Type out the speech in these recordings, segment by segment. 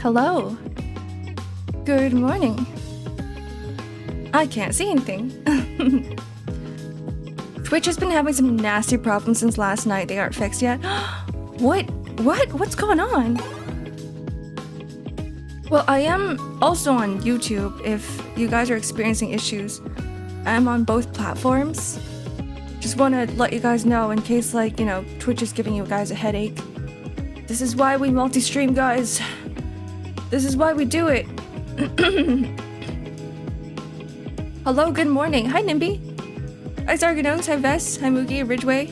Hello. Good morning. I can't see anything. Twitch has been having some nasty problems since last night. They aren't fixed yet. What? What's going on? Well, I am also on YouTube if you guys are experiencing issues. I'm on both platforms. Just want to let you guys know in case, like, you know, Twitch is giving you guys a headache. This is why we multi-stream, guys. This is why we do it. Hello, good morning. Hi, Nimby. Hi, Zarganos. Hi, Vess. Hi, Moogie, Ridgeway,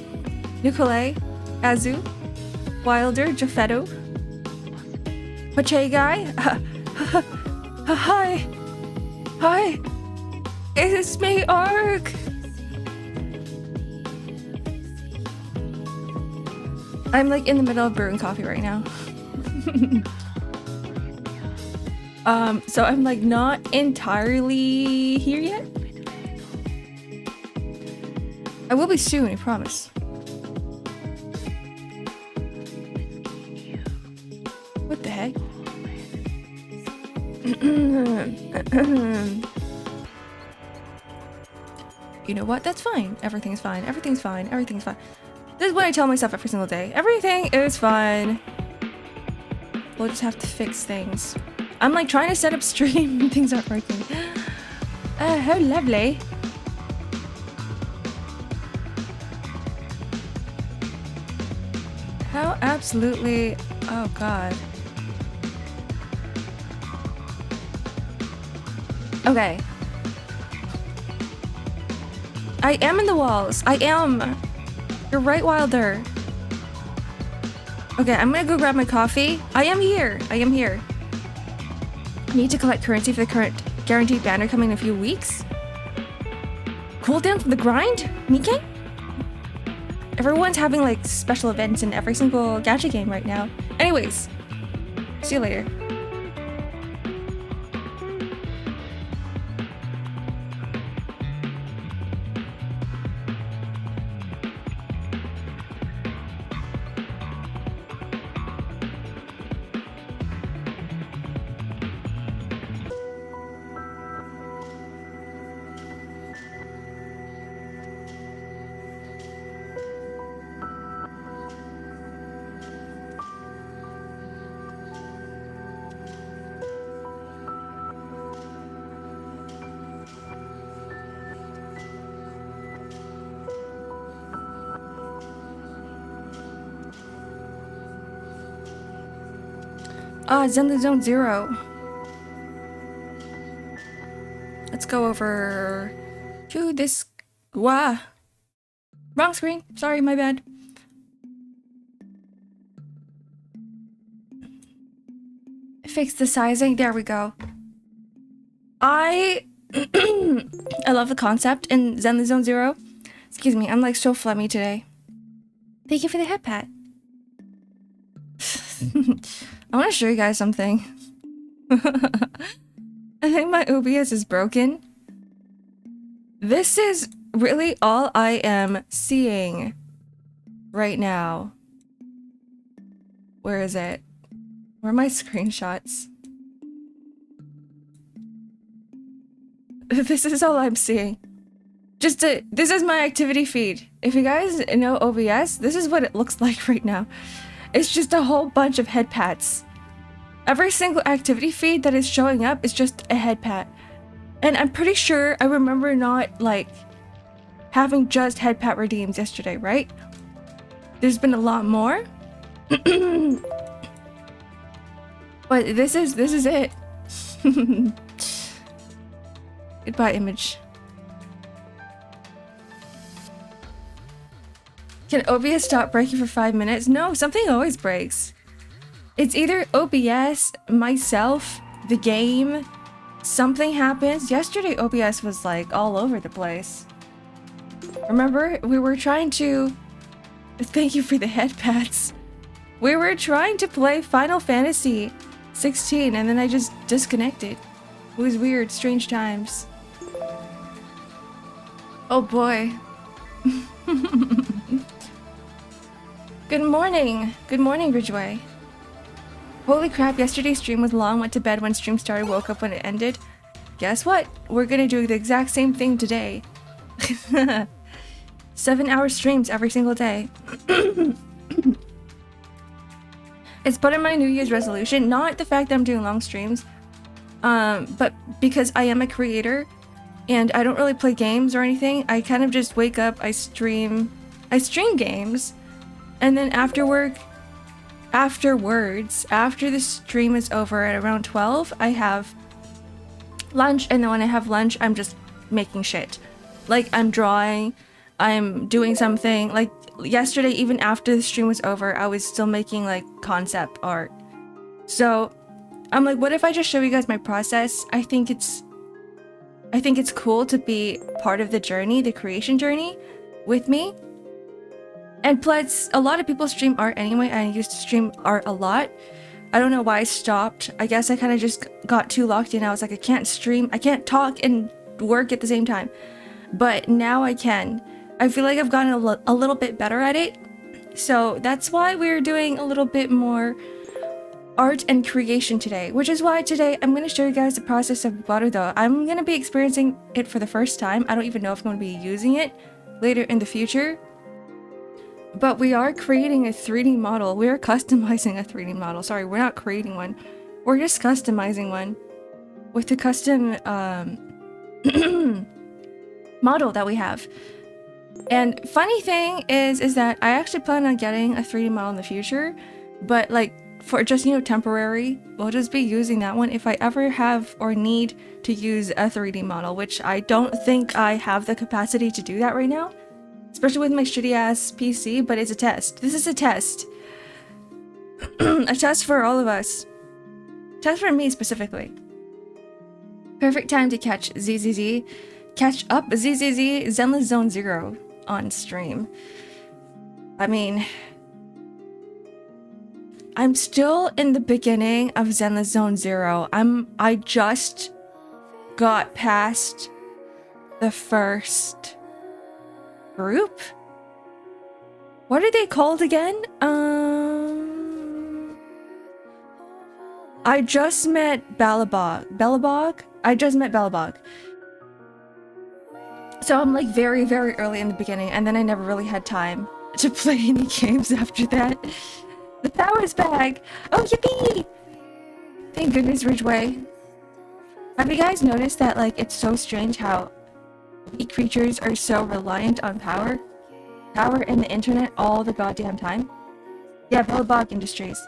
Nicolay, Azu, Wilder, Jaffetto, Pache Guy. Hi. Hi. It's me, Ark. I'm like in the middle of brewing coffee right now. So I'm like not entirely here yet. I will be soon, I promise. What the heck? You know what? That's fine. Everything's fine. Everything's fine. Everything's fine. This is what I tell myself every single day. Everything is fine. We'll just have to fix things. I'm like trying to set up stream and things aren't working. How lovely. How absolutely... Oh god. Okay. I am in the walls. I am. You're right, Wilder. Okay, I'm gonna go grab my coffee. I am here. I am here. Need to collect currency for the current guaranteed banner coming in a few weeks. Cooldown from the grind? Nikkei? Everyone's having like special events in every single gacha game right now. Anyways, see you later. Zen Zone 0. Let's go over to this. Wow. Wrong screen. Sorry, my bad. Fix the sizing. There we go. I love the concept in Zen Zone 0. Excuse me, I'm like so flummy today. Thank you for the head pat. I want to show you guys something. I think my OBS is broken. This is really all I am seeing right now. Where is it? Where are my screenshots? This is all I'm seeing. This is my activity feed. If you guys know OBS, this is what it looks like right now. It's just a whole bunch of head pats. Every single activity feed that is showing up is just a head pat. And I'm pretty sure I remember not, like, having just head pat redeems yesterday, right? There's been a lot more. But this is it. Goodbye, image. Can OBS stop breaking for 5 minutes? No, something always breaks. It's either OBS, myself, the game, something happens. Yesterday OBS was like all over the place. Remember, we were trying to... Thank you for the head pats. We were trying to play Final Fantasy 16 and then I just disconnected. It was weird, strange times. Oh boy. Good morning. Good morning, Ridgeway. Holy crap, yesterday's stream was long, went to bed when stream started, woke up when it ended. Guess what? We're gonna do the exact same thing today. 7-hour streams every single day. It's part of my New Year's resolution, not the fact that I'm doing long streams, but because I am a creator and I don't really play games or anything. I kind of just wake up, I stream games, and then afterwards, after the stream is over at around 12, I have lunch, and then when I have lunch, I'm just making shit. Like, I'm drawing, I'm doing something. Like, yesterday, even after the stream was over, I was still making, like, concept art. So, I'm like, what if I just show you guys my process? I think it's cool to be part of the journey, the creation journey, with me. And plus, a lot of people stream art anyway. I used to stream art a lot. I don't know why I stopped. I guess I kind of just got too locked in. I was like, I can't stream, I can't talk and work at the same time. But now I can. I feel like I've gotten a little bit better at it. So that's why we're doing a little bit more art and creation today. Which is why today I'm going to show you guys the process of Barudo. I'm going to be experiencing it for the first time. I don't even know if I'm going to be using it later in the future. But we are creating a 3D model. We are customizing a 3D model. Sorry, we're not creating one. We're just customizing one with the custom model that we have. And funny thing is that I actually plan on getting a 3D model in the future, but like for just, you know, temporary. We'll just be using that one if I ever have or need to use a 3D model, which I don't think I have the capacity to do that right now. Especially with my shitty ass PC, but it's a test. This is a test. A test for all of us. Test for me specifically. Perfect time to catch ZZZ. Catch up ZZZ Zenless Zone Zero on stream. I mean, I'm still in the beginning of Zenless Zone Zero. I just got past the first group? What are they called again? I just met Bellabog? I just met Bellabog. So I'm like very, very early in the beginning, and then I never really had time to play any games after that. The power's back! Oh, yippee! Thank goodness, Ridgeway. Have you guys noticed that, like, it's so strange how we creatures are so reliant on power and the internet all the goddamn time? Yeah, Bellabog Industries.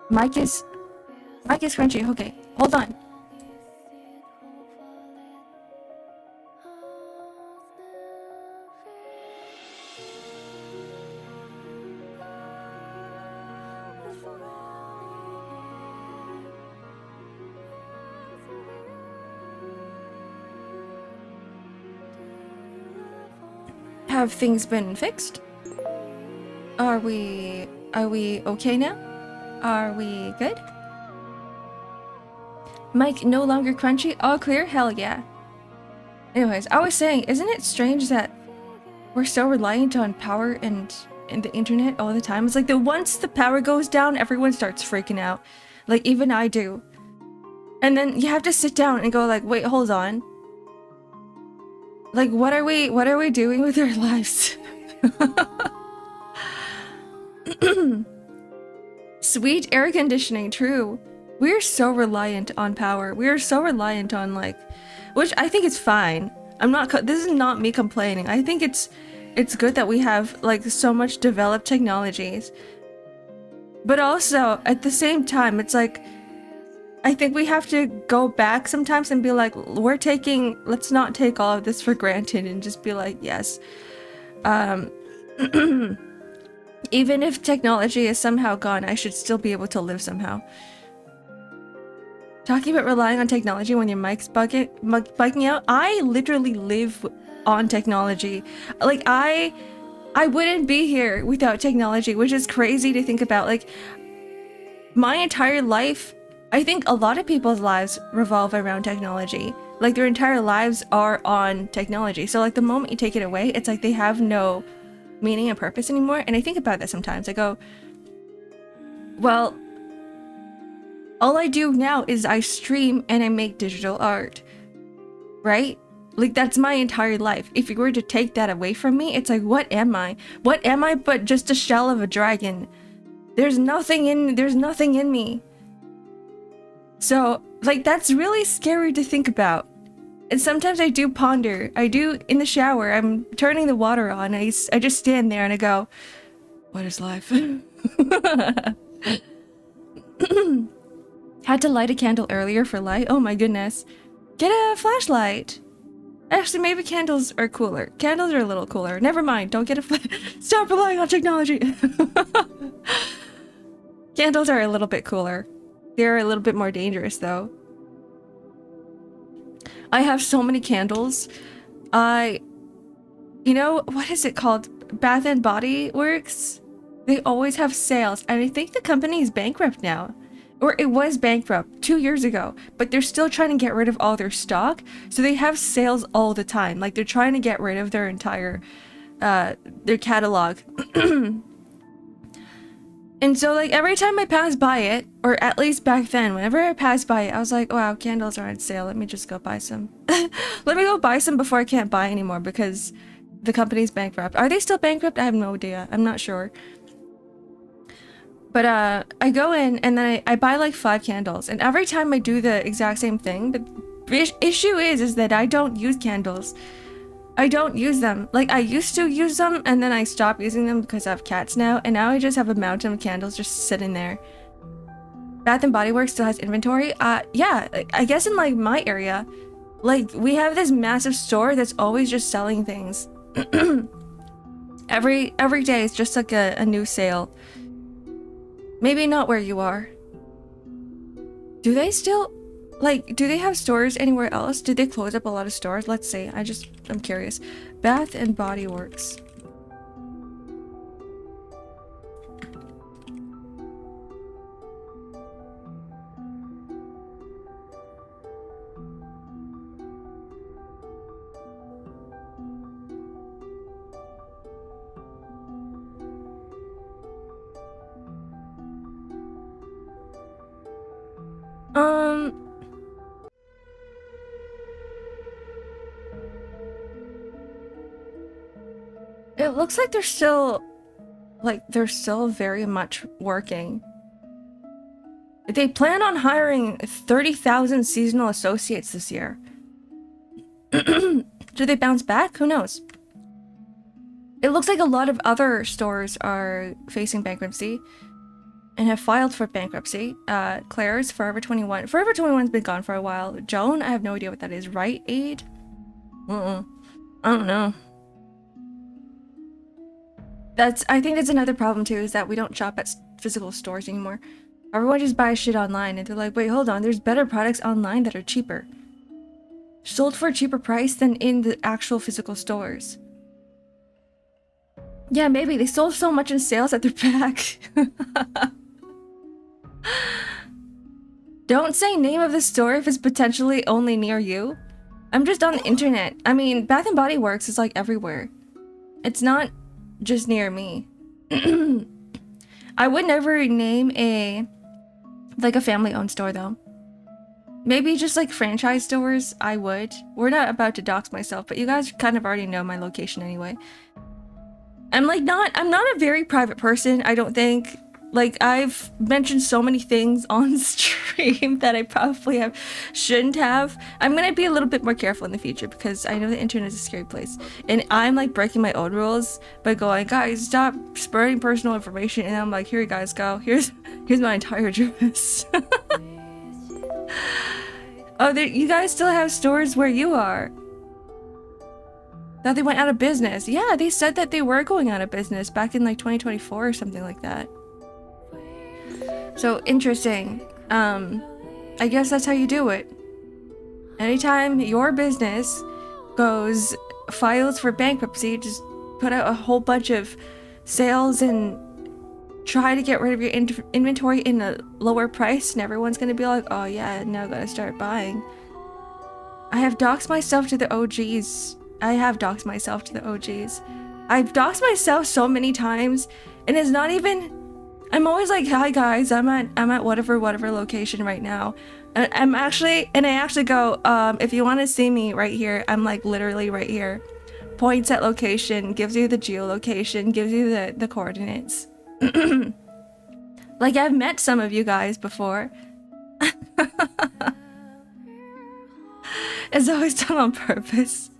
Mike is crunchy. Okay, hold on. Have things been fixed? Are we okay now? Are we good? Mike no longer crunchy? All clear? Hell yeah. Anyways, I was saying, isn't it strange that we're so reliant on power and the internet all the time? It's like once the power goes down, everyone starts freaking out. Like, even I do. And then you have to sit down and go like, wait, hold on. Like, what are we doing with our lives? Sweet air conditioning, true. We're so reliant on power. We are so reliant on, like, which I think is fine. This is not me complaining. I think it's good that we have, like, so much developed technologies. But also, at the same time, it's like, I think we have to go back sometimes and be like, let's not take all of this for granted and just be like, yes. Even if technology is somehow gone, I should still be able to live somehow. Talking about relying on technology when your mic's bugging out, I literally live on technology. Like, I wouldn't be here without technology, which is crazy to think about. Like, my entire life, I think a lot of people's lives revolve around technology. Like, their entire lives are on technology. So, like, the moment you take it away, it's like they have no meaning and purpose anymore. And I think about that sometimes. I go, Well, all I do now is I stream and I make digital art, right? Like, that's my entire life. If you were to take that away from me, it's like, what am I? What am I but just a shell of a dragon? There's nothing in me. So, like, that's really scary to think about. And sometimes I do ponder. I do in the shower. I'm turning the water on. I just stand there and I go, what is life? Had to light a candle earlier for light. Oh my goodness. Get a flashlight. Actually, maybe candles are cooler. Candles are a little cooler. Never mind. Don't get a Stop relying on technology. Candles are a little bit cooler. They're a little bit more dangerous though. I have so many candles. You know, what is it called? Bath and Body Works? They always have sales, and I think the company is bankrupt now. Or it was bankrupt 2 years ago, but they're still trying to get rid of all their stock, so they have sales all the time. Like, they're trying to get rid of their entire, their catalog. And so, like, every time I pass by it, or at least back then, whenever I passed by it, I was like, wow, candles are on sale. Let me just go buy some. Let me go buy some before I can't buy anymore because the company's bankrupt. Are they still bankrupt? I have no idea. I'm not sure. But I go in and then I buy like 5 candles. And every time I do the exact same thing, the issue is that I don't use candles. I don't use them. Like, I used to use them and then I stopped using them because I have cats now. And now I just have a mountain of candles just sitting there. Bath and Body Works still has inventory. Yeah, I guess in like my area, like we have this massive store that's always just selling things. Every day it's just like a new sale. Maybe not where you are. Do they still, like, do they have stores anywhere else? Did they close up a lot of stores? Let's see. I'm curious. Bath and Body Works. It looks like they're still very much working. They plan on hiring 30,000 seasonal associates this year. Do they bounce back? Who knows? It looks like a lot of other stores are facing bankruptcy and have filed for bankruptcy. Claire's, Forever 21. Forever 21's been gone for a while. Joan, I have no idea what that is. Rite Aid? I don't know. I think that's another problem too, is that we don't shop at physical stores anymore. Everyone just buys shit online and they're like, wait, hold on, there's better products online that are cheaper. Sold for a cheaper price than in the actual physical stores. Yeah, maybe. They sold so much in sales that they're back. Don't say name of the store if it's potentially only near you. I'm just on the internet. I mean, Bath and Body Works is like everywhere. It's not just near me. I would never name a family-owned store though. Maybe just like franchise stores, I would. We're not about to dox myself, but you guys kind of already know my location anyway. I'm not a very private person, I don't think. Like, I've mentioned so many things on stream that I probably shouldn't have. I'm gonna be a little bit more careful in the future because I know the internet is a scary place. And I'm like breaking my own rules by going, guys, stop spreading personal information. And I'm like, here you guys go. Here's my entire address. Oh, you guys still have stores where you are? Thought they went out of business. Yeah, they said that they were going out of business back in like 2024 or something like that. So interesting. I guess that's how you do it. Anytime your business files for bankruptcy, just put out a whole bunch of sales and try to get rid of your inventory in a lower price, and everyone's gonna be like, oh yeah, now I gotta start buying. I have doxed myself to the OGs. I've doxed myself so many times, and it's not even... I'm always like, hi guys, I'm at whatever location right now. I actually go, if you want to see me right here, I'm like literally right here. Points at location, gives you the geolocation, gives you the coordinates. Like, I've met some of you guys before. It's always done on purpose.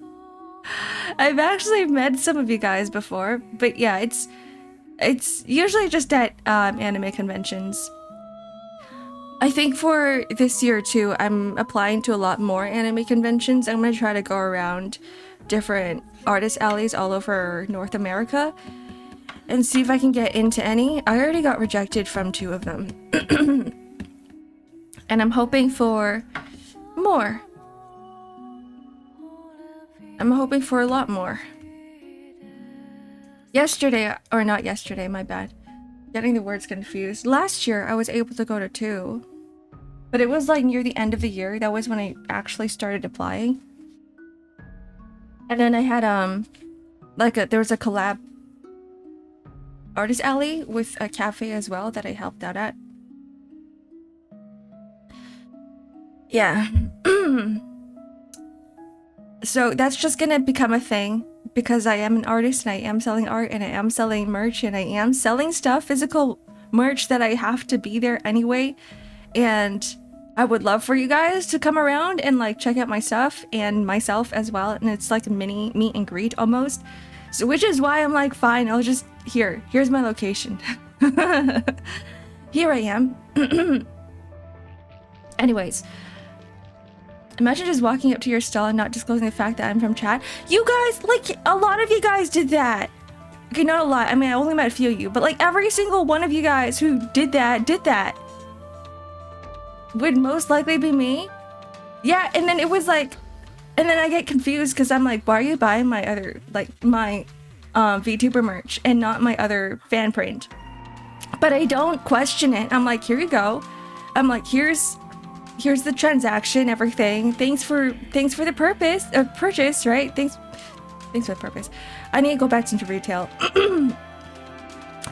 I've actually met some of you guys before, but yeah, it's usually just at anime conventions. I think for this year too, I'm applying to a lot more anime conventions. I'm gonna try to go around different artist alleys all over North America and see if I can get into any. I already got rejected from 2 of them. And I'm hoping for more. I'm hoping for a lot more. Yesterday, or not yesterday, my bad. Getting the words confused. Last year, I was able to go to 2. But it was like near the end of the year. That was when I actually started applying. And then I had, there was a collab artist alley with a cafe as well that I helped out at. Yeah. So that's just gonna become a thing because I am an artist and I am selling art and I am selling merch and I am selling stuff, physical merch that I have to be there anyway. And I would love for you guys to come around and like check out my stuff and myself as well. And it's like a mini meet and greet almost. So which is why I'm like, fine, I'll just, here's my location. Here I am. Anyways. Imagine just walking up to your stall and not disclosing the fact that I'm from chat. You guys, like, a lot of you guys did that. Okay, not a lot. I mean, I only met a few of you, but like every single one of you guys who did that. Would most likely be me. Yeah, and then it was like, and then I get confused because I'm like, why are you buying my other, like, my VTuber merch and not my other fan print? But I don't question it. I'm like, here you go. I'm like, here's the transaction, everything. Thanks for the purchase, right? Thanks for the purpose. I need to go back into retail.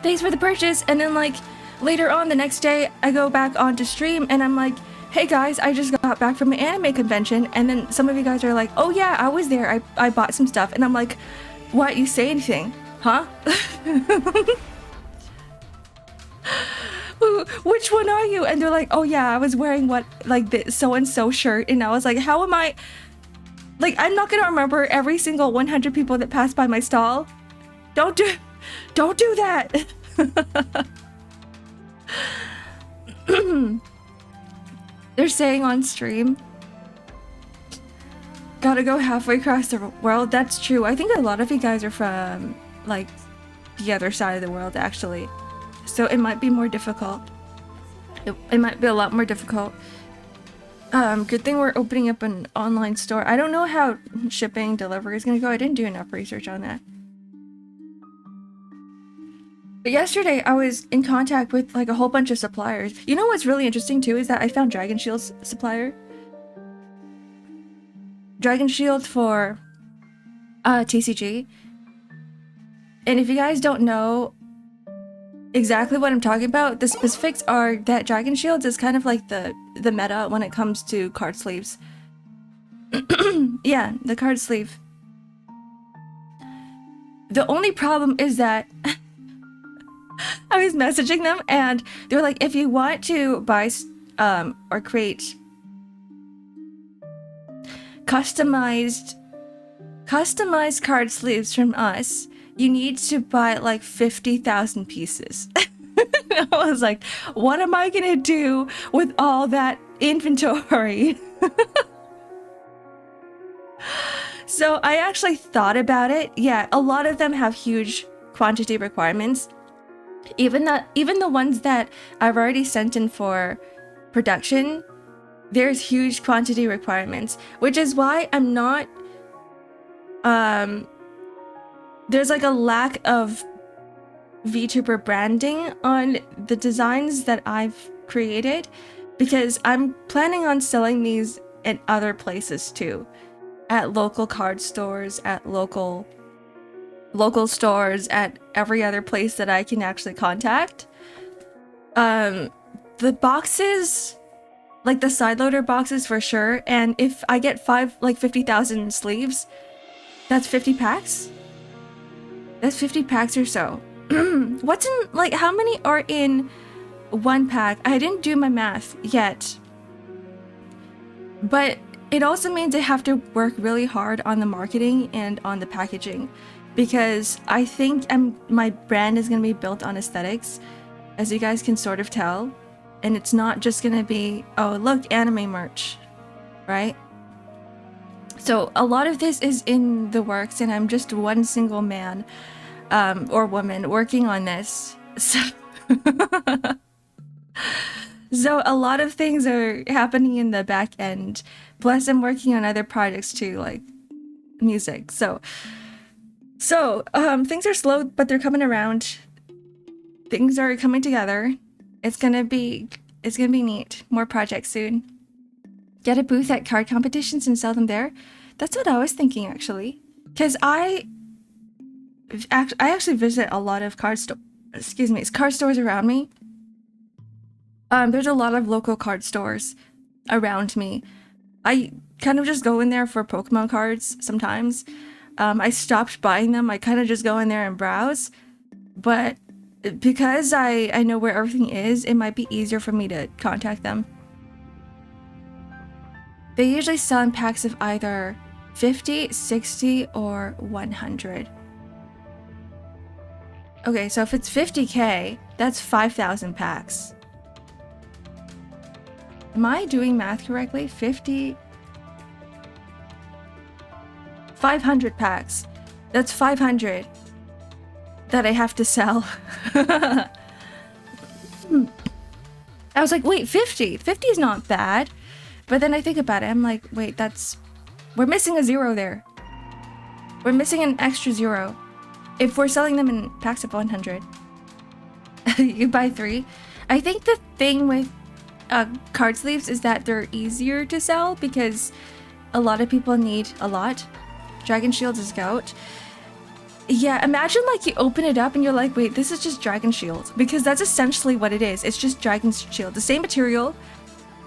Thanks for the purchase. And then like later on the next day, I go back onto stream and I'm like, hey guys, I just got back from an anime convention. And then some of you guys are like, oh yeah, I was there. I bought some stuff. And I'm like, what? You say anything? Huh? Which one are you? And they're like, oh yeah, I was wearing what, like the so-and-so shirt. And I was like, how am I, like, I'm not gonna remember every single 100 people that passed by my stall. Don't do that. They're saying on stream, gotta go halfway across the world. That's true. I think a lot of you guys are from like the other side of the world actually. So it might be more difficult. It might be a lot more difficult. Good thing we're opening up an online store. I don't know how shipping delivery is gonna go. I didn't do enough research on that. But yesterday I was in contact with like a whole bunch of suppliers. You know what's really interesting too is that I found Dragon Shield's supplier. Dragon Shield for TCG. And if you guys don't know exactly what I'm talking about, the specifics are that Dragon Shields is kind of like the meta when it comes to card sleeves. Yeah, the card sleeve. The only problem is that I was messaging them and they were like, if you want to buy or create customized card sleeves from us, you need to buy like 50,000 pieces. I was like, what am I gonna do with all that inventory? So I actually thought about it. Yeah, a lot of them have huge quantity requirements. Even the ones that I've already sent in for production, there's huge quantity requirements, which is why I'm not there's like a lack of VTuber branding on the designs that I've created, because I'm planning on selling these in other places too, at local card stores, at local stores, at every other place that I can actually contact. The boxes, like the side loader boxes for sure. And if I get 50,000 sleeves, that's 50 packs. That's 50 packs or so. What's in, like, how many are in one pack? I didn't do my math yet. But it also means I have to work really hard on the marketing and on the packaging, because I think my brand is going to be built on aesthetics, as you guys can sort of tell. And it's not just going to be, oh, look, anime merch, right? So a lot of this is in the works, and I'm just one single man or woman working on this. So a lot of things are happening in the back end. Plus I'm working on other projects too, like music. So things are slow, but they're coming around. Things are coming together. It's gonna be neat. More projects soon. Get a booth at card competitions and sell them there. That's what I was thinking, actually. Because I actually visit a lot of card stores around me. There's a lot of local card stores around me. I kind of just go in there for Pokemon cards sometimes. I stopped buying them. I kind of just go in there and browse. But because I know where everything is, it might be easier for me to contact them. They usually sell in packs of either 50, 60, or 100. Okay, so if it's 50k, that's 5,000 packs. Am I doing math correctly? 500 packs. That's 500 that I have to sell. I was like, wait, 50? 50 is not bad. But then I think about it, I'm like, wait, we're missing a zero there. We're missing an extra zero. If we're selling them in packs of 100, you buy 3. I think the thing with card sleeves is that they're easier to sell because a lot of people need a lot. Dragon Shields is gout. Yeah, imagine like you open it up and you're like, wait, this is just Dragon Shield, because that's essentially what it is. It's just Dragon Shield, the same material,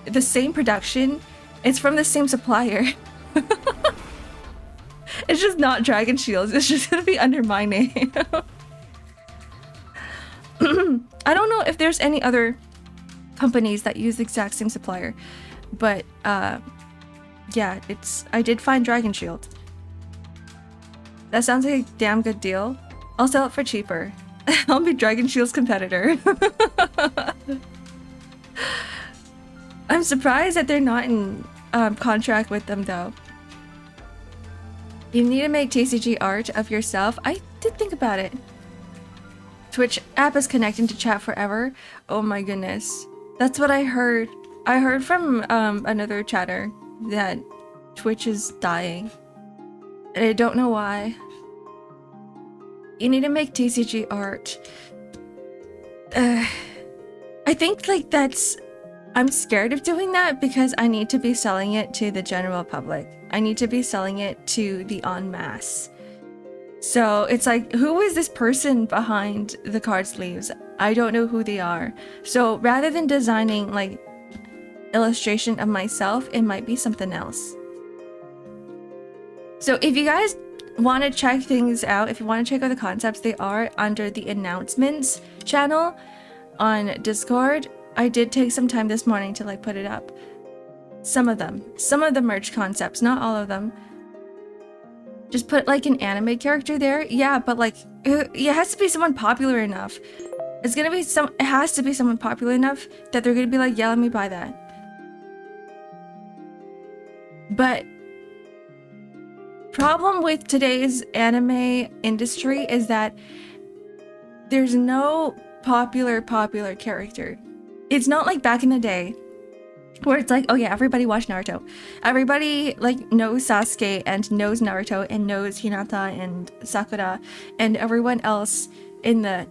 the same production. It's from the same supplier. It's just not Dragon Shields. It's just gonna be under my name. I don't know if there's any other companies that use the exact same supplier, but yeah, I did find Dragon Shield. That sounds like a damn good deal. I'll sell it for cheaper. I'll be Dragon Shield's competitor. I'm surprised that they're not in contract with them though. You need to make TCG art of yourself. I did think about it. Twitch app is connecting to chat forever. Oh my goodness. That's what I heard. I heard from another chatter that Twitch is dying. And I don't know why. You need to make TCG art. I think like I'm scared of doing that because I need to be selling it to the general public. I need to be selling it to the en masse. So it's like, who is this person behind the card sleeves? I don't know who they are. So rather than designing like illustration of myself, it might be something else. So if you guys want to check things out, if you want to check out the concepts, they are under the announcements channel on Discord. I did take some time this morning to like put it up. Some of the merch concepts, not all of them. Just put like an anime character there. Yeah, but like it has to be someone popular enough. It has to be someone popular enough that they're gonna be like, yeah, let me buy that. But problem with today's anime industry is that there's no popular character. It's not like back in the day where it's like, oh yeah, everybody watched Naruto. Everybody like knows Sasuke and knows Naruto and knows Hinata and Sakura and everyone else in the...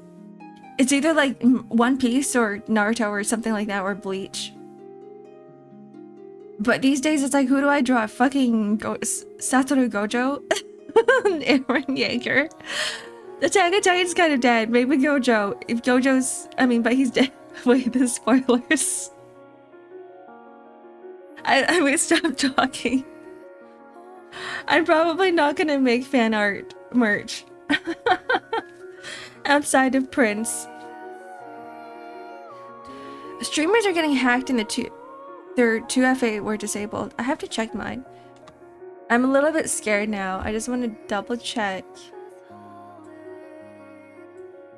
It's either like One Piece or Naruto or something like that, or Bleach. But these days it's like, who do I draw? Fucking Satoru Gojo? Aaron Yeager. The Tanga Titan's kind of dead. Maybe Gojo. If Gojo's... I mean, but he's dead. Wait, the spoilers. I would stop talking. I'm probably not gonna make fan art merch outside of Prince. Streamers are getting hacked and their 2FA were disabled. I have to check mine. I'm a little bit scared now. I just want to double check.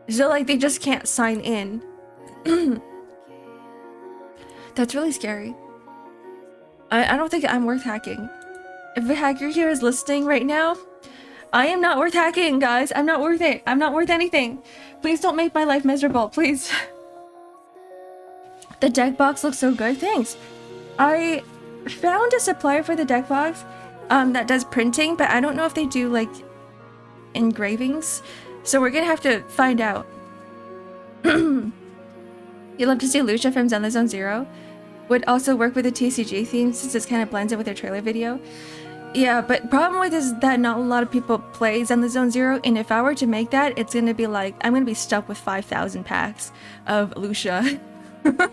So like they just can't sign in. That's really scary. I don't think I'm worth hacking. If a hacker here is listening right now, I am not worth hacking, guys. I'm not worth it. I'm not worth anything. Please don't make my life miserable, please. The deck box looks so good. Thanks. I found a supplier for the deck box that does printing, but I don't know if they do like engravings. So we're gonna have to find out. You'd love to see Lucia from Zenless Zone Zero. Would also work with the TCG theme since it kind of blends it with their trailer video. Yeah, but problem with is that not a lot of people play Zenless Zone Zero, and if I were to make that, it's gonna be like, I'm gonna be stuck with 5,000 packs of Lucia.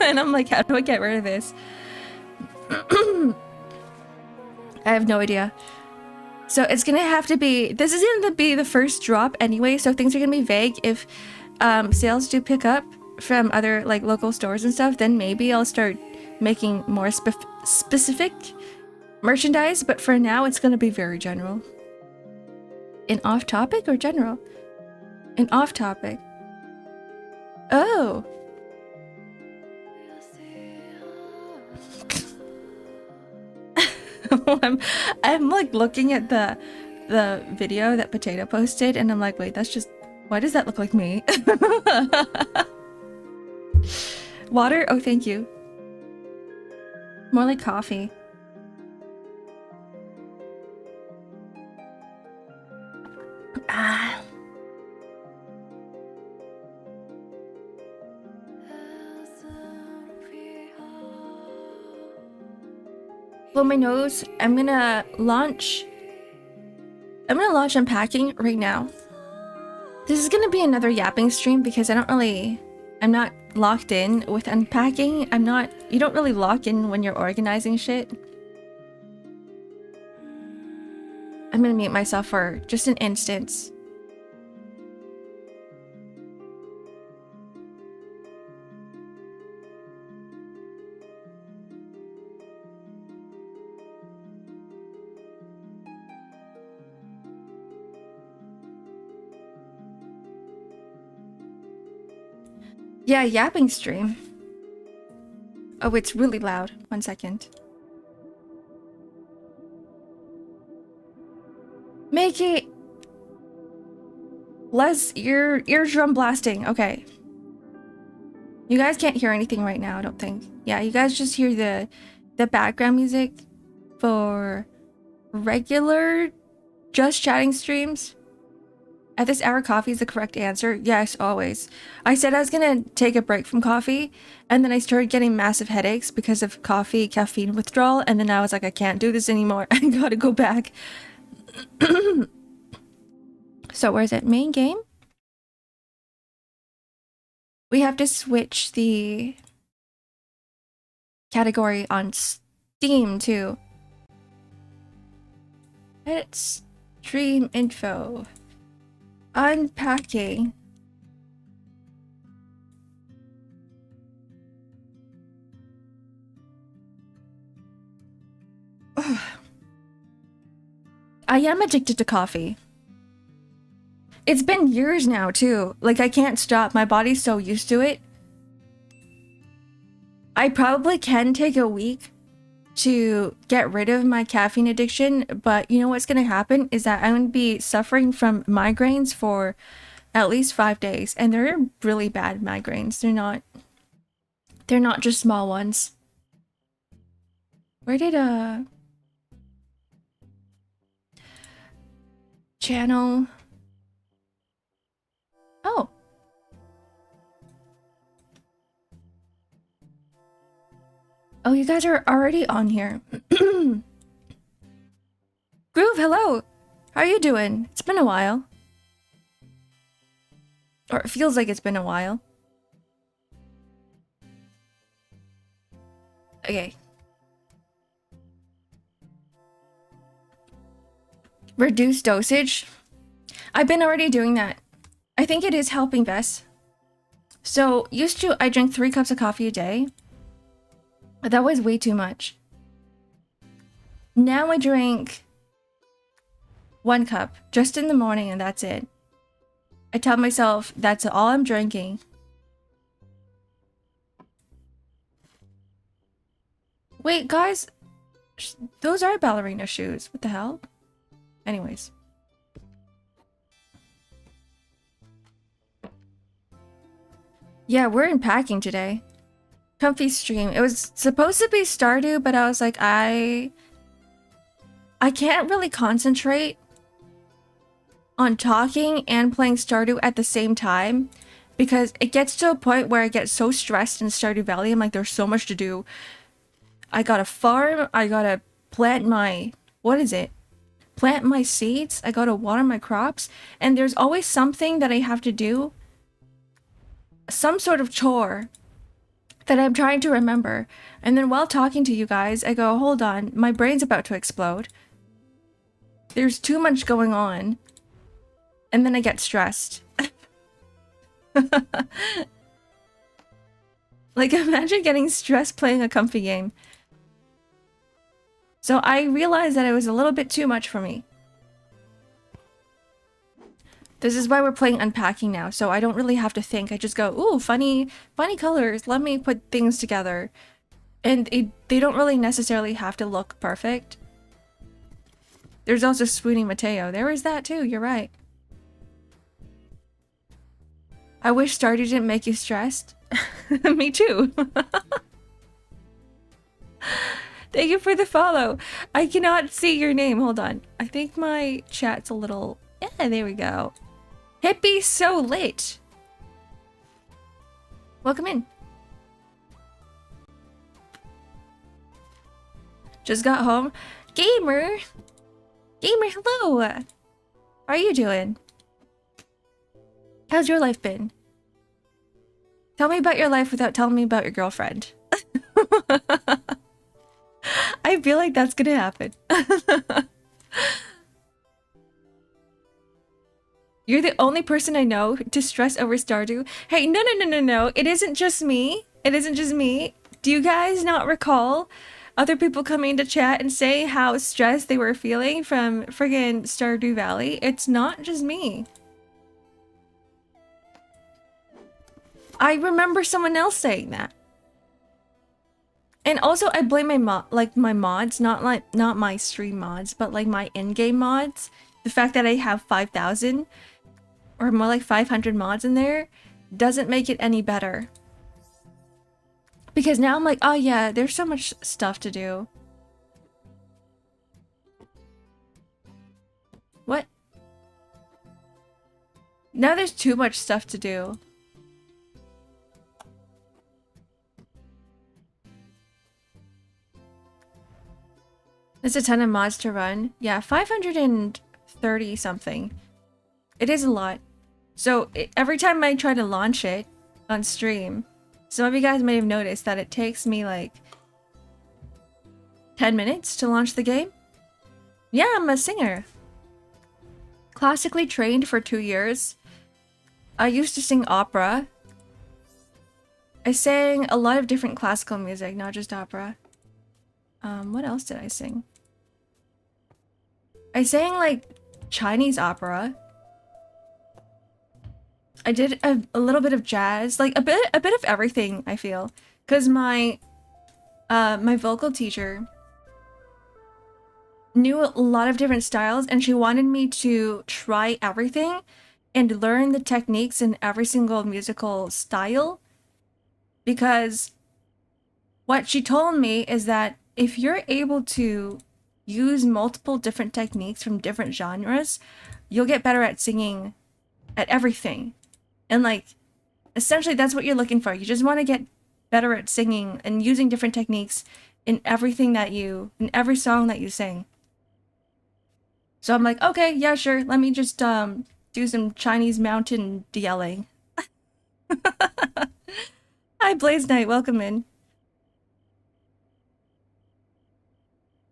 And I'm like, how do I get rid of this? I have no idea. So it's gonna have to be, this is gonna be the first drop anyway, so things are gonna be vague. If sales do pick up from other like local stores and stuff, then maybe I'll start making more specific merchandise, but for now it's gonna be very general. An off topic or general? An off topic. Oh. I'm like looking at the video that Potato posted and I'm like, wait, that's just, why does that look like me? Water? Oh, thank you. More like coffee. Ah. Blow my nose. I'm gonna launch Unpacking right now. This is gonna be another yapping stream because I'm not locked in with Unpacking. You don't really lock in when you're organizing shit. I'm gonna mute myself for just an instance. Yeah, yapping stream. Oh, it's really loud. 1 second. Make it less eardrum blasting. Okay. You guys can't hear anything right now, I don't think. Yeah, you guys just hear the background music for regular just chatting streams. At this hour, coffee is the correct answer. Yes, always. I said I was gonna take a break from coffee, and then I started getting massive headaches because of coffee caffeine withdrawal, and then I was like, I can't do this anymore. I gotta go back. So where's it? Main game? We have to switch the category on Steam too. Edit stream info. Unpacking. Ugh. I am addicted to coffee. It's been years now too. Like I can't stop. My body's so used to it. I probably can take a week to get rid of my caffeine addiction, but you know what's gonna happen is that I'm gonna be suffering from migraines for at least 5 days, and they're really bad migraines. They're not just small ones. Where did channel? Oh. Oh, you guys are already on here. Groove, hello. How are you doing? It's been a while. Or it feels like it's been a while. Okay. Reduce dosage. I've been already doing that. I think it is helping Bess. So, used to, I drink 3 cups of coffee a day. But that was way too much. Now I drink 1 cup, just in the morning, and that's it. I tell myself that's all I'm drinking. Wait, guys, those are ballerina shoes. What the hell? Anyways. Yeah, we're unpacking today. Comfy stream. It was supposed to be Stardew, but I was like, I can't really concentrate on talking and playing Stardew at the same time because it gets to a point where I get so stressed in Stardew Valley. I'm like, there's so much to do. I gotta farm. I gotta plant my... What is it? Plant my seeds. I gotta water my crops. And there's always something that I have to do. Some sort of chore that I'm trying to remember. And then while talking to you guys, I go, hold on, my brain's about to explode. There's too much going on. And then I get stressed. Like, imagine getting stressed playing a comfy game. So I realized that it was a little bit too much for me. This is why we're playing Unpacking now, so I don't really have to think. I just go, ooh, funny colors. Let me put things together. And they don't really necessarily have to look perfect. There's also Swooning Mateo. There is that too, you're right. I wish Stardew didn't make you stressed. Me too. Thank you for the follow. I cannot see your name. Hold on. I think my chat's a little... Yeah, there we go. Hippie so lit. Welcome in. Just got home. Gamer! Gamer, hello! How are you doing? How's your life been? Tell me about your life without telling me about your girlfriend. I feel like that's gonna happen. You're the only person I know to stress over Stardew. Hey, no. It isn't just me. It isn't just me. Do you guys not recall other people coming to chat and say how stressed they were feeling from friggin' Stardew Valley? It's not just me. I remember someone else saying that. And also, I blame my mods, not my stream mods, but like my in-game mods. The fact that I have 5,000 or more like 500 mods in there doesn't make it any better. Because now I'm like, oh yeah, there's so much stuff to do. What? Now there's too much stuff to do. There's a ton of mods to run. Yeah, 530 something. It is a lot. So every time I try to launch it on stream, some of you guys may have noticed that it takes me like 10 minutes to launch the game. Yeah, I'm a singer. Classically trained for 2 years. I used to sing opera. I sang a lot of different classical music, not just opera. What else did I sing? I sang like Chinese opera. I did a little bit of jazz, like a bit of everything, I feel. Cause my vocal teacher knew a lot of different styles and she wanted me to try everything and learn the techniques in every single musical style. Because what she told me is that if you're able to use multiple different techniques from different genres, you'll get better at singing at everything. And like, essentially that's what you're looking for. You just want to get better at singing and using different techniques in everything that in every song that you sing. So I'm like, okay, yeah, sure. Let me just do some Chinese mountain yelling. Hi, Blaze Knight, welcome in.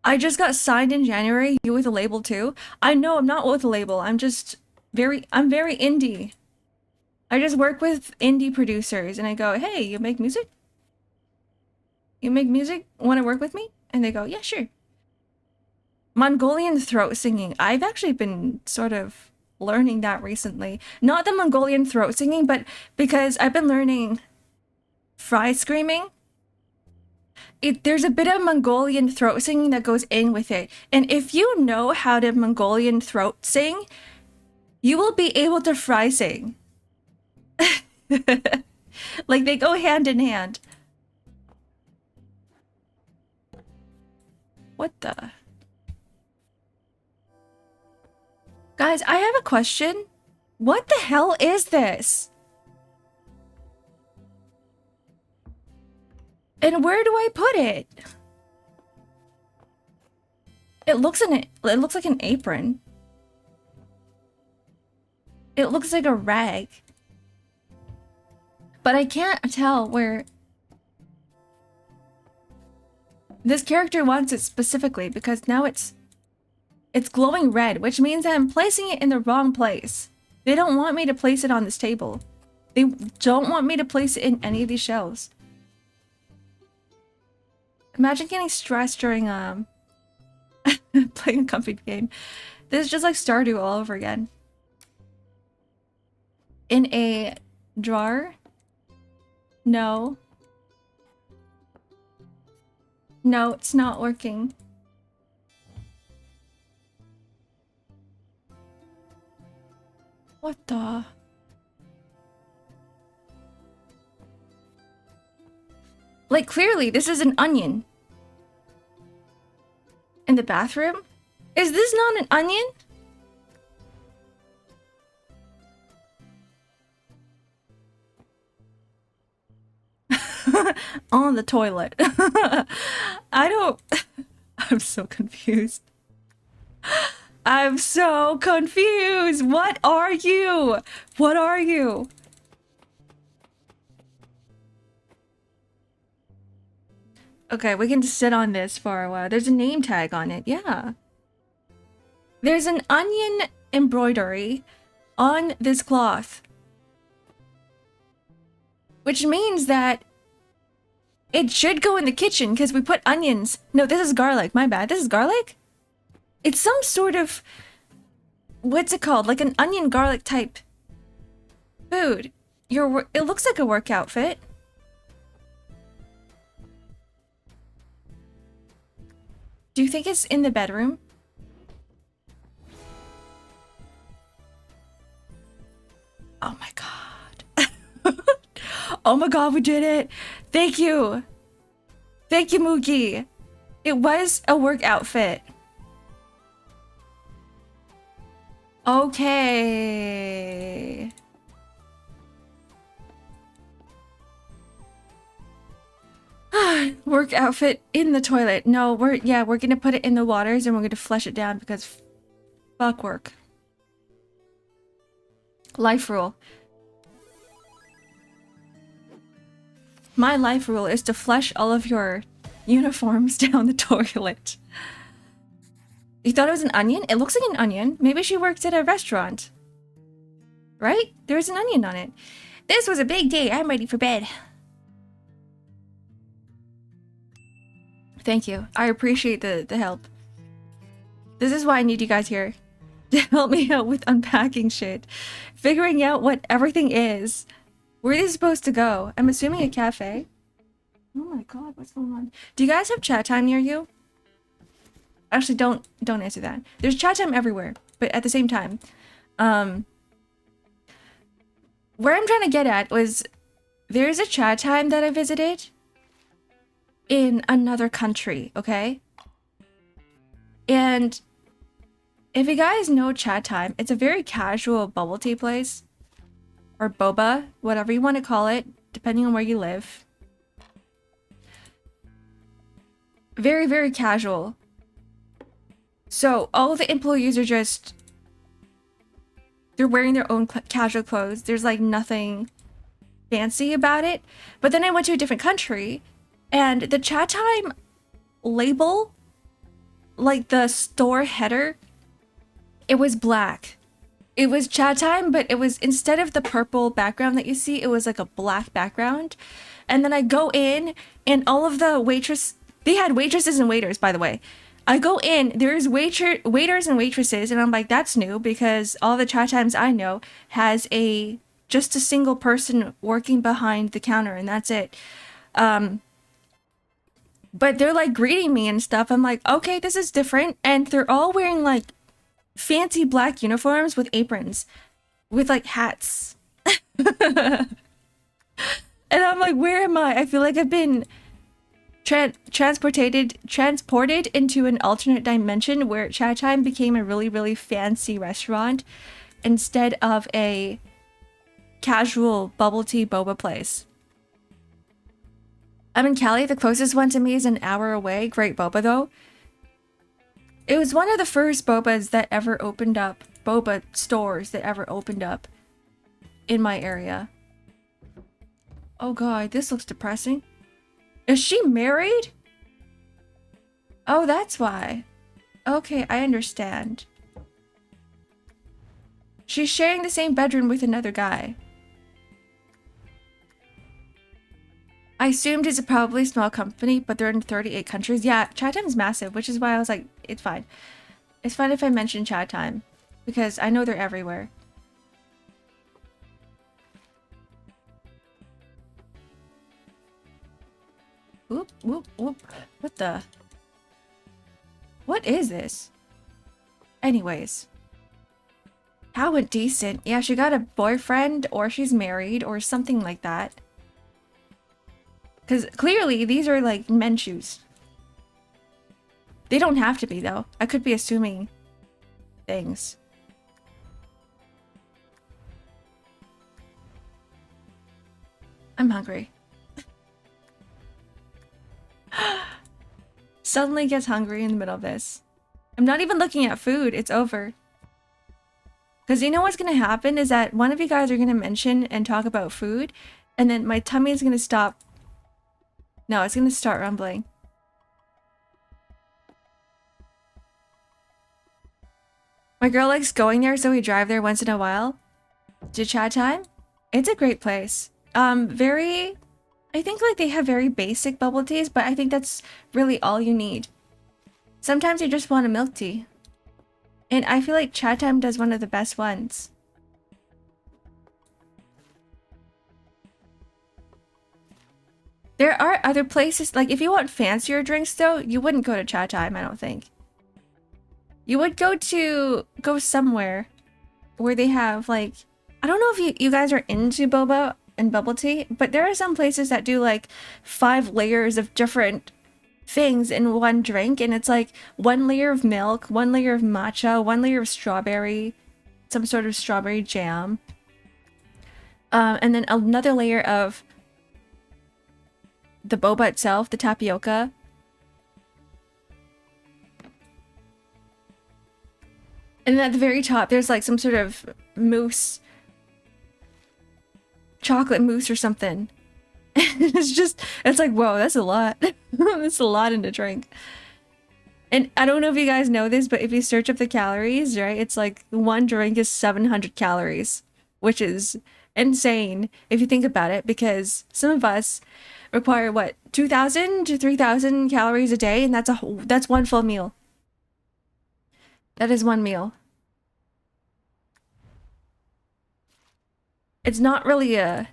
I just got signed in January. You with a label too? I know I'm not with a label. I'm very indie. I just work with indie producers and I go, hey, you make music? You make music? Want to work with me? And they go, yeah, sure. Mongolian throat singing. I've actually been sort of learning that recently. Not the Mongolian throat singing, but because I've been learning fry screaming. There's a bit of Mongolian throat singing that goes in with it. And if you know how to Mongolian throat sing, you will be able to fry sing. Like they go hand in hand. What the? Guys, I have a question. What the hell is this? And where do I put it? It looks like an apron. It looks like a rag. But I can't tell where this character wants it specifically because now it's glowing red, which means that I'm placing it in the wrong place. They don't want me to place it on this table. They don't want me to place it in any of these shelves. Imagine getting stressed during playing a comfy game. This is just like Stardew all over again. In a drawer? No. No, it's not working. What the? Like, clearly, this is an onion. In the bathroom? Is this not an onion? On the toilet. I'm so confused. I'm so confused. What are you? What are you? Okay, we can sit on this for a while. There's a name tag on it. Yeah. There's an onion embroidery on this cloth. Which means that it should go in the kitchen because we put onions. No, this is garlic. My bad. This is garlic? It's some sort of... What's it called? Like an onion garlic type food. It looks like a work outfit. Do you think it's in the bedroom? Oh my god. Oh my god, we did it. Thank you. Thank you, Mookie. It was a work outfit. Okay. Work outfit in the toilet. No, we're gonna put it in the waters and we're gonna flush it down because fuck work. Life rule. My life rule is to flush all of your uniforms down the toilet. You thought it was an onion? It looks like an onion. Maybe she works at a restaurant. Right? There's an onion on it. This was a big day. I'm ready for bed. Thank you. I appreciate the help. This is why I need you guys here. To help me out with unpacking shit. Figuring out what everything is. Where are they supposed to go? I'm assuming a cafe. Oh my god, what's going on? Do you guys have chat time near you? Actually, don't answer that. There's chat time everywhere, but at the same time. Where I'm trying to get at was there's a chat time that I visited in another country, okay? And if you guys know chat time, it's a very casual bubble tea place. Or boba, whatever you want to call it, depending on where you live. Very, very casual. So all the employees are just... They're wearing their own casual clothes. There's like nothing fancy about it. But then I went to a different country and the chat time label like the store header, it was black. It was chat time, but it was, instead of the purple background that you see, it was like a black background. And then I go in, and all of the they had waitresses and waiters, by the way. I go in, there's waiters and waitresses, and I'm like, that's new, because all the chat times I know has just a single person working behind the counter, and that's it. But they're like greeting me and stuff. I'm like, okay, this is different. And they're all wearing like fancy black uniforms with aprons, with like hats. And I'm like, where am I? I feel like I've been transported into an alternate dimension where Chat Time became a really, really fancy restaurant instead of a casual bubble tea boba place. I'm in Cali. The closest one to me is an hour away. Great boba though. It was one of the first bobas that ever opened up, boba stores that ever opened up in my area. Oh god, this looks depressing. Is she married? Oh, that's why. Okay, I understand. She's sharing the same bedroom with another guy. I assumed it's a probably small company, but they're in 38 countries. Yeah, Chat Time is massive, which is why I was like, it's fine. It's fine if I mention Chat Time, because I know they're everywhere. Whoop, whoop, whoop. What the? What is this? Anyways. How indecent. Yeah, she got a boyfriend, or she's married, or something like that. Because clearly, these are like men's shoes. They don't have to be, though. I could be assuming things. I'm hungry. Suddenly gets hungry in the middle of this. I'm not even looking at food. It's over. Because you know what's going to happen is that one of you guys are going to mention and talk about food, and then my tummy is going to stop. No, it's going to start rumbling. My girl likes going there, so we drive there once in a while. To Chat Time? It's a great place. I think like they have very basic bubble teas, but I think that's really all you need. Sometimes you just want a milk tea. And I feel like Chat Time does one of the best ones. There are other places, like if you want fancier drinks though, you wouldn't go to Chat Time, I don't think. You would go somewhere where they have like, I don't know if you guys are into boba and bubble tea, but there are some places that do like 5 layers of different things in one drink, and it's like 1 layer of milk, 1 layer of matcha, 1 layer of strawberry, some sort of strawberry jam, and then another layer of the boba itself, the tapioca. And then at the very top, there's like some sort of mousse, chocolate mousse or something. It's like, whoa, that's a lot. That's a lot in a drink. And I don't know if you guys know this, but if you search up the calories, right, it's like 1 drink is 700 calories, which is insane if you think about it, because some of us require what, 2,000 to 3,000 calories a day, and that's 1 full meal. That is 1 meal. It's not really a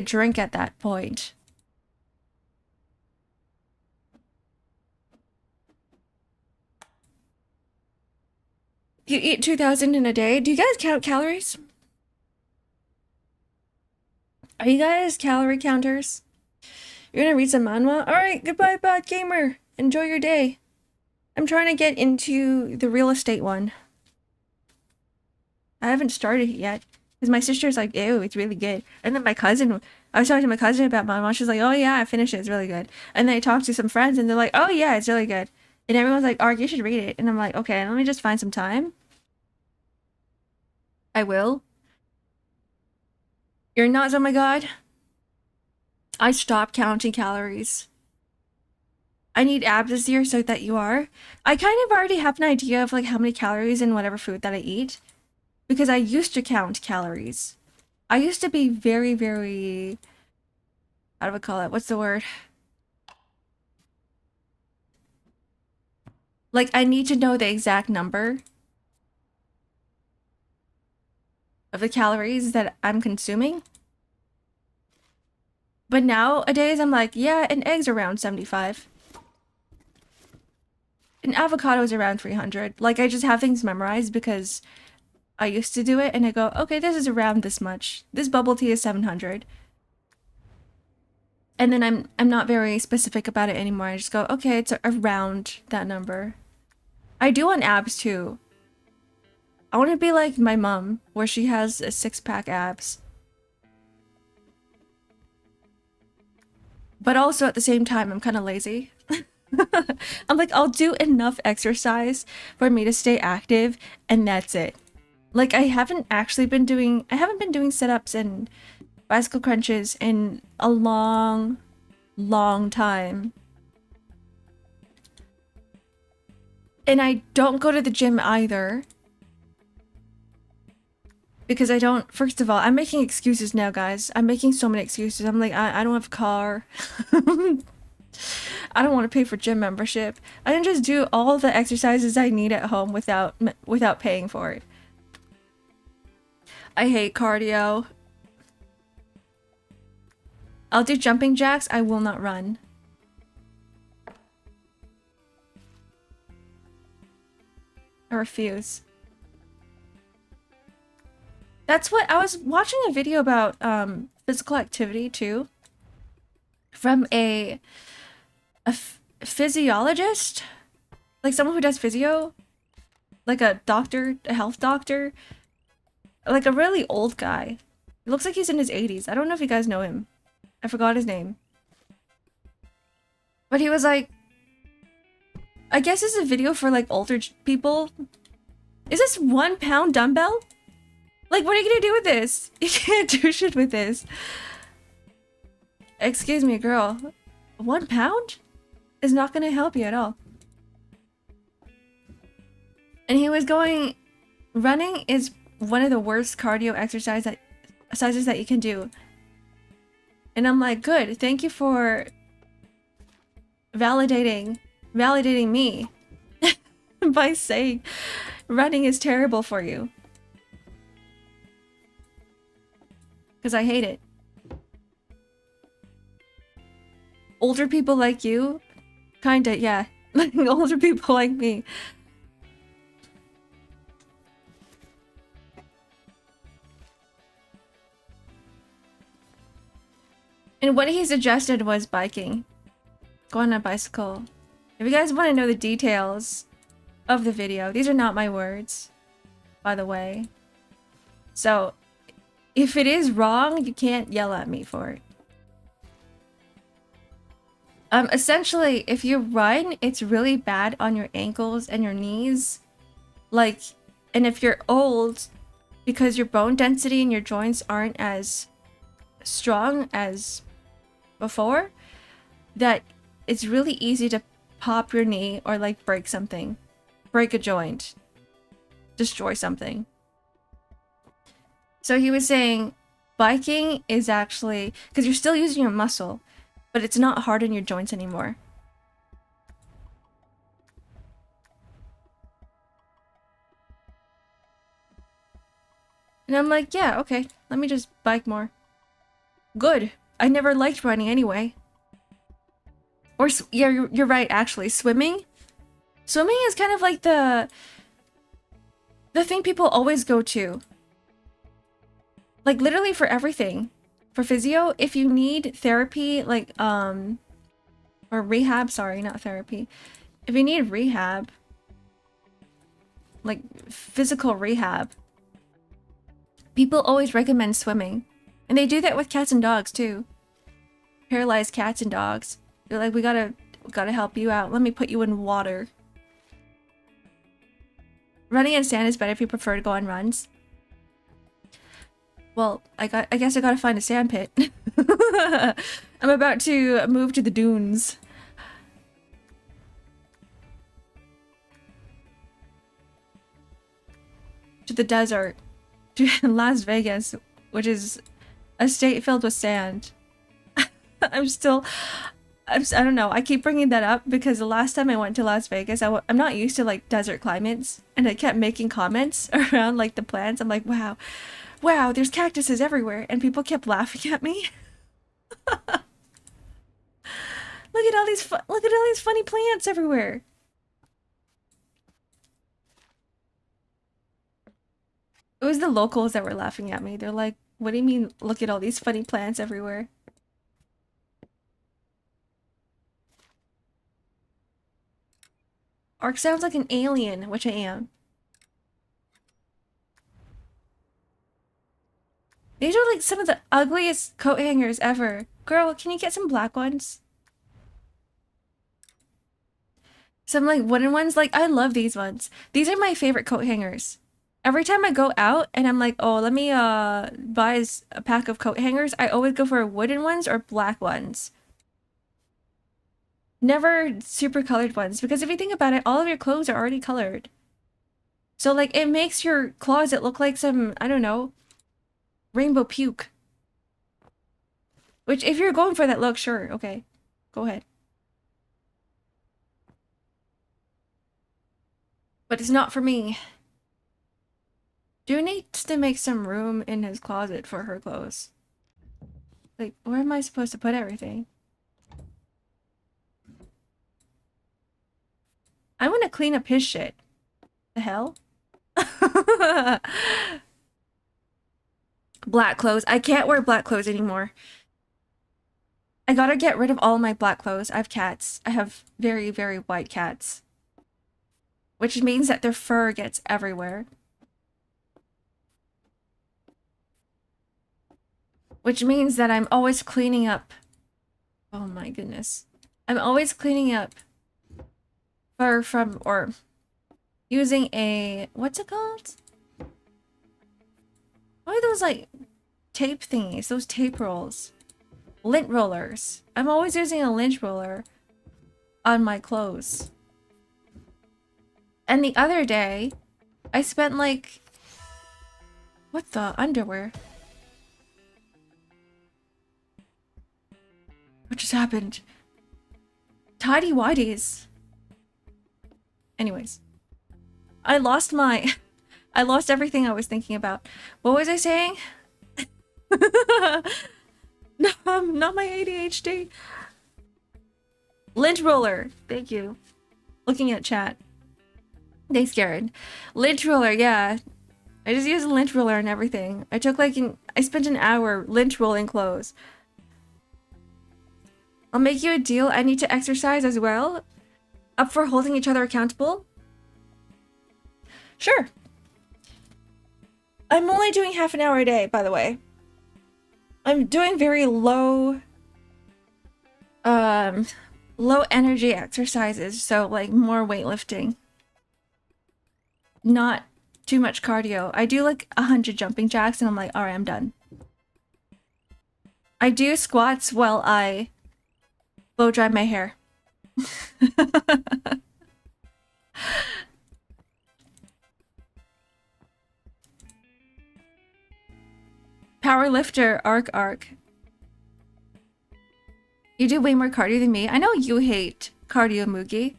drink at that point. You eat 2,000 in a day. Do you guys count calories? Are you guys calorie counters? You're gonna read some manhwa? Alright, goodbye, bad gamer. Enjoy your day. I'm trying to get into the real estate one. I haven't started it yet. Because my sister's like, ew, it's really good. And then I was talking to my cousin about manhwa. She's like, oh yeah, I finished it. It's really good. And then I talked to some friends and they're like, oh yeah, it's really good. And everyone's like, Ark, you should read it. And I'm like, okay, let me just find some time. I will. You're nuts, oh my god. I stopped counting calories. I need abs this year, so that you are. I kind of already have an idea of like how many calories in whatever food that I eat, because I used to count calories. I used to be very, very, how do I call it? What's the word? Like, I need to know the exact number of the calories that I'm consuming. But nowadays, I'm like, yeah, an egg's around 75. An avocado's around 300. Like, I just have things memorized because I used to do it, and I go, okay, this is around this much. This bubble tea is 700. And then I'm not very specific about it anymore. I just go, okay, it's around that number. I do want abs too. I want to be like my mom, where she has a 6-pack abs. But also at the same time, I'm kind of lazy. I'm like, I'll do enough exercise for me to stay active, and that's it. Like, I haven't been doing sit-ups and bicycle crunches in a long, long time. And I don't go to the gym either. Because I don't, first of all, I'm making excuses now, guys. I'm making so many excuses. I'm like, I don't have a car. I don't want to pay for gym membership. I can just do all the exercises I need at home without paying for it. I hate cardio. I'll do jumping jacks. I will not run. I refuse. That's what I was watching a video about physical activity too, from a physiologist, like someone who does physio, like a doctor, a health doctor, like a really old guy. It looks like he's in his 80s. I don't know if you guys know him. I forgot his name. But he was like, I guess it's a video for like older people. Is this 1 pound dumbbell? Like, what are you gonna do with this? You can't do shit with this. Excuse me, girl. 1 pound is not gonna help you at all. And he was going, running is one of the worst cardio exercises that you can do. And I'm like, good, thank you for validating me by saying running is terrible for you. Because I hate it. Older people like you, kinda, yeah. Like older people like me. And what he suggested was biking. Go on a bicycle. If you guys want to know the details of the video, these are not my words, by the way. So, if it is wrong, you can't yell at me for it. Essentially, if you run, it's really bad on your ankles and your knees. Like, and if you're old, because your bone density in your joints aren't as strong as before, that it's really easy to pop your knee or like break something. Break a joint. Destroy something. So he was saying biking is actually, because you're still using your muscle, but it's not hard on your joints anymore. And I'm like, yeah, okay, let me just bike more. Good. I never liked running anyway. Or, yeah, you're right, actually. Swimming? Swimming is kind of like the thing people always go to. Like, literally for everything. For physio, if you need therapy, like, or rehab, sorry, not therapy. If you need rehab, like, physical rehab, people always recommend swimming. And they do that with cats and dogs, too. Paralyzed cats and dogs. They're like, we gotta help you out. Let me put you in water. Running in sand is better if you prefer to go on runs. Well, I guess I gotta find a sand pit. I'm about to move to the dunes. to the desert, to Las Vegas, which is a state filled with sand. I'm still, I don't know. I keep bringing that up because the last time I went to Las Vegas, I'm not used to like desert climates, and I kept making comments around like the plants. I'm like, wow, wow, there's cactuses everywhere, and people kept laughing at me. Look at all these funny plants everywhere. It was the locals that were laughing at me. They're like, "What do you mean? Look at all these funny plants everywhere." Ark sounds like an alien, which I am. These are like some of the ugliest coat hangers ever. Girl, can you get some black ones? Some like wooden ones. Like, I love these ones. These are my favorite coat hangers. Every time I go out and I'm like, oh, let me buy a pack of coat hangers, I always go for wooden ones or black ones. Never super colored ones, because if you think about it, all of your clothes are already colored. So like it makes your closet look like some, I don't know, rainbow puke. Which if you're going for that look, sure, okay. Go ahead. But it's not for me. Drew needs to make some room in his closet for her clothes. Like, where am I supposed to put everything? I want to clean up his shit. The hell? Black clothes. I can't wear black clothes anymore. I gotta get rid of all my black clothes. I have cats. I have very, very white cats. Which means that their fur gets everywhere. Which means that I'm always cleaning up. Oh my goodness. I'm always cleaning up fur from, or using a, what's it called? What are those like tape thingies? Those tape rolls. Lint rollers. I'm always using a lint roller on my clothes. And the other day, I spent like, what the underwear? What just happened? Tidy whities. Anyways, I lost everything I was thinking about. What was I saying? No, not my ADHD. Lint roller. Thank you. Looking at chat. Thanks, Garen. Lint roller, yeah. I just use a lint roller and everything. I spent an hour lint rolling clothes. I'll make you a deal. I need to exercise as well. Up for holding each other accountable? Sure. I'm only doing half an hour a day, by the way. I'm doing very low energy exercises, so like more weightlifting. Not too much cardio. I do like 100 jumping jacks and I'm like, all right, I'm done. I do squats while I blow dry my hair. Power lifter, X-Ark. You do way more cardio than me. I know you hate cardio, Moogie.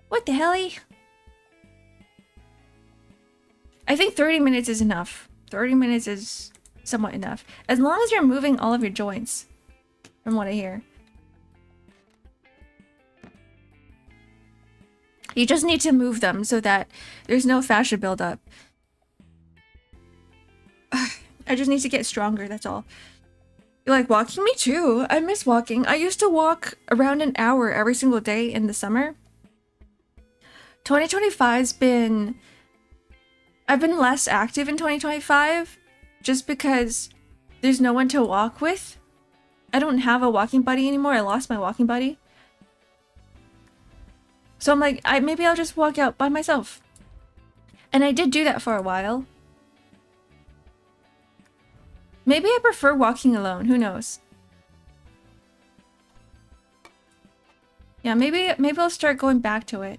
What the helly? I think 30 minutes is enough. 30 minutes is somewhat enough. As long as you're moving all of your joints, from what I hear. You just need to move them so that there's no fascia buildup. I just need to get stronger, that's all. You like walking? Me too. I miss walking. I used to walk around an hour every single day in the summer. 2025's been... I've been less active in 2025 just because there's no one to walk with. I don't have a walking buddy anymore. I lost my walking buddy. So I'm like, maybe I'll just walk out by myself. And I did do that for a while. Maybe I prefer walking alone. Who knows? Yeah, maybe I'll start going back to it.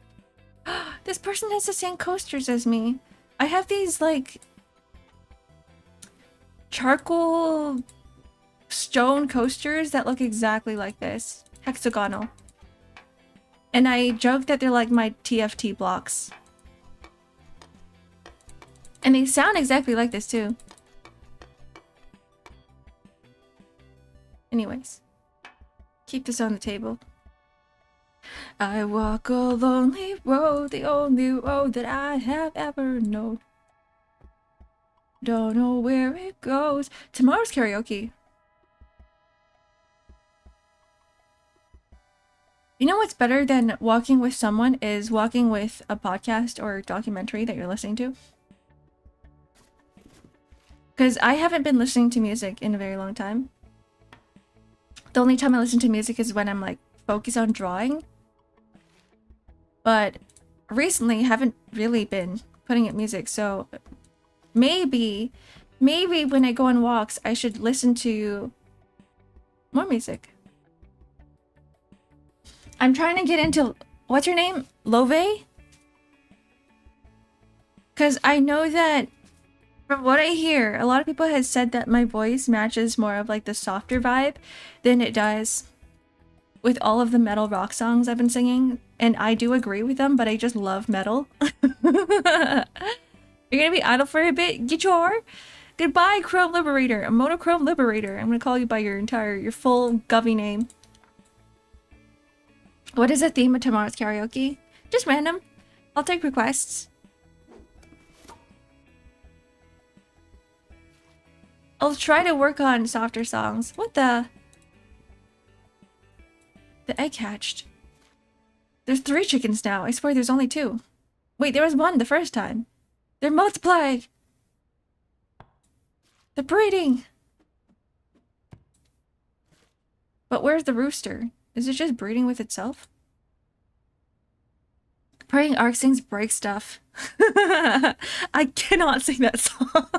This person has the same coasters as me. I have these like charcoal stone coasters that look exactly like this. Hexagonal. And I joke that they're like my TFT blocks. And they sound exactly like this too. Anyways. Keep this on the table. I walk a lonely road, the only road that I have ever known. Don't know where it goes. Tomorrow's karaoke. You know what's better than walking with someone is walking with a podcast or documentary that you're listening to? Because I haven't been listening to music in a very long time. The only time I listen to music is when I'm like focused on drawing. But recently haven't really been putting up music, so maybe when I go on walks I should listen to more music. I'm trying to get into, what's your name? Love? Because I know that from what I hear, a lot of people have said that my voice matches more of like the softer vibe than it does with all of the metal rock songs I've been singing. And I do agree with them, but I just love metal. You're gonna be idle for a bit? Get your goodbye, Chrome Liberator, a monochrome liberator. I'm gonna call you by your full govy name. What is the theme of tomorrow's karaoke? Just random. I'll take requests. I'll try to work on softer songs. What the? The egg hatched. There's 3 chickens now. I swear there's only 2. Wait, there was 1 the first time. They're multiplied. They're breeding. But where's the rooster? Is it just breeding with itself? Praying Ark sings break stuff. I cannot sing that song.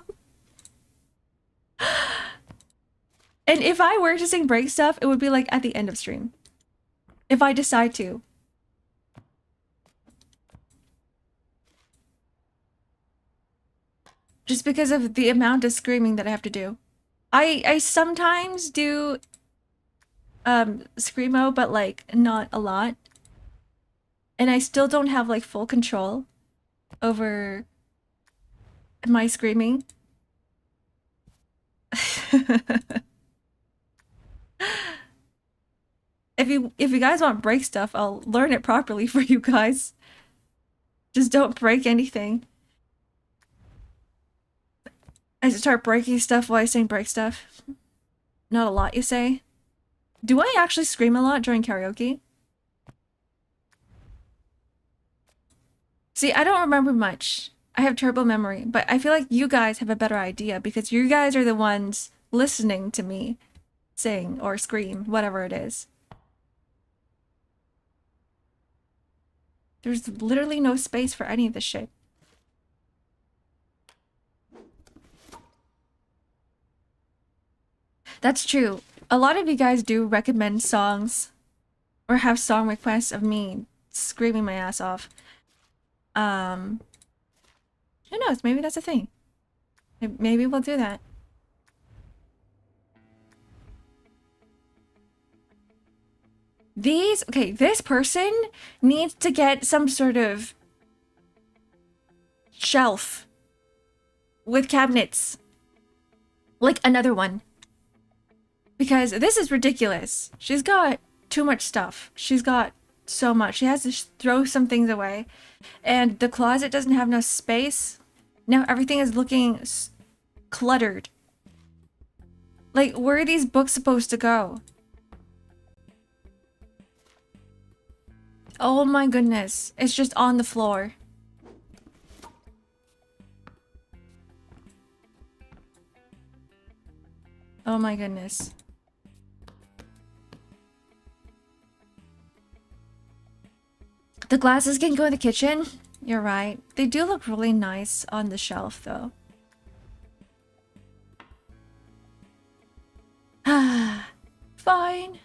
And if I were to sing break stuff, it would be like at the end of stream. If I decide to. Just because of the amount of screaming that I have to do. I sometimes do screamo, but like not a lot. And I still don't have like full control over my screaming. If you guys want break stuff, I'll learn it properly for you guys. Just don't break anything. I start breaking stuff while I sing break stuff. Not a lot, you say? Do I actually scream a lot during karaoke? See, I don't remember much. I have terrible memory, but I feel like you guys have a better idea because you guys are the ones listening to me sing or scream, whatever it is. There's literally no space for any of this shit. That's true. A lot of you guys do recommend songs or have song requests of me screaming my ass off. Who knows? Maybe that's a thing. Maybe we'll do that. Okay, this person needs to get some sort of shelf with cabinets. Like another one. Because this is ridiculous. She's got too much stuff. She's got so much. She has to throw some things away. And the closet doesn't have enough space. Now everything is looking cluttered. Like, where are these books supposed to go? Oh my goodness. It's just on the floor. Oh my goodness. The glasses can go in the kitchen. You're right. They do look really nice on the shelf, though. Fine.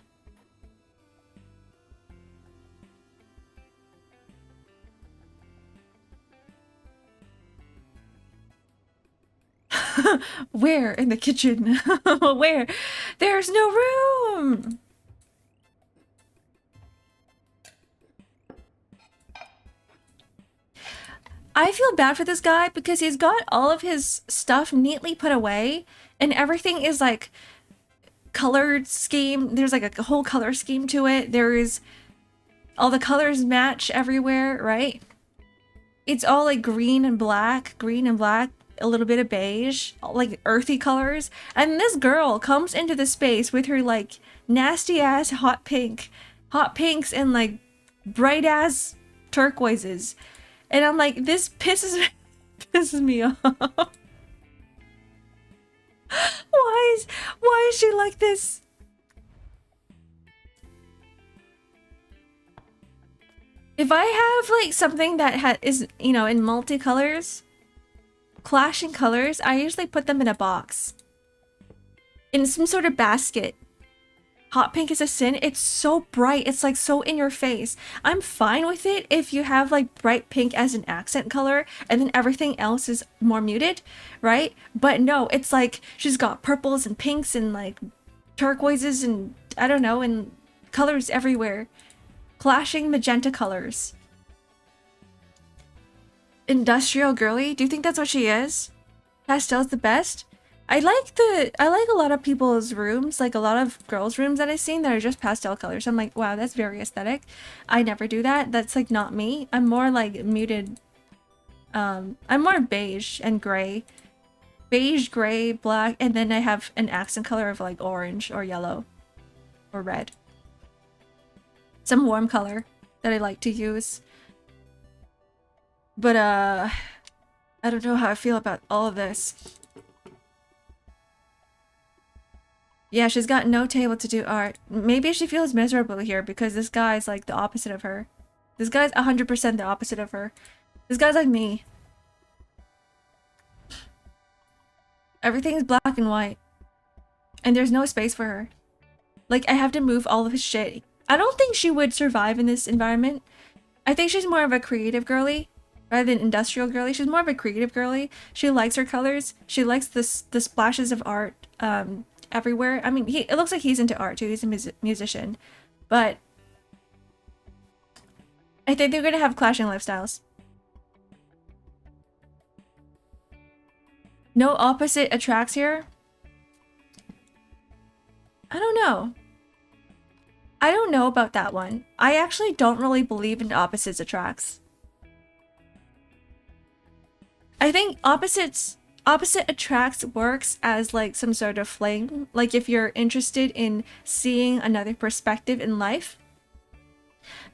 Where? In the kitchen. Where? There's no room! I feel bad for this guy because he's got all of his stuff neatly put away and everything is like colored scheme. There's like a whole color scheme to it. There's all the colors match everywhere, right? It's all like green and black, a little bit of beige, like earthy colors. And this girl comes into the space with her like nasty ass hot pinks and like bright ass turquoises. And I'm like, this pisses me off. Why is she like this? If I have like something that is, you know, in multicolors, clashing colors, I usually put them in a box. In some sort of basket. Hot pink is a sin. It's so bright. It's like so in your face. I'm fine with it if you have like bright pink as an accent color and then everything else is more muted, right? But no, it's like she's got purples and pinks and like turquoises and I don't know, and colors everywhere. Clashing magenta colors. Industrial girly? Do you think that's what she is? Pastel's the best? I like a lot of people's rooms, like a lot of girls' rooms that I've seen that are just pastel colors. I'm like, wow, that's very aesthetic. I never do that. That's like not me. I'm more like muted. I'm more beige and gray. Beige, gray, black, and then I have an accent color of like orange or yellow or red. Some warm color that I like to use. But I don't know how I feel about all of this. Yeah, she's got no table to do art. Maybe she feels miserable here because this guy's like the opposite of her. This guy's 100% the opposite of her. This guy's like me. Everything's black and white. And there's no space for her. Like, I have to move all of his shit. I don't think she would survive in this environment. I think she's more of a creative girly rather than industrial girly. She's more of a creative girly. She likes her colors. She likes the splashes of art. Everywhere. I mean, it looks like he's into art too. He's a musician. But I think they're going to have clashing lifestyles. No opposite attracts here? I don't know. I don't know about that one. I actually don't really believe in opposites attracts. I think opposite attracts works as like some sort of fling. Like if you're interested in seeing another perspective in life.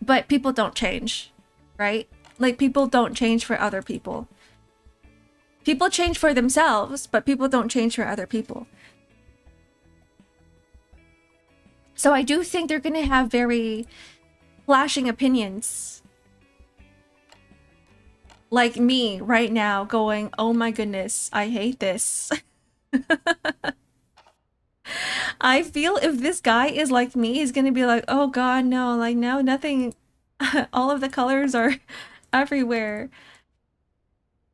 But people don't change, right? Like people don't change for other people. People change for themselves, but people don't change for other people. So I do think they're going to have very clashing opinions. Like me right now going, oh my goodness, I hate this. I feel if this guy is like me, he's going to be like, oh god, no, like no, nothing. All of the colors are everywhere.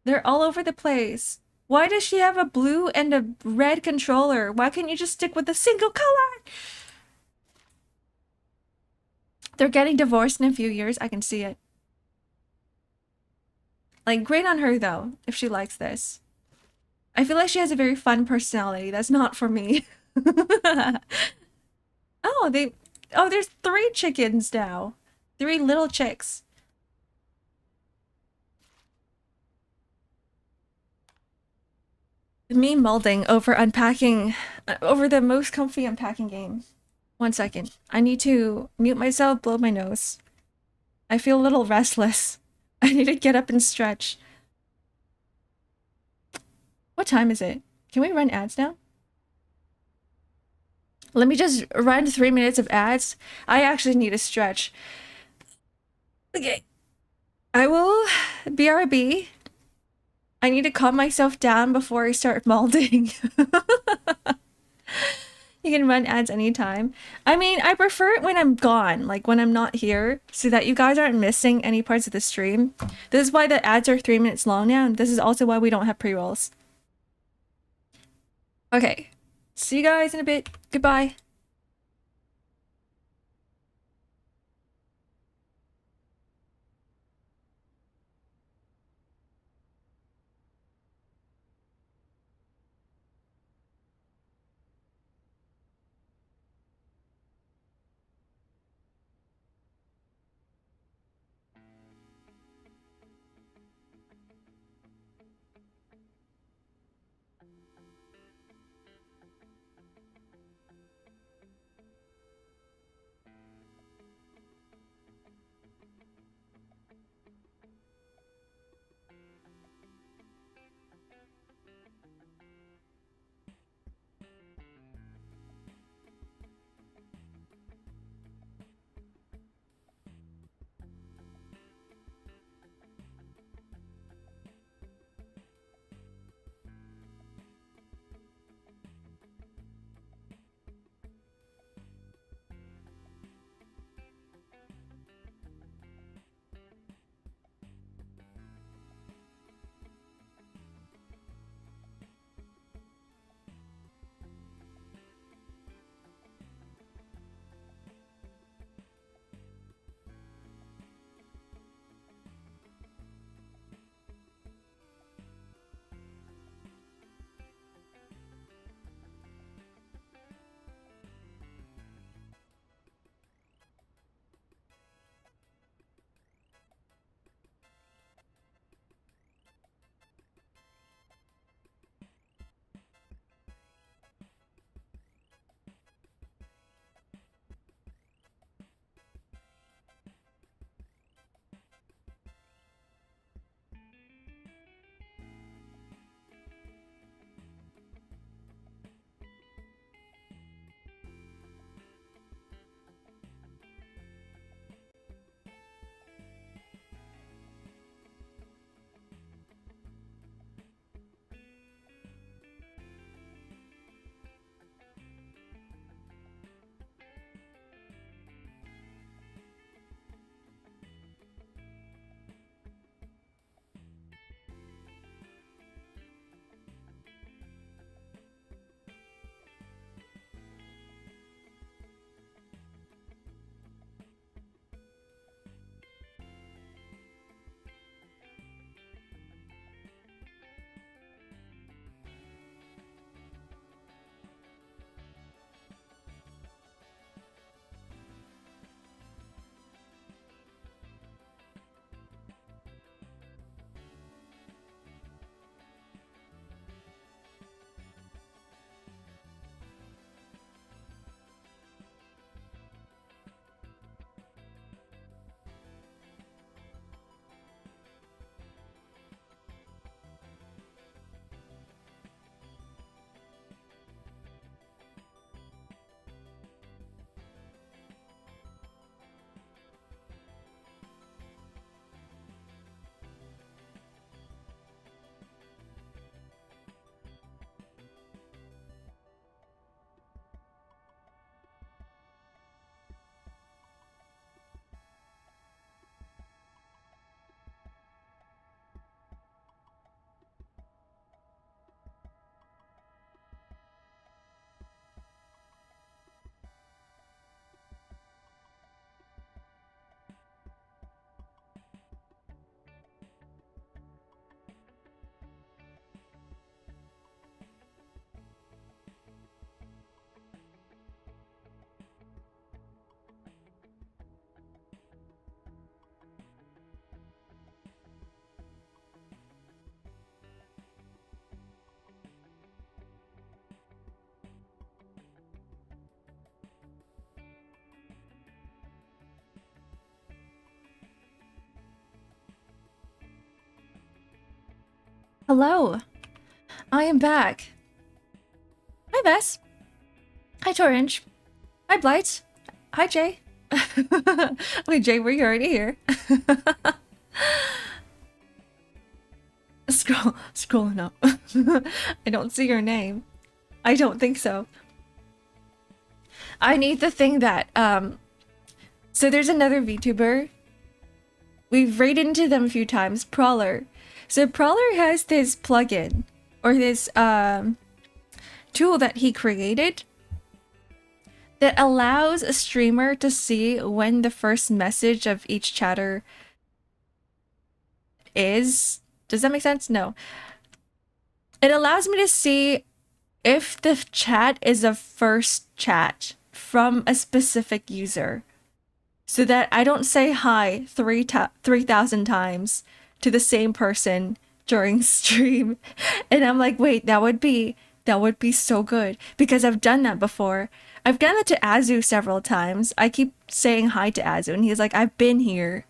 They're all over the place. Why does she have a blue and a red controller? Why can't you just stick with a single color? They're getting divorced in a few years. I can see it. Like, great on her, though, if she likes this. I feel like she has a very fun personality. That's not for me. Oh, there's 3 chickens now. 3 little chicks. Me molding over unpacking, over the most comfy unpacking game. 1 second. I need to mute myself, blow my nose. I feel a little restless. I need to get up and stretch. What time is it? Can we run ads now? Let me just run 3 minutes of ads. I actually need a stretch. Okay. I will BRB. I need to calm myself down before I start molding. You can run ads anytime. I mean, I prefer it when I'm gone, like when I'm not here, so that you guys aren't missing any parts of the stream. This is why the ads are 3 minutes long now, and this is also why we don't have pre-rolls. Okay. See you guys in a bit. Goodbye. Hello. I am back. Hi, Bess. Hi, Torringe. Hi, Blight. Hi, Jay. Wait, Jay, were you already here? Scrolling up. I don't see your name. I don't think so. I need the thing that, so there's another VTuber. We've raided into them a few times, Prowler. So Prowler has this plugin, or this, tool that he created that allows a streamer to see when the first message of each chatter is. Does that make sense? No. It allows me to see if the chat is a first chat from a specific user, so that I don't say hi 3,000 times to the same person during stream. And I'm like, wait, that would be so good, because I've done that before. I've done that to Azu several times. I keep saying hi to Azu and he's like, I've been here.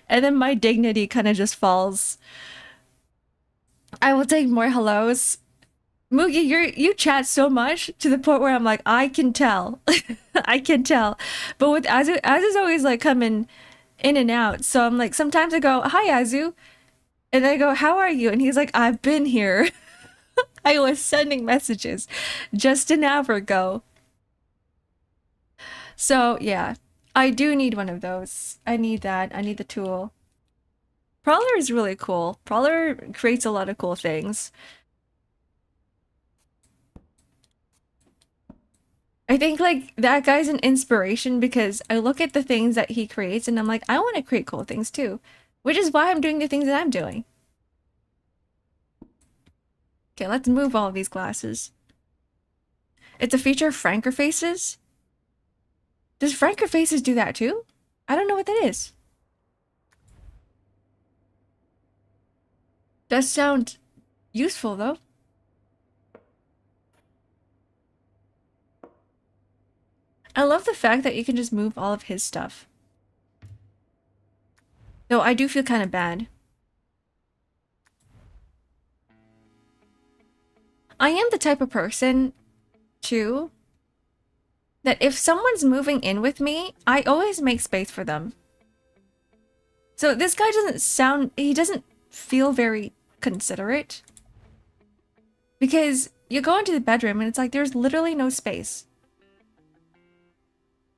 And then my dignity kind of just falls. I will take more hellos. Mugi, you chat so much to the point where I'm like, I can tell. I can tell. But with Azu, Azu's always like coming in and out. So I'm like, sometimes I go, hi Azu. And then I go, how are you? And he's like, I've been here. I was sending messages just an hour ago. So yeah, I do need one of those. I need that. I need the tool. Prowler is really cool. Prowler creates a lot of cool things. I think like that guy's an inspiration, because I look at the things that he creates and I'm like, I want to create cool things too, which is why I'm doing the things that I'm doing. Okay, let's move all of these glasses. It's a feature of Franker Faces. Does Franker Faces do that too? I don't know what that is. Does sound useful though. I love the fact that you can just move all of his stuff. Though I do feel kind of bad. I am the type of person, too, that if someone's moving in with me, I always make space for them. So this guy he doesn't feel very considerate. Because you go into the bedroom and it's like, there's literally no space.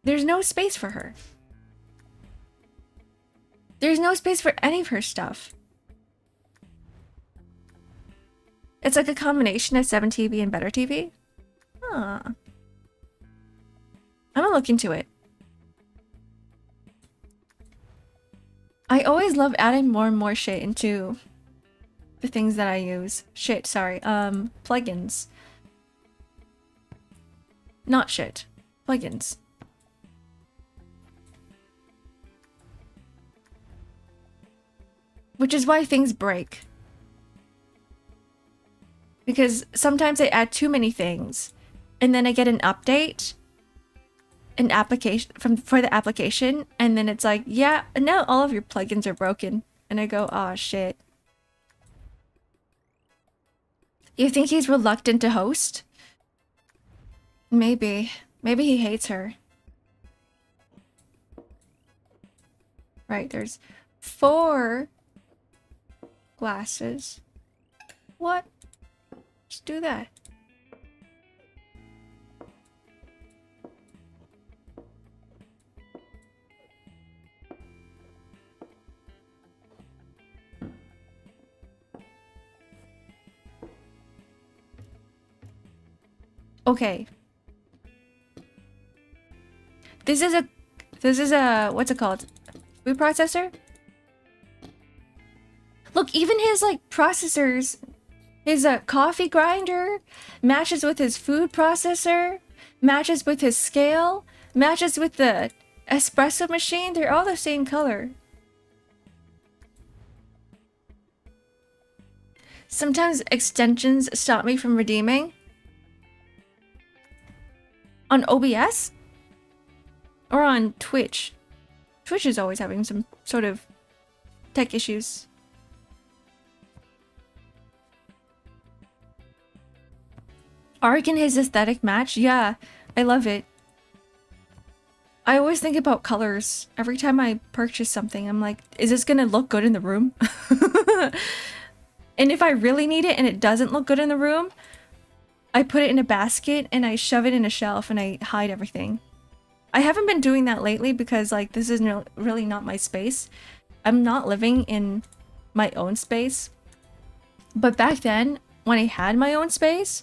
There's no space for her. There's no space for any of her stuff. It's like a combination of 7TV and Better TV. Huh. I'm gonna look into it. I always love adding more and more shit into the things that I use. Plugins. Not shit. Plugins. Which is why things break. Because sometimes I add too many things, and then I get an update, an application for the application, and then it's like, yeah, now all of your plugins are broken. And I go, aw, shit. You think he's reluctant to host? Maybe. Maybe he hates her. Right, there's 4 glasses. What? Just do that. Okay. This is a what's it called? Food processor? Look, even his like processors, his coffee grinder matches with his food processor, matches with his scale, matches with the espresso machine. They're all the same color. Sometimes extensions stop me from redeeming. On OBS? Or on Twitch? Twitch is always having some sort of tech issues. Ark and his aesthetic match? Yeah, I love it. I always think about colors. Every time I purchase something, I'm like, is this gonna look good in the room? And if I really need it and it doesn't look good in the room, I put it in a basket and I shove it in a shelf and I hide everything. I haven't been doing that lately because like this is really not my space. I'm not living in my own space. But back then, when I had my own space,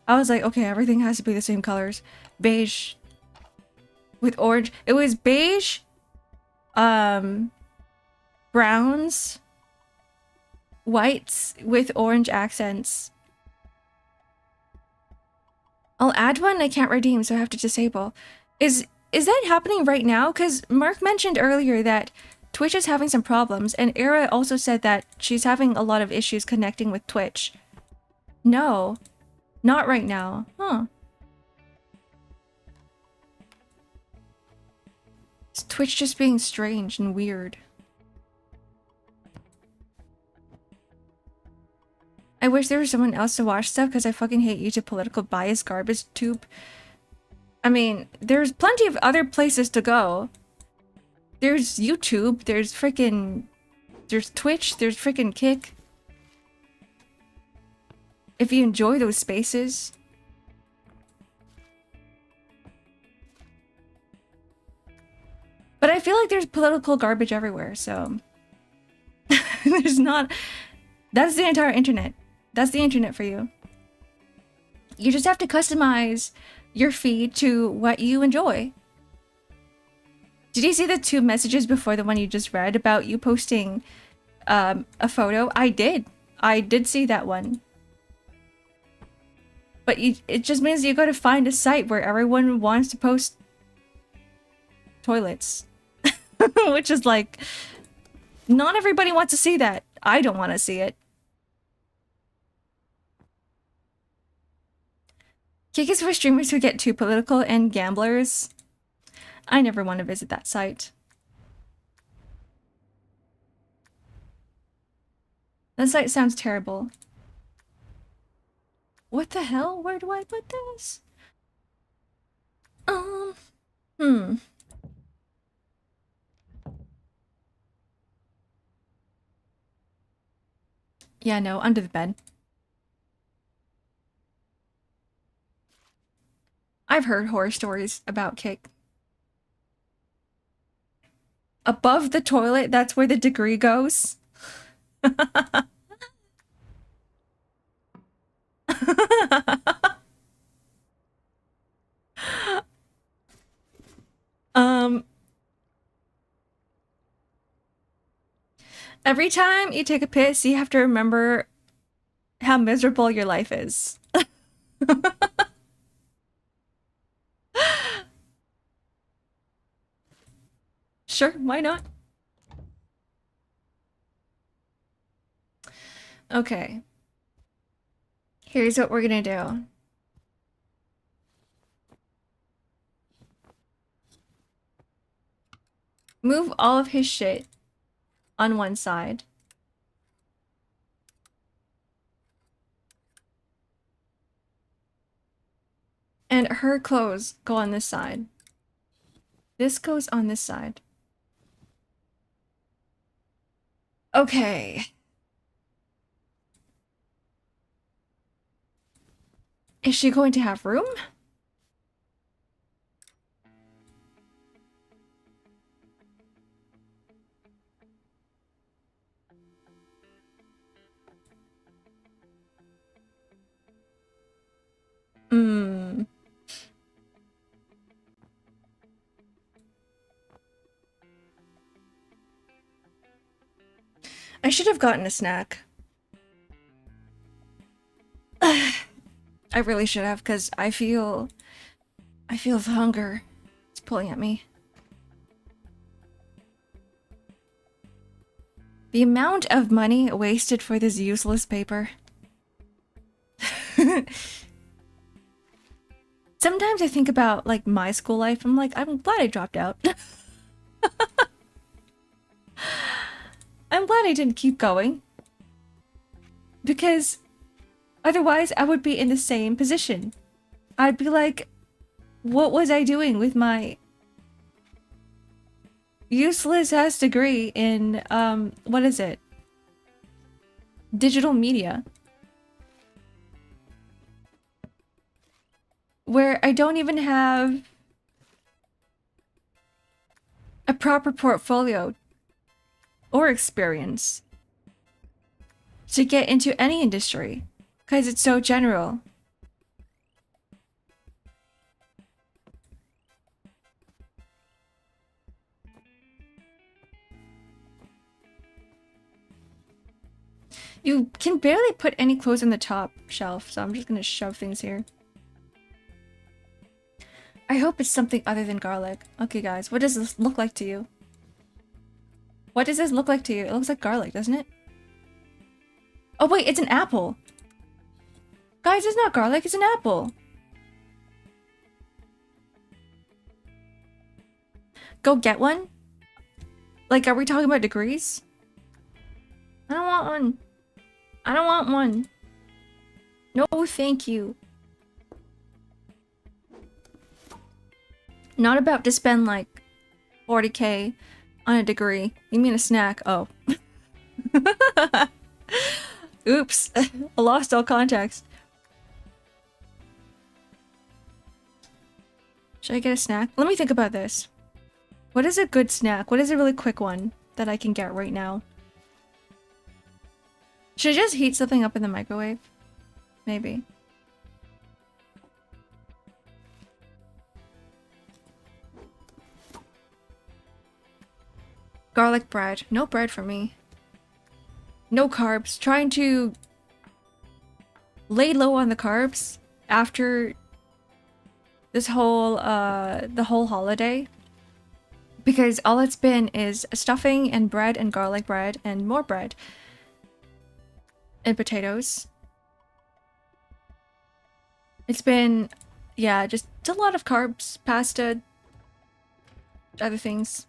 I was like, okay, everything has to be the same colors. Beige with orange. It was beige, browns, whites with orange accents. I'll add one I can't redeem, so I have to disable. Is that happening right now? Because Mark mentioned earlier that Twitch is having some problems, and Era also said that she's having a lot of issues connecting with Twitch. No, not right now. Huh. Is Twitch just being strange and weird? I wish there was someone else to watch stuff because I fucking hate YouTube political bias garbage tube. I mean, there's plenty of other places to go. There's YouTube, there's Twitch, there's freaking Kick. If you enjoy those spaces. But I feel like there's political garbage everywhere, so... there's not... That's the entire internet. That's the internet for you. You just have to customize your feed to what you enjoy. Did you see the 2 messages before the one you just read about you posting a photo? I did. I did see that one. But it just means you gotta find a site where everyone wants to post toilets. Which is like, not everybody wants to see that. I don't want to see it. Kick is for streamers who get too political and gamblers. I never want to visit that site. That site sounds terrible. What the hell? Where do I put this? Yeah, no, under the bed. I've heard horror stories about Kick. Above the toilet, that's where the degree goes. Every time you take a piss, you have to remember how miserable your life is. Sure, why not? Okay. Here's what we're gonna do. Move all of his shit on one side. And her clothes go on this side. This goes on this side. Okay. Is she going to have room? I should have gotten a snack. I really should have, because I feel the hunger. It's pulling at me. The amount of money wasted for this useless paper. Sometimes I think about, like, my school life. I'm like, I'm glad I dropped out. I'm glad I didn't keep going. Because otherwise I would be in the same position. I'd be like, what was I doing with my useless ass degree in, what is it? Digital media. Where I don't even have a proper portfolio or experience to get into any industry. Because it's so general. You can barely put any clothes on the top shelf, so I'm just gonna shove things here. I hope it's something other than garlic. Okay, guys, what does this look like to you? What does this look like to you? It looks like garlic, doesn't it? Oh wait, it's an apple. Guys, it's not garlic, it's an apple. Go get one? Like, are we talking about degrees? I don't want one. I don't want one. No, thank you. Not about to spend like 40K on a degree. You mean a snack? Oh. Oops. I lost all context. Should I get a snack? Let me think about this. What is a good snack? What is a really quick one that I can get right now? Should I just heat something up in the microwave? Maybe. Garlic bread. No bread for me. No carbs. Trying to lay low on the carbs after this whole the whole holiday, because all it's been is stuffing and bread and garlic bread and more bread and potatoes. It's been, yeah, just a lot of carbs, pasta, other things.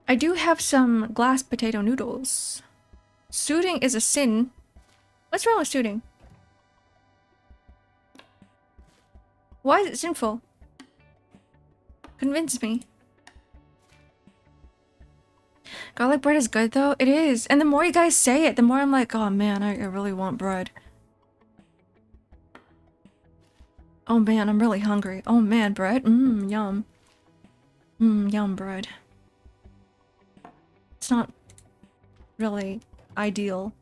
I do have some glass potato noodles. Shooting is a sin. What's wrong with shooting? Why is it sinful? Convince me. Garlic bread is good though. It is. And the more you guys say it, the more I'm like, oh man, I really want bread. Oh man, I'm really hungry. Oh man, bread? Yum. Yum bread. It's not really ideal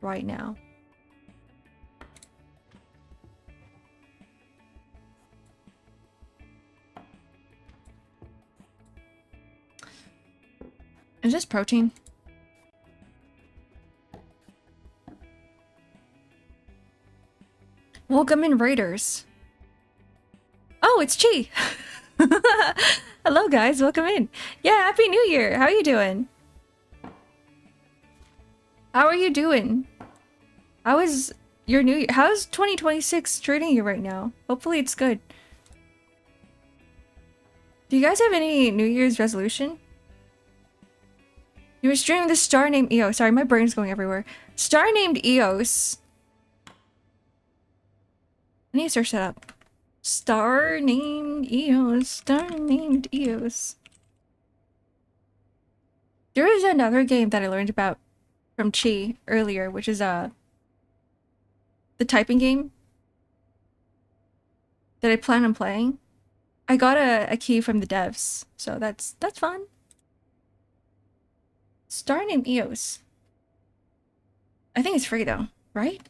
right now. Is this protein? Welcome in, Raiders. Oh, it's Chi. Hello, guys. Welcome in. Yeah, Happy New Year. How are you doing? How are you doing? How is your New Year? How's 2026 treating you right now? Hopefully it's good. Do you guys have any New Year's resolution? You were streaming the star named Eos. Sorry, my brain's going everywhere. Star named Eos. I need to search that up. Star named Eos. Star named Eos. There is another game that I learned about from Chi earlier, which is the typing game that I plan on playing. I got a key from the devs, so that's fun. Star named Eos. I think it's free though, right?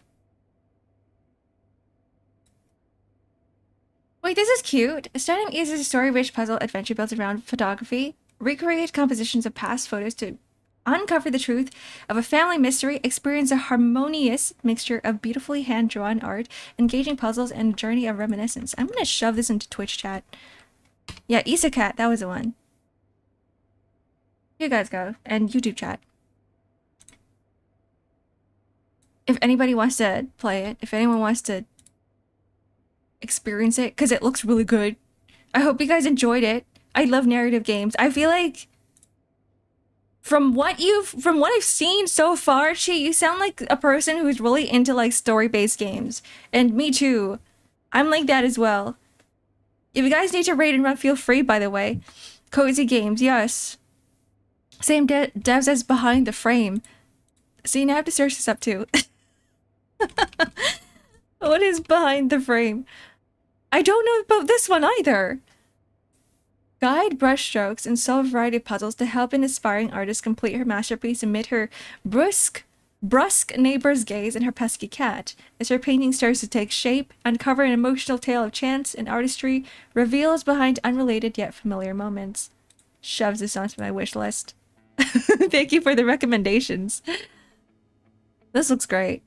Wait, this is cute. Star named Eos is a story-rich puzzle adventure built around photography. Recreate compositions of past photos to uncover the truth of a family mystery, experience a harmonious mixture of beautifully hand-drawn art, engaging puzzles, and a journey of reminiscence. I'm gonna shove this into Twitch chat. Yeah, Isacat, that was the one. You guys go. And YouTube chat. If anybody wants to play it, if anyone wants to experience it, because it looks really good. I hope you guys enjoyed it. I love narrative games. I feel like from what I've seen so far, Chi, you sound like a person who's really into like story-based games. And me too. I'm like that as well. If you guys need to raid and run, feel free, by the way. Cozy Games, yes. Same devs as Behind the Frame. See, now I have to search this up too. What is Behind the Frame? I don't know about this one either. Guide brushstrokes and solve a variety of puzzles to help an aspiring artist complete her masterpiece amid her brusque brusque neighbor's gaze and her pesky cat. As her painting starts to take shape, uncover an emotional tale of chance and artistry reveals behind unrelated yet familiar moments. Shoves this onto my wish list. Thank you for the recommendations. This looks great.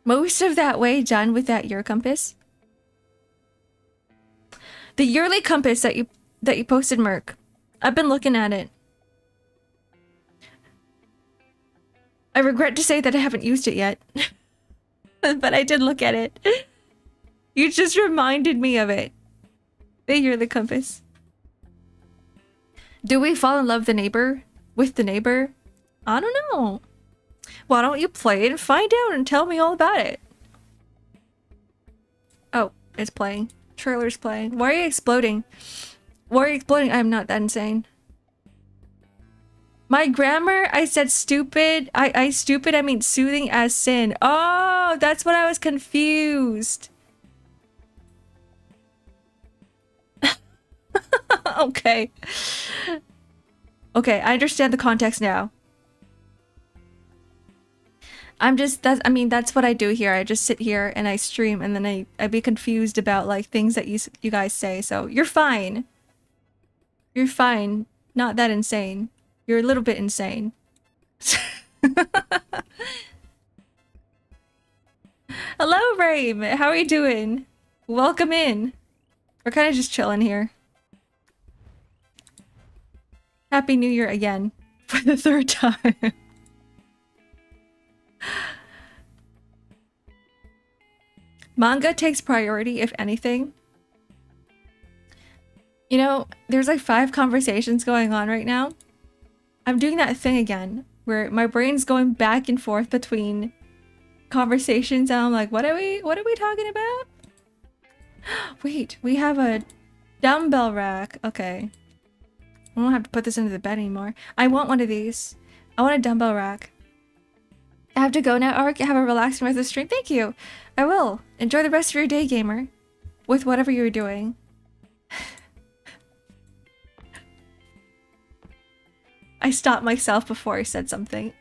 Most of that way done with that year compass. The yearly compass that you posted, Merc. I've been looking at it. I regret to say that I haven't used it yet. But I did look at it. You just reminded me of it. The yearly compass. Do we fall in love with the neighbor? I don't know. Why don't you play it and find out and tell me all about it? Oh, it's playing. Trailer's playing. Why are you exploding? I'm not that insane. My grammar, I said stupid. I mean soothing as sin. Oh, that's what I was confused. Okay. Okay, I understand the context now. That's what I do here. I just sit here and I stream and then I be confused about like things that you guys say. So you're fine. You're fine. Not that insane. You're a little bit insane. Hello, Raim. How are you doing? Welcome in. We're kind of just chilling here. Happy New Year again. For the third time. Manga takes priority, if anything. You know, there's like 5 conversations going on right now. I'm doing that thing again, where my brain's going back and forth between conversations, and I'm like, what are we talking about? Wait, we have a dumbbell rack. Okay. I don't have to put this into the bed anymore. I want one of these. I want a dumbbell rack. I have to go now, Ark. Have a relaxing rest of the stream. Thank you. I will. Enjoy the rest of your day, gamer. With whatever you're doing. I stopped myself before I said something.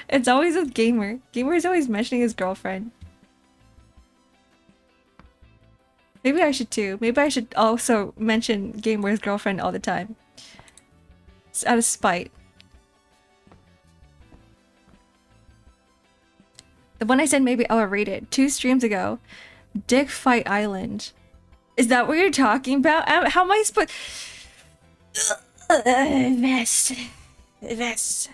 It's always with Gamer. Gamer is always mentioning his girlfriend. Maybe I should too. Maybe I should also mention Gamer's girlfriend all the time. It's out of spite. The one I said maybe I'll read it 2 streams ago. Dick Fight Island. Is that what you're talking about? How am I supposed... Vest.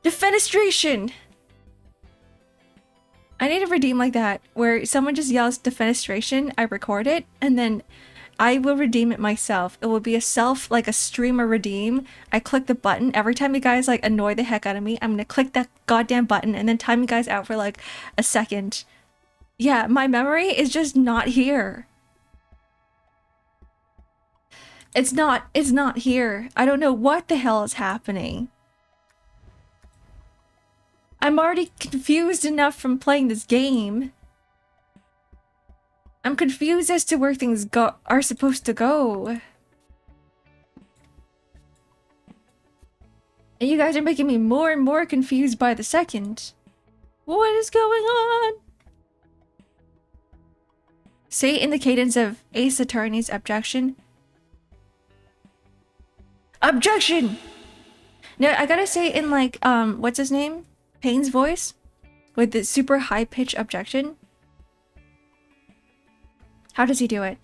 Defenestration! I need a redeem like that, where someone just yells defenestration, I record it, and then I will redeem it myself. It will be a like a streamer redeem. I click the button. Every time you guys like annoy the heck out of me, I'm gonna click that goddamn button and then time you guys out for like a second. Yeah, my memory is just not here. It's not here. I don't know what the hell is happening. I'm already confused enough from playing this game. I'm confused as to where things are supposed to go. And you guys are making me more and more confused by the second. What is going on? Say it in the cadence of Ace Attorney's objection. Objection! No, I gotta say it in like, what's his name? Payne's voice? With the super high-pitched objection. How does he do it?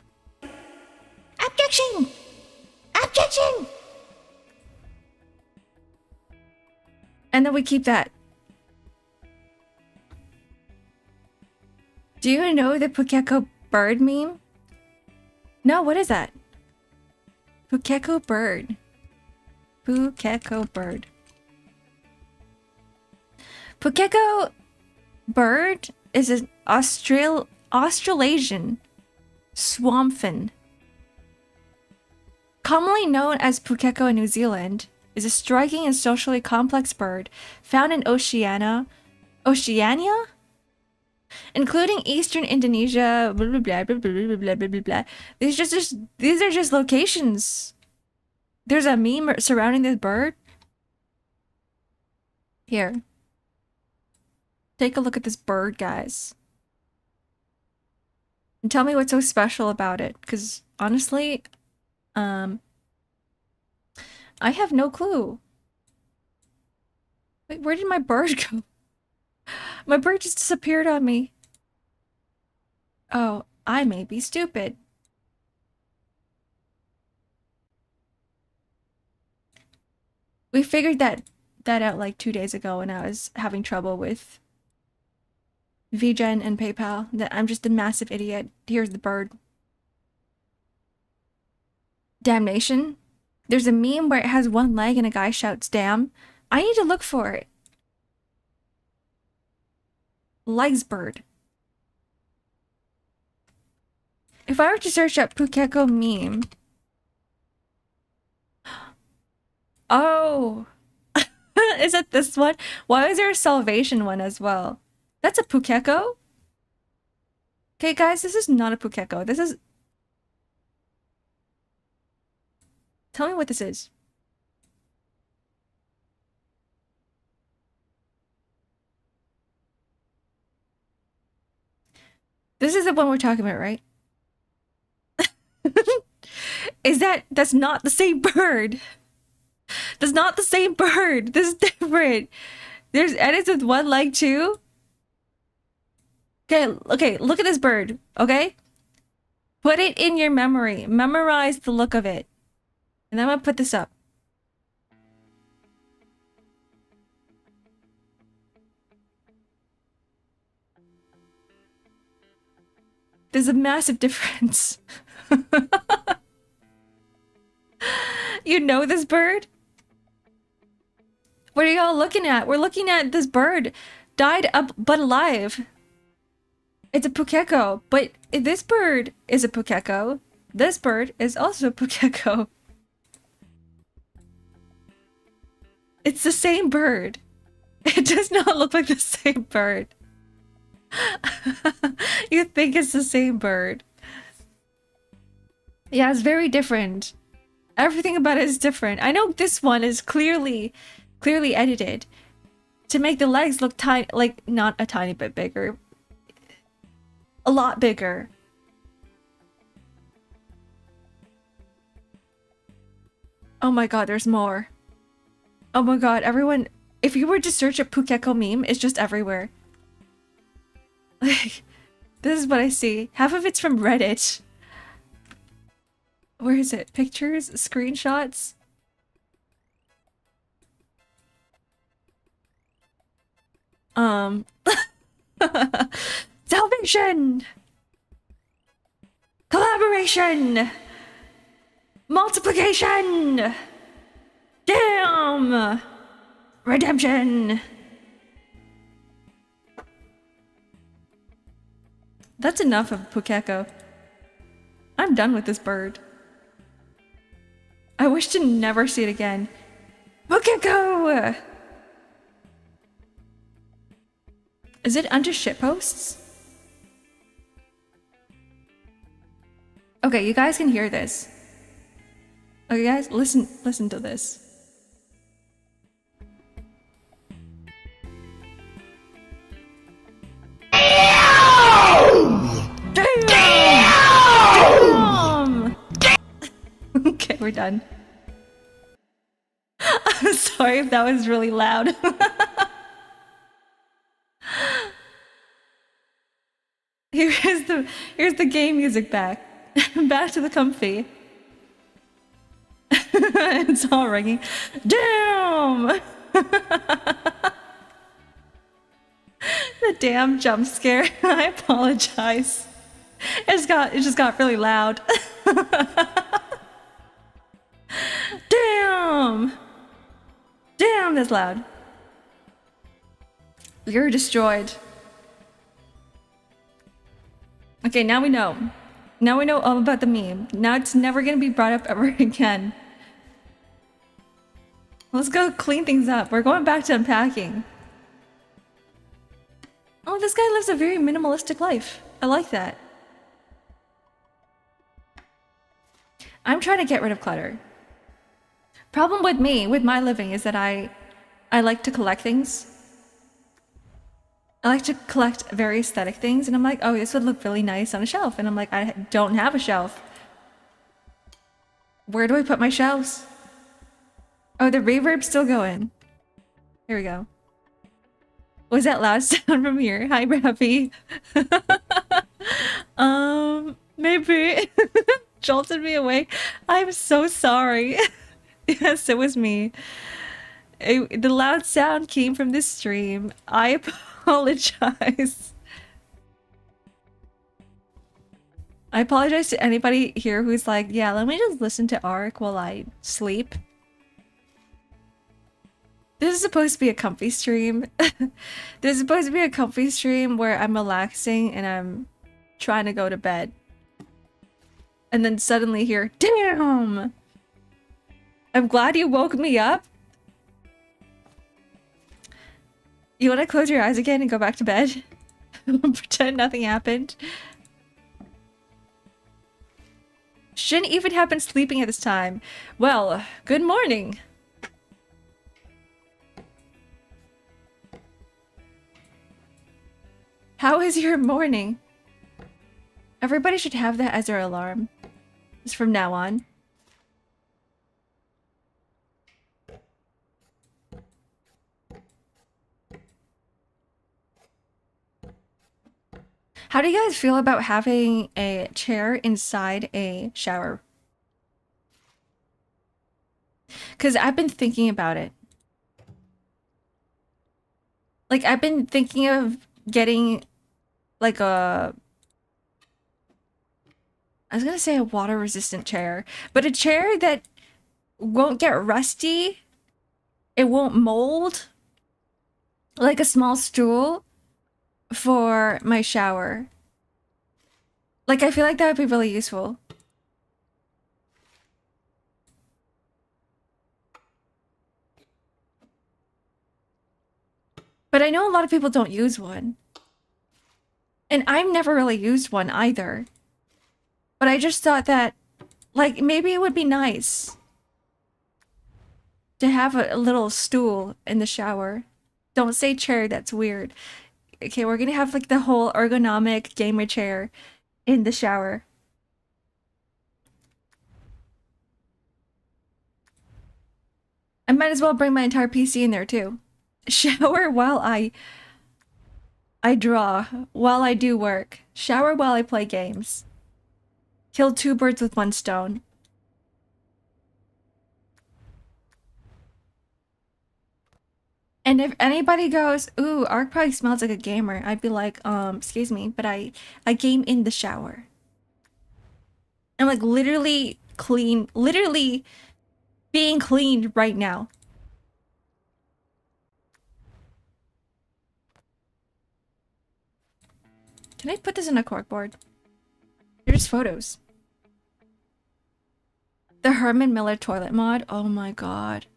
Objection! Objection! And then we keep that. Do you know the Pukeko bird meme? No, what is that? Pukeko bird. Pukeko bird. Pukeko bird is an Australasian swampfin. Commonly known as Pukeko in New Zealand, is a striking and socially complex bird found in Oceania? including Eastern Indonesia. Blah blah blah blah blah blah blah blah blah. These are just locations. There's a meme surrounding this bird. Here, take a look at this bird, guys, and tell me what's so special about it. Because honestly, I have no clue. Wait, where did my bird go? My bird just disappeared on me. Oh, I may be stupid. We figured that out like 2 days ago when I was having trouble with VGen and PayPal. That I'm just a massive idiot. Here's the bird. Damnation. There's a meme where it has one leg and a guy shouts damn. I need to look for it. Legs bird. If I were to search up Pukeko meme. Oh. Is it this one? Why is there a Salvation one as well? That's a Pukeko? Okay, guys, this is not a Pukeko. This is... Tell me what this is. This is the one we're talking about, right? That's not the same bird. That's not the same bird. This is different. There's edits with one leg too. Okay, look at this bird, okay? Put it in your memory. Memorize the look of it. And I'm gonna put this up. There's a massive difference. You know this bird? What are y'all looking at? We're looking at this bird. Died up but alive. It's a Pukeko, but this bird is a Pukeko. This bird is also a Pukeko. It's the same bird. It does not look like the same bird. You think it's the same bird. Yeah, it's very different. Everything about it is different. I know this one is clearly edited to make the legs look tiny, like not a tiny bit bigger. A lot bigger. Oh my god, there's more. Oh my god, everyone, if you were to search a Pukeko meme, it's just everywhere. Like, this is what I see. Half of it's from Reddit. Where is it? Pictures? Screenshots? Salvation! Collaboration! Multiplication! Damn! Redemption! That's enough of Pukeko. I'm done with this bird. I wish to never see it again. Pukeko! Is it under shitposts? Okay, you guys can hear this. Okay, guys, listen to this. Damn! Okay, we're done. I'm sorry if that was really loud. Here's the game music back. Back to the comfy. It's all ringing. Damn! The damn jump scare. I apologize. It just got really loud. Damn! Damn, that's loud. You're destroyed. Okay, now we know. Now we know all about the meme. Now it's never gonna be brought up ever again. Let's go clean things up. We're going back to unpacking. Oh, this guy lives a very minimalistic life. I like that. I'm trying to get rid of clutter. Problem with me, with my living, is that I like to collect things. I like to collect very aesthetic things, and I'm like, oh, this would look really nice on a shelf. And I'm like, I don't have a shelf. Where do I put my shelves? Oh, the reverb's still going. Here we go. Was that loud sound from here? Hi, Rappy. Maybe. Jolted me awake. I'm so sorry. Yes, it was me. The loud sound came from this stream. I apologize. I apologize to anybody here who's like, yeah, let me just listen to Ark while I sleep. This is supposed to be a comfy stream. This is supposed to be a comfy stream where I'm relaxing and I'm trying to go to bed. And then suddenly here, damn! I'm glad you woke me up. You want to close your eyes again and go back to bed? Pretend nothing happened. Shouldn't even have been sleeping at this time. Well, good morning. How is your morning? Everybody should have that as their alarm. Just from now on. How do you guys feel about having a chair inside a shower? Because I've been thinking about it. Like, I've been thinking of getting, like, I was gonna say a water-resistant chair, but a chair that won't get rusty, it won't mold, like a small stool for my shower. Like, I feel like that would be really useful. But I know a lot of people don't use one. And I've never really used one either. But I just thought that, like, maybe it would be nice to have a little stool in the shower. Don't say chair, that's weird. Okay, we're gonna have, like, the whole ergonomic gamer chair in the shower. I might as well bring my entire PC in there, too. Shower while I draw, while I do work. Shower while I play games. Kill 2 birds with 1 stone. And if anybody goes, ooh, Ark probably smells like a gamer, I'd be like, excuse me, but I game in the shower. I'm like literally clean, literally being cleaned right now. Can I put this in a corkboard? They're just photos. The Herman Miller toilet mod? Oh my god.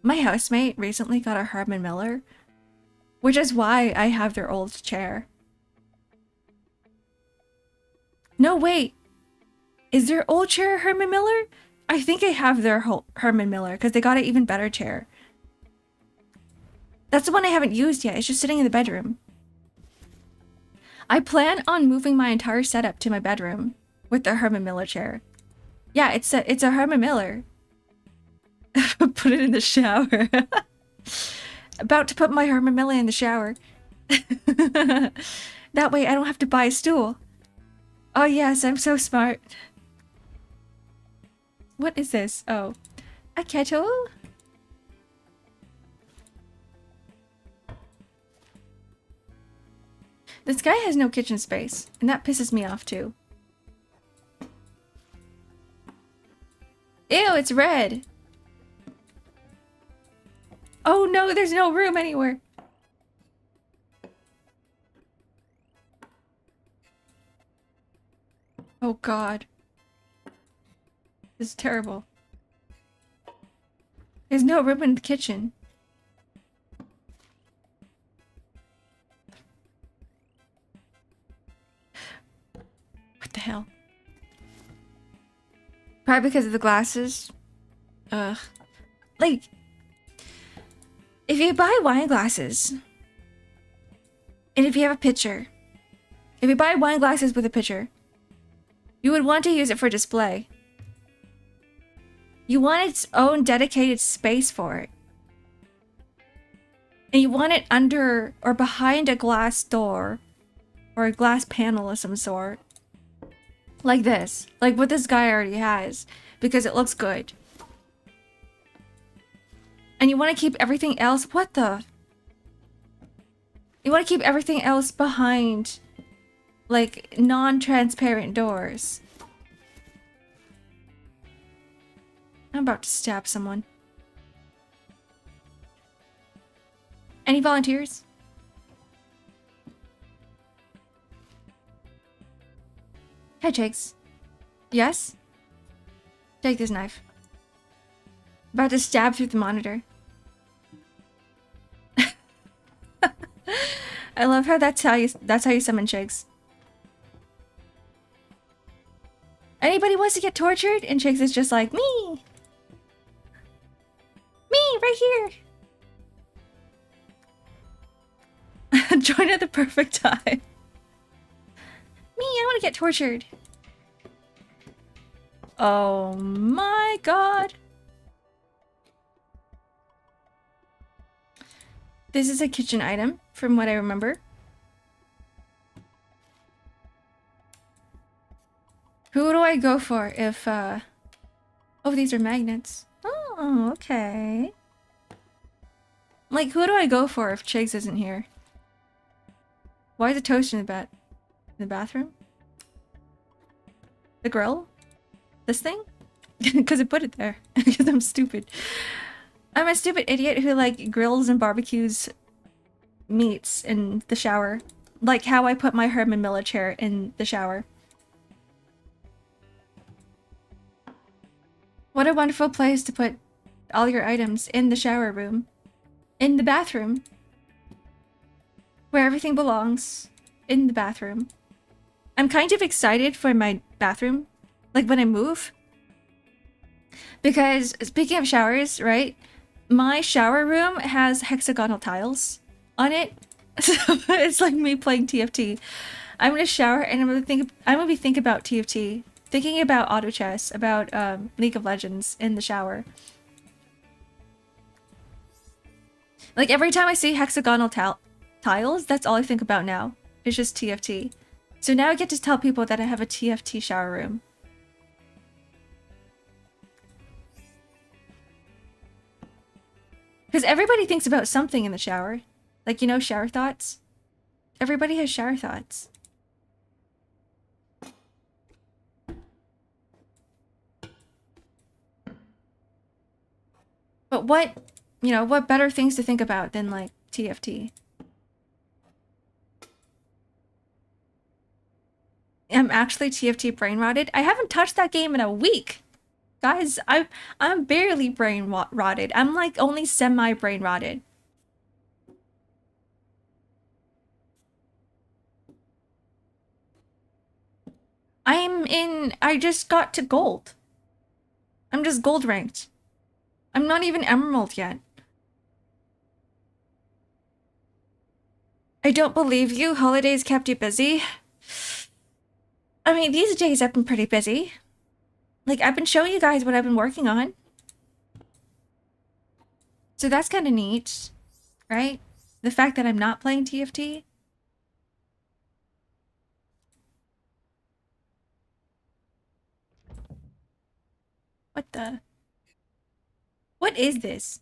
My housemate recently got a Herman Miller, which is why I have their old chair. No, wait. Is their old chair a Herman Miller? I think I have their whole Herman Miller because they got an even better chair. That's the one I haven't used yet. It's just sitting in the bedroom. I plan on moving my entire setup to my bedroom with the Herman Miller chair. Yeah, it's a Herman Miller. Put it in the shower. About to put my Herman Miller in the shower. That way I don't have to buy a stool. Oh yes, I'm so smart. What is this? Oh, a kettle? This guy has no kitchen space, and that pisses me off too. Ew, it's red. Oh no, there's no room anywhere. Oh god. This is terrible. There's no room in the kitchen. the hell? Probably because of the glasses. Ugh. Like, if you buy wine glasses, and if you have a pitcher, if you buy wine glasses with a pitcher, you would want to use it for display. You want its own dedicated space for it. And you want it under or behind a glass door or a glass panel of some sort. Like this. Like what this guy already has. Because it looks good. And you want to keep everything else... What the... You want to keep everything else behind, like, non-transparent doors. I'm about to stab someone. Any volunteers? Hey, Jakes. Yes? Take this knife. About to stab through the monitor. I love how that's how you summon Shakes. Anybody wants to get tortured? And Shakes is just like, me! Me, right here! Join at the perfect time. Me, I want to get tortured. Oh my god. This is a kitchen item, from what I remember. Who do I go for if, Oh, these are magnets. Oh, okay. Like, who do I go for if Chigs isn't here? Why is a toaster in the bathroom? The grill? This thing? Because I put it there. Because I'm stupid. I'm a stupid idiot who, like, grills and barbecues meats in the shower. Like how I put my Herman Miller chair in the shower. What a wonderful place to put all your items, in the shower room. In the bathroom. Where everything belongs. In the bathroom. I'm kind of excited for my bathroom. Like when I move. Because, speaking of showers, right? My shower room has hexagonal tiles on it. So it's like me playing TFT. I'm gonna shower and I'm gonna be thinking about TFT. Thinking about auto chess, about League of Legends in the shower. Like every time I see hexagonal tiles, that's all I think about now. It's just TFT. So now I get to tell people that I have a TFT shower room. Because everybody thinks about something in the shower. Like, you know, shower thoughts? Everybody has shower thoughts. But what, you know, what better things to think about than, like, TFT? I'm actually TFT brain rotted. I haven't touched that game in a week. Guys, I'm barely brain rotted. I'm like only semi brain rotted. I just got to gold. I'm just gold ranked. I'm not even emerald yet. I don't believe you. Holidays kept you busy. I mean, these days I've been pretty busy. Like, I've been showing you guys what I've been working on. So that's kind of neat, right? The fact that I'm not playing TFT. What the? What is this?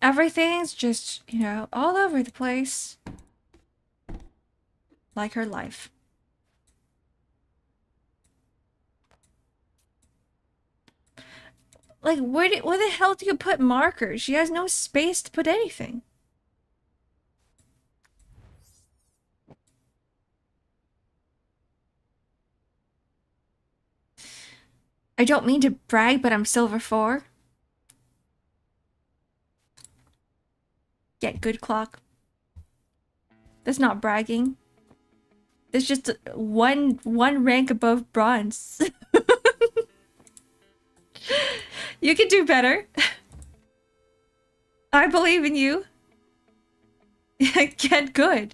Everything's just, you know, all over the place. Like her life. Like, where the hell do you put markers? She has no space to put anything. I don't mean to brag, but I'm silver 4. Get good clock. That's not bragging. That's just one rank above bronze. You can do better. I believe in you. Get good.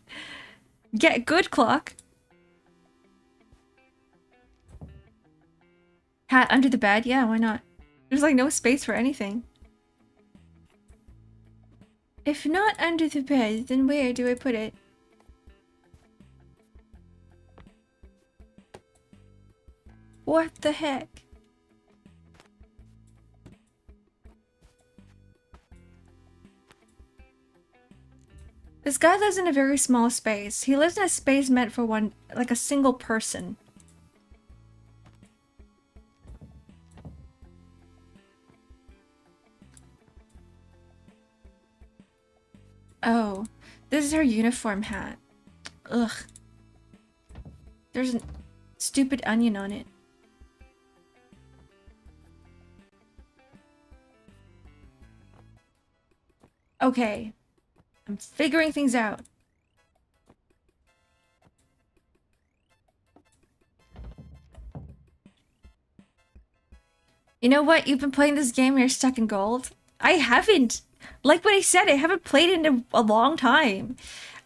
Get good clock. Hat under the bed? Yeah, why not? There's like no space for anything. If not under the bed, then where do I put it? What the heck? This guy lives in a very small space. He lives in a space meant for one, like a single person. Oh, this is her uniform hat. Ugh. There's a stupid onion on it. Okay. I'm figuring things out. You know what? You've been playing this game and you're stuck in gold? I haven't. Like what I said, I haven't played it in a long time.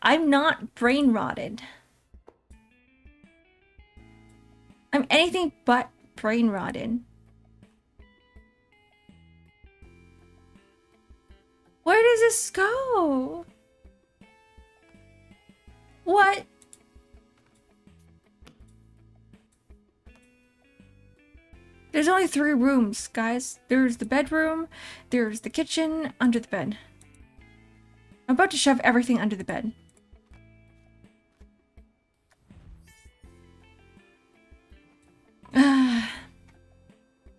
I'm not brain rotted. I'm anything but brain rotted. Where does this go? What? There's only 3 rooms, guys. There's the bedroom, there's the kitchen, under the bed. I'm about to shove everything under the bed.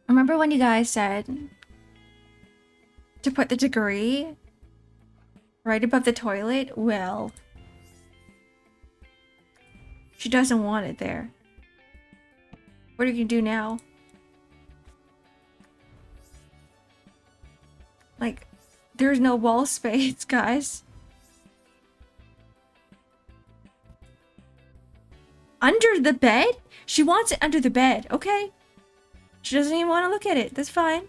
Remember when you guys said to put the degree right above the toilet? Well, she doesn't want it there. What are you gonna do now? Like, there's no wall space, guys. Under the bed? She wants it under the bed. Okay. She doesn't even want to look at it. That's fine.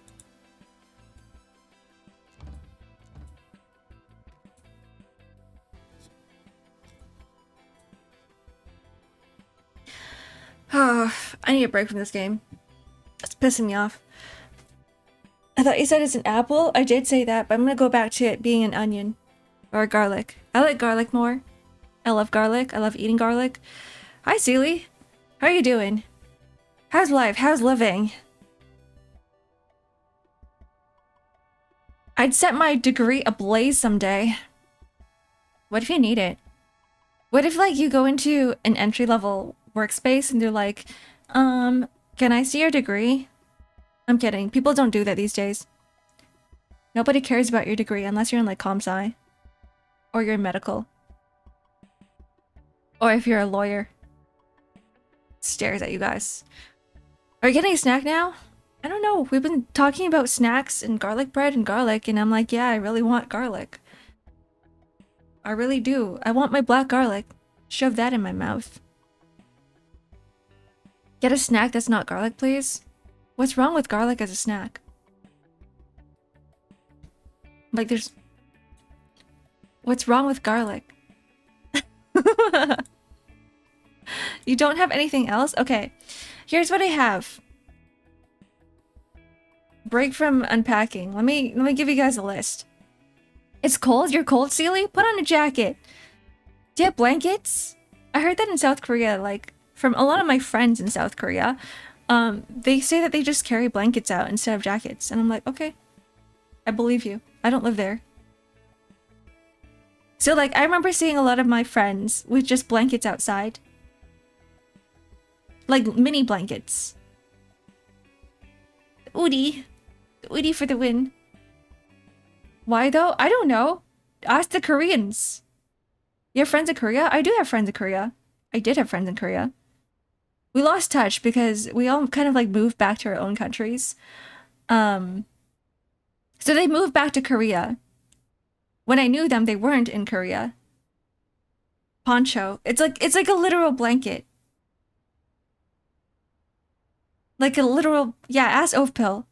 Oh, I need a break from this game. It's pissing me off. I thought you said it's an apple. I did say that, but I'm gonna go back to it being an onion. Or a garlic. I like garlic more. I love garlic. I love eating garlic. Hi, Seely. How are you doing? How's life? How's living? I'd set my degree ablaze someday. What if you need it? What if, like, you go into an entry-level workspace and they're like, can I see your degree? I'm kidding. People don't do that these days. Nobody cares about your degree unless you're in, like, comp-sci. Or you're in medical. Or if you're a lawyer. Stares at you guys. Are you getting a snack now? I don't know. We've been talking about snacks and garlic bread and garlic, and I'm like, yeah, I really want garlic. I really do. I want my black garlic. Shove that in my mouth. Get a snack that's not garlic, please. What's wrong with garlic as a snack? Like, there's... What's wrong with garlic? You don't have anything else? Okay. Here's what I have. Break from unpacking. Let me give you guys a list. It's cold? You're cold, Seely? Put on a jacket. Do you have blankets? I heard that in South Korea, like, from a lot of my friends in South Korea, they say that they just carry blankets out instead of jackets. And I'm like, okay. I believe you. I don't live there. So, like, I remember seeing a lot of my friends with just blankets outside. Like, mini blankets. Udi. Udi for the win. Why, though? I don't know. Ask the Koreans. You have friends in Korea? I do have friends in Korea. I did have friends in Korea. We lost touch because we all kind of, like, moved back to our own countries. So they moved back to Korea. When I knew them, they weren't in Korea. Poncho. It's like a literal blanket. Like a literal, yeah, ask Oafpill.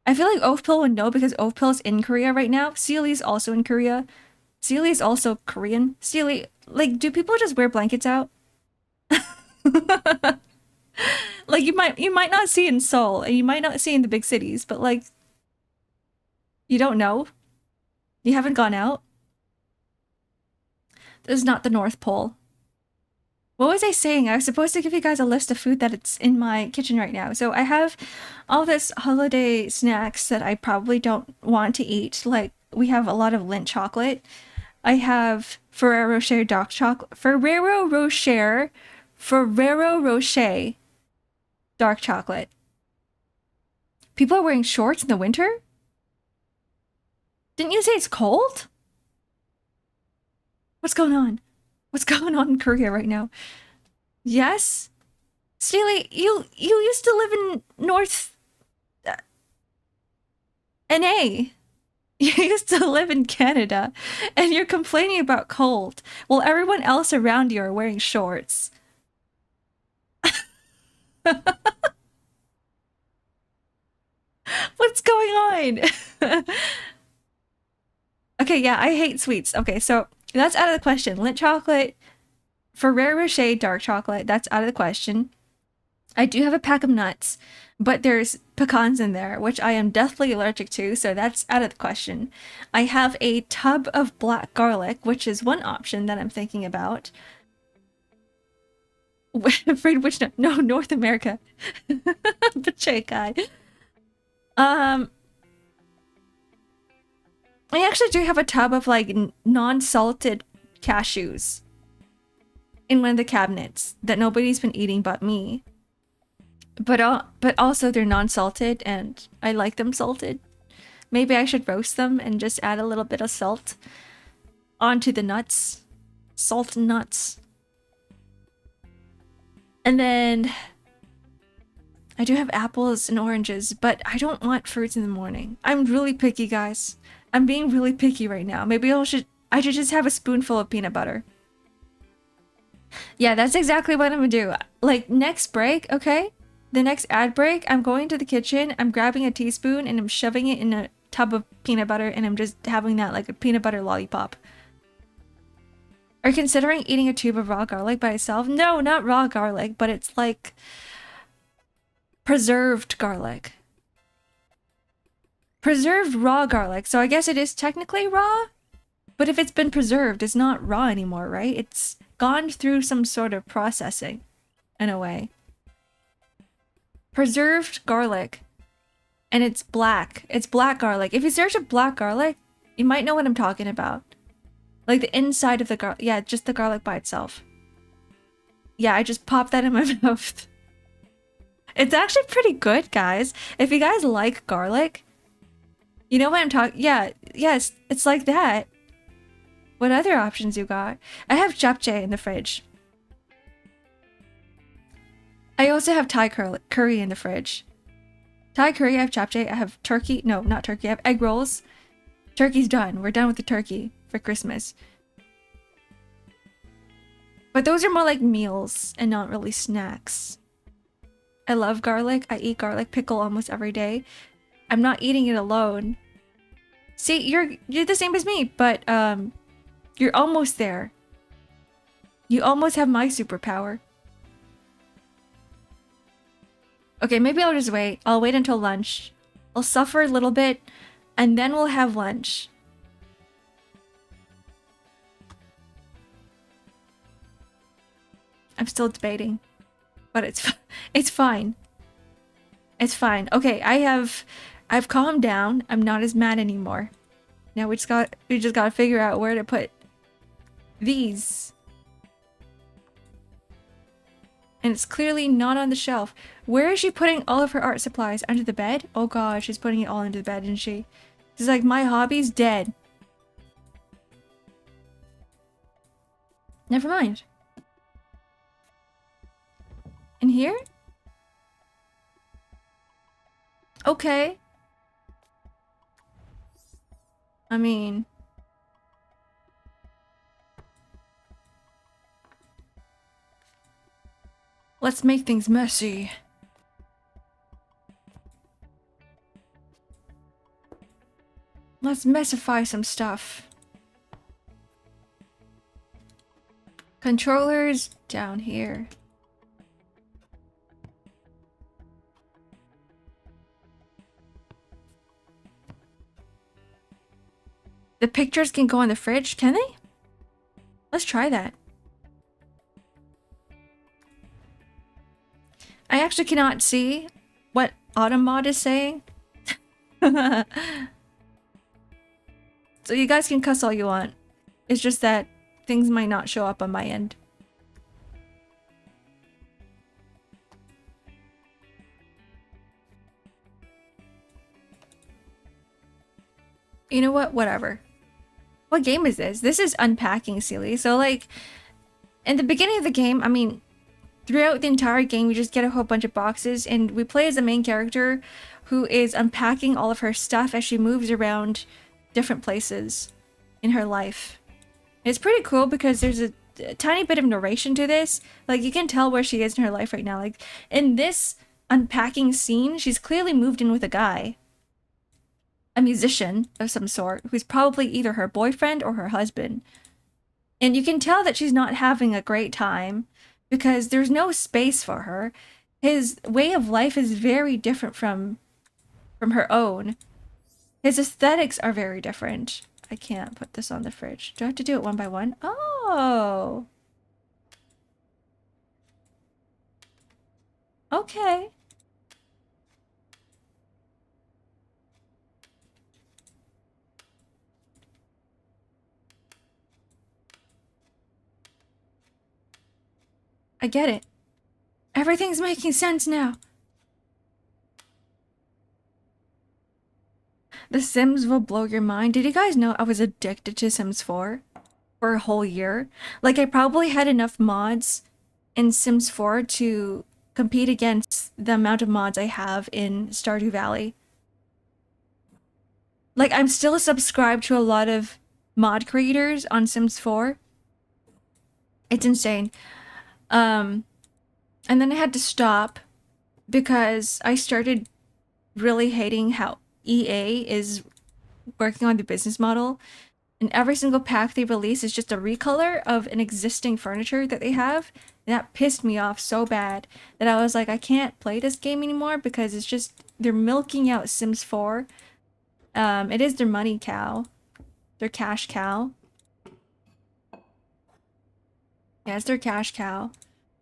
I feel like Oafpill would know because Oafpill's in Korea right now. Seely's also in Korea. Seely's also Korean. Seely, like, do people just wear blankets out? Like you might not see in Seoul and you might not see in the big cities, but like you don't know. You haven't gone out. This is not the North Pole. What was I saying? I was supposed to give you guys a list of food that it's in my kitchen right now. So I have all this holiday snacks that I probably don't want to eat. Like we have a lot of Lindt chocolate. I have Ferrero Rocher dark chocolate. Ferrero Rocher dark chocolate. People are wearing shorts in the winter? Didn't you say it's cold? What's going on? What's going on in Korea right now? Yes? Steely, you used to live in North... NA. You used to live in Canada, and you're complaining about cold, while everyone else around you are wearing shorts. What's going on? Okay, yeah, I hate sweets. Okay, so that's out of the question. Lindt chocolate, Ferrero Rocher dark chocolate, that's out of the question. I do have a pack of nuts, but there's pecans in there, which I am deathly allergic to, so that's out of the question. I have a tub of black garlic, which is one option that I'm thinking about. Afraid which nut? No, North America. Pachecai. I actually do have a tub of like non-salted cashews in one of the cabinets that nobody's been eating but me. But also they're non-salted and I like them salted. Maybe I should roast them and just add a little bit of salt onto the nuts. Salt and nuts. And then I do have apples and oranges, but I don't want fruits in the morning. I'm really picky, guys. I'm being really picky right now. Maybe I should just have a spoonful of peanut butter. Yeah, that's exactly what I'm gonna do. Like, next break, okay? The next ad break, I'm going to the kitchen, I'm grabbing a teaspoon, and I'm shoving it in a tub of peanut butter, and I'm just having that like a peanut butter lollipop. Are you considering eating a tube of raw garlic by itself? No, not raw garlic, but it's like preserved garlic. Preserved raw garlic. So I guess it is technically raw, but if it's been preserved, it's not raw anymore, right? It's gone through some sort of processing, in a way. Preserved garlic. And it's black. It's black garlic. If you search up black garlic, you might know what I'm talking about. Like the inside of the garlic. Yeah, just the garlic by itself. Yeah, I just popped that in my mouth. It's actually pretty good, guys. If you guys like garlic, you know what I'm talking... Yeah, yes, it's like that. What other options you got? I have japchae in the fridge. I also have Thai curry in the fridge. Thai curry, I have japchae, I have turkey. No, not turkey. I have egg rolls. Turkey's done. We're done with the turkey for Christmas. But those are more like meals and not really snacks. I love garlic. I eat garlic pickle almost every day. I'm not eating it alone. See, you're the same as me, but you're almost there. You almost have my superpower. Okay, maybe I'll just wait. I'll wait until lunch. I'll suffer a little bit, and then we'll have lunch. I'm still debating, but it's fine. It's fine. Okay, I've calmed down. I'm not as mad anymore. Now we just gotta figure out where to put these. And it's clearly not on the shelf. Where is she putting all of her art supplies? Under the bed? Oh god, she's putting it all into the bed, isn't she? She's like, my hobby's dead. Never mind. In here? Okay. I mean, Let's make things messy. Let's messify some stuff. Controllers down here. The pictures can go in the fridge, can they? Let's try that. I actually cannot see what Automod is saying. So you guys can cuss all you want. It's just that things might not show up on my end. You know what? Whatever. What game is this? This is Unpacking, silly. So like, in the beginning of the game, I mean, throughout the entire game, we just get a whole bunch of boxes and we play as the main character who is unpacking all of her stuff as she moves around different places in her life. It's pretty cool because there's a tiny bit of narration to this. Like, you can tell where she is in her life right now. Like, in this unpacking scene, she's clearly moved in with a guy. A musician of some sort, who's probably either her boyfriend or her husband. And you can tell that she's not having a great time because there's no space for her. His way of life is very different from her own. His aesthetics are very different. I can't put this on the fridge. Do I have to do it one by one? Oh. Okay. I get it. Everything's making sense now. The Sims will blow your mind. Did you guys know I was addicted to Sims 4 for a whole year? Like, I probably had enough mods in Sims 4 to compete against the amount of mods I have in Stardew Valley. Like, I'm still subscribed to a lot of mod creators on Sims 4. It's insane. And then I had to stop because I started really hating how EA is working on the business model, and every single pack they release is just a recolor of an existing furniture that they have. And that pissed me off so bad that I was like, I can't play this game anymore because it's just, they're milking out Sims 4. It is their money cow, their cash cow. Yeah, it's their cash cow,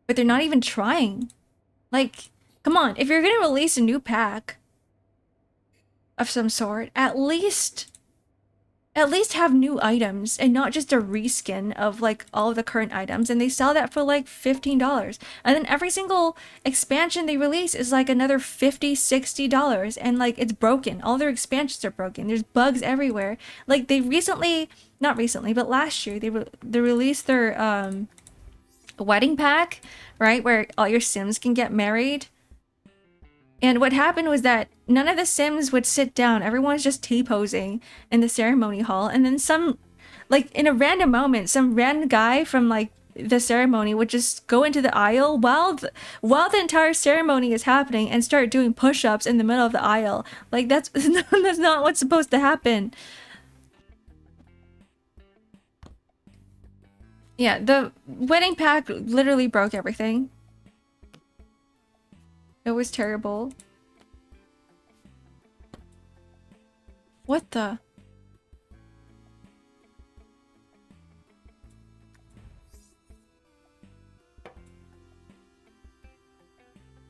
but they're not even trying. Like, come on, if you're gonna release a new pack of some sort, at least have new items and not just a reskin of like all of the current items. And they sell that for like $15, and then every single expansion they release is like another $50-$60, and like it's broken. All their expansions are broken. There's bugs everywhere. Like, they not recently, but last year they released their wedding pack, right, where all your Sims can get married. And what happened was that none of the Sims would sit down. Everyone's just T-posing in the ceremony hall. And then some, like, in a random moment, some random guy from, like, the ceremony would just go into the aisle while the entire ceremony is happening and start doing push-ups in the middle of the aisle. Like, that's not what's supposed to happen. Yeah, the wedding pack literally broke everything. It was terrible. What the?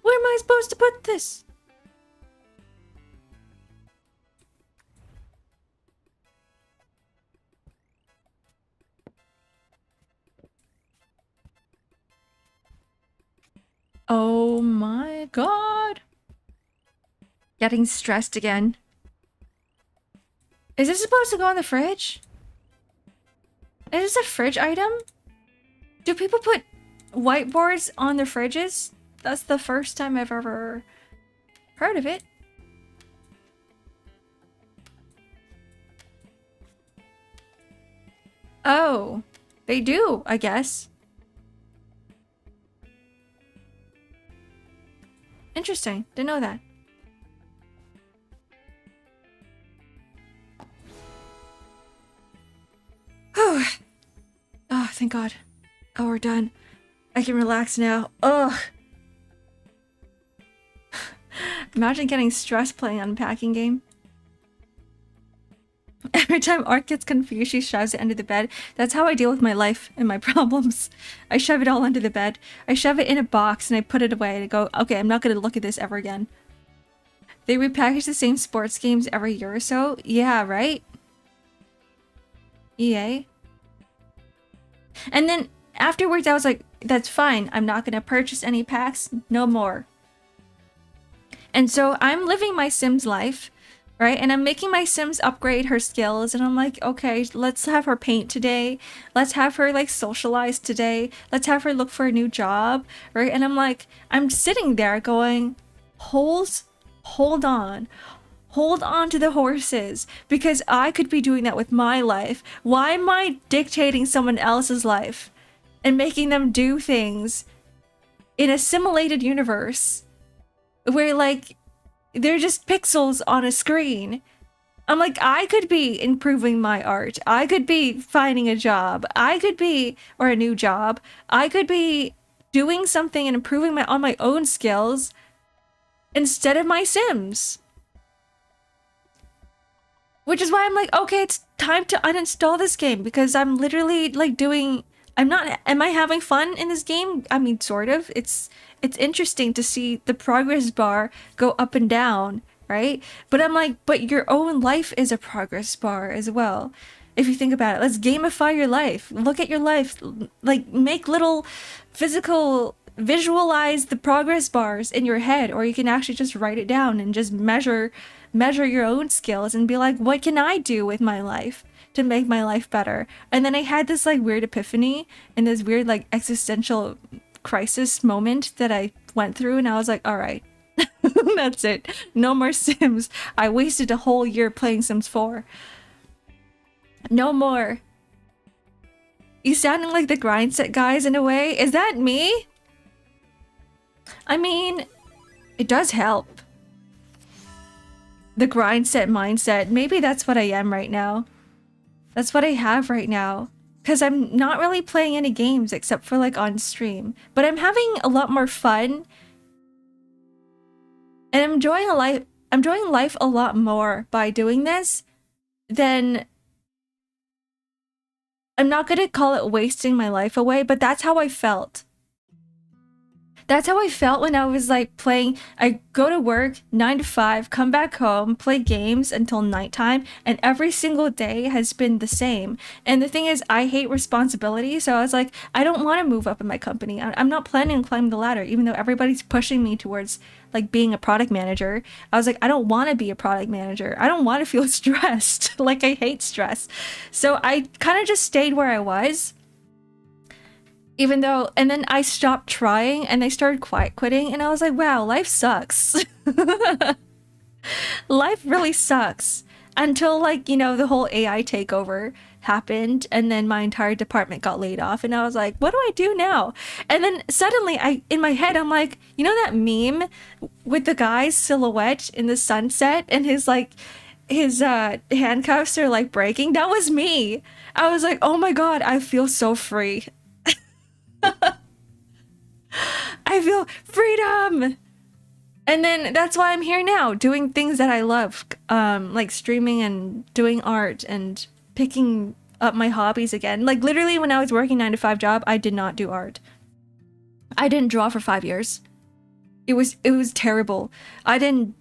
Where am I supposed to put this? Oh my god. Getting stressed again. Is this supposed to go in the fridge? Is this a fridge item? Do people put whiteboards on their fridges? That's the first time I've ever heard of it. Oh, they do, I guess. Interesting. Didn't know that. Oh, thank God. Oh, we're done. I can relax now. Ugh. Imagine getting stressed playing Unpacking game. Every time Ark gets confused, she shoves it under the bed. That's how I deal with my life and my problems. I shove it all under the bed. I shove it in a box and I put it away and I go, okay, I'm not going to look at this ever again. They repackage the same sports games every year or so. Yeah, right? EA. And then afterwards I was like, that's fine. I'm not going to purchase any packs. No more. And so I'm living my Sims life, right? And I'm making my Sims upgrade her skills. And I'm like, okay, let's have her paint today. Let's have her like socialize today. Let's have her look for a new job, right? And I'm like, I'm sitting there going, hold on. Hold on to the horses, because I could be doing that with my life. Why am I dictating someone else's life and making them do things in a simulated universe where like they're just pixels on a screen? I'm like, I could be improving my art. I could be finding a job. I could be, or a new job. I could be doing something and improving on my own skills instead of my Sims. Which is why I'm like, okay, it's time to uninstall this game, because I'm literally like am I having fun in this game? I mean, sort of. It's interesting to see the progress bar go up and down, right? But I'm like, but your own life is a progress bar as well. If you think about it, let's gamify your life. Look at your life, like make little visualize the progress bars in your head, or you can actually just write it down and just measure your own skills and be like, what can I do with my life to make my life better? And then I had this like weird epiphany and this weird like existential crisis moment that I went through, and I was like, all right, that's it. No more Sims. I wasted a whole year playing Sims 4. No more. You sounding like the grind set guys in a way. Is that me? I mean, it does help. The grind set mindset. Maybe that's what I am right now. That's what I have right now. Because I'm not really playing any games except for like on stream. But I'm having a lot more fun. And I'm enjoying life a lot more by doing this than... I'm not going to call it wasting my life away, but that's how I felt. That's how I felt when I was like playing. I go to work 9 to 5, come back home, play games until nighttime, and every single day has been the same. And the thing is, I hate responsibility, so I was like, I don't want to move up in my company. I'm not planning on climbing the ladder, even though everybody's pushing me towards like being a product manager. I was like, I don't want to be a product manager. I don't want to feel stressed. Like, I hate stress. So I kind of just stayed where I was. Even though, and then I stopped trying and I started quiet quitting, and I was like, wow, life sucks. Life really sucks. Until like, you know, the whole AI takeover happened, and then my entire department got laid off, and I was like, what do I do now? And then suddenly in my head, I'm like, you know that meme with the guy's silhouette in the sunset and his handcuffs are like breaking? That was me. I was like, oh my God, I feel so free. I feel freedom. And then that's why I'm here now, doing things that I love, like streaming and doing art and picking up my hobbies again. Like literally when I was working 9 to 5 job, I did not do art. I didn't draw for 5 years. It was terrible. I didn't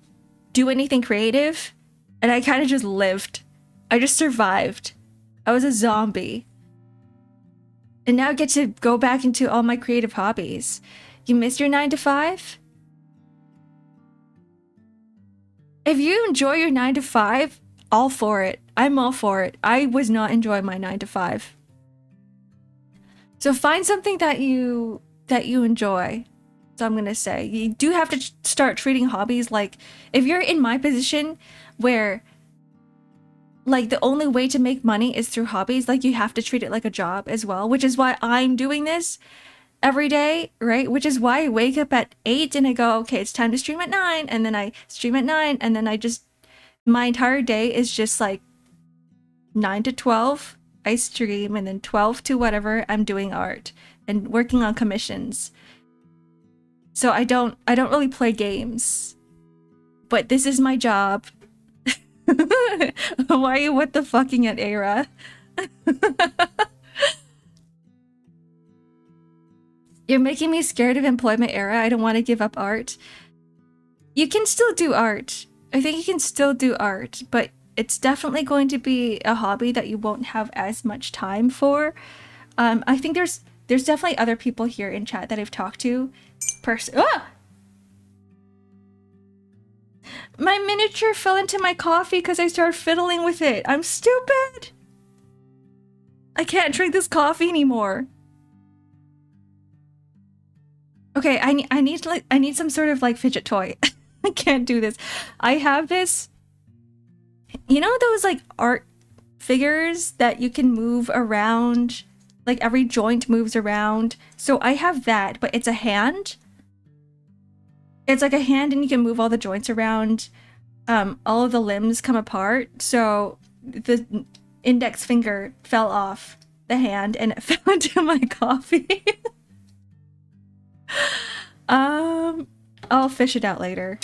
do anything creative, and I kind of just lived. I just survived. I was a zombie. And now I get to go back into all my creative hobbies. You miss your 9 to 5? If you enjoy your 9 to 5, all for it. I'm all for it. I was not enjoying my 9 to 5. So find something that you enjoy. So I'm going to say, you do have to start treating hobbies like, if you're in my position where like the only way to make money is through hobbies, like you have to treat it like a job as well, which is why I'm doing this. every day, right? Which is why I wake up at 8 and I go, okay, it's time to stream at 9. And then I stream at 9. And then my entire day is just like 9 to 12, I stream. And then 12 to whatever, I'm doing art and working on commissions. So I don't really play games. But this is my job. Why are you what the fucking at Era? You're making me scared of employment era. I don't want to give up art. You can still do art. I think you can still do art, but it's definitely going to be a hobby that you won't have as much time for. I think there's definitely other people here in chat that I've talked to. My miniature fell into my coffee because I started fiddling with it. I'm stupid. I can't drink this coffee anymore. Okay, I need some sort of like fidget toy. I can't do this. I have this, you know, those like art figures that you can move around, like every joint moves around. So I have that, but it's a hand. It's like a hand and you can move all the joints around. All of the limbs come apart. So the index finger fell off the hand and it fell into my coffee. I'll fish it out later.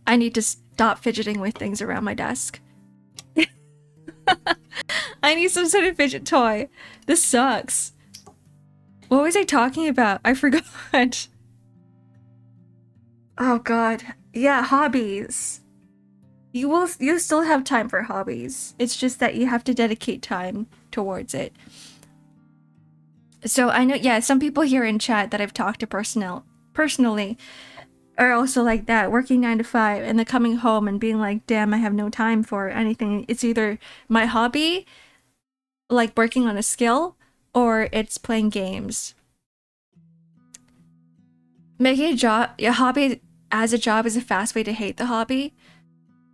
I need to stop fidgeting with things around my desk. I need some sort of fidget toy. This sucks. What was I talking about? I forgot. Oh god. Yeah, hobbies. You still have time for hobbies. It's just that you have to dedicate time towards it. So I know, yeah, some people here in chat that I've talked to personally are also like that, working 9 to 5 and then coming home and being like, damn, I have no time for anything. It's either my hobby, like working on a skill, or it's playing games. Making a hobby as a job is a fast way to hate the hobby.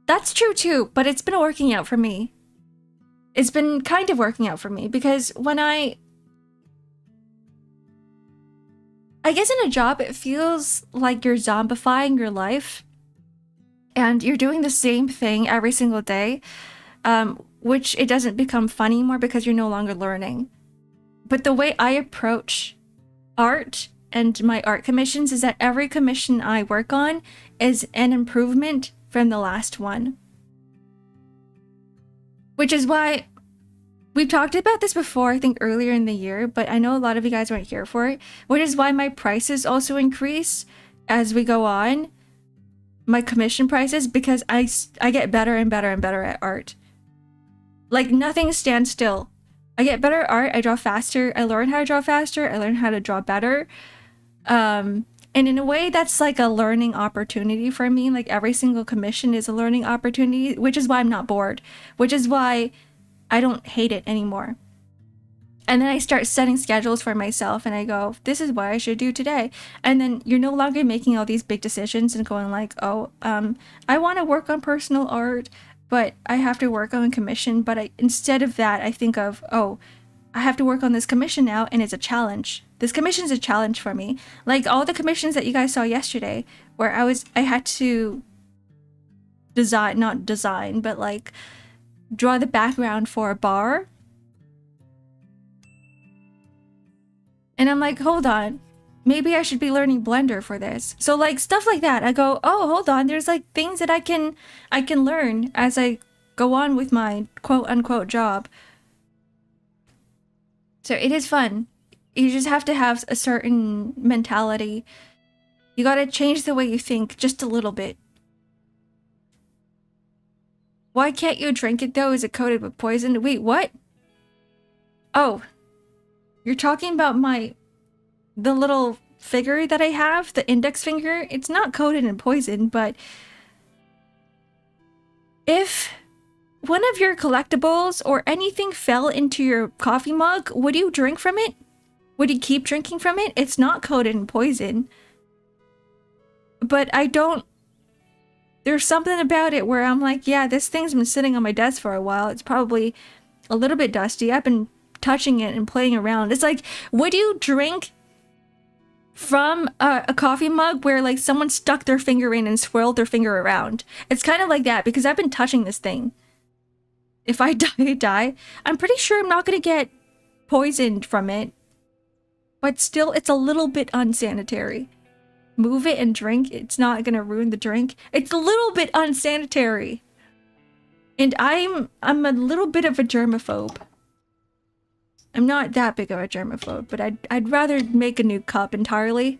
That's true too, but it's been working out for me. It's been kind of working out for me because when I guess in a job, it feels like you're zombifying your life and you're doing the same thing every single day, which it doesn't become fun anymore because you're no longer learning. But the way I approach art and my art commissions is that every commission I work on is an improvement from the last one. Which is why we've talked about this before, I think earlier in the year, but I know a lot of you guys weren't here for it, which is why my prices also increase as we go on. My commission prices, because I get better and better and better at art. Like nothing stands still. I get better at art, I draw faster, I learn how to draw faster, I learn how to draw better. And in a way that's like a learning opportunity for me. Like every single commission is a learning opportunity, which is why I'm not bored, which is why I don't hate it anymore. And then I start setting schedules for myself and I go, this is what I should do today. And then you're no longer making all these big decisions and going like, oh, I want to work on personal art, but I have to work on a commission. But instead of that, I think of, oh, I have to work on this commission now and it's a challenge. This commission is a challenge for me. Like all the commissions that you guys saw yesterday where I had to not design, but like draw the background for a bar. And I'm like, hold on, maybe I should be learning Blender for this. So like stuff like that, I go, oh, hold on, there's like things that I can learn as I go on with my quote unquote job. So it is fun. You just have to have a certain mentality. You gotta change the way you think just a little bit. Why can't you drink it though? Is it coated with poison? Wait, what? Oh, you're talking about the little figure that I have, the index finger? It's not coated in poison, but if one of your collectibles or anything fell into your coffee mug, would you drink from it? Would you keep drinking from it? It's not coated in poison. But there's something about it where I'm like, yeah, this thing's been sitting on my desk for a while. It's probably a little bit dusty. I've been touching it and playing around. It's like, would you drink from a coffee mug where like someone stuck their finger in and swirled their finger around. It's kind of like that because I've been touching this thing. If I die, I die. I'm pretty sure I'm not gonna get poisoned from it, but still, it's a little bit unsanitary. Move it and drink. It's not gonna ruin the drink. It's a little bit unsanitary. And I'm a little bit of a germaphobe. I'm not that big of a germaphobe, but I'd rather make a new cup entirely.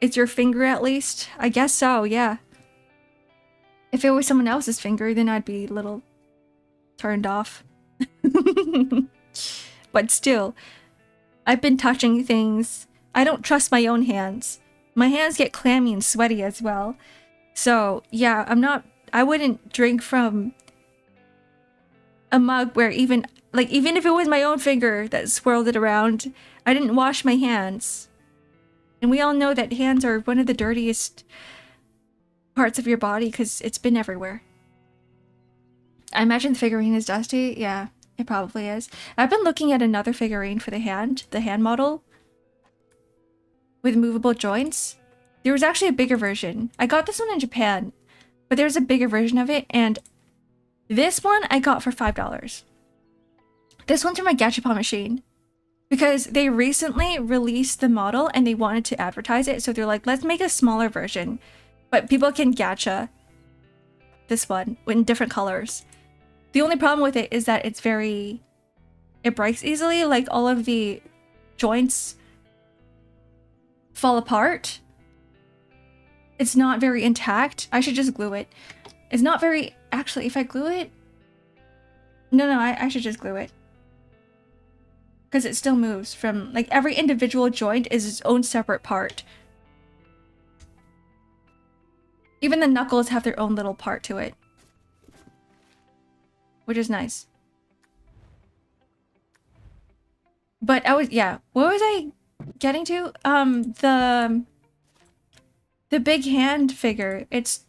It's your finger at least? I guess so, yeah. If it was someone else's finger, then I'd be a little turned off. But still, I've been touching things. I don't trust my own hands. My hands get clammy and sweaty as well. So, yeah, I wouldn't drink from a mug where even if it was my own finger that swirled it around, I didn't wash my hands. And we all know that hands are one of the dirtiest parts of your body because it's been everywhere. I imagine the figurine is dusty. Yeah, it probably is. I've been looking at another figurine for the hand model with movable joints. There was actually a bigger version. I got this one in Japan, but there's a bigger version of it, and this one I got for $5. This one's from my gachapon machine because they recently released the model and they wanted to advertise it, so they're like, let's make a smaller version, but people can gacha this one in different colors. The only problem with it is that it breaks easily. Like all of the joints fall apart. It's not very intact. I should just glue it. It's not very, actually, if I glue it, no, I should just glue it. Because it still moves from, like, every individual joint is its own separate part. Even the knuckles have their own little part to it, which is nice. But what was I getting to? The big hand figure, it's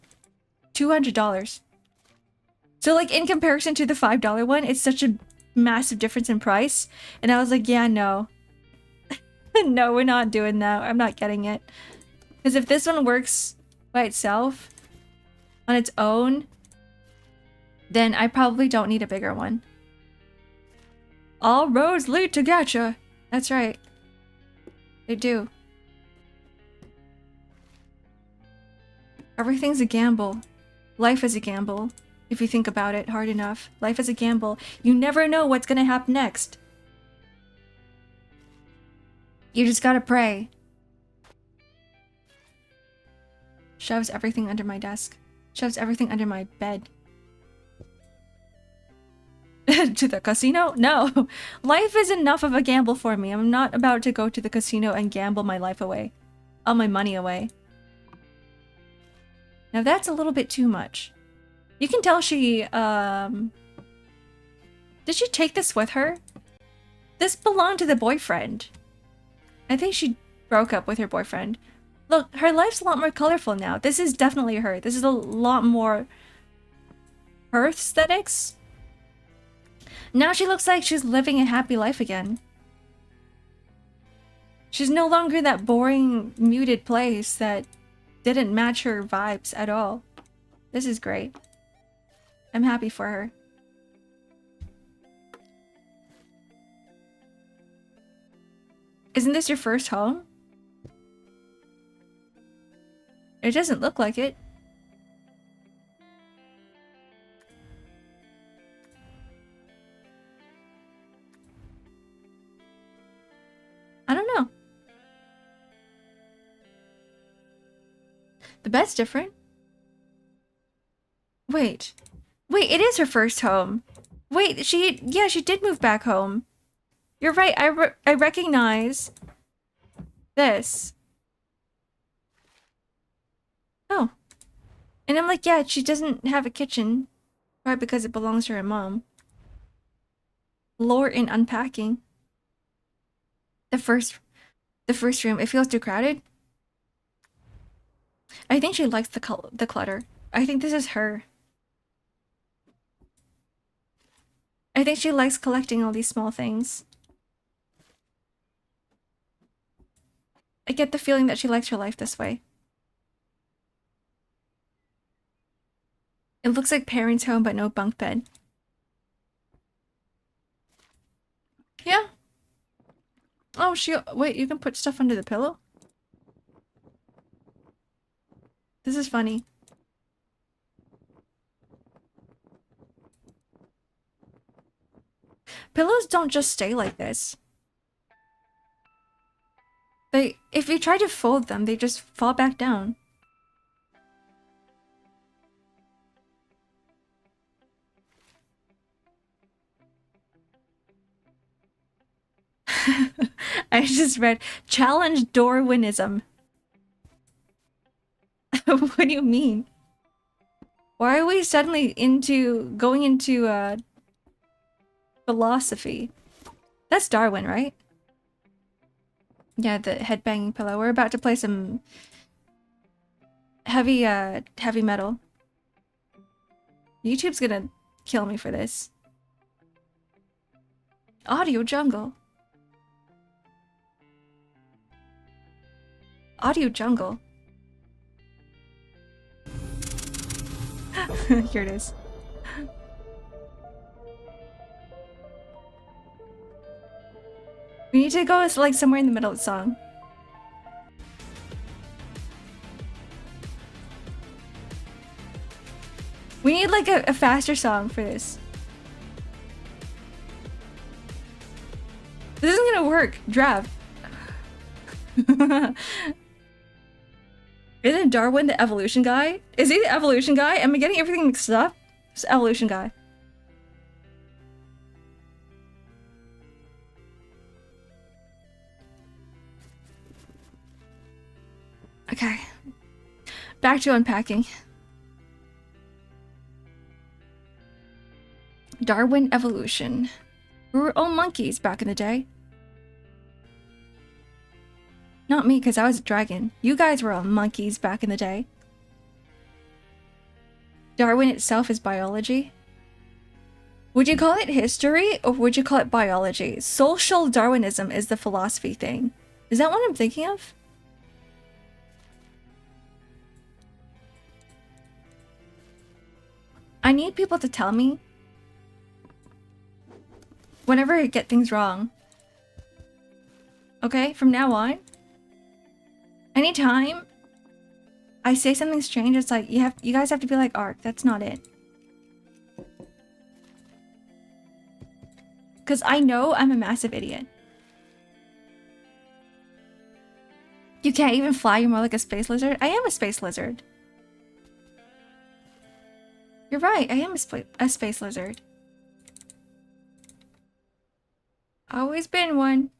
$200. So like in comparison to the $5 one, it's such a massive difference in price. And I was like, yeah, no. No, we're not doing that. I'm not getting it. Because if this one works by itself, on its own, then I probably don't need a bigger one. All roads lead to gacha. That's right. They do. Everything's a gamble. Life is a gamble. If you think about it hard enough. Life is a gamble. You never know what's gonna happen next. You just gotta pray. Shoves everything under my desk. Shoves everything under my bed. To the casino? No. Life is enough of a gamble for me. I'm not about to go to the casino and gamble my life away. All my money away. Now that's a little bit too much. You can tell she, did she take this with her? This belonged to the boyfriend. I think she broke up with her boyfriend. Look, her life's a lot more colorful now. This is definitely her. This is a lot more her aesthetics. Now she looks like she's living a happy life again. She's no longer that boring, muted place that didn't match her vibes at all. This is great. I'm happy for her. Isn't this your first home? It doesn't look like it. I don't know. The bed's different. Wait, it is her first home. Wait, she did move back home. You're right, I recognize this. Oh. And I'm like, yeah, she doesn't have a kitchen. Probably because it belongs to her mom. Lore in Unpacking. The first room, it feels too crowded. I think she likes the clutter. I think this is her. I think she likes collecting all these small things. I get the feeling that she likes her life this way. It looks like parents' home, but no bunk bed. Yeah. Oh, wait, you can put stuff under the pillow? This is funny. Pillows don't just stay like this. If you try to fold them, they just fall back down. I just read challenge Darwinism. What do you mean? Why are we suddenly going into philosophy? That's Darwin, right? Yeah, the headbanging pillow. We're about to play some heavy metal. YouTube's gonna kill me for this. Audio jungle. Audio jungle. Here it is. We need to go like somewhere in the middle of the song. We need like a faster song for this. This isn't gonna work. Drab. Isn't Darwin the evolution guy? Is he the evolution guy? Am I getting everything mixed up? It's the evolution guy. Okay. Back to unpacking. Darwin evolution. We were all monkeys back in the day. Not me, because I was a dragon. You guys were all monkeys back in the day. Darwin itself is biology. Would you call it history, or would you call it biology? Social Darwinism is the philosophy thing. Is that what I'm thinking of? I need people to tell me whenever I get things wrong. Okay, from now on, anytime I say something strange, it's like you guys have to be like, Ark, that's not it. Because I know I'm a massive idiot. You can't even fly, you're more like a space lizard? I am a space lizard. You're right, I am a space lizard. Always been one.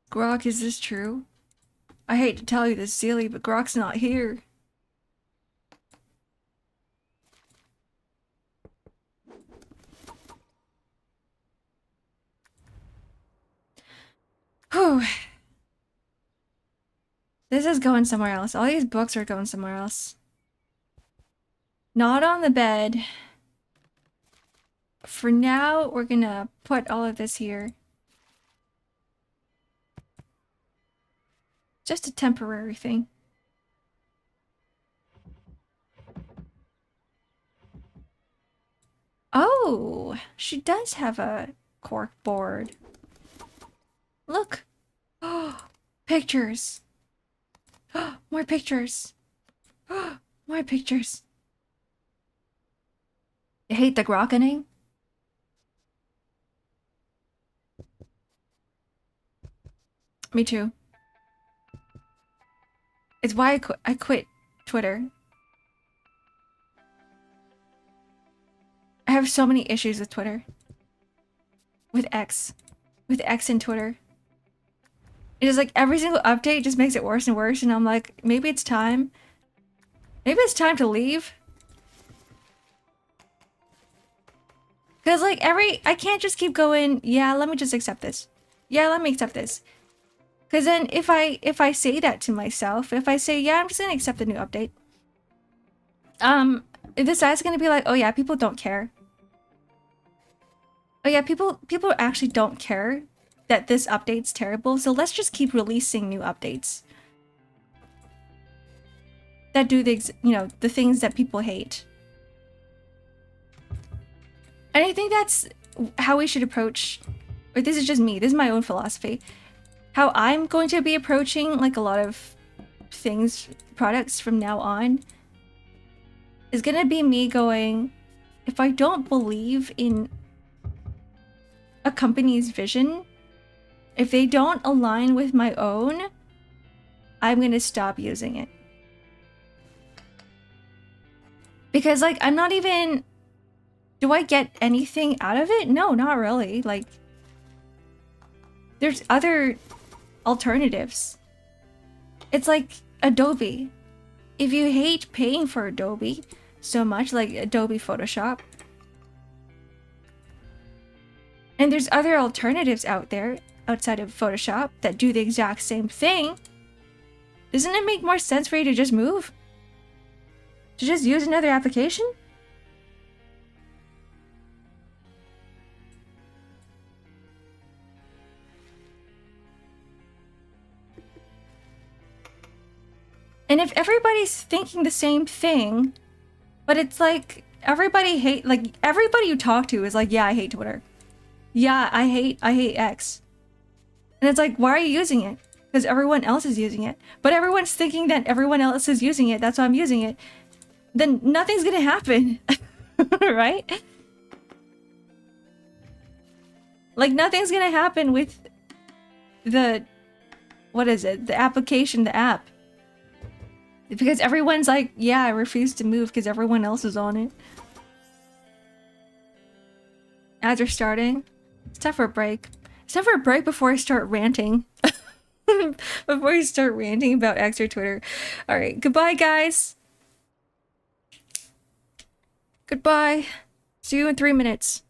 Grok, is this true? I hate to tell you this, Sealy, but Grok's not here. Whew. This is going somewhere else. All these books are going somewhere else. Not on the bed. For now, we're gonna put all of this here. Just a temporary thing. Oh, she does have a cork board. Look. Oh, pictures. More pictures. More pictures. You hate the grokkening? Me too. It's why I quit Twitter. I have so many issues with Twitter. With X. With X and Twitter. It is like every single update just makes it worse and worse, and I'm like, maybe it's time. Maybe it's time to leave. Because like I can't just keep going, yeah, let me just accept this. Yeah, let me accept this. Because then if I say that to myself, if I say, yeah, I'm just going to accept the new update. This guy's going to be like, oh yeah, people don't care. Oh yeah, people actually don't care that this update's terrible, so let's just keep releasing new updates that do the things that people hate. And I think that's how we should approach, or this is just me, this is my own philosophy. How I'm going to be approaching like a lot of things, products from now on, is gonna be me going, if I don't believe in a company's vision, if they don't align with my own, I'm gonna stop using it. Because like, I'm not even, do I get anything out of it? No, not really. Like, there's other alternatives. It's like Adobe. If you hate paying for Adobe so much, like Adobe Photoshop, and there's other alternatives out there outside of Photoshop that do the exact same thing, doesn't it make more sense for you to just move? To just use another application? And if everybody's thinking the same thing, but it's like everybody you talk to is like, yeah, I hate Twitter. Yeah, I hate X. And it's like, why are you using it? Because everyone else is using it. But everyone's thinking that everyone else is using it, that's why I'm using it. Then nothing's gonna happen. Right? Like, nothing's gonna happen with the, what is it? The application, the app. Because everyone's like, yeah, I refuse to move because everyone else is on it. Ads are starting. It's time for a break. It's time for a break before I start ranting. Before I start ranting about X or Twitter. Alright, goodbye, guys. Goodbye. See you in 3 minutes.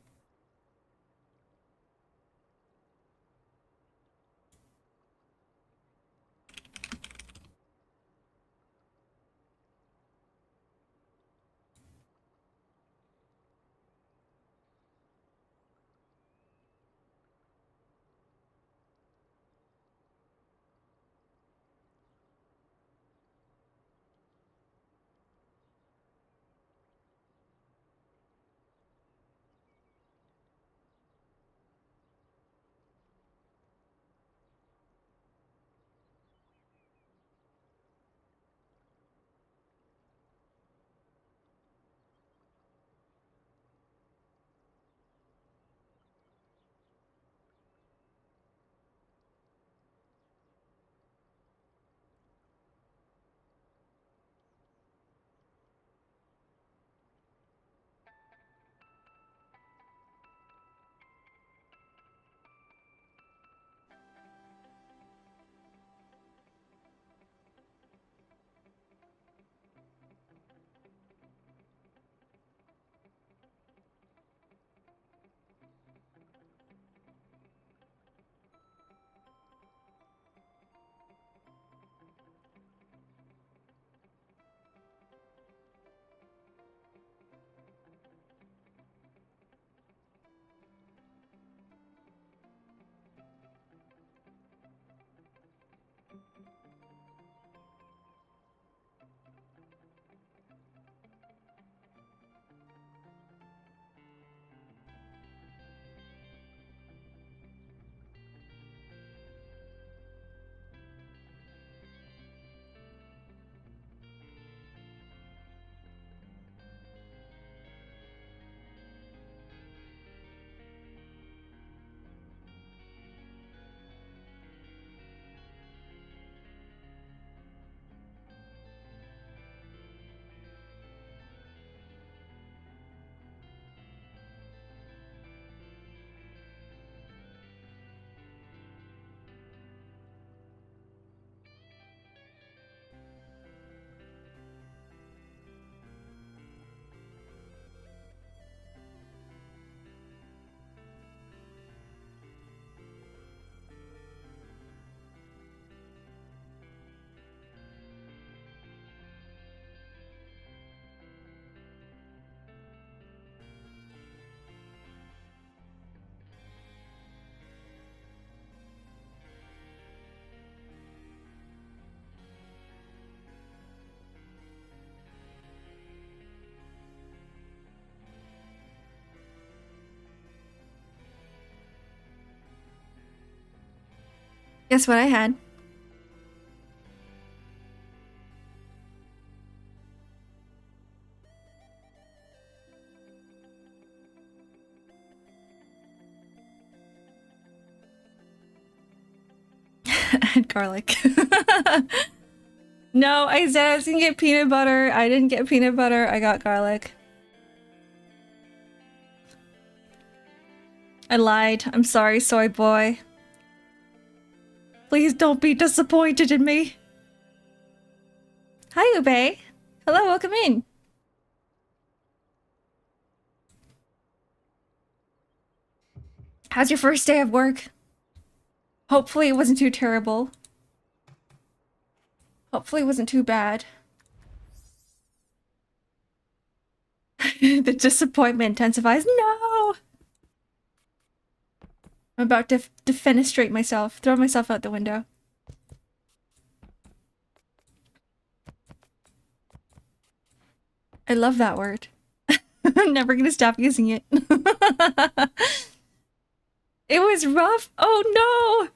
Guess what I had? And garlic. No, I said I was gonna get peanut butter. I didn't get peanut butter. I got garlic. I lied. I'm sorry, soy boy. Please don't be disappointed in me. Hi, Ube. Hello, welcome in. How's your first day of work? Hopefully it wasn't too terrible. Hopefully it wasn't too bad. The disappointment intensifies. No! I'm about to defenestrate myself. Throw myself out the window. I love that word. I'm never gonna stop using it. It was rough. Oh no!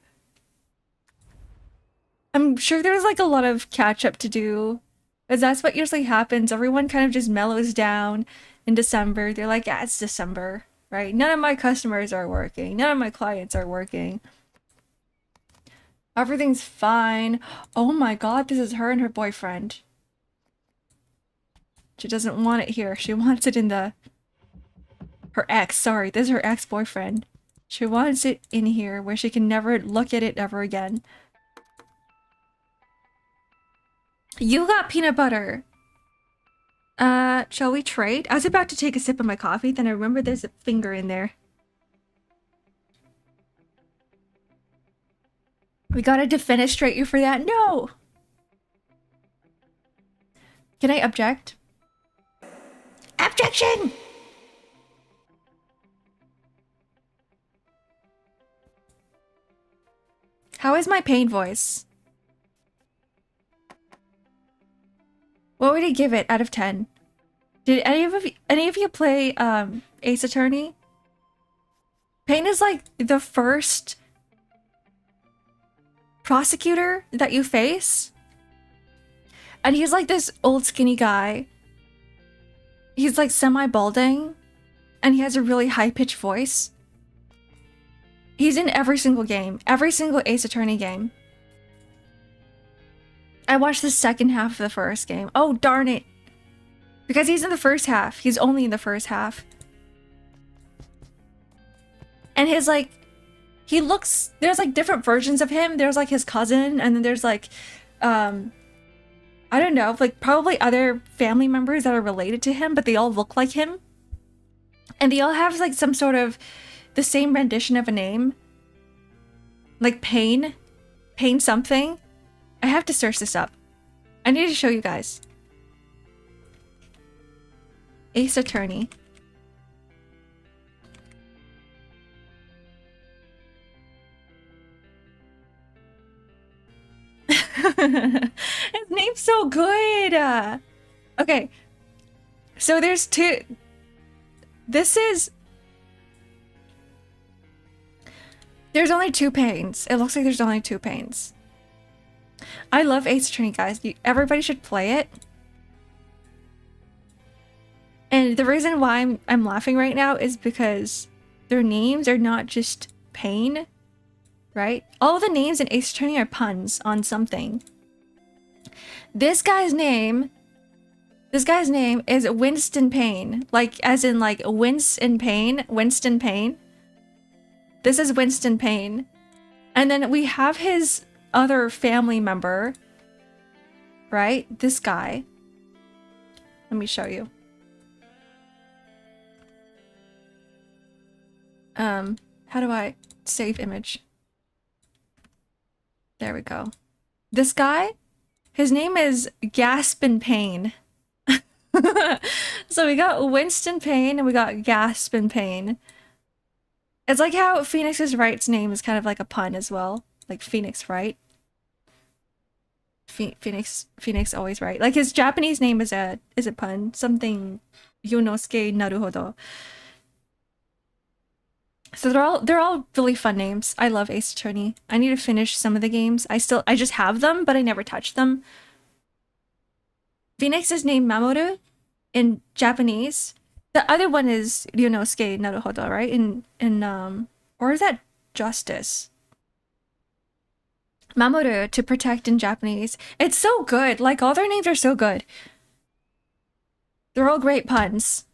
I'm sure there was like a lot of catch up to do. Because that's what usually happens. Everyone kind of just mellows down in December. They're like, yeah, it's December, right? None of my customers are working. None of my clients are working. Everything's fine. Oh my god, this is her and her boyfriend. She doesn't want it here. She wants it in the... Her ex, sorry. This is her ex-boyfriend. She wants it in here where she can never look at it ever again. You got peanut butter. Shall we trade? I was about to take a sip of my coffee, then I remember there's a finger in there. We gotta defenestrate you for that. No! Can I object? Objection! How is my pain voice? What would you give it out of 10? Did any of you play Ace Attorney? Pain is like the first prosecutor that you face. And he's like this old skinny guy. He's like semi-balding. And he has a really high-pitched voice. He's in every single game. Every single Ace Attorney game. I watched the second half of the first game. Oh, darn it. Because he's in the first half. He's only in the first half. And his, like... He looks... There's, like, different versions of him. There's, like, his cousin. And then there's, like... I don't know. Like, probably other family members that are related to him. But they all look like him. And they all have, like, some sort of... The same rendition of a name. Like, Pain. Pain something. I have to search this up. I need to show you guys. Ace Attorney. His name's so good. Okay. So there's two. This is... There's only 2 pains. It looks like there's only 2 pains. I love Ace Attorney, guys. Everybody should play it. And the reason why I'm laughing right now is because their names are not just Pain, right? All the names in Ace Attorney are puns on something. This guy's name is Winston Payne. Like, as in, like, wince in pain. Winston Payne. This is Winston Payne. And then we have his other family member, right? This guy. Let me show you. How do I save image? There we go. This guy, his name is Gaspin Payne. So we got Winston Payne and we got Gaspin Payne. It's like how Phoenix's Wright's name is kind of like a pun as well. Like Phoenix Wright. Phoenix always right. Like his Japanese name is a pun. Something Yunosuke Naruhodo. So they're all really fun names. I love Ace Attorney. I need to finish some of the games. I just have them, but I never touch them. Phoenix is named Mamoru in Japanese. The other one is Ryunosuke Naruhodo, right? Or is that Justice? Mamoru, to protect in Japanese. It's so good. Like, all their names are so good. They're all great puns.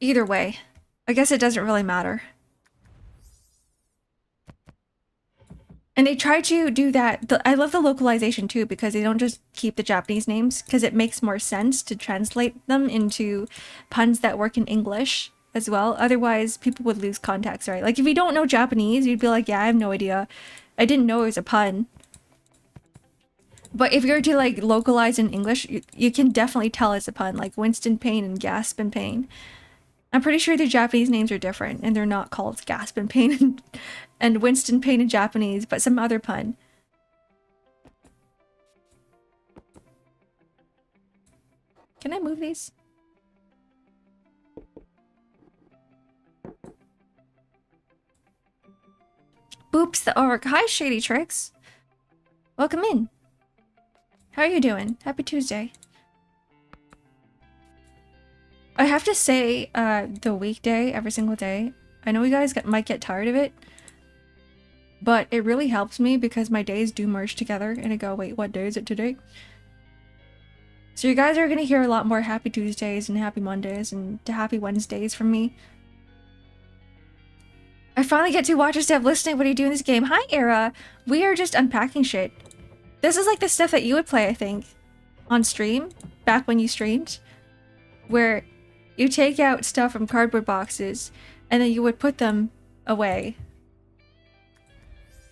Either way, I guess it doesn't really matter. And they try to do that. I love the localization too, because they don't just keep the Japanese names, because it makes more sense to translate them into puns that work in English as well. Otherwise, people would lose context, right? Like, if you don't know Japanese, you'd be like, yeah, I have no idea. I didn't know it was a pun. But if you're to like localize in English, you can definitely tell it's a pun, like Winston Pain and Gasp and Pain. I'm pretty sure the Japanese names are different, and they're not called Gasp and Pain and Winston Pain in Japanese, but some other pun. Can I move these? Boops the Ark. Hi, Shady Tricks. Welcome in. How are you doing? Happy Tuesday. I have to say, the weekday, every single day, I know you guys might get tired of it, but it really helps me because my days do merge together and I go, wait, what day is it today? So you guys are going to hear a lot more Happy Tuesdays and Happy Mondays and Happy Wednesdays from me. I finally get to watch a step listening. What are you doing in this game? Hi, Era. We are just unpacking shit. This is like the stuff that you would play, I think, on stream, back when you streamed, where you take out stuff from cardboard boxes and then you would put them away.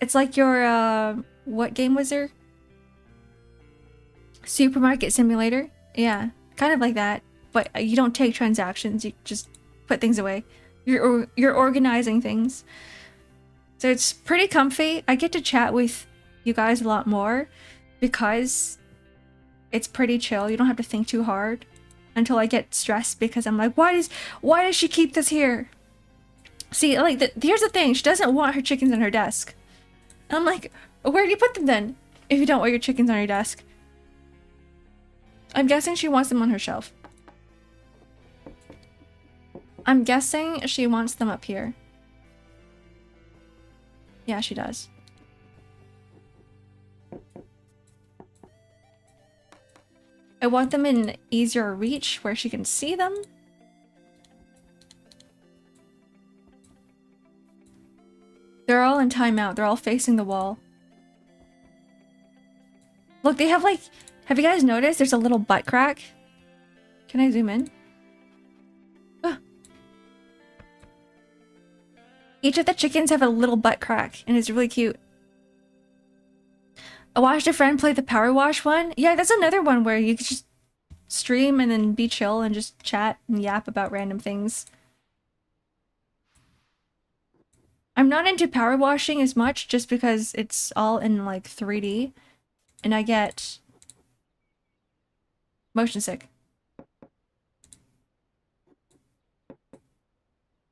It's like your, what game was there? Supermarket Simulator? Yeah, kind of like that. But you don't take transactions, you just put things away. You're organizing things. So it's pretty comfy. I get to chat with you guys a lot more because it's pretty chill. You don't have to think too hard until I get stressed because I'm like, why does she keep this here? See, like, here's the thing. She doesn't want her chickens on her desk. And I'm like, where do you put them then if you don't want your chickens on your desk? I'm guessing she wants them on her shelf. I'm guessing she wants them up here. Yeah, she does. I want them in easier reach where she can see them. They're all in timeout. They're all facing the wall. Look, they have like... Have you guys noticed there's a little butt crack? Can I zoom in? Ah. Each of the chickens have a little butt crack, and it's really cute. I watched a friend play the Power Wash one. Yeah, that's another one where you could just stream and then be chill and just chat and yap about random things. I'm not into power washing as much just because it's all in like 3D and I get motion sick.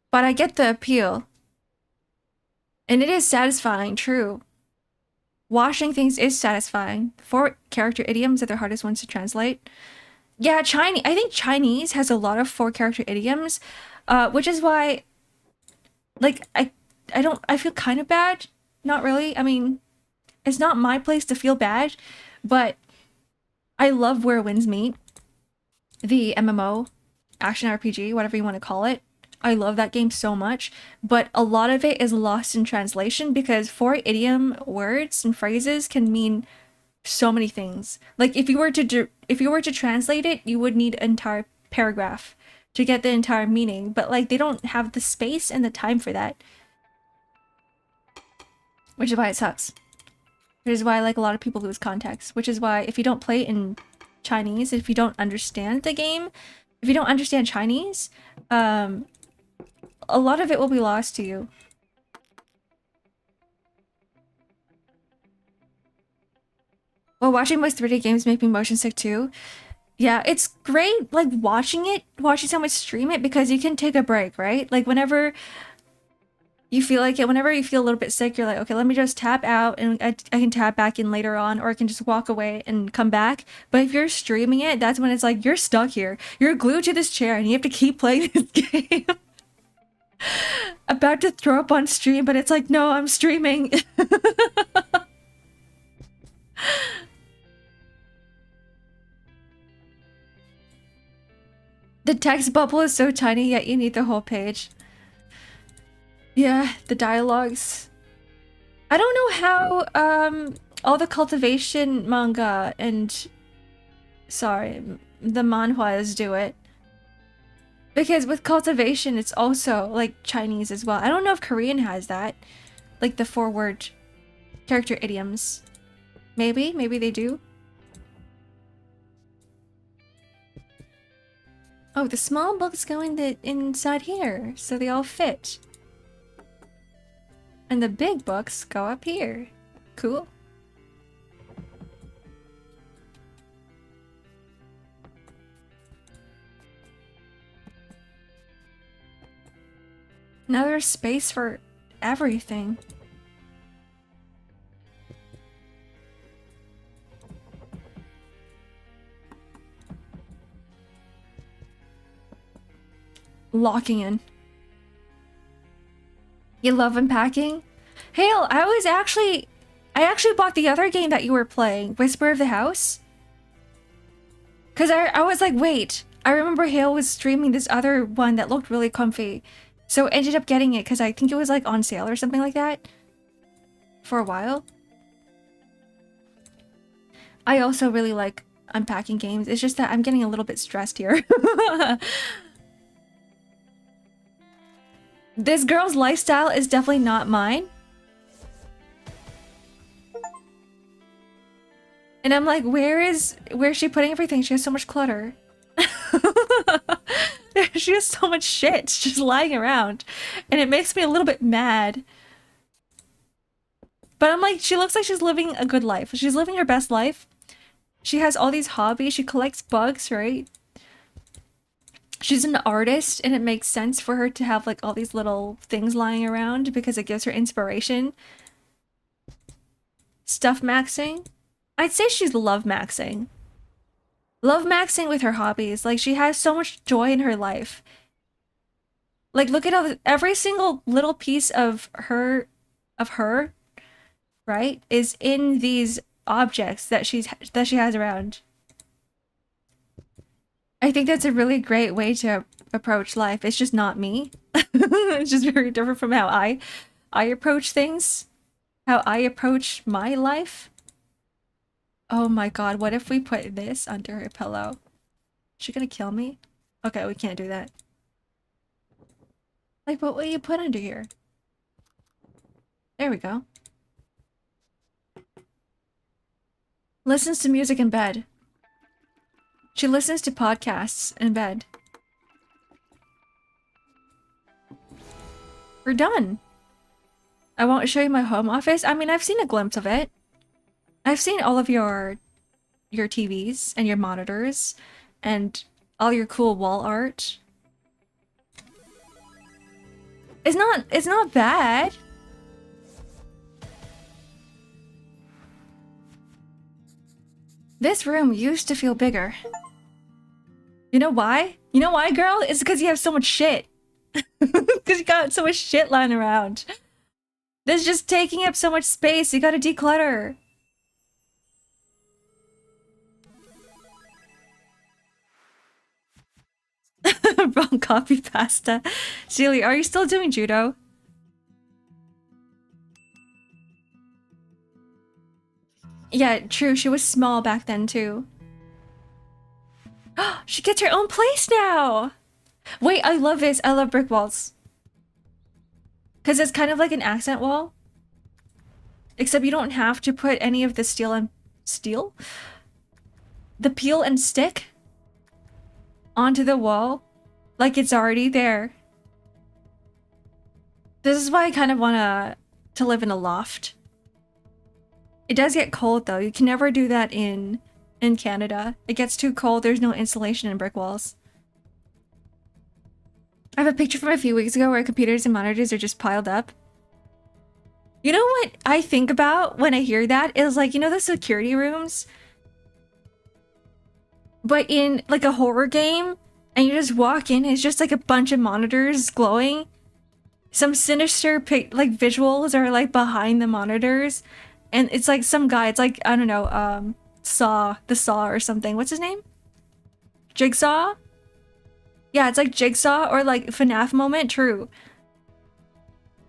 But I get the appeal. And it is satisfying, true. Washing things is satisfying. 4 character idioms are the hardest ones to translate. Yeah, Chinese. I think Chinese has a lot of 4 character idioms, which is why, like, I feel kind of bad. Not really. I mean, it's not my place to feel bad, but I love Where Winds Meet, the MMO, action RPG, whatever you want to call it. I love that game so much, but a lot of it is lost in translation because 4 idiom words and phrases can mean so many things. Like if you were to translate it, you would need an entire paragraph to get the entire meaning, but like they don't have the space and the time for that. Which is why it sucks. Which is why like a lot of people lose context, which is why if you don't play in Chinese, if you don't understand the game, if you don't understand Chinese, a lot of it will be lost to you. Well, watching most 3D games make me motion sick too. Yeah, it's great like watching someone stream it because you can take a break, right? Like whenever you feel like it, whenever you feel a little bit sick, you're like, okay, let me just tap out and I can tap back in later on, or I can just walk away and come back. But if you're streaming it, that's when it's like, you're stuck here. You're glued to this chair and you have to keep playing this game. About to throw up on stream, but it's like, no, I'm streaming. The text bubble is so tiny, yet you need the whole page. Yeah, the dialogues. I don't know how all the cultivation manga and the manhwas do it. Because with cultivation it's also like Chinese as well. I don't know if Korean has that. Like the 4-word character idioms. Maybe they do. Oh, the small books go inside here, so they all fit. And the big books go up here. Cool. Now there's space for everything. Locking in. You love unpacking? Hale, I actually bought the other game that you were playing, Whisper of the House. Cause I was like, wait, I remember Hale was streaming this other one that looked really comfy. So I ended up getting it because I think it was like on sale or something like that. For a while. I also really like unpacking games. It's just that I'm getting a little bit stressed here. This girl's lifestyle is definitely not mine. And I'm like, where's she putting everything? She has so much clutter. She has so much shit just lying around. And it makes me a little bit mad. But I'm like, she looks like she's living a good life. She's living her best life. She has all these hobbies. She collects bugs, right? She's an artist, and it makes sense for her to have like all these little things lying around because it gives her inspiration. Stuff maxing. I'd say she's love maxing. Love maxing with her hobbies. Like, she has so much joy in her life. Like, look at every single little piece of her, right, is in these objects that she has around. I think that's a really great way to approach life. It's just not me. It's just very different from how I approach things. How I approach my life. Oh my god, what if we put this under her pillow? Is she gonna kill me? Okay, we can't do that. Like, what will you put under here? There we go. Listens to music in bed. She listens to podcasts in bed. We're done. I won't show you my home office. I mean, I've seen a glimpse of it. I've seen all of your TVs and your monitors and all your cool wall art. It's not bad. This room used to feel bigger. You know why? You know why, girl? It's because you have so much shit. Because you got so much shit lying around. This is just taking up so much space. You gotta declutter. Wrong copy pasta. Celia, are you still doing judo? Yeah, true. She was small back then, too. She gets her own place now! Wait, I love this. I love brick walls. Because it's kind of like an accent wall. Except you don't have to put any of the steel? The peel and stick onto the wall. Like it's already there. This is why I kind of want to live in a loft. It does get cold though. You can never do that in in Canada. It gets too cold. There's no insulation in brick walls. I have a picture from a few weeks ago where computers and monitors are just piled up. You know what I think about when I hear that is like, you know, the security rooms, but in like a horror game, and you just walk in, it's just like a bunch of monitors glowing. Some sinister like visuals are like behind the monitors, and it's like some guy, it's like, I don't know, the Saw or something. What's his name? Jigsaw? Yeah, it's like Jigsaw or like FNAF moment, true.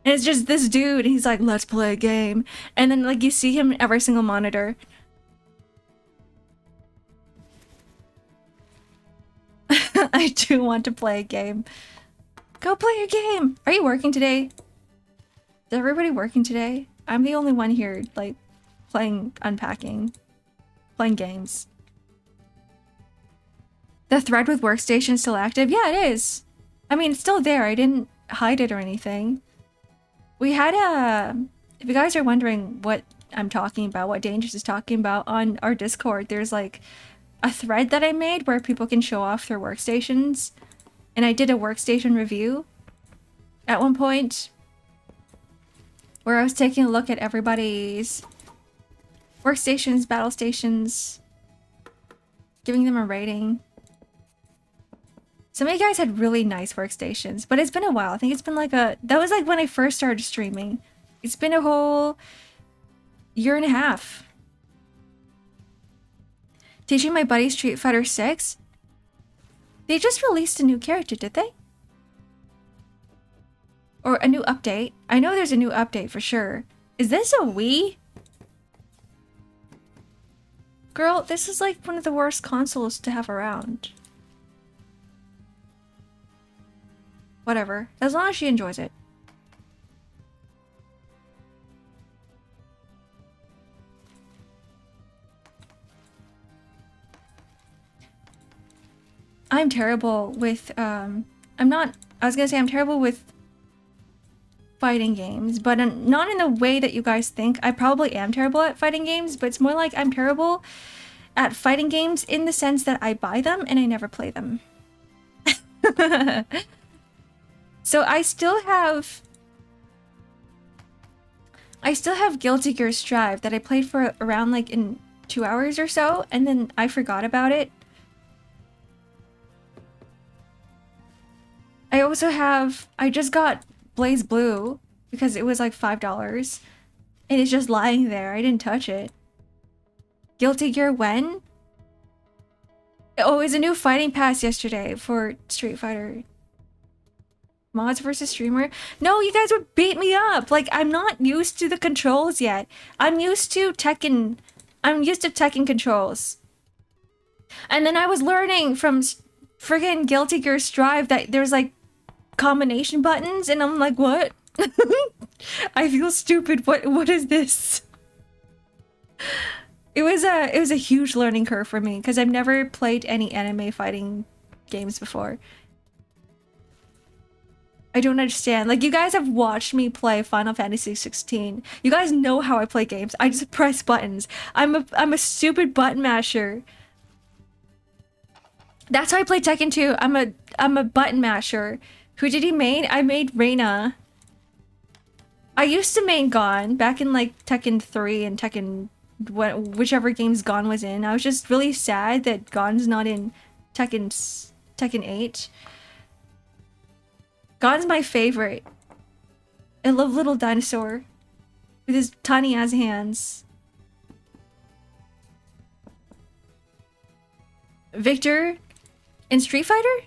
And it's just this dude, and he's like, let's play a game. And then like you see him in every single monitor. I do want to play a game. Go play your game! Are you working today? Is everybody working today? I'm the only one here, like, playing Unpacking. Playing games. The thread with workstation still active? Yeah, it is. I mean, it's still there. I didn't hide it or anything. We had a... If you guys are wondering what I'm talking about, what Dangerous is talking about, on our Discord, there's like a thread that I made where people can show off their workstations. And I did a workstation review at one point where I was taking a look at everybody's workstations, battle stations, giving them a rating. Some of you guys had really nice workstations, but it's been a while. I think it's been like that was like when I first started streaming. It's been a whole year and a half. Teaching my buddy Street Fighter 6. They just released a new character, did they? Or a new update. I know there's a new update for sure. Is this a Wii? Girl, this is like one of the worst consoles to have around. Whatever. As long as she enjoys it. I'm terrible with, I'm terrible with fighting games, but not in the way that you guys think. I probably am terrible at fighting games, but it's more like I'm terrible at fighting games in the sense that I buy them and I never play them. So I still have Guilty Gear Strive that I played for around like in 2 hours or so, and then I forgot about it. I just got Blaze Blue because it was like $5 and it's just lying there. I didn't touch it. Guilty Gear when? Oh, it was a new fighting pass yesterday for Street Fighter. Mods versus streamer? No, you guys would beat me up. Like, I'm not used to the controls yet. I'm used to Tekken controls. And then I was learning from friggin' Guilty Gear Strive that there's like combination buttons, and I'm like, what? I feel stupid. What is this? It was a huge learning curve for me because I've never played any anime fighting games before. I don't understand. Like, you guys have watched me play Final Fantasy 16. You guys know how I play games. I just press buttons. I'm a stupid button masher. That's how I play Tekken 2. I'm a button masher. Who did he main? I made Reina. I used to main Gon back in like Tekken 3 and Tekken whichever games Gon was in. I was just really sad that Gon's not in Tekken 8. Gon's my favorite. I love Little Dinosaur with his tiny ass hands. Victor in Street Fighter?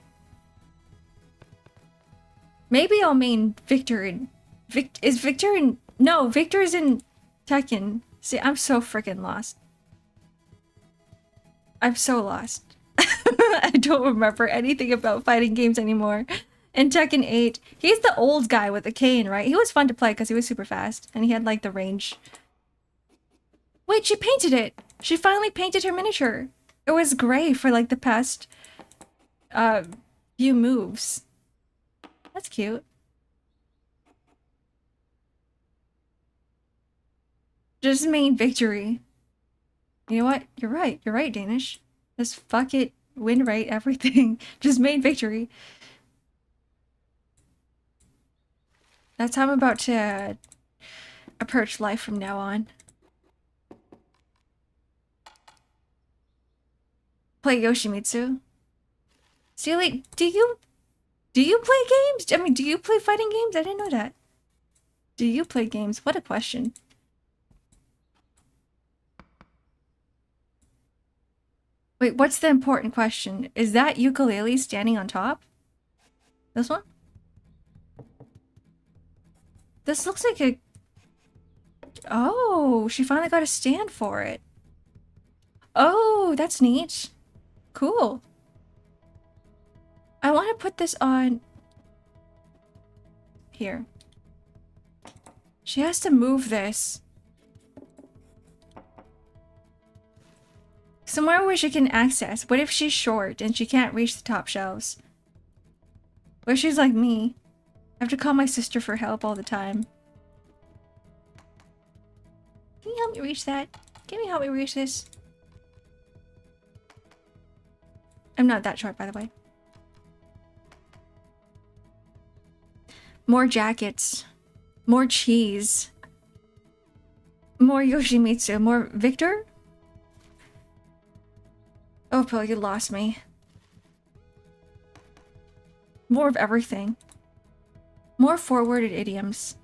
Maybe I'll main Victor in... Is Victor in... No, Victor is in Tekken. See, I'm so freaking lost. I'm so lost. I don't remember anything about fighting games anymore. In Tekken 8, he's the old guy with the cane, right? He was fun to play because he was super fast and he had like the range. Wait, she painted it. She finally painted her miniature. It was gray for like the past few moves. That's cute. Just main Victory. You know what? You're right. You're right, Danish. Just fuck it. Win rate, everything. Just main victory. That's how I'm about to approach life from now on. Play Yoshimitsu. Sealy, do you play games? I mean, do you play fighting games? I didn't know that. Do you play games? What a question. Wait, what's the important question? Is that ukulele standing on top? This one? This looks like a... Oh, she finally got a stand for it. Oh, that's neat. Cool. I want to put this on... Here. She has to move this. Somewhere where she can access. What if she's short and she can't reach the top shelves? What if she's like me? I have to call my sister for help all the time. Can you help me reach that? Can you help me reach this? I'm not that short, by the way. More jackets. More cheese. More Yoshimitsu. More Victor? Oh, Pill, you lost me. More of everything. More forwarded idioms.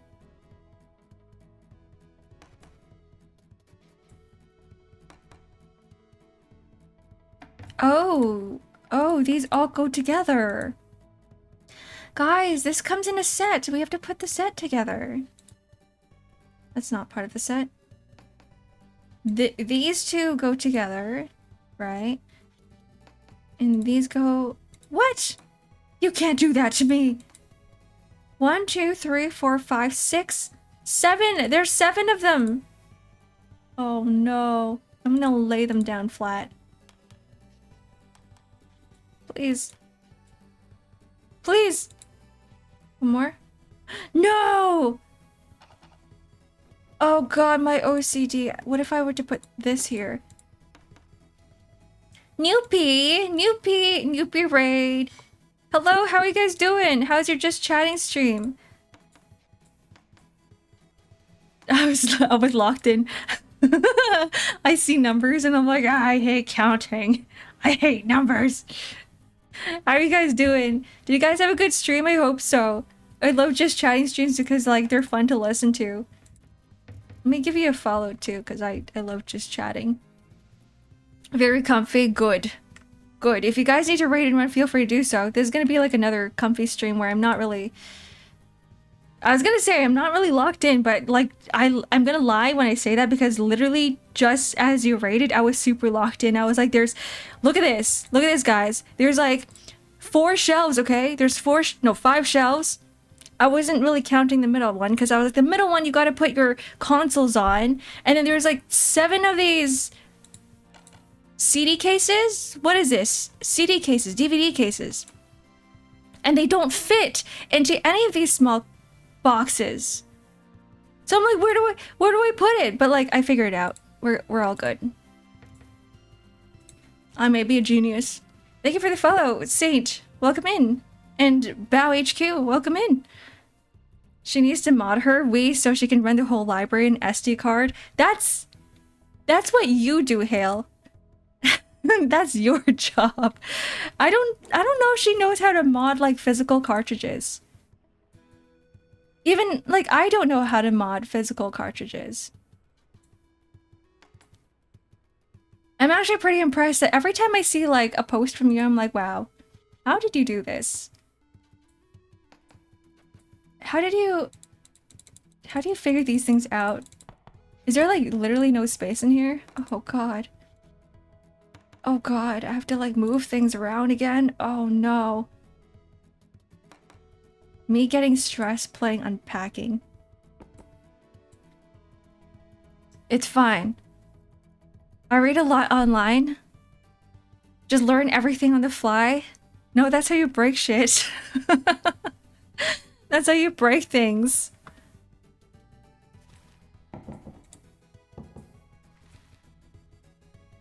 Oh. Oh, these all go together. Guys, this comes in a set. We have to put the set together. That's not part of the set. These two go together, right? And these go... What? You can't do that to me. 1, 2, 3, 4, 5, 6, 7. There's 7 of them. Oh no. I'm gonna lay them down flat. Please. Please. One more. No! Oh god, my OCD. What if I were to put this here? Newpie raid. Hello, how are you guys doing? How's your just chatting stream? I was locked in. I see numbers and I'm like, I hate counting. I hate numbers. How are you guys doing? Did you guys have a good stream? I hope so. I love just chatting streams because like they're fun to listen to. Let me give you a follow too because I love just chatting. Very comfy. Good. Good. If you guys need to raid and run, feel free to do so. This is going to be like another comfy stream where I'm not really... I was going to say I'm not really locked in, but like I'm going to lie when I say that because literally just as you raided, I was super locked in. I was like, there's... Look at this. Look at this, guys. There's like 4 shelves, okay? There's 5 shelves. I wasn't really counting the middle one because I was like, the middle one, you got to put your consoles on. And then there's like 7 of these... CD cases? What is this? CD cases, DVD cases. And they don't fit into any of these small boxes. So I'm like, where do I put it? But like, I figured it out. We're all good. I may be a genius. Thank you for the follow, Saint. Welcome in. And Bow HQ, welcome in. She needs to mod her Wii so she can run the whole library in SD card. That's what you do, Hale. That's your job. I don't know if she knows how to mod like physical cartridges. Even like I don't know how to mod physical cartridges. I'm actually pretty impressed that every time I see like a post from you, I'm like, wow, how did you do this? How do you figure these things out? Is there like literally no space in here? Oh god. Oh god, I have to like move things around again? Oh no. Me getting stressed playing Unpacking. It's fine. I read a lot online. Just learn everything on the fly. No, that's how you break shit. That's how you break things.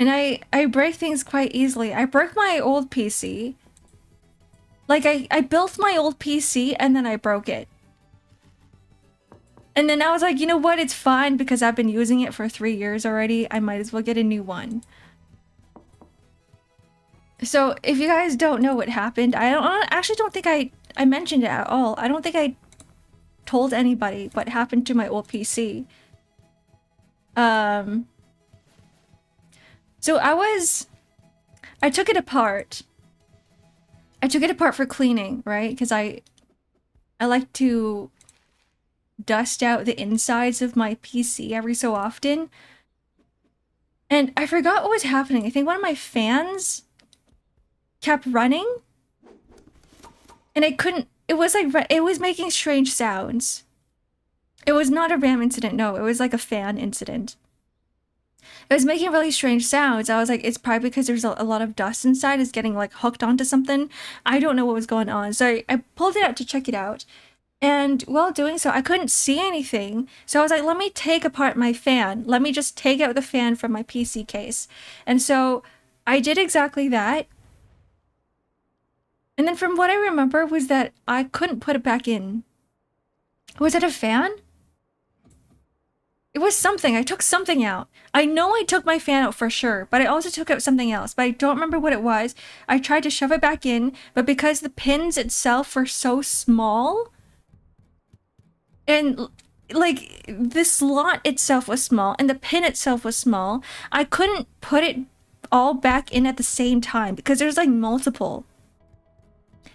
And I break things quite easily. I broke my old PC. Like, I built my old PC and then I broke it. And then I was like, you know what? It's fine because I've been using it for 3 years already. I might as well get a new one. So if you guys don't know what happened, I actually don't think I mentioned it at all. I don't think I told anybody what happened to my old PC. So I took it apart. I took it apart for cleaning, right? Because I like to dust out the insides of my PC every so often. And I forgot what was happening. I think one of my fans kept running. And I couldn't, it was making strange sounds. It was not a RAM incident, no, it was like a fan incident. It was making really strange sounds. I was like, it's probably because there's a lot of dust inside. It's getting like hooked onto something. I don't know what was going on. So I pulled it out to check it out. And while doing so, I couldn't see anything. So I was like, let me take apart my fan. Let me just take out the fan from my PC case. And so I did exactly that. And then from what I remember was that I couldn't put it back in. Was it a fan? It was something. I took something out. I know I took my fan out for sure, but I also took out something else, but I don't remember what it was. I tried to shove it back in, but because the pins itself were so small, and like the slot itself was small and the pin itself was small, I couldn't put it all back in at the same time because there's like multiple.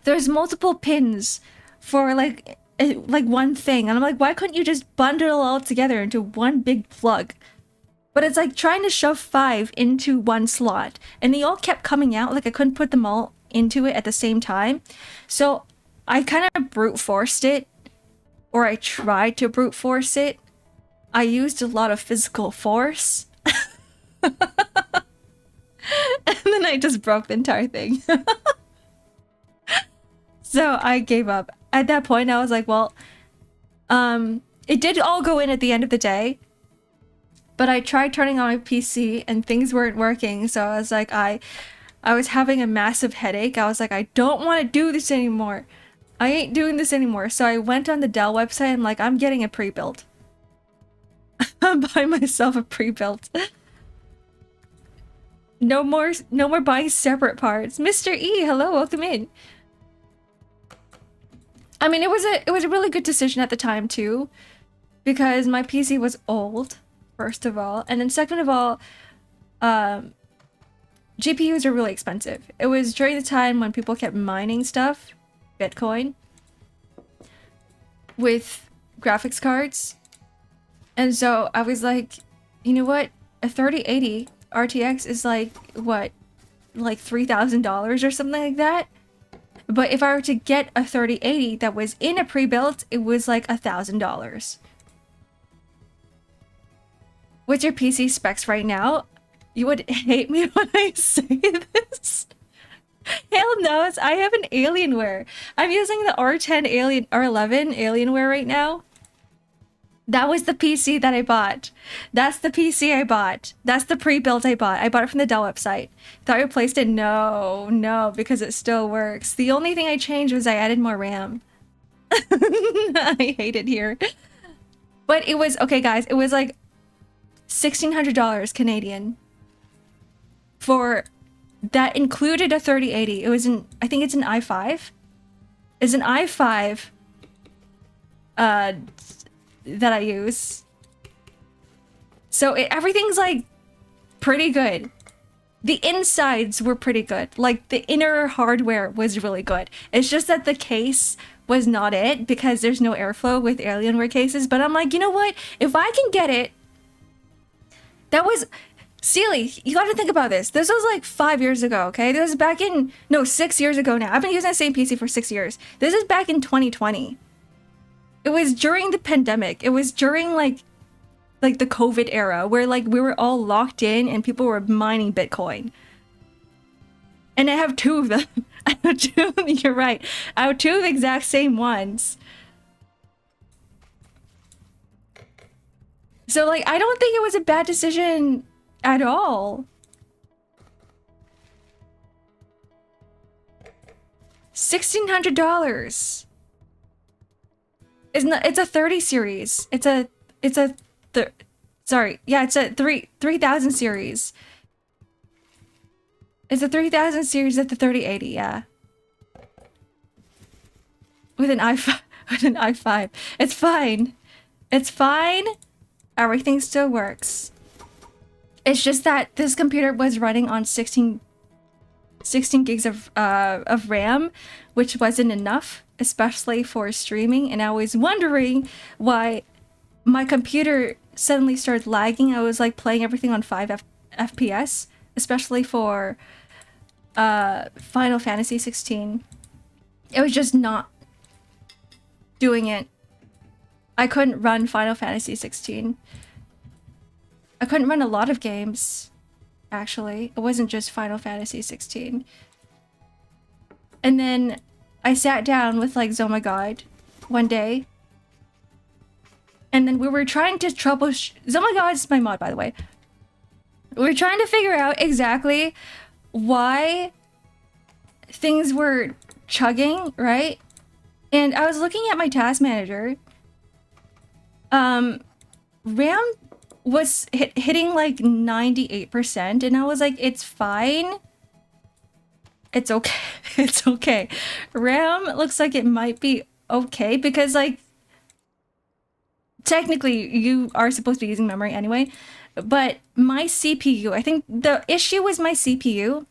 There's multiple pins for like one thing, and I'm like, why couldn't you just bundle it all together into one big plug? But it's like trying to shove 5 into one slot, and they all kept coming out. Like I couldn't put them all into it at the same time, so I kind of brute forced it, or I tried to brute force it. I used a lot of physical force, and then I just broke the entire thing. So I gave up. At that point, I was like, well, it did all go in at the end of the day, but I tried turning on my PC and things weren't working. So I was like, I was having a massive headache. I was like, I don't want to do this anymore. I ain't doing this anymore. So I went on the Dell website. I'm like, I'm getting a pre-built. I'm buying myself a pre-built. No more buying separate parts. Mr. E, hello, welcome in. I mean, it was a really good decision at the time too, because my PC was old, first of all, and then second of all, GPUs are really expensive. It was during the time when people kept mining stuff, Bitcoin, with graphics cards, and so I was like, you know what, a 3080 RTX is like what, like $3,000 or something like that. But if I were to get a 3080 that was in a pre-built, it was like $1,000. What's your PC specs right now? You would hate me when I say this. Hell no, I have an Alienware. I'm using the R10 R11 Alienware right now. That was the PC that I bought. That's the PC I bought. That's the pre-built I bought. I bought it from the Dell website. Thought I replaced it? No, because it still works. The only thing I changed was I added more RAM. I hate it here. But it was, okay guys, it was like $1,600 Canadian. For, that included a 3080. It was an, I think it's an i5. It's an i5, that I use. So everything's like pretty good. The insides were pretty good. Like the inner hardware was really good. It's just that the case was not it because there's no airflow with Alienware cases. But I'm like, you know what? If I can get it, that was Sealy. You got to think about this. This was like 5 years ago. Okay, this was back in 6 years ago now. I've been using the same PC for 6 years. This is back in 2020. It was during the pandemic. It was during like the COVID era where like we were all locked in and people were mining Bitcoin. And I have 2 of them. I have 2. You're right. I have 2 of the exact same ones. So like I don't think it was a bad decision at all. $1,600. It's a 30 series. It's a sorry, yeah, it's a 3000 series. It's a 3000 series at the 3080, yeah. With an i5, with an i5. It's fine. It's fine. Everything still works. It's just that this computer was running on 16 gigs of RAM, which wasn't enough, especially for streaming. And I was wondering why my computer suddenly started lagging. I was like playing everything on 5 FPS, especially for Final Fantasy 16. It was just not doing it. I couldn't run Final Fantasy 16. I couldn't run a lot of games, actually. It wasn't just Final Fantasy 16. And then I sat down with like Zoma God one day. And then we were trying to troubleshoot. Zoma God is my mod, by the way. We were trying to figure out exactly why things were chugging, right? And I was looking at my task manager. RAM was hitting like 98%, and I was like, it's fine. It's okay. It's okay. RAM looks like it might be okay because like technically you are supposed to be using memory anyway, but my CPU, I think the issue was my CPU.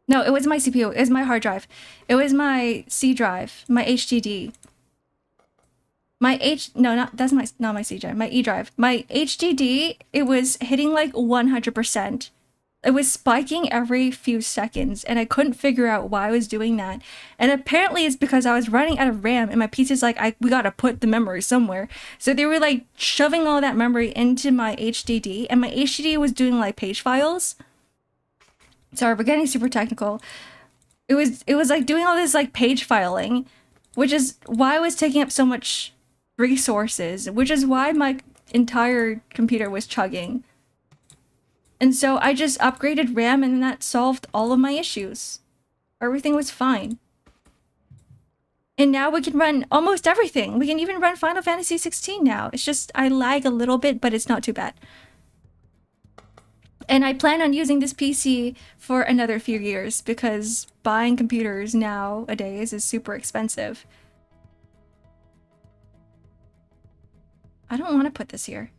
No, it was my CPU. It was my hard drive. It was my C drive, my HDD. Not my C drive, my E drive. My HDD, it was hitting like 100%. It was spiking every few seconds, and I couldn't figure out why I was doing that. And apparently it's because I was running out of RAM, and my PC's like, we gotta put the memory somewhere. So they were like shoving all that memory into my HDD, and my HDD was doing like page files. Sorry, we're getting super technical. It was like doing all this like page filing, which is why I was taking up so much resources, which is why my entire computer was chugging. And so I just upgraded RAM, and that solved all of my issues. Everything was fine. And now we can run almost everything. We can even run Final Fantasy 16 now. It's just I lag a little bit, but it's not too bad. And I plan on using this PC for another few years because buying computers nowadays is super expensive. I don't want to put this here.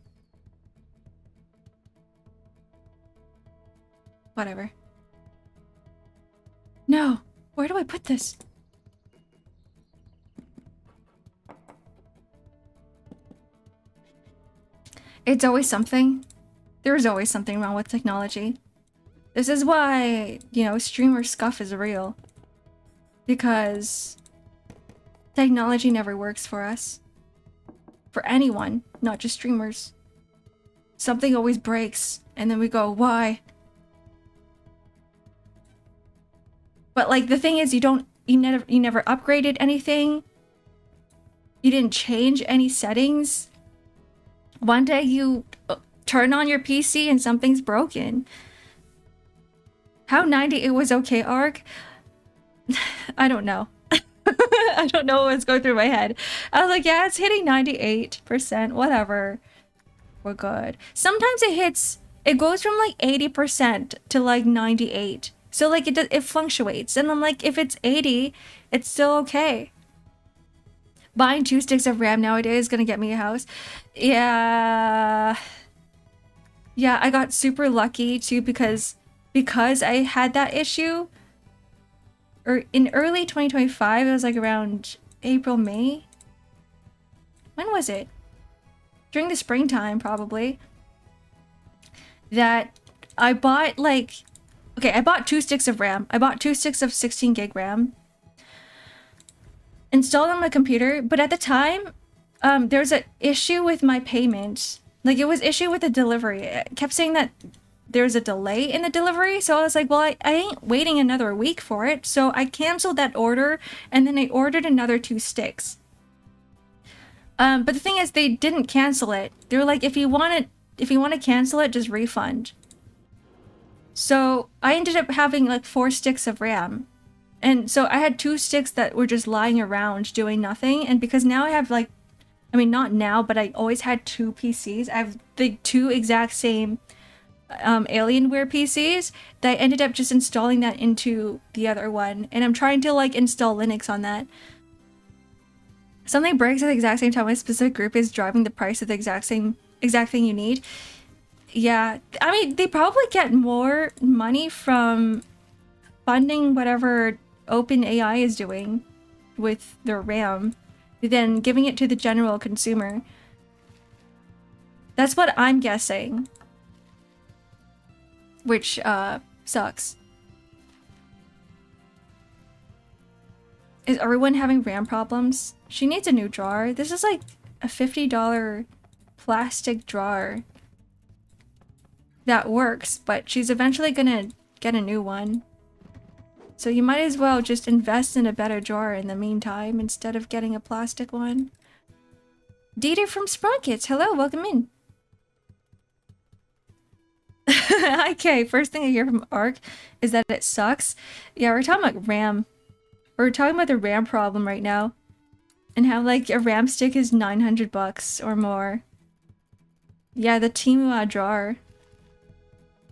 Whatever. No, where do I put this? It's always something. There's always something wrong with technology. This is why, you know, streamer scuff is real. Because technology never works for us. For anyone, not just streamers. Something always breaks, and then we go, why? But like the thing is, you never upgraded anything. You didn't change any settings. One day you turn on your PC and something's broken. How 98 was okay, Ark? I don't know. I don't know what's going through my head. I was like, yeah, it's hitting 98%, whatever. We're good. Sometimes it goes from like 80% to like 98. So like it fluctuates. And I'm like, if it's 80, it's still okay. Buying 2 sticks of RAM nowadays is gonna get me a house. Yeah. Yeah, I got super lucky too because I had that issue. Or in early 2025, it was like around April, May. When was it? During the springtime, probably. That I bought like... Okay, I bought 2 sticks of RAM. I bought 2 sticks of 16 gig RAM. Installed on my computer, but at the time, there's an issue with my payment. Like, it was issue with the delivery. It kept saying that there's a delay in the delivery, so I was like, well, I ain't waiting another week for it, so I canceled that order, and then I ordered another 2 sticks. But the thing is, they didn't cancel it. They were like, if you want to cancel it, just refund. So I ended up having like 4 sticks of RAM. And so I had 2 sticks that were just lying around doing nothing. And because now I have like, I mean, not now, but I always had 2 PCs. I have the 2 exact same Alienware PCs that I ended up just installing that into the other one. And I'm trying to like install Linux on that. Something breaks at the exact same time when a specific group is driving the price of the exact thing you need. Yeah, I mean, they probably get more money from funding whatever OpenAI is doing with their RAM than giving it to the general consumer. That's what I'm guessing. Which, sucks. Is everyone having RAM problems? She needs a new drawer. This is like a $50 plastic drawer that works, but she's eventually gonna get a new one. So you might as well just invest in a better drawer in the meantime instead of getting a plastic one. Dieter from Sprockets, hello, welcome in. Okay, first thing I hear from Ark is that it sucks. Yeah, we're talking about RAM. We're talking about the RAM problem right now. And how like a RAM stick is $900 or more. Yeah, the Temu drawer.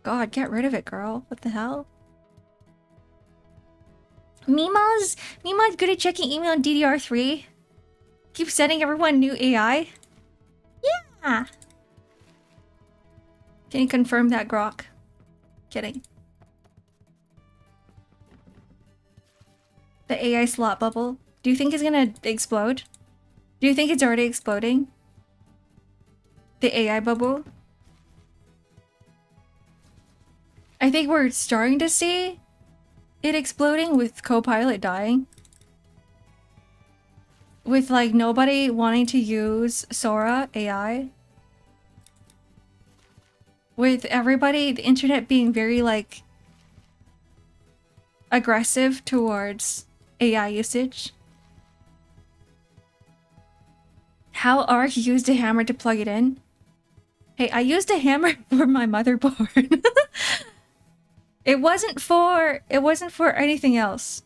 God, get rid of it, girl. What the hell? Mima's good at checking email on DDR3. Keep sending everyone new AI. Yeah. Can you confirm that, Grok? Kidding. The AI slot bubble. Do you think it's gonna explode? Do you think it's already exploding? The AI bubble? I think we're starting to see it exploding with Copilot dying. With like nobody wanting to use Sora AI. With everybody, the internet being very like aggressive towards AI usage. How Ark used a hammer to plug it in? Hey, I used a hammer for my motherboard. It wasn't for anything else.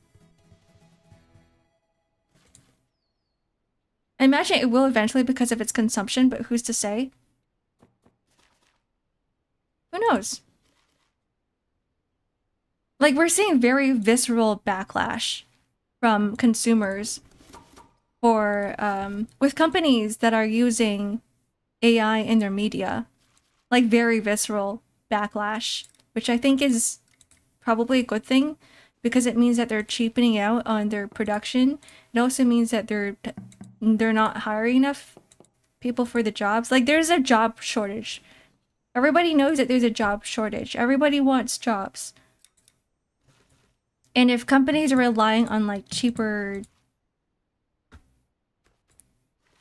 I imagine it will eventually because of its consumption, but who's to say? Who knows? Like, we're seeing very visceral backlash from consumers for with companies that are using AI in their media. Like, very visceral backlash, which I think is probably a good thing because it means that they're cheapening out on their production. It also means that they're not hiring enough people for the jobs. Like, there's a job shortage. Everybody knows that there's a job shortage. Everybody wants jobs. And if companies are relying on like cheaper,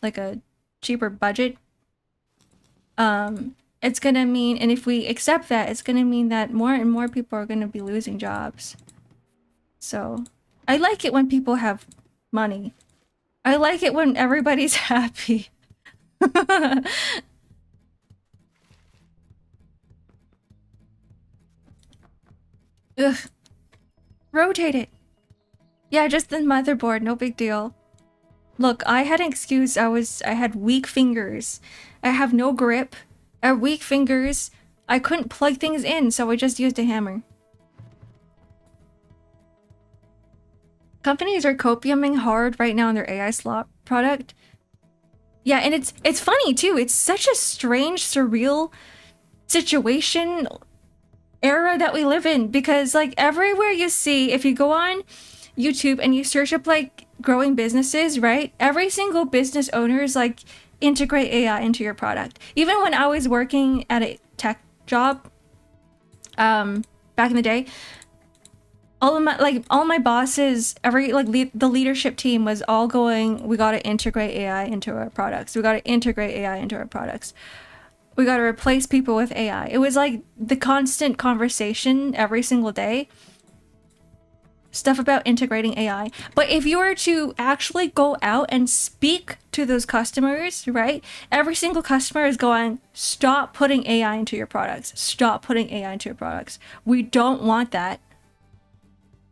like a cheaper budget, it's gonna mean, and if we accept that, it's gonna mean that more and more people are gonna be losing jobs. So, I like it when people have money. I like it when everybody's happy. Ugh. Rotate it. Yeah, just the motherboard, no big deal. Look, I had an excuse. I had weak fingers. I have no grip. I have weak fingers. I couldn't plug things in, so I just used a hammer. Companies are copiuming hard right now on their AI slot product. Yeah, and it's funny too. It's such a strange, surreal situation era that we live in because like everywhere you see, if you go on YouTube and you search up like growing businesses, right? Every single business owner is like integrate AI into your product. Even when I was working at a tech job back in the day, all of my bosses, the leadership team was all going, we got to integrate AI into our products. We got to integrate AI into our products. We got to replace people with AI. It was like the constant conversation every single day. Stuff about integrating AI. But if you were to actually go out and speak to those customers, right? Every single customer is going, stop putting AI into your products. Stop putting AI into your products. We don't want that.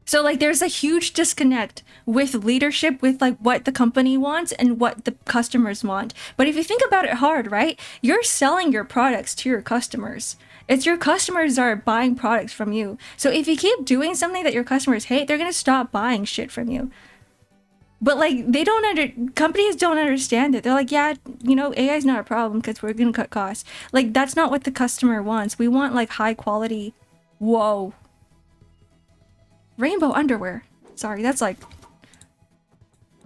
So like there's a huge disconnect with leadership, with like what the company wants and what the customers want. But if you think about it hard, right? You're selling your products to your customers. It's your customers that are buying products from you. So if you keep doing something that your customers hate, they're going to stop buying shit from you. But like companies don't understand it. They're like, yeah, you know, AI is not a problem because we're going to cut costs. Like that's not what the customer wants. We want like high quality. Whoa. Rainbow underwear. Sorry, that's like...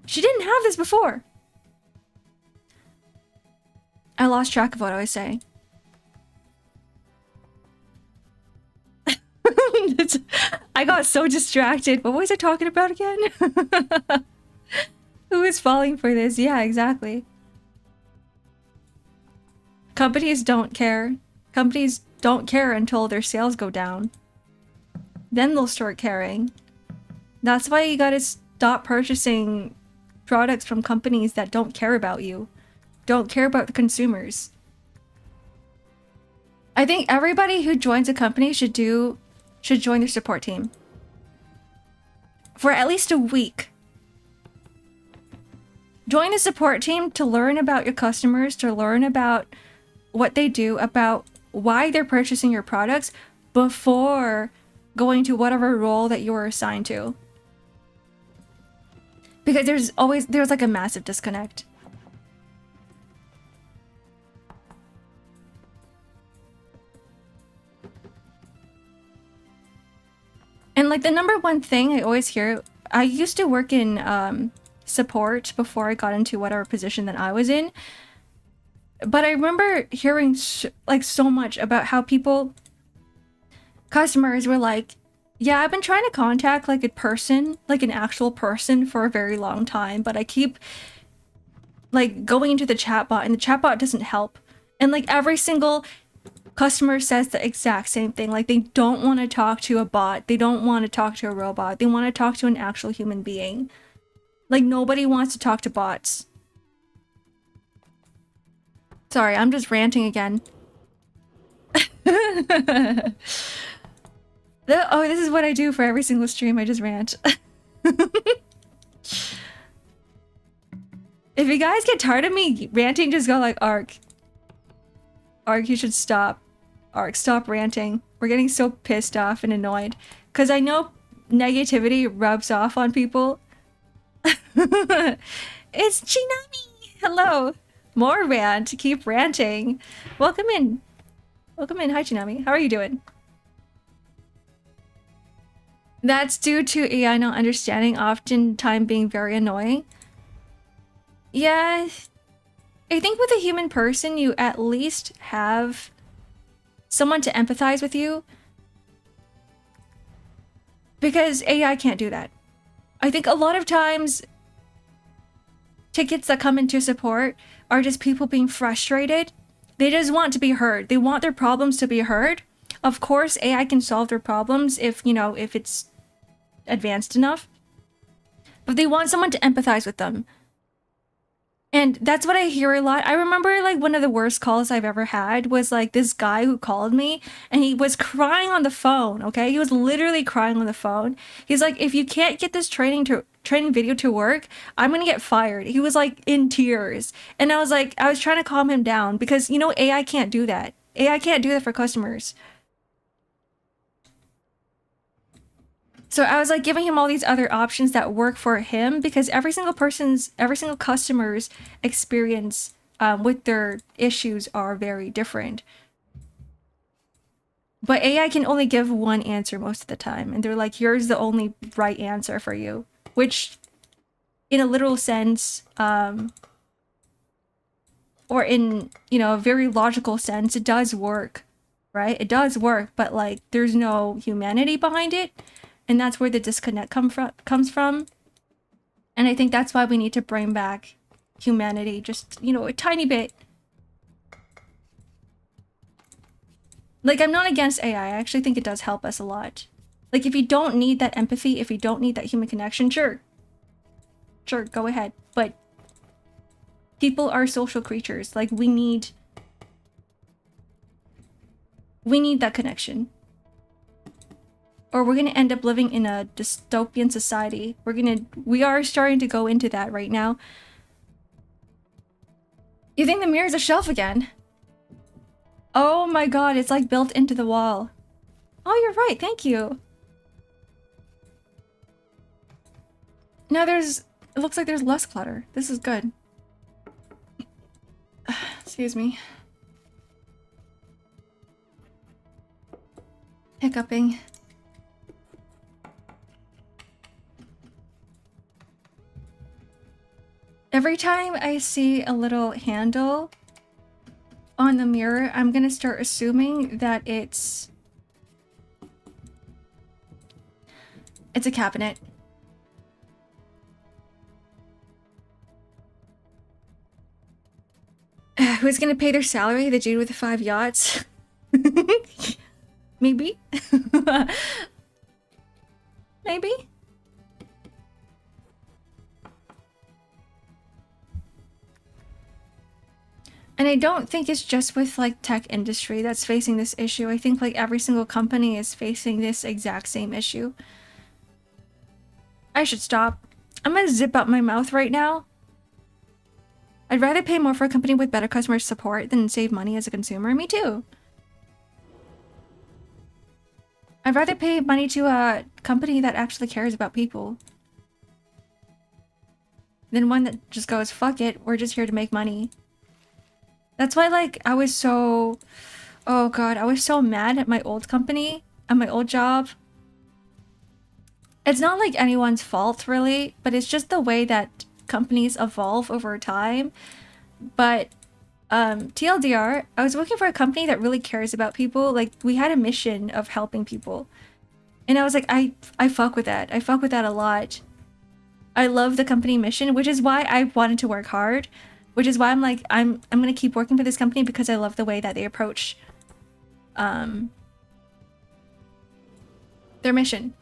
She didn't have this before. I lost track of what I was saying. I got so distracted. What was I talking about again? Who is falling for this? Yeah, exactly. Companies don't care. Companies don't care until their sales go down. Then they'll start caring. That's why you gotta stop purchasing products from companies that don't care about you. Don't care about the consumers. I think everybody who joins a company should join their support team. For at least a week. Join the support team to learn about your customers, to learn about what they do, about why they're purchasing your products before going to whatever role that you were assigned to. Because there's like a massive disconnect. And like the number one thing I always hear, I used to work in support before I got into whatever position that I was in. But I remember hearing like so much about how customers were like, yeah, I've been trying to contact like a person, like an actual person for a very long time, but I keep like going into the chatbot and the chatbot doesn't help. And like every single customer says the exact same thing. Like they don't want to talk to a bot. They don't want to talk to a robot. They want to talk to an actual human being. Like nobody wants to talk to bots. Sorry, I'm just ranting again. Oh, this is what I do for every single stream. I just rant. If you guys get tired of me ranting, just go like, Ark. Ark, you should stop. Ark, stop ranting. We're getting so pissed off and annoyed. Because I know negativity rubs off on people. It's Chinami! Hello! More rant. Keep ranting. Welcome in. Welcome in. Hi, Chinami. How are you doing? That's due to AI not understanding, oftentimes being very annoying. Yeah, I think with a human person, you at least have someone to empathize with you. Because AI can't do that. I think a lot of times, tickets that come into support are just people being frustrated. They just want to be heard. They want their problems to be heard. Of course, AI can solve their problems if, you know, if it's advanced enough. But they want someone to empathize with them. And that's what I hear a lot. I remember like one of the worst calls I've ever had was like this guy who called me and he was crying on the phone, okay? He was literally crying on the phone. He's like, if you can't get this training video to work, I'm gonna get fired. He was like in tears. And I was like, I was trying to calm him down because, you know, AI can't do that. AI can't do that for customers. So I was like giving him all these other options that work for him because every single customer's experience with their issues are very different. But AI can only give one answer most of the time. And they're like, here's the only right answer for you. Which, in a literal sense, or in, you know, a very logical sense, it does work, right? It does work, but like, there's no humanity behind it. And that's where the disconnect comes from. And I think that's why we need to bring back humanity, just, you know, a tiny bit. Like, I'm not against AI. I actually think it does help us a lot. Like, if you don't need that empathy, if you don't need that human connection, sure. Sure, go ahead. But people are social creatures. Like, we need that connection. or we're gonna end up living in a dystopian society. We are starting to go into that right now. You think the mirror's a shelf again? Oh my god, it's like built into the wall. Oh, you're right, thank you. Now it looks like there's less clutter. This is good. Excuse me. Hiccuping. Every time I see a little handle on the mirror, I'm gonna start assuming that it's a cabinet. Who's gonna pay their salary? The dude with the 5 yachts? Maybe? Maybe? And I don't think it's just with like tech industry that's facing this issue. I think like every single company is facing this exact same issue. I should stop. I'm gonna zip up my mouth right now. I'd rather pay more for a company with better customer support than save money as a consumer. Me too. I'd rather pay money to a company that actually cares about people than one that just goes, fuck it, we're just here to make money. That's why, like, I was so... Oh god, I was so mad at my old company, at my old job. It's not like anyone's fault, really, but it's just the way that companies evolve over time. But TLDR, I was working for a company that really cares about people. Like, we had a mission of helping people, and I was like, I fuck with that. I fuck with that a lot. I love the company mission, which is why I wanted to work hard, which is why I'm like, I'm gonna keep working for this company, because I love the way that they approach their mission,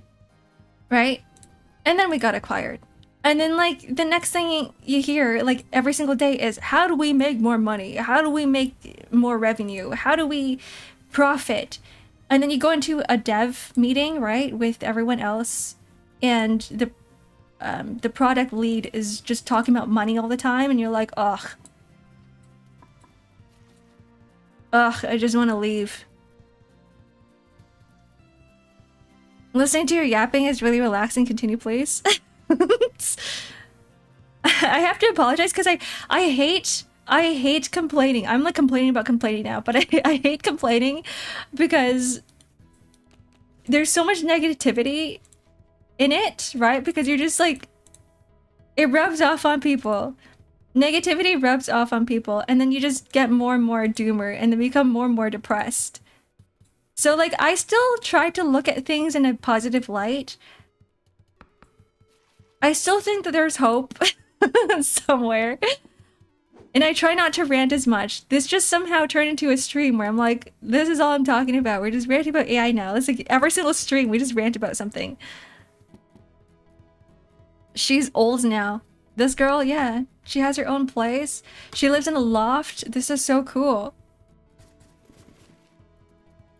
right? And then we got acquired. And then, like, the next thing you hear, like, every single day is, how do we make more money? How do we make more revenue? How do we profit? And then you go into a dev meeting, right, with everyone else, and the product lead is just talking about money all the time, and you're like, ugh. Ugh, I just want to leave. Listening to your yapping is really relaxing. Continue, please. I have to apologize because I hate complaining. I'm like complaining about complaining now, but I hate complaining because there's so much negativity in it, right? Because you're just like, it rubs off on people. Negativity rubs off on people, and then you just get more and more doomer and then become more and more depressed. So like, I still try to look at things in a positive light. I still think that there's hope somewhere. And I try not to rant as much. This just somehow turned into a stream where I'm like, this is all I'm talking about. We're just ranting about AI now. It's like every single stream, we just rant about something. She's old now. This girl, yeah. She has her own place. She lives in a loft. This is so cool.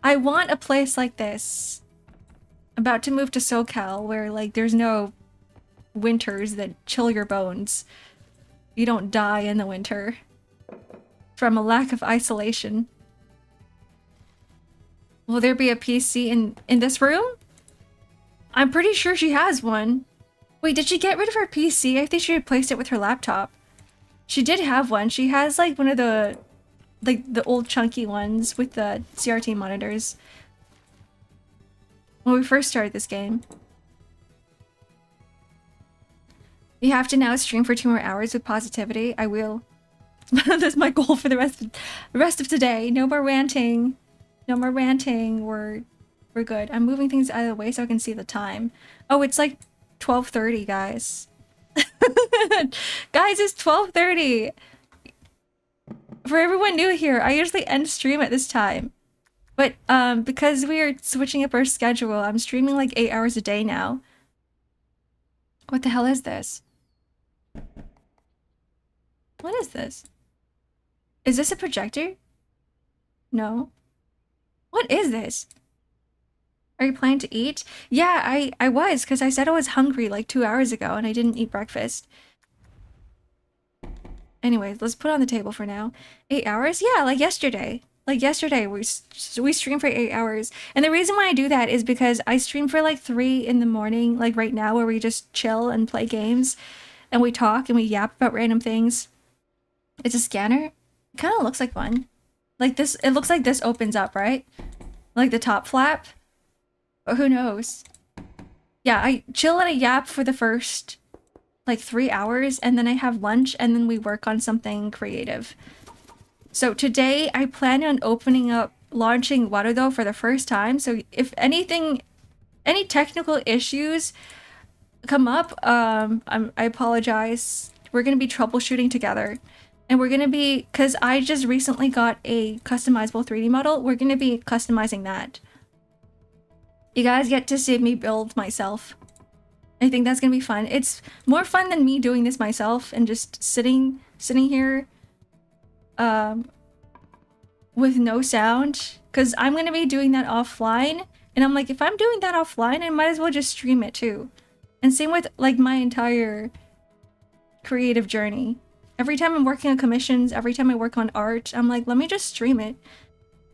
I want a place like this. About to move to SoCal where, like, there's no winters that chill your bones. You don't die in the winter from a lack of isolation. Will there be a PC in this room? I'm pretty sure she has one. Wait, did she get rid of her PC? I think she replaced it with her laptop. She did have one. She has like one of the old chunky ones with the CRT monitors. When we first started this game. You have to now stream for 2 more hours with positivity. I will. That's my goal for the rest of today. No more ranting. No more ranting. We're good. I'm moving things out of the way so I can see the time. Oh, it's like 12:30, guys. Guys, it's 12:30. For everyone new here, I usually end stream at this time. But because we are switching up our schedule, I'm streaming like 8 hours a day now. What the hell is this? What is this? Is this a projector? No. What is this? Are you planning to eat? Yeah, I was, because I said I was hungry like 2 hours ago and I didn't eat breakfast. Anyways, let's put it on the table for now. 8 hours? Yeah, like yesterday. Like yesterday, we streamed for 8 hours. And the reason why I do that is because I stream for like 3 in the morning, like right now, where we just chill and play games and we talk and we yap about random things. It's a scanner. It kind of looks like one. Like this, it looks like this opens up, right? Like the top flap. But who knows? Yeah, I chill and I yap for the first like 3 hours and then I have lunch and then we work on something creative. So today I plan on launching Warudo for the first time. So if anything, any technical issues come up, I apologize. We're gonna be troubleshooting together. And we're gonna be, cause I just recently got a customizable 3D model, we're gonna be customizing that. You guys get to see me build myself. I think that's gonna be fun. It's more fun than me doing this myself and just sitting here with no sound, because I'm gonna be doing that offline, and I'm like, if I'm doing that offline, I might as well just stream it too. And same with like my entire creative journey. Every time I'm working on commissions, every time I work on art, I'm like, let me just stream it.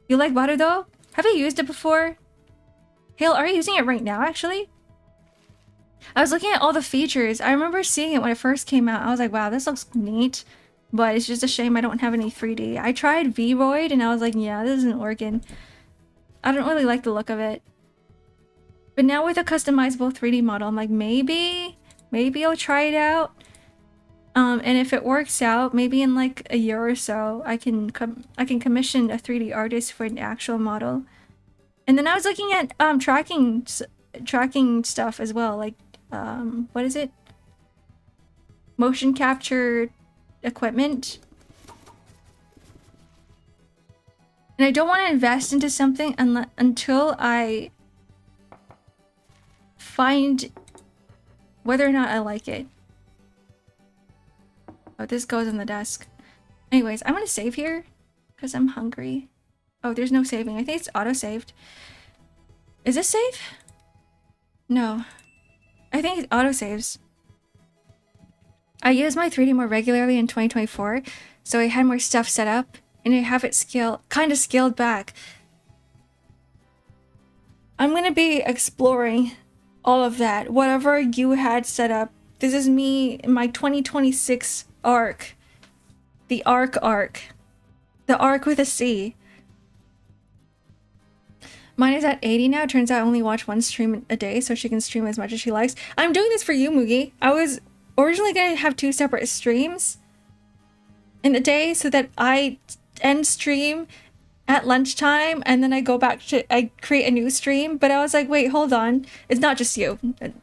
You like Warudo? Have you used it before? Hale, are you using it right now actually? I was looking at all the features. I remember seeing it when it first came out. I was like, wow, this looks neat. But it's just a shame I don't have any 3D. I tried Vroid and I was like, yeah, this isn't working. I don't really like the look of it. But now with a customizable 3D model, I'm like, maybe I'll try it out. And if it works out, maybe in like a year or so, I can commission a 3D artist for an actual model. And then I was looking at tracking stuff as well, like what is it? Motion capture equipment. And I don't want to invest into something until I find whether or not I like it. Oh, this goes on the desk. Anyways, I'm gonna save here because I'm hungry. Oh, there's no saving. I think it's auto-saved. Is this save? No. I think it auto-saves. I use my 3D more regularly in 2024, so I had more stuff set up, and I have it kind of scaled back. I'm gonna be exploring all of that. Whatever you had set up. This is me in my 2026 arc. The X-Ark. The arc with a C. Mine is at 80 now. Turns out I only watch one stream a day, so she can stream as much as she likes. I'm doing this for you, Mugi. I was originally gonna have 2 separate streams in the day so that I end stream at lunchtime and then I create a new stream. But I was like, wait, hold on. It's not just you.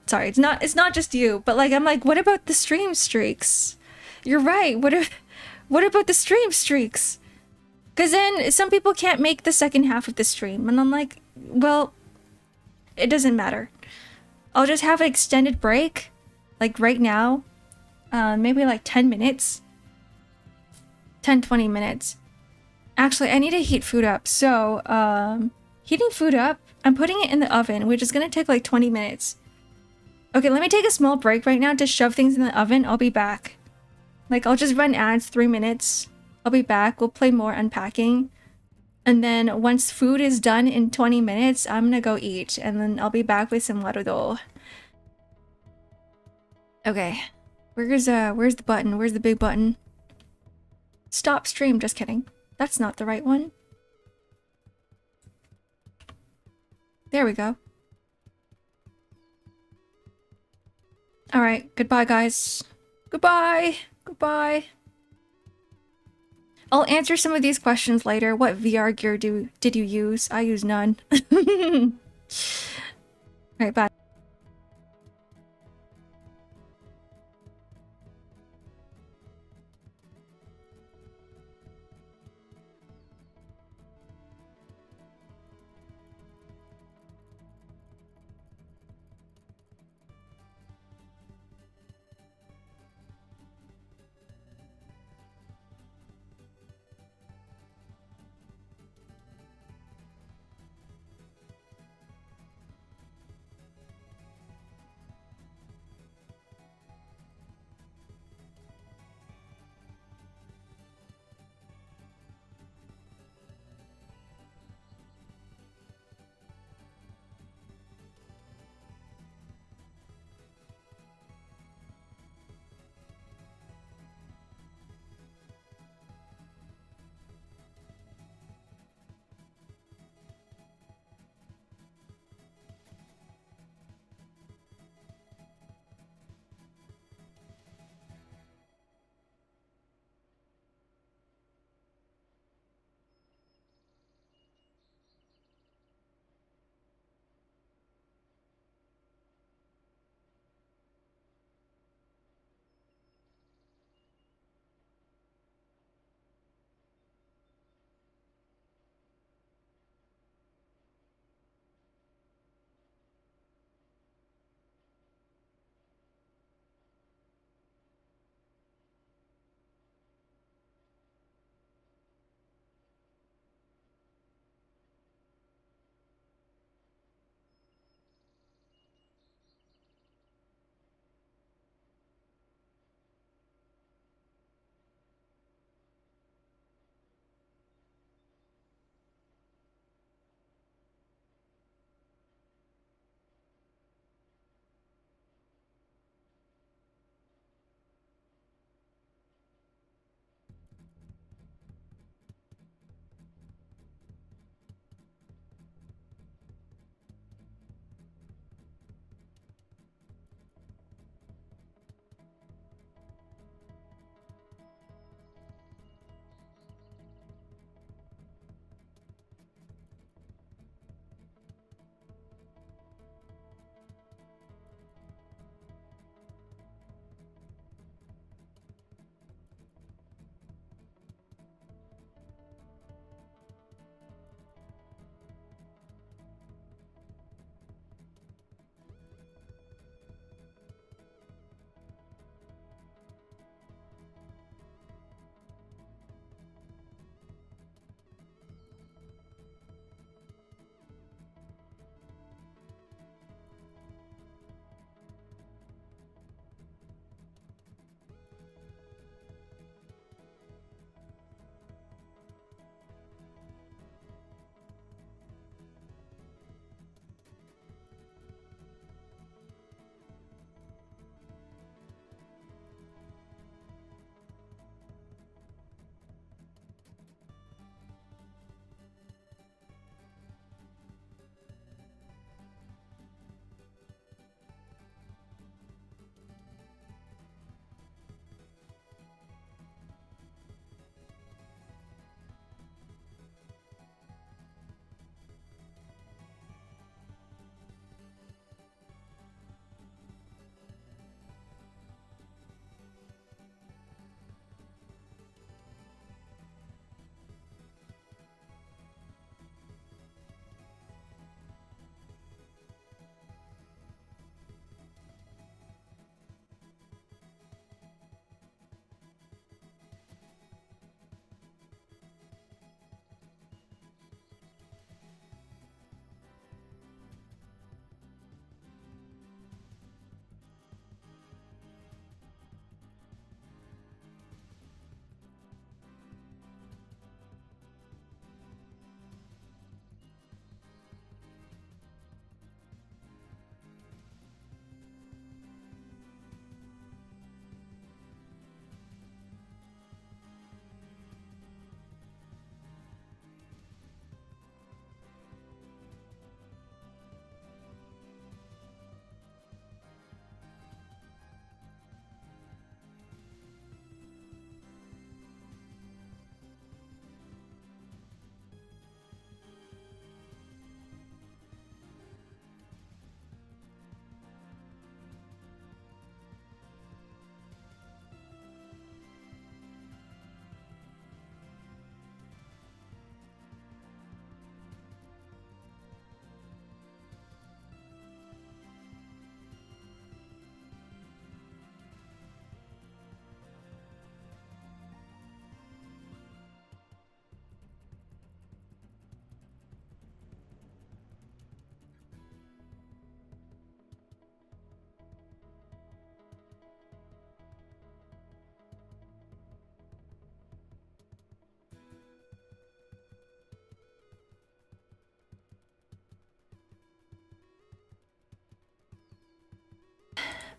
Sorry, it's not just you. But like, I'm like, what about the stream streaks? You're right. What about the stream streaks? Because then some people can't make the second half of the stream. And I'm like, well, it doesn't matter. I'll just have an extended break. Like right now. Maybe like 10 minutes. 10-20 minutes. Actually, I need to heat food up. So, heating food up, I'm putting it in the oven, which is going to take like 20 minutes. Okay, let me take a small break right now to shove things in the oven. I'll be back. Like, I'll just run ads 3 minutes. I'll be back. We'll play more Unpacking. And then once food is done in 20 minutes, I'm gonna go eat. And then I'll be back with some Warudo. Okay. Where's the button? Where's the big button? Stop stream. Just kidding. That's not the right one. There we go. Alright, goodbye guys. Goodbye! Goodbye! I'll answer some of these questions later. What VR gear did you use? I use none. Alright, bye.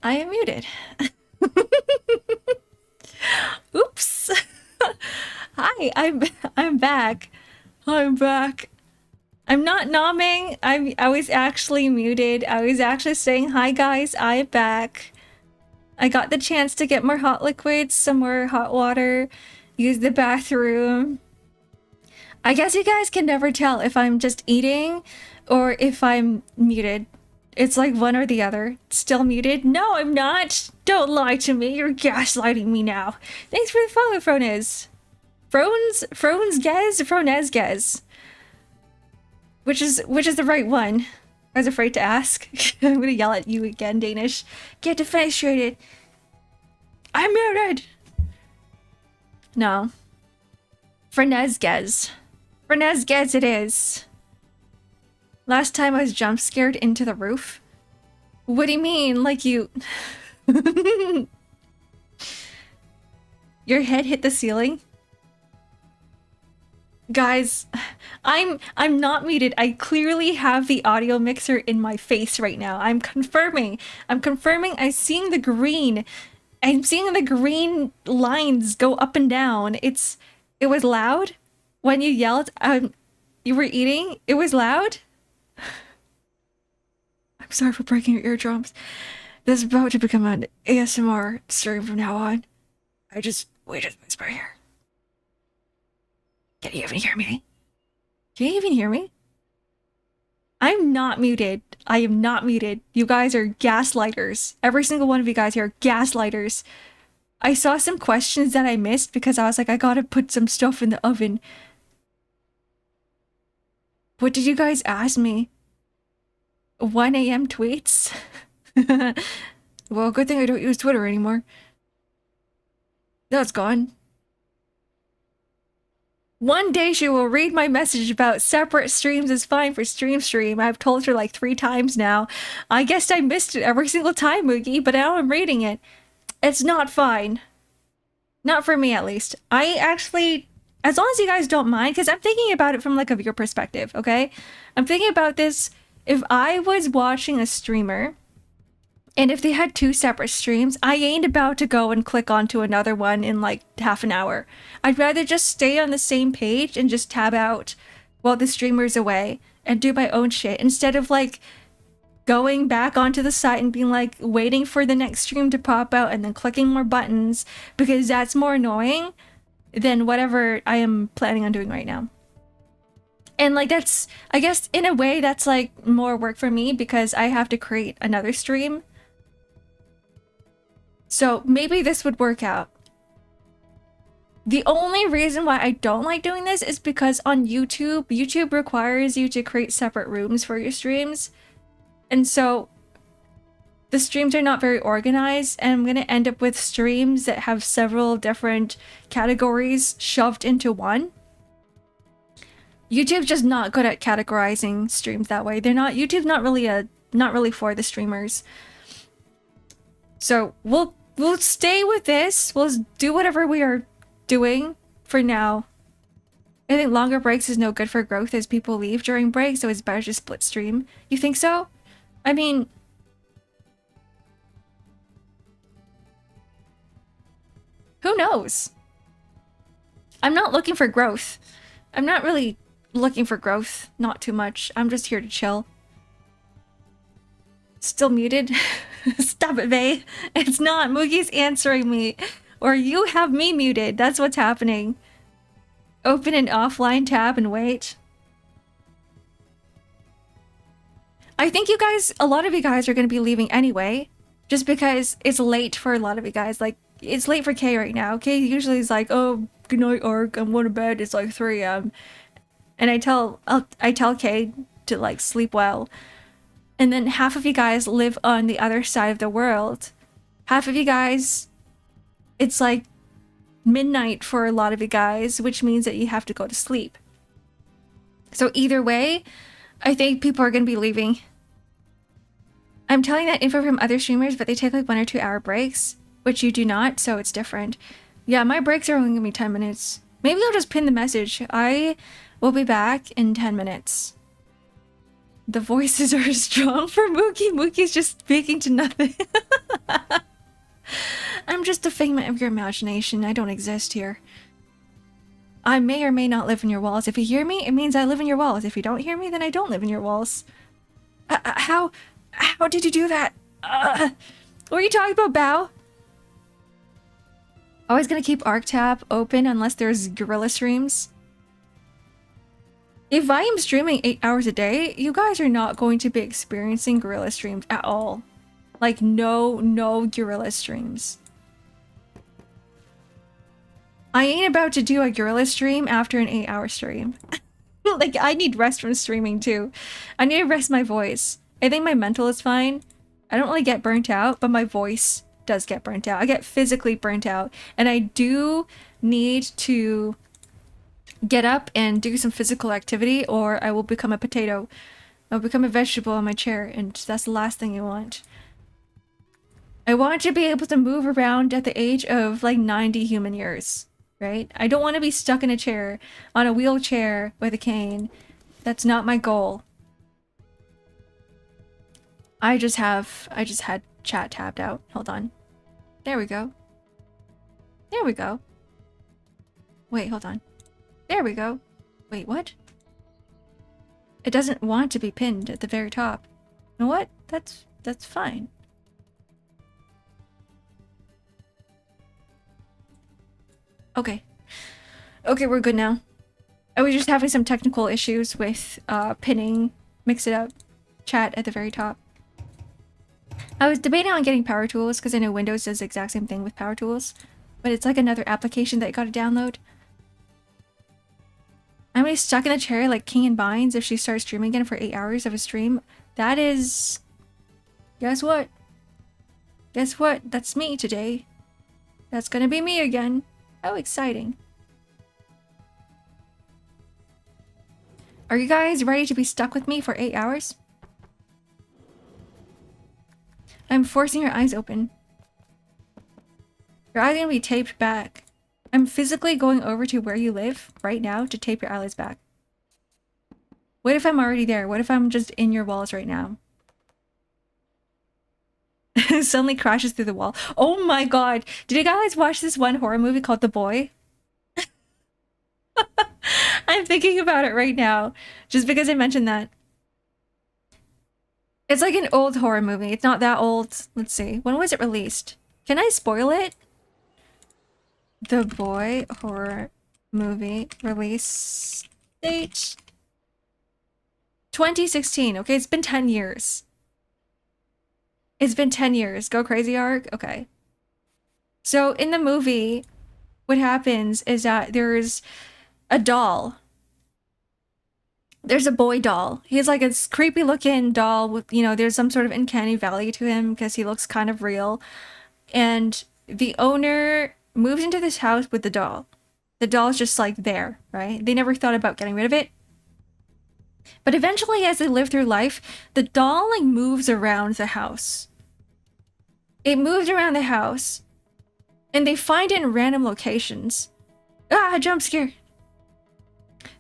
I am muted. Oops. Hi, I'm back. I'm back. I'm not nomming. I was actually muted. I was actually saying, hi guys, I'm back. I got the chance to get more hot liquids, some more hot water, use the bathroom. I guess you guys can never tell if I'm just eating or if I'm muted. It's like one or the other. Still muted? No, I'm not. Don't lie to me. You're gaslighting me now. Thanks for the follow, Fronez. Fronezgez. Which is the right one? I was afraid to ask. I'm gonna yell at you again, Danish. Get defenestrated. I'm muted. No. Fronezgez. Fronezgez it is. Last time I was jump scared into the roof. What do you mean? Like you... Your head hit the ceiling? Guys, I'm not muted. I clearly have the audio mixer in my face right now. I'm confirming. I'm seeing the green. I'm seeing the green lines go up and down. It was loud when you yelled. You were eating. It was loud. I'm sorry for breaking your eardrums. This is about to become an ASMR stream from now on. I just whisper here. Can you even hear me? Can you even hear me? I'm not muted. I am not muted. You guys are gaslighters. Every single one of you guys here are gaslighters. I saw some questions that I missed because I was like, I gotta put some stuff in the oven. What did you guys ask me? 1 a.m. tweets? Well, good thing I don't use Twitter anymore. That's gone. One day she will read my message about separate streams is fine for stream. I've told her like 3 times now. I guess I missed it every single time, Moogie, but now I'm reading it. It's not fine. Not for me, at least. I actually, as long as you guys don't mind, because I'm thinking about it from like a viewer perspective, okay? I'm thinking about this. If I was watching a streamer, and if they had 2 separate streams, I ain't about to go and click onto another one in like half an hour. I'd rather just stay on the same page and just tab out while the streamer's away and do my own shit instead of like going back onto the site and being like waiting for the next stream to pop out and then clicking more buttons, because that's more annoying than whatever I am planning on doing right now. And like that's, I guess in a way that's like more work for me because I have to create another stream. So maybe this would work out. The only reason why I don't like doing this is because on YouTube requires you to create separate rooms for your streams. And so the streams are not very organized, and I'm going to end up with streams that have several different categories shoved into one. YouTube's just not good at categorizing streams that way. YouTube's not really for the streamers. So we'll stay with this. We'll do whatever we are doing for now. I think longer breaks is no good for growth as people leave during breaks, so it's better to split stream. You think so? I mean, who knows? I'm not looking for growth. I'm not really looking for growth. Not too much. I'm just here to chill. Still muted? Stop it, Vay. It's not. Moogie's answering me. Or you have me muted. That's what's happening. Open an offline tab and wait. I think you guys, a lot of you guys are going to be leaving anyway. Just because it's late for a lot of you guys. Like, it's late for Kay right now. Kay usually is like, oh, good night, Ark. I'm going to bed. It's like 3 a.m. And I tell Kay to like sleep well. And then half of you guys live on the other side of the world. Half of you guys, it's like midnight for a lot of you guys, which means that you have to go to sleep. So either way, I think people are going to be leaving. I'm telling that info from other streamers, but they take like 1 or 2 hour breaks, which you do not, so it's different. Yeah, my breaks are only going to be 10 minutes. Maybe I'll just pin the message. I will be back in 10 minutes. The voices are strong for Mookie. Mookie's just speaking to nothing. I'm just a figment of your imagination. I don't exist here. I may or may not live in your walls. If you hear me, it means I live in your walls. If you don't hear me, then I don't live in your walls. How did you do that? What are you talking about, Bao? Always gonna keep Arc tab open unless there's gorilla streams. If I am streaming 8 hours a day, you guys are not going to be experiencing gorilla streams at all. Like, no gorilla streams. I ain't about to do a gorilla stream after an 8-hour stream. Like, I need rest from streaming too. I need to rest my voice. I think my mental is fine. I don't really get burnt out, but my voice does get burnt out. I get physically burnt out. And I do need to get up and do some physical activity, or I will become a potato. I'll become a vegetable in my chair, and that's the last thing I want. I want to be able to move around at the age of like 90 human years, right? I don't want to be stuck in a chair, on a wheelchair with a cane. That's not my goal. I just had chat tabbed out. Hold on. There we go. There we go. Wait, hold on. There we go. Wait, what? It doesn't want to be pinned at the very top. You know what? That's fine. Okay. Okay, we're good now. I was just having some technical issues with pinning Mix It Up chat at the very top. I was debating on getting Power Tools because I know Windows does the exact same thing with Power Tools, but it's like another application that you gotta download. I'm gonna be stuck in a chair like King and Binds if she starts streaming again for 8 hours of a stream. That is... Guess what? Guess what? That's me today. That's gonna be me again. How exciting. Are you guys ready to be stuck with me for 8 hours? I'm forcing your eyes open. Your eyes are gonna be taped back. I'm physically going over to where you live right now to tape your eyelids back. What if I'm already there? What if I'm just in your walls right now? Suddenly crashes through the wall. Oh my god. Did you guys watch this one horror movie called The Boy? I'm thinking about it right now. Just because I mentioned that. It's like an old horror movie. It's not that old. Let's see. When was it released? Can I spoil it? The Boy horror movie release date 2016. Okay, it's been 10 years. It's been 10 years. Go crazy, Ark. Okay. So in the movie, what happens is that there's a doll. There's a boy doll. He's like a creepy looking doll with, you know, there's some sort of uncanny valley to him because he looks kind of real. And the owner moves into this house with the doll. The doll's just like there, right? They never thought about getting rid of it. But eventually, as they live through life, the doll like moves around the house. It moves around the house, and they find it in random locations. Ah, jump scare!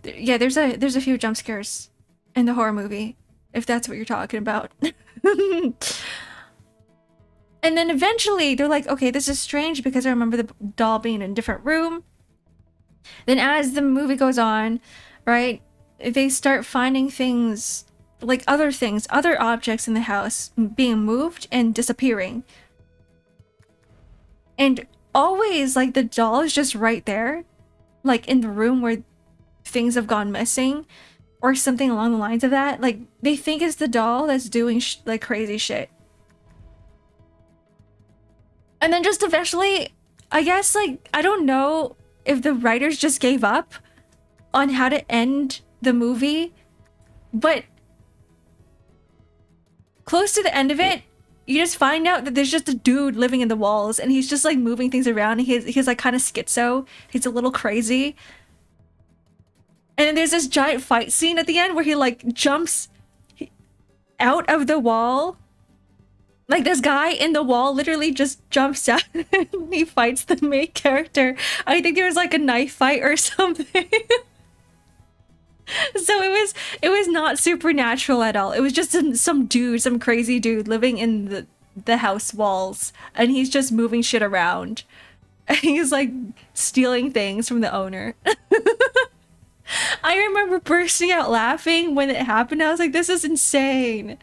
Yeah, there's a few jump scares in the horror movie, if that's what you're talking about. And then eventually, they're like, okay, this is strange because I remember the doll being in a different room. Then as the movie goes on, right, they start finding things, like other things, other objects in the house being moved and disappearing. And always, like, the doll is just right there, like in the room where things have gone missing or something along the lines of that. Like, they think it's the doll that's doing like crazy shit. And then just eventually, I guess, like, I don't know if the writers just gave up on how to end the movie, but close to the end of it, you just find out that there's just a dude living in the walls and he's just like moving things around. And he's like kind of schizo. He's a little crazy. And then there's this giant fight scene at the end where he like jumps out of the wall. Like, this guy in the wall literally just jumps out and he fights the main character. I think there was like a knife fight or something. So it was not supernatural at all. It was just some dude, some crazy dude living in the house walls, and he's just moving shit around. And he's like stealing things from the owner. I remember bursting out laughing when it happened. I was like, this is insane.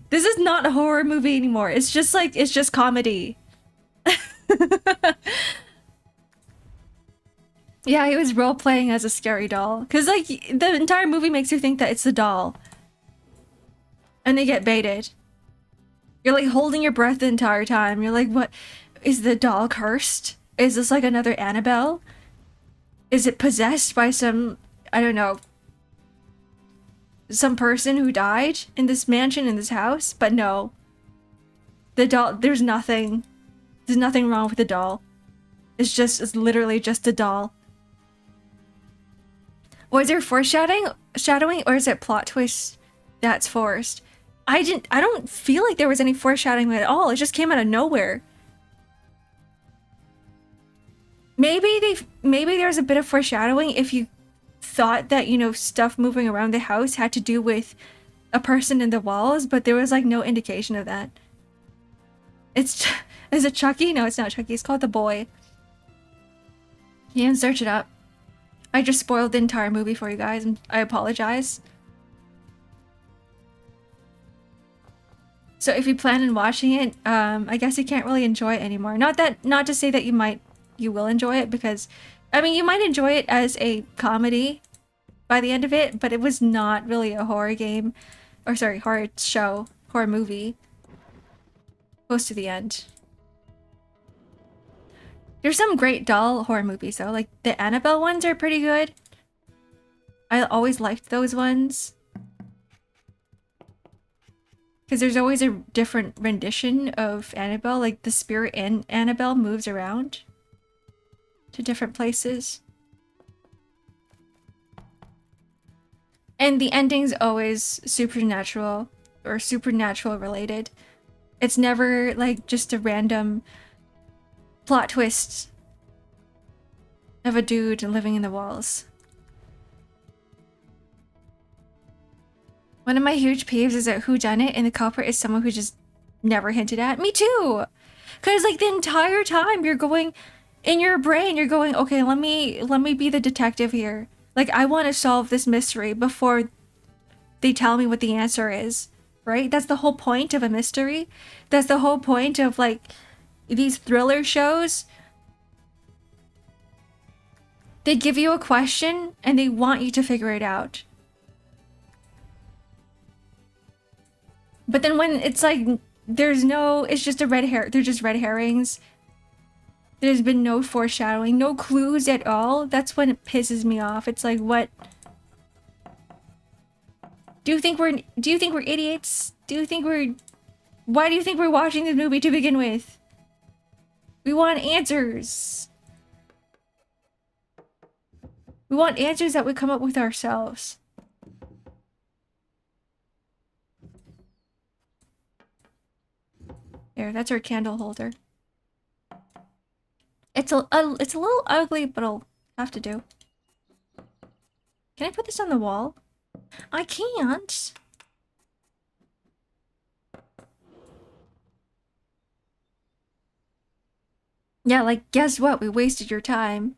This is not a horror movie anymore. It's just comedy. Yeah, he was role playing as a scary doll. Cause like the entire movie makes you think that it's the doll. And they get baited. You're like holding your breath the entire time. You're like, what? Is the doll cursed? Is this like another Annabelle? Is it possessed by some, I don't know, some person who died in this mansion, in this house? But no. The doll, there's nothing wrong with the doll. It's literally just a doll. Was there foreshadowing, or is it plot twist that's forced? I don't feel like there was any foreshadowing at all. It just came out of nowhere. Maybe there's a bit of foreshadowing if you thought that, you know, stuff moving around the house had to do with a person in the walls, but there was like no indication of that. Is it Chucky? No, it's not Chucky. It's called The Boy. You can search it up. I just spoiled the entire movie for you guys, and I apologize. So if you plan on watching it, I guess you can't really enjoy it anymore. Not to say that you will enjoy it, because, I mean, you might enjoy it as a comedy by the end of it, but it was not really a horror game, or sorry, horror show, horror movie. Close to the end. There's some great doll horror movies though, like the Annabelle ones are pretty good. I always liked those ones. Because there's always a different rendition of Annabelle, like the spirit in Annabelle moves around to different places. And the ending's always supernatural or supernatural related. It's never like just a random plot twist of a dude living in the walls. One of my huge peeves is that whodunit and the culprit is someone who just never hinted at. Me too! Because like the entire time you're going, in your brain, you're going, okay, let me be the detective here. Like, I want to solve this mystery before they tell me what the answer is, right? That's the whole point of a mystery. That's the whole point of like these thriller shows. They give you a question and they want you to figure it out. But then when it's like, it's just a red hair, they're just red herrings. There's been no foreshadowing, no clues at all. That's when it pisses me off. It's like, what? Do you think we're idiots? Why do you think we're watching this movie to begin with? We want answers. We want answers that we come up with ourselves. There, that's our candle holder. It's a little ugly, but I'll have to do. Can I put this on the wall? I can't. Yeah, like, guess what? We wasted your time.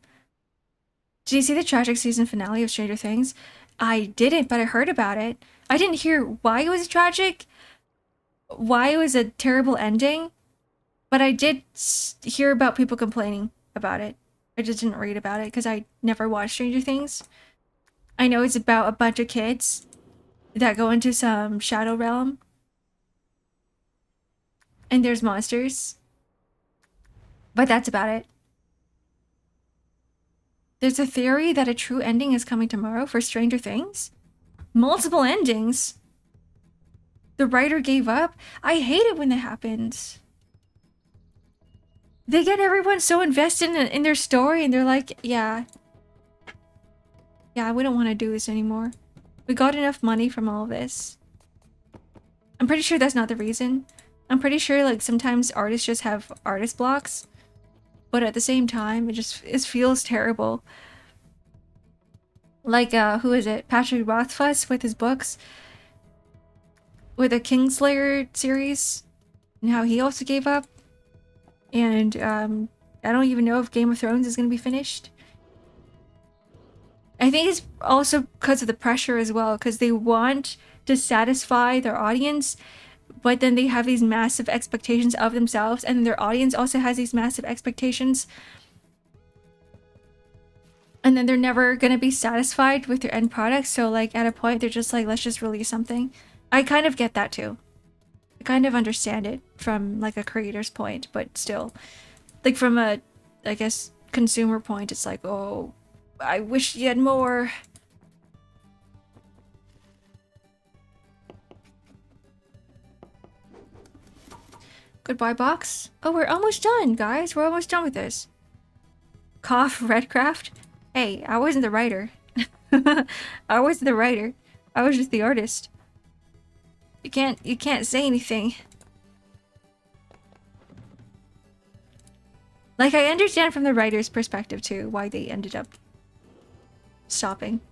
Did you see the tragic season finale of Stranger Things? I didn't, but I heard about it. I didn't hear why it was tragic, why it was a terrible ending, but I did hear about people complaining about it. I just didn't read about it because I never watched Stranger Things. I know it's about a bunch of kids that go into some shadow realm and there's monsters, but that's about it. There's a theory that a true ending is coming tomorrow for Stranger Things. Multiple endings. The writer gave up. I hate it when that happens. They get everyone so invested in their story and they're like, yeah, we don't want to do this anymore. We got enough money from all of this. I'm pretty sure that's not the reason. I'm pretty sure like sometimes artists just have artist blocks. But at the same time, it feels terrible. Like, who is it? Patrick Rothfuss with his books, with the Kingslayer series, and how he also gave up. And, I don't even know if Game of Thrones is going to be finished. I think it's also because of the pressure as well, because they want to satisfy their audience, but then they have these massive expectations of themselves, and their audience also has these massive expectations. And then they're never going to be satisfied with their end product. So, like, at a point, they're just like, let's just release something. I kind of get that too. I kind of understand it from, like, a creator's point, but still. Like, from a, I guess, consumer point, it's like, oh, I wish you had more. Goodbye, box. Oh, we're almost done, guys. We're almost done with this. Cough, Redcraft. Hey, I wasn't the writer. I wasn't the writer. I was just the artist. You can't say anything. Like, I understand from the writer's perspective too why they ended up stopping.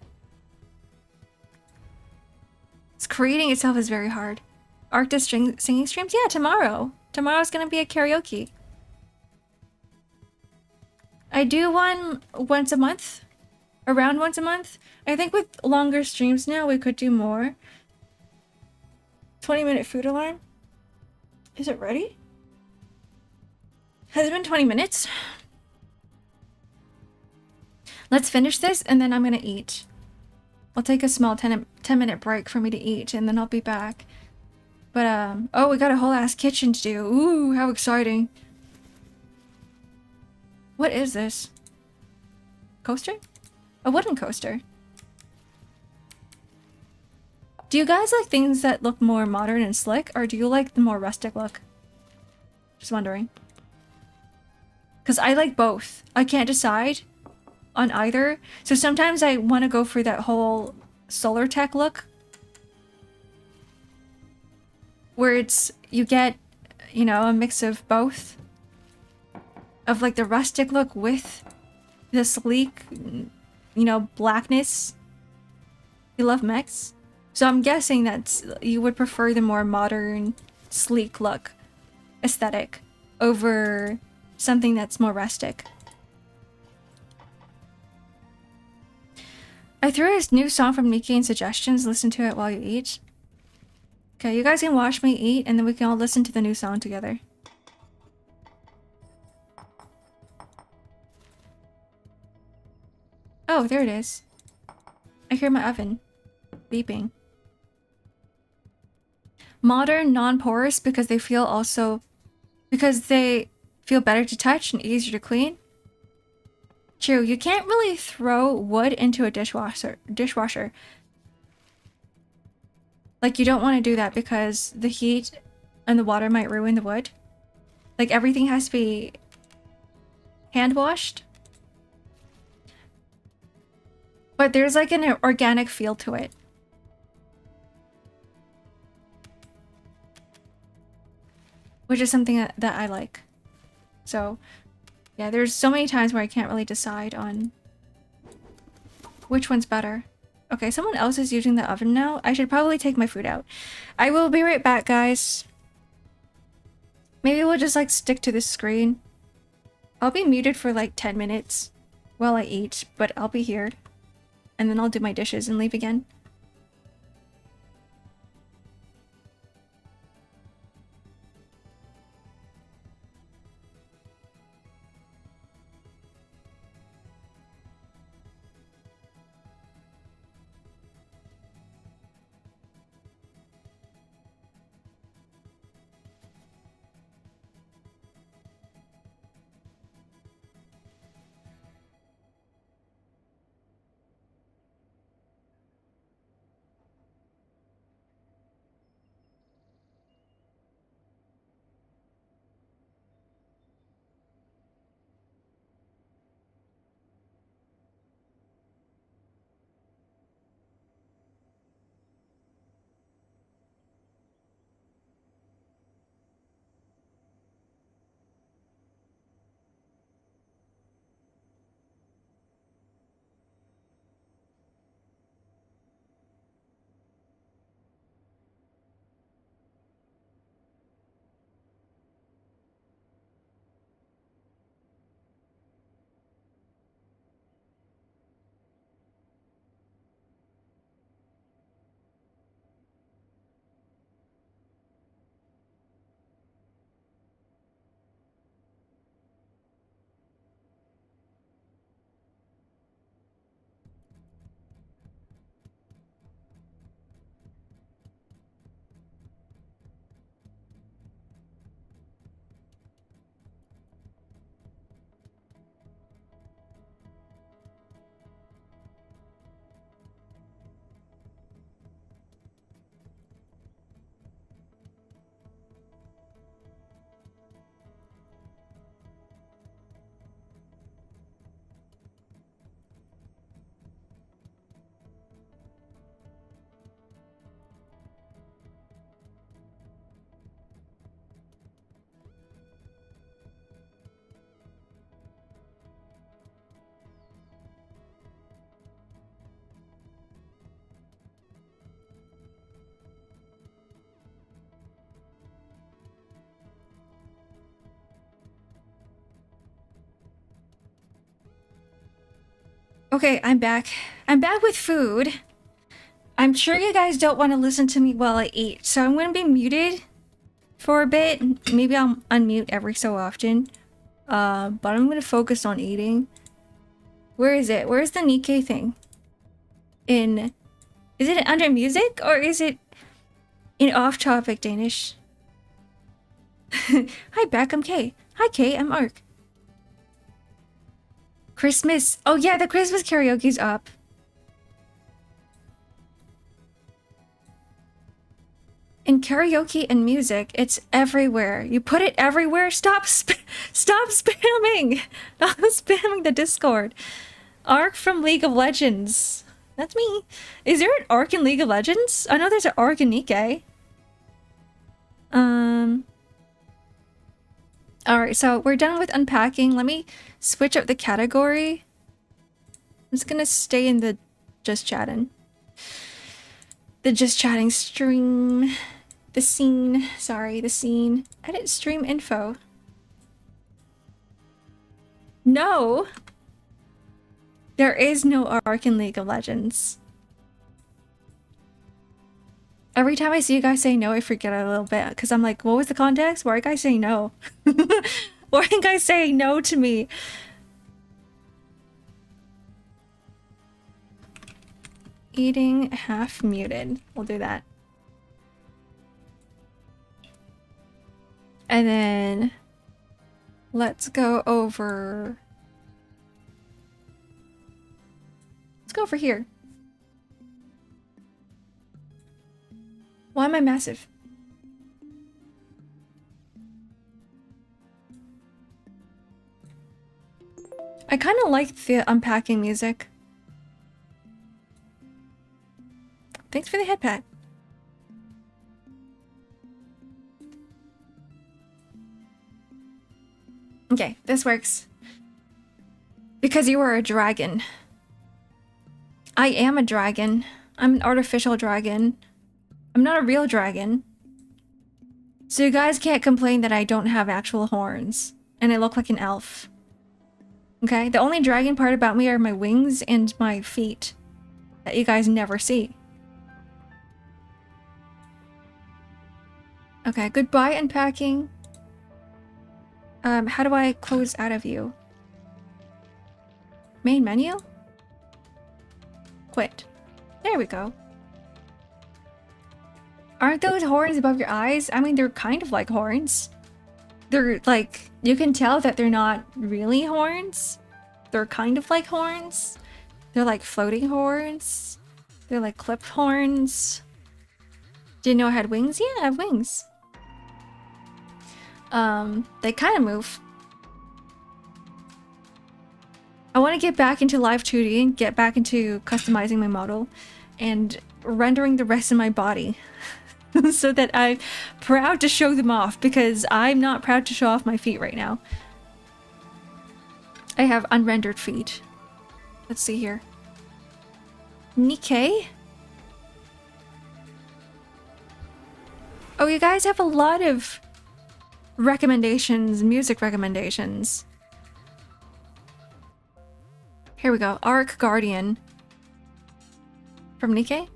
It's creating itself is very hard. Arctis singing streams? Yeah, tomorrow. Tomorrow's gonna be a karaoke. I do one once a month. Around once a month. I think with longer streams now, we could do more. 20-minute food alarm. Is it ready? Has it been 20 minutes? Let's finish this and then I'm gonna eat. I'll take a small 10-minute break for me to eat and then I'll be back. But, oh, we got a whole ass kitchen to do. Ooh, how exciting. What is this? Coaster? A wooden coaster. Do you guys like things that look more modern and slick, or do you like the more rustic look? Just wondering. Because I like both. I can't decide on either. So sometimes I want to go for that whole solar tech look. Where it's, you get, you know, a mix of both. Of like the rustic look with the sleek, you know, blackness. You love mechs? So I'm guessing that you would prefer the more modern, sleek look aesthetic over something that's more rustic. I threw a new song from Nikki in suggestions. Listen to it while you eat. Okay, you guys can watch me eat and then we can all listen to the new song together. Oh, there it is. I hear my oven beeping. Modern, non-porous because they feel better to touch and easier to clean. True, you can't really throw wood into a dishwasher. Like, you don't want to do that because the heat and the water might ruin the wood. Like, everything has to be hand washed. But there's like an organic feel to it. Which is something that I like. So, yeah, there's so many times where I can't really decide on which one's better. Okay, someone else is using the oven now. I should probably take my food out. I will be right back, guys. Maybe we'll just like stick to this screen. I'll be muted for like 10 minutes while I eat, but I'll be here. And then I'll do my dishes and leave again. Okay, I'm back. I'm back with food. I'm sure you guys don't want to listen to me while I eat, so I'm gonna be muted for a bit. Maybe I'll unmute every so often. But I'm gonna focus on eating. Where is it? Where's the Nikkei thing? Is it under music or is it in off-topic Danish? Hi, Beck, I'm Kay. Hi, Kay, I'm Ark. Christmas. Oh yeah, the Christmas karaoke's up. In karaoke and music, it's everywhere. You put it everywhere. Stop spamming. Stop spamming the Discord. Ark from League of Legends. That's me. Is there an Ark in League of Legends? I know there's an Ark in Nikkei. Alright, so we're done with unpacking. Let me switch up the category. I'm just gonna stay in the just chatting. The just chatting stream. The scene. Sorry, the scene. Edit stream info. No! There is no Ark in League of Legends. Every time I see you guys say no, I forget a little bit. Because I'm like, what was the context? Why are you guys saying no? Why are you guys saying no to me? Eating half muted. We'll do that. And then let's go over. Let's go over here. Why am I massive? I kind of like the unpacking music. Thanks for the head pat. Okay, this works. Because you are a dragon. I am a dragon. I'm an artificial dragon. I'm not a real dragon. So you guys can't complain that I don't have actual horns. And I look like an elf. Okay? The only dragon part about me are my wings and my feet. That you guys never see. Okay, goodbye unpacking. How do I close out of you? Main menu? Quit. There we go. Aren't those horns above your eyes? I mean, they're kind of like horns. They're like, you can tell that they're not really horns. They're kind of like horns. They're like floating horns. They're like clipped horns. Didn't know I had wings? Yeah, I have wings. They kind of move. I want to get back into live 2D and get back into customizing my model and rendering the rest of my body so that I'm proud to show them off, because I'm not proud to show off my feet right now. I have unrendered feet. Let's see here. Nikkei? Oh, you guys have a lot of recommendations, music recommendations. Here we go. Ark Guardian. From Nikkei?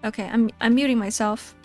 Okay, I'm muting myself.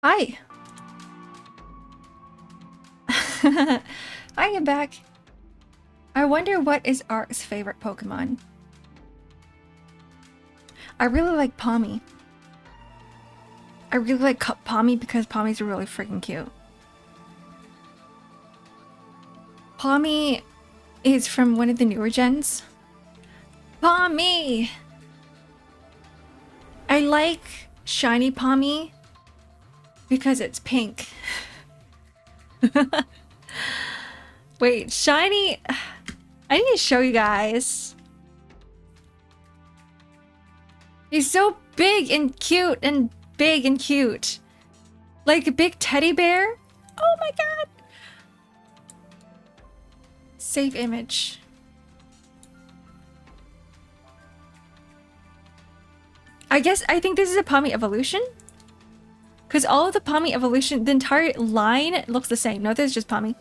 Hi! I am back. I wonder what is Ark's favorite Pokemon. I really like Palmy. I really like Palmy because Palmy's really freaking cute. Palmy is from one of the newer gens. Palmy! I like shiny Palmy because it's pink. Wait, shiny... I need to show you guys. He's so big and cute and big and cute. Like a big teddy bear. Oh my god. Save image. I think this is a Pommy evolution. Because all of the Pommy evolution, the entire line looks the same. No, this is just Pommy.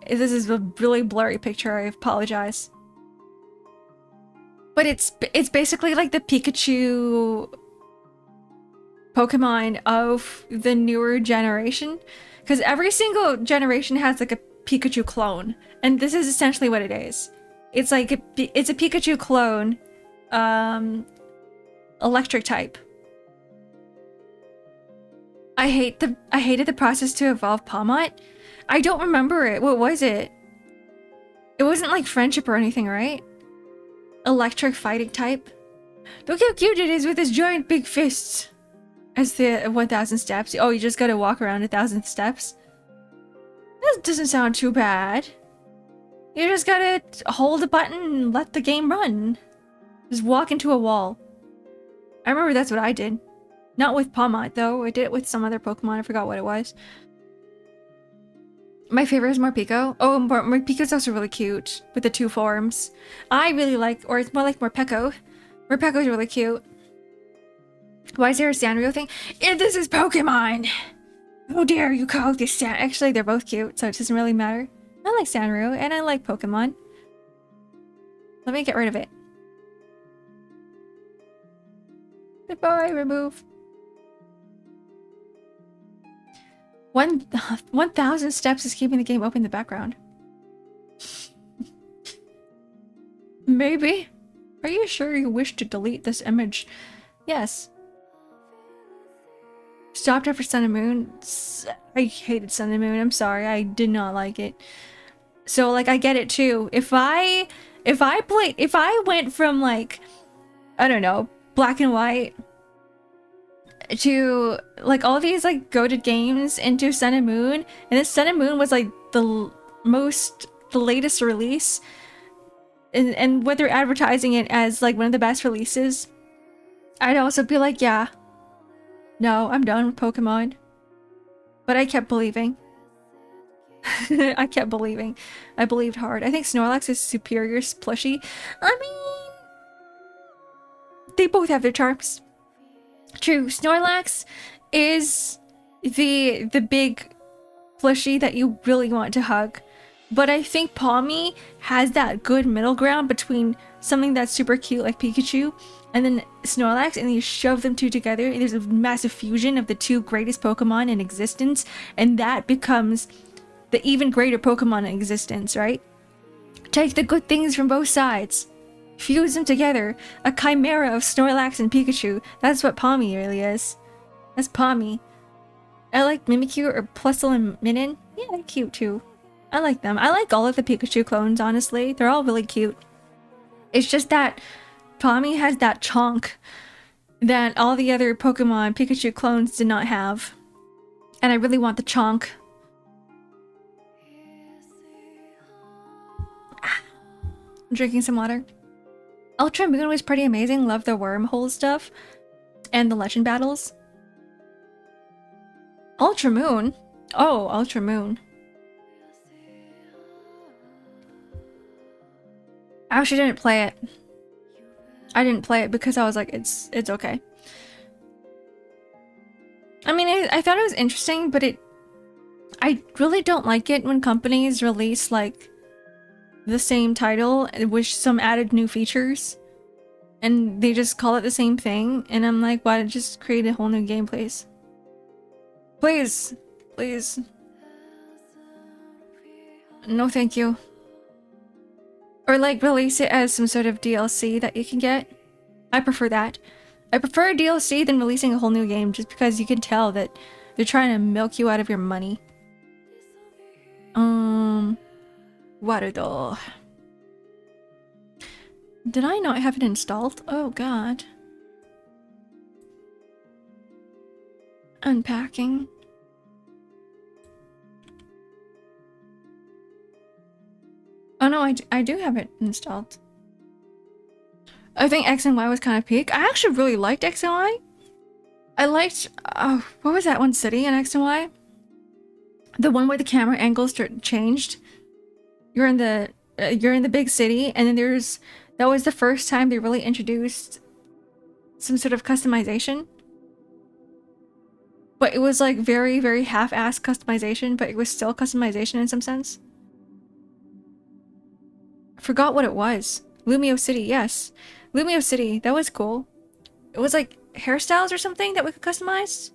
This is a really blurry picture, I apologize. But it's basically like the Pikachu Pokemon of the newer generation. Because every single generation has like a Pikachu clone. And this is essentially what it is. It's like it's a Pikachu clone. Electric type. I hated the process to evolve Palmot. I don't remember it. What was it? It wasn't like friendship or anything, right? Electric fighting type. Look how cute it is with his giant big fists. As the 1,000 steps. Oh, you just gotta walk around 1,000 steps? That doesn't sound too bad. You just gotta hold a button and let the game run. Just walk into a wall. I remember that's what I did. Not with Palmot, though. I did it with some other Pokemon. I forgot what it was. My favorite is Morpeko. Oh, Morpeko's also really cute. With the 2 forms. I really like... Or it's more like Morpeko. Morpeko's really cute. Why is there a Sanrio thing? This is Pokemon! How dare you call this San... Actually, they're both cute, so it doesn't really matter. I like Sanrio, and I like Pokemon. Let me get rid of it. Before I remove. 1,000 steps is keeping the game open in the background. Maybe. Are you sure you wish to delete this image? Yes. Stopped after Sun and Moon. I hated Sun and Moon. I'm sorry. I did not like it. So like I get it too. If I went from like, I don't know, Black and White to like all these like goated games into Sun and Moon, and then Sun and Moon was like the latest release, and what they're advertising it as like one of the best releases, I'd also be like, yeah, no, I'm done with Pokemon. But I kept believing. I kept believing. I believed hard. I think Snorlax is superior plushie. I mean, they both have their charms. True, Snorlax is the big plushie that you really want to hug. But I think Palmy has that good middle ground between something that's super cute like Pikachu and then Snorlax, and you shove them two together, and there's a massive fusion of the 2 greatest Pokemon in existence, and that becomes the even greater Pokemon in existence, right? Take the good things from both sides. Fuse them together. A chimera of Snorlax and Pikachu. That's what Palmy really is. That's Palmy. I like Mimikyu or Plusle and Minun. Yeah, they're cute too. I like them. I like all of the Pikachu clones, honestly. They're all really cute. It's just that Palmy has that chonk that all the other Pokemon Pikachu clones did not have. And I really want the chonk. I'm drinking some water. Ultra Moon was pretty amazing. Love the wormhole stuff. And the legend battles. Ultra Moon? Oh, Ultra Moon. I actually didn't play it. I didn't play it because I was like, it's okay. I mean, I thought it was interesting, but I really don't like it when companies release like the same title with some added new features and they just call it the same thing, and I'm like, why not just create a whole new game, please? Please. Please. No thank you. Or like release it as some sort of DLC that you can get. I prefer that. I prefer a DLC than releasing a whole new game, just because you can tell that they're trying to milk you out of your money. Water though. Did I not have it installed? Oh god. Unpacking. Oh no, I do have it installed. I think X and Y was kind of peak. I actually really liked X and Y. I liked, what was that one city in X and Y? The one where the camera angles changed. You're in the big city, and then that was the first time they really introduced some sort of customization. But it was like very, very half-assed customization, but it was still customization in some sense. I forgot what it was. Lumio City, yes. Lumio City, that was cool. It was like hairstyles or something that we could customize.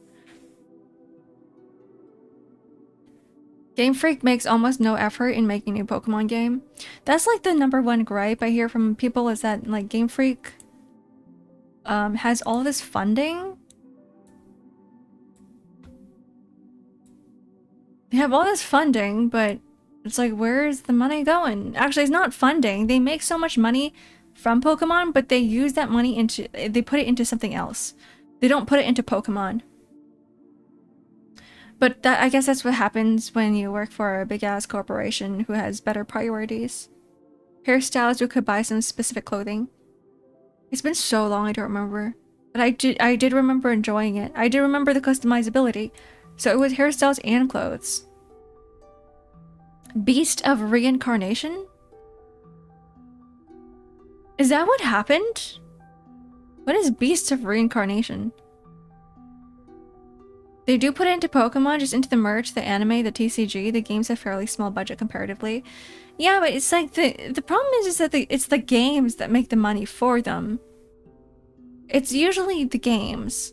Game Freak makes almost no effort in making a Pokemon game. That's like the #1 gripe I hear from people, is that like Game Freak has all this funding. They have all this funding, but it's like, where's the money going? Actually, it's not funding. They make so much money from Pokemon, but they use that money they put it into something else. They don't put it into Pokemon. But I guess that's what happens when you work for a big-ass corporation who has better priorities. Hairstyles, you could buy some specific clothing. It's been so long, I don't remember. But I did remember enjoying it. I did remember the customizability. So it was hairstyles and clothes. Beast of Reincarnation? Is that what happened? What is Beast of Reincarnation? They do put it into Pokemon, just into the merch, the anime, the TCG. The games have fairly small budget comparatively. Yeah, but it's like the problem is that it's the games that make the money for them. It's usually the games.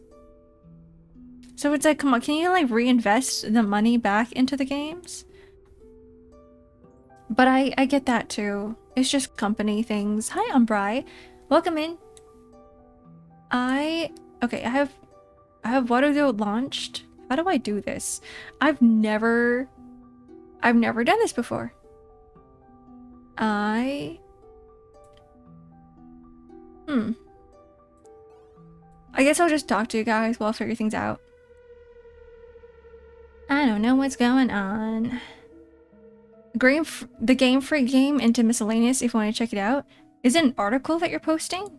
So it's like, come on, can you like reinvest the money back into the games? But I get that too. It's just company things. Hi, Umbrai. Welcome in. Okay, I have Waterloo launched. How do I do this? I've never done this before. I guess I'll just talk to you guys while I figure things out. I don't know what's going on. The Game Freak game into miscellaneous if you want to check it out. Is it an article that you're posting?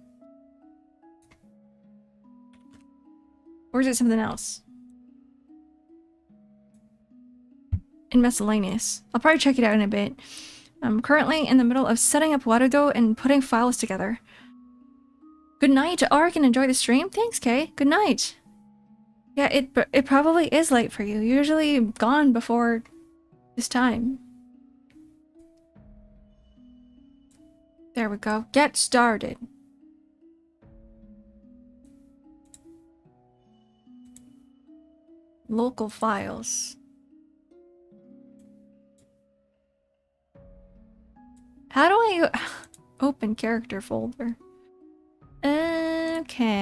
Or is it something else? In miscellaneous. I'll probably check it out in a bit. I'm currently in the middle of setting up Waterdo and putting files together. Good night, Ark, and enjoy the stream. Thanks, Kay. Good night. Yeah, it probably is late for you. You're usually gone before this time. There we go. Get started. Local files. How do I open character folder? Okay.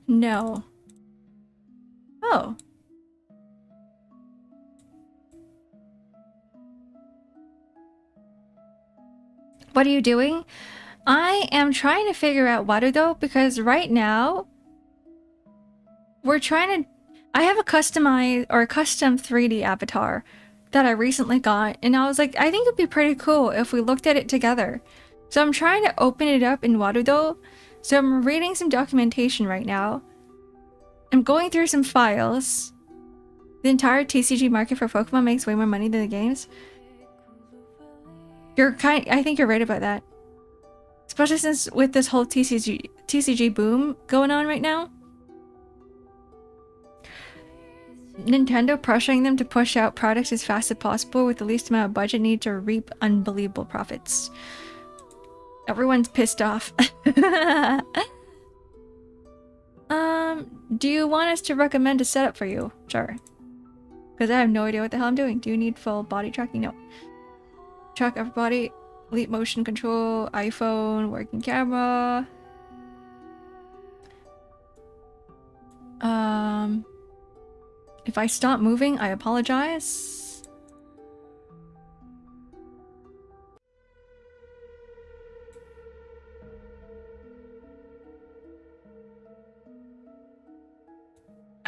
No. Oh. What are you doing? I am trying to figure out Warudo because right now we're trying to... I have a customized or a custom 3D avatar that I recently got, and I was like, I think it'd be pretty cool if we looked at it together. So I'm trying to open it up in Warudo. So I'm reading some documentation right now. I'm going through some files. The entire TCG market for Pokemon makes way more money than the games. I think you're right about that. Especially since with this whole TCG boom going on right now. Nintendo pressuring them to push out products as fast as possible with the least amount of budget need to reap unbelievable profits. Everyone's pissed off. Do you want us to recommend a setup for you? Sure. Because I have no idea what the hell I'm doing. Do you need full body tracking? No. Track upper body, leap motion control, iPhone, working camera. If I stop moving, I apologize.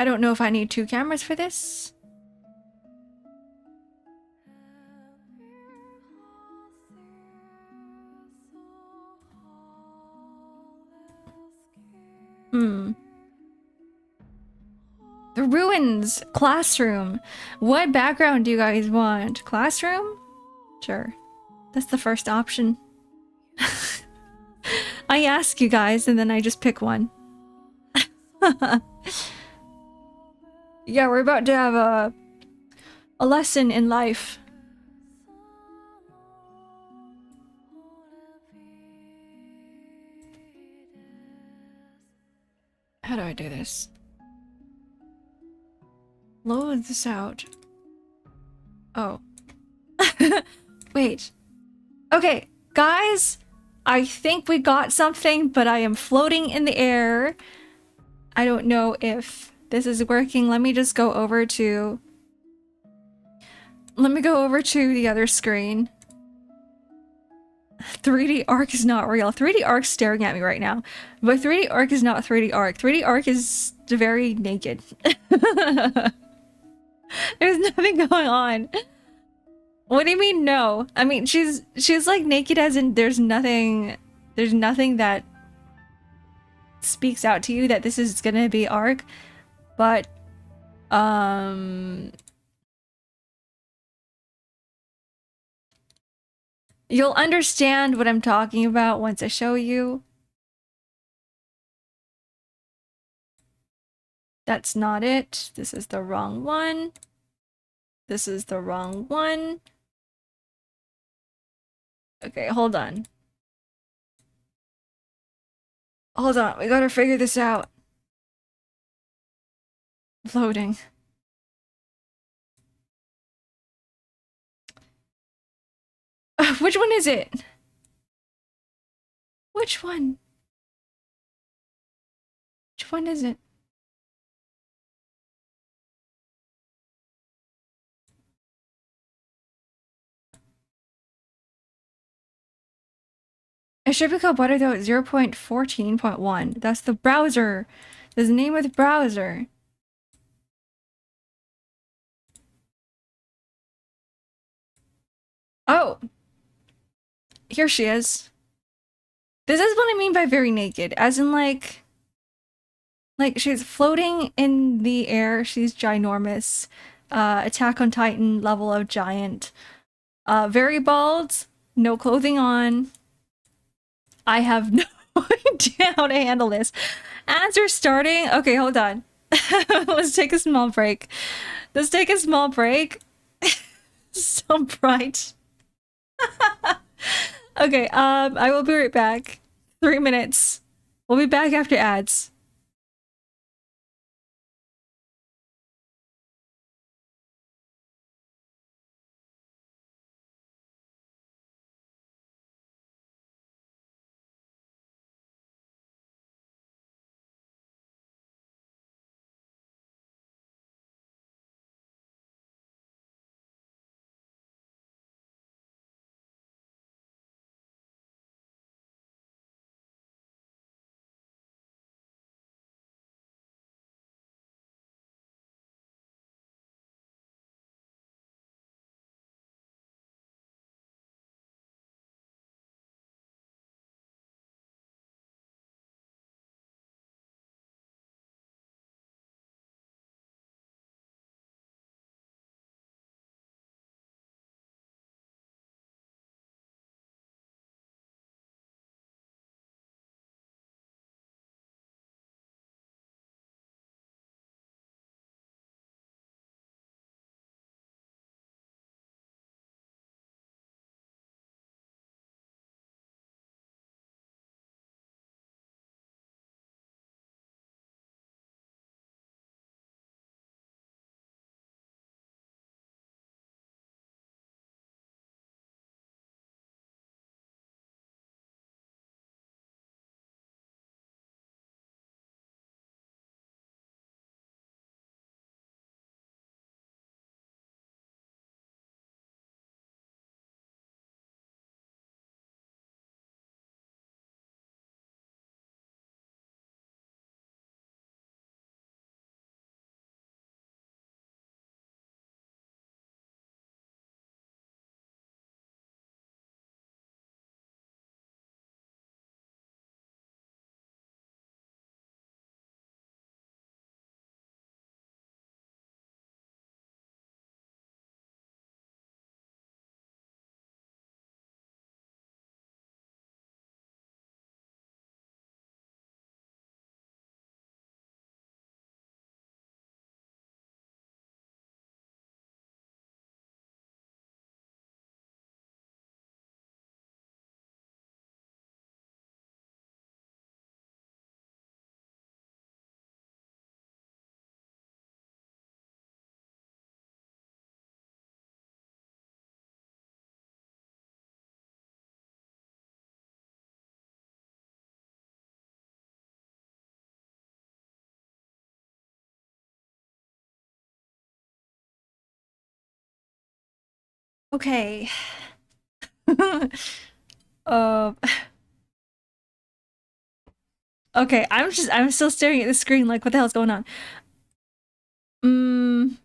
I don't know if I need 2 cameras for this. The ruins! Classroom. What background do you guys want? Classroom? Sure. That's the first option. I ask you guys and then I just pick one. Yeah, we're about to have a lesson in life. How do I do this? Load this out. Oh. Wait. Okay, guys, I think we got something, but I am floating in the air. I don't know if this is working. Let me just go over to... Let me go over to the other screen. 3D Ark is not real. 3D Ark's staring at me right now. But 3D Ark is not 3D Ark. 3D Ark is very naked. There's nothing going on. What do you mean no? I mean she's like naked as in there's nothing that speaks out to you that this is gonna be Ark. But you'll understand what I'm talking about once I show you. That's not it. This is the wrong one. This is the wrong one. Okay, hold on. Hold on, we gotta figure this out. Loading. Which one is it? Which one? Which one is it? It should be called Butter though 0.14.1. That's the browser. That's the name of the browser. Oh. Here she is. This is what I mean by very naked. As in like she's floating in the air. She's ginormous. Attack on Titan level of giant. Very bald. No clothing on. I have no idea how to handle this. As we're starting, okay, hold on. Let's take a small break. Let's take a small break. So bright. Okay, I will be right back. 3 minutes. We'll be back after ads. Okay. uh, okay, I'm still staring at the screen like, what the hell's going on? Mm,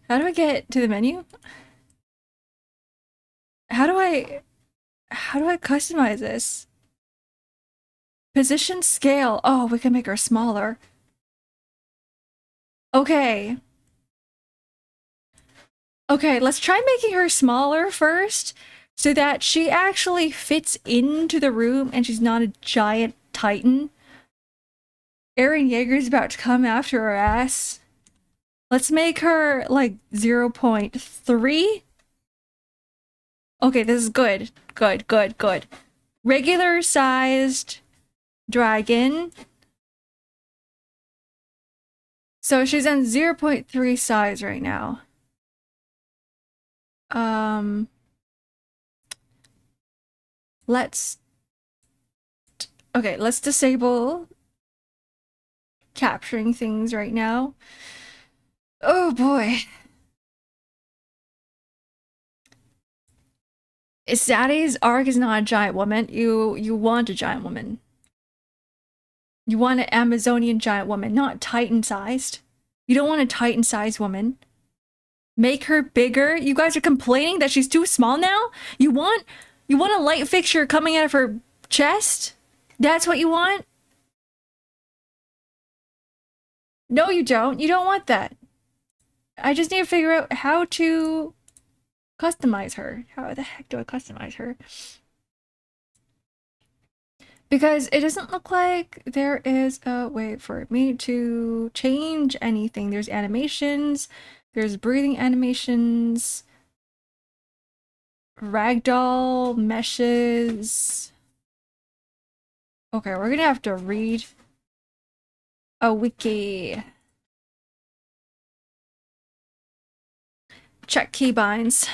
how do I get to the menu? How do I customize this? Position scale. Oh, we can make her smaller. Okay. Okay, let's try making her smaller first so that she actually fits into the room and she's not a giant titan. Eren Yeager's about to come after her ass. Let's make her like 0.3. Okay, this is good. Good, good, good. Regular sized dragon. So she's on 0.3 size right now. Um, let's okay, let's disable capturing things right now. Oh boy. Zaddy's arc is not a giant woman. You want a giant woman. You want an Amazonian giant woman, not Titan-sized. You don't want a Titan-sized woman. Make her bigger. You guys are complaining that she's too small now? You want a light fixture coming out of her chest? That's what you want? No, you don't. You don't want that. I just need to figure out how to customize her. How the heck do I customize her? Because it doesn't look like there is a way for me to change anything. There's animations, there's breathing animations, ragdoll, meshes. Okay, we're gonna have to read a wiki. Check keybinds.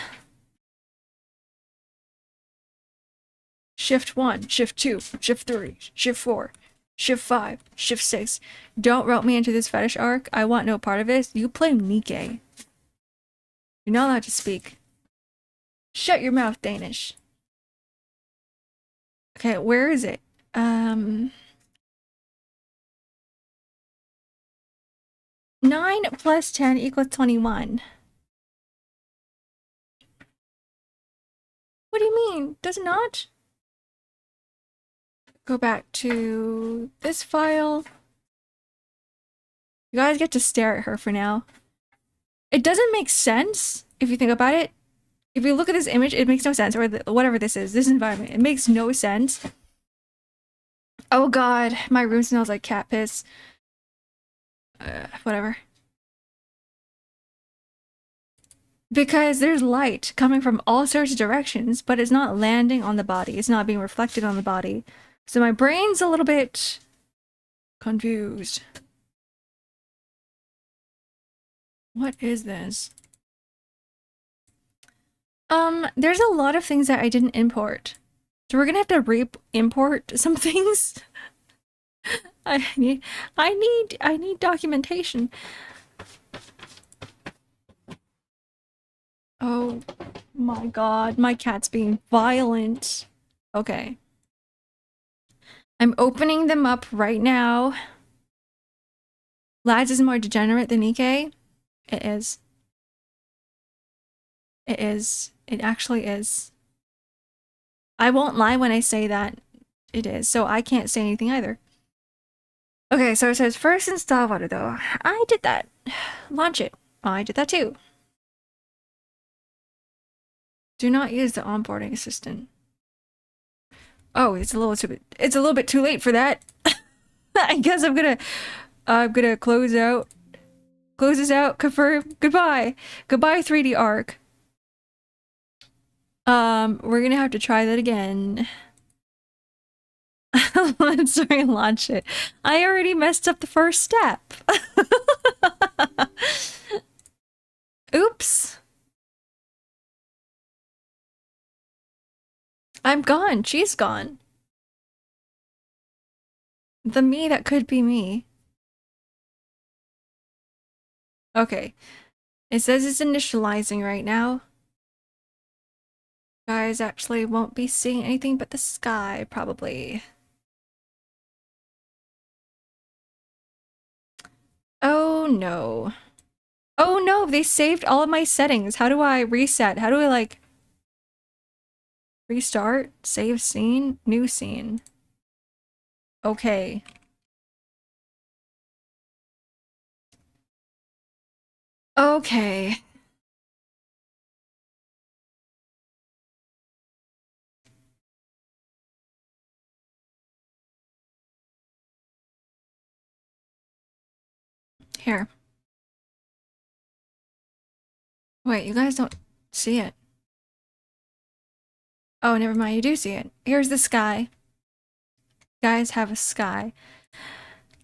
Shift 1, Shift 2, Shift 3, Shift 4, Shift 5, Shift 6. Don't rope me into this fetish arc. I want no part of this. You play Nikke. You're not allowed to speak. Shut your mouth, Danish. Okay, where is it? 9 plus 10 equals 21. What do you mean? Does it not? Go back to this file. You guys get to stare at her for now. It doesn't make sense if you think about it. If you look at this image, it makes no sense. Or whatever this is, this environment. It makes no sense. Oh god, my room smells like cat piss. Whatever. Because there's light coming from all sorts of directions, but it's not landing on the body. It's not being reflected on the body. So my brain's a little bit confused. What is this? There's a lot of things that I didn't import. So we're gonna have to re-import some things. I need documentation. Oh my god, my cat's being violent. Okay. I'm opening them up right now. Lads is more degenerate than Nikke. It is. It is. It actually is. I won't lie when I say that it is, so I can't say anything either. Okay, so it says first install water though. I did that. Launch it. Oh, I did that too. Do not use the onboarding assistant. Oh, it's a little bit too late for that. I guess I'm gonna close this out, confirm, goodbye. Goodbye 3D Arc. We're gonna have to try that again. Let's relaunch it. I already messed up the first step. Oops. I'm gone. She's gone. The me that could be me. Okay. It says it's initializing right now. Guys actually won't be seeing anything but the sky, probably. Oh no. Oh no, they saved all of my settings. How do I reset? How do I, like, restart? Save scene? New scene. Okay. Okay. Here. Wait, you guys don't see it. Oh, never mind, you do see it. Here's the sky. Guys have a sky.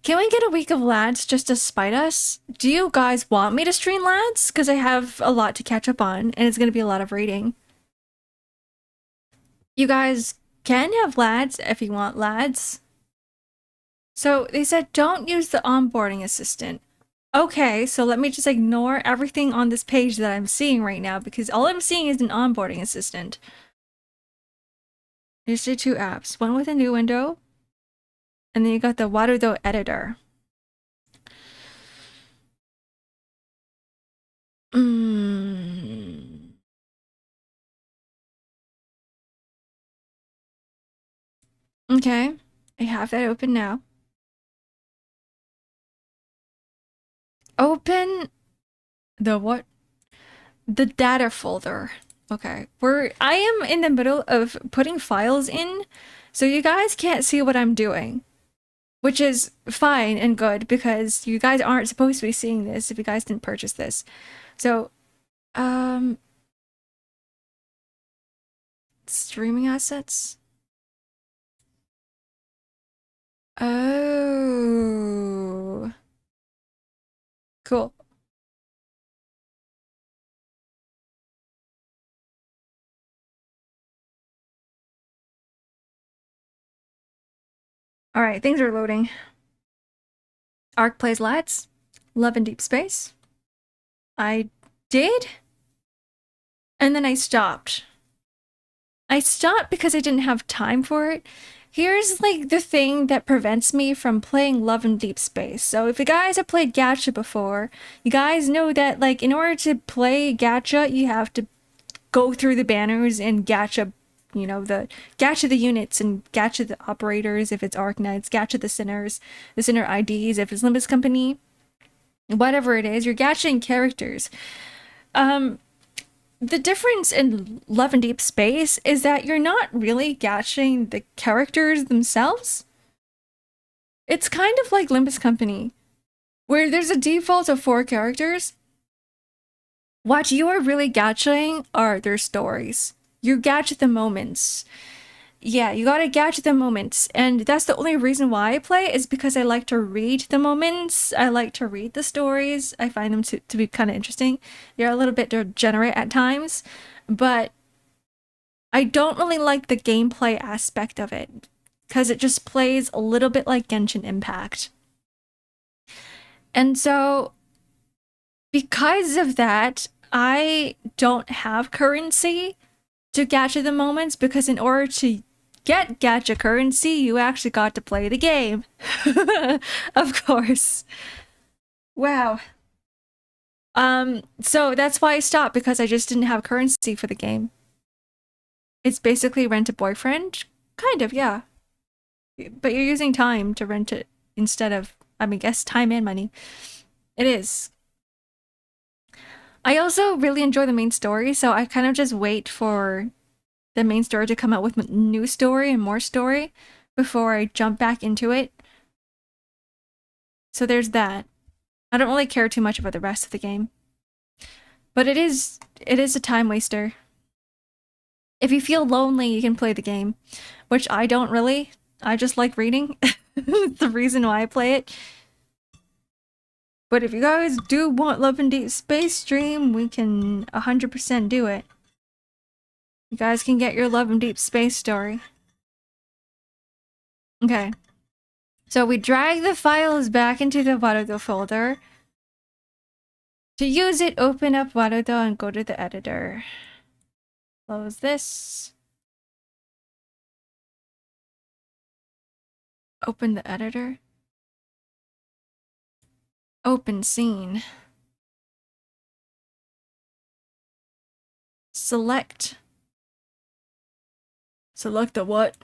Can we get a week of lads just to spite us? Do you guys want me to stream lads? Because I have a lot to catch up on, and it's going to be a lot of reading. You guys can have lads if you want lads. So they said don't use the onboarding assistant. Okay, so let me just ignore everything on this page that I'm seeing right now because all I'm seeing is an onboarding assistant. There's the two apps, one with a new window, and then you got the Warudo editor. Okay, I have that open now. Open the what? The data folder. Okay, I am in the middle of putting files in, so you guys can't see what I'm doing. Which is fine and good because you guys aren't supposed to be seeing this if you guys didn't purchase this. So, streaming assets. Oh. Cool. All right, things are loading. Ark plays lads. Love in Deep Space. I did. And then I stopped. I stopped because I didn't have time for it. Here's like the thing that prevents me from playing Love in Deep Space. So if you guys have played gacha before, you guys know that like in order to play gacha, you have to go through the banners and gacha, you know, the gacha the units and gacha the operators if it's Arc Knights, gacha the sinner IDs if it's Limbus Company, whatever it is, you're gachaing characters. The difference in Love in Deep Space is that you're not really gachaing the characters themselves. It's kind of like Limbus Company, where there's a default of 4 characters. What you are really gachaing are their stories. You gacha the moments. Yeah, you gotta gacha the moments. And that's the only reason why I play is because I like to read the moments. I like to read the stories. I find them to be kind of interesting. They're a little bit degenerate at times, but I don't really like the gameplay aspect of it because it just plays a little bit like Genshin Impact. And so because of that, I don't have currency to gacha the moments because in order to get gacha currency, you actually got to play the game. Of course. Wow. So that's why I stopped because I just didn't have currency for the game. It's basically rent a boyfriend. Kind of, yeah. But you're using time to rent it instead of, I mean, guess time and money. It is. I also really enjoy the main story, so I kind of just wait for the main story to come out with new story and more story before I jump back into it. So there's that. I don't really care too much about the rest of the game. But it is a time waster. If you feel lonely, you can play the game, which I don't really. I just like reading. It's the reason why I play it. But if you guys do want Love in Deep Space stream, we can 100% do it. You guys can get your Love in Deep Space story. Okay. So we drag the files back into the Warudo folder. To use it, open up Warudo and go to the editor. Close this. Open the editor. Open scene. Select. Select the what?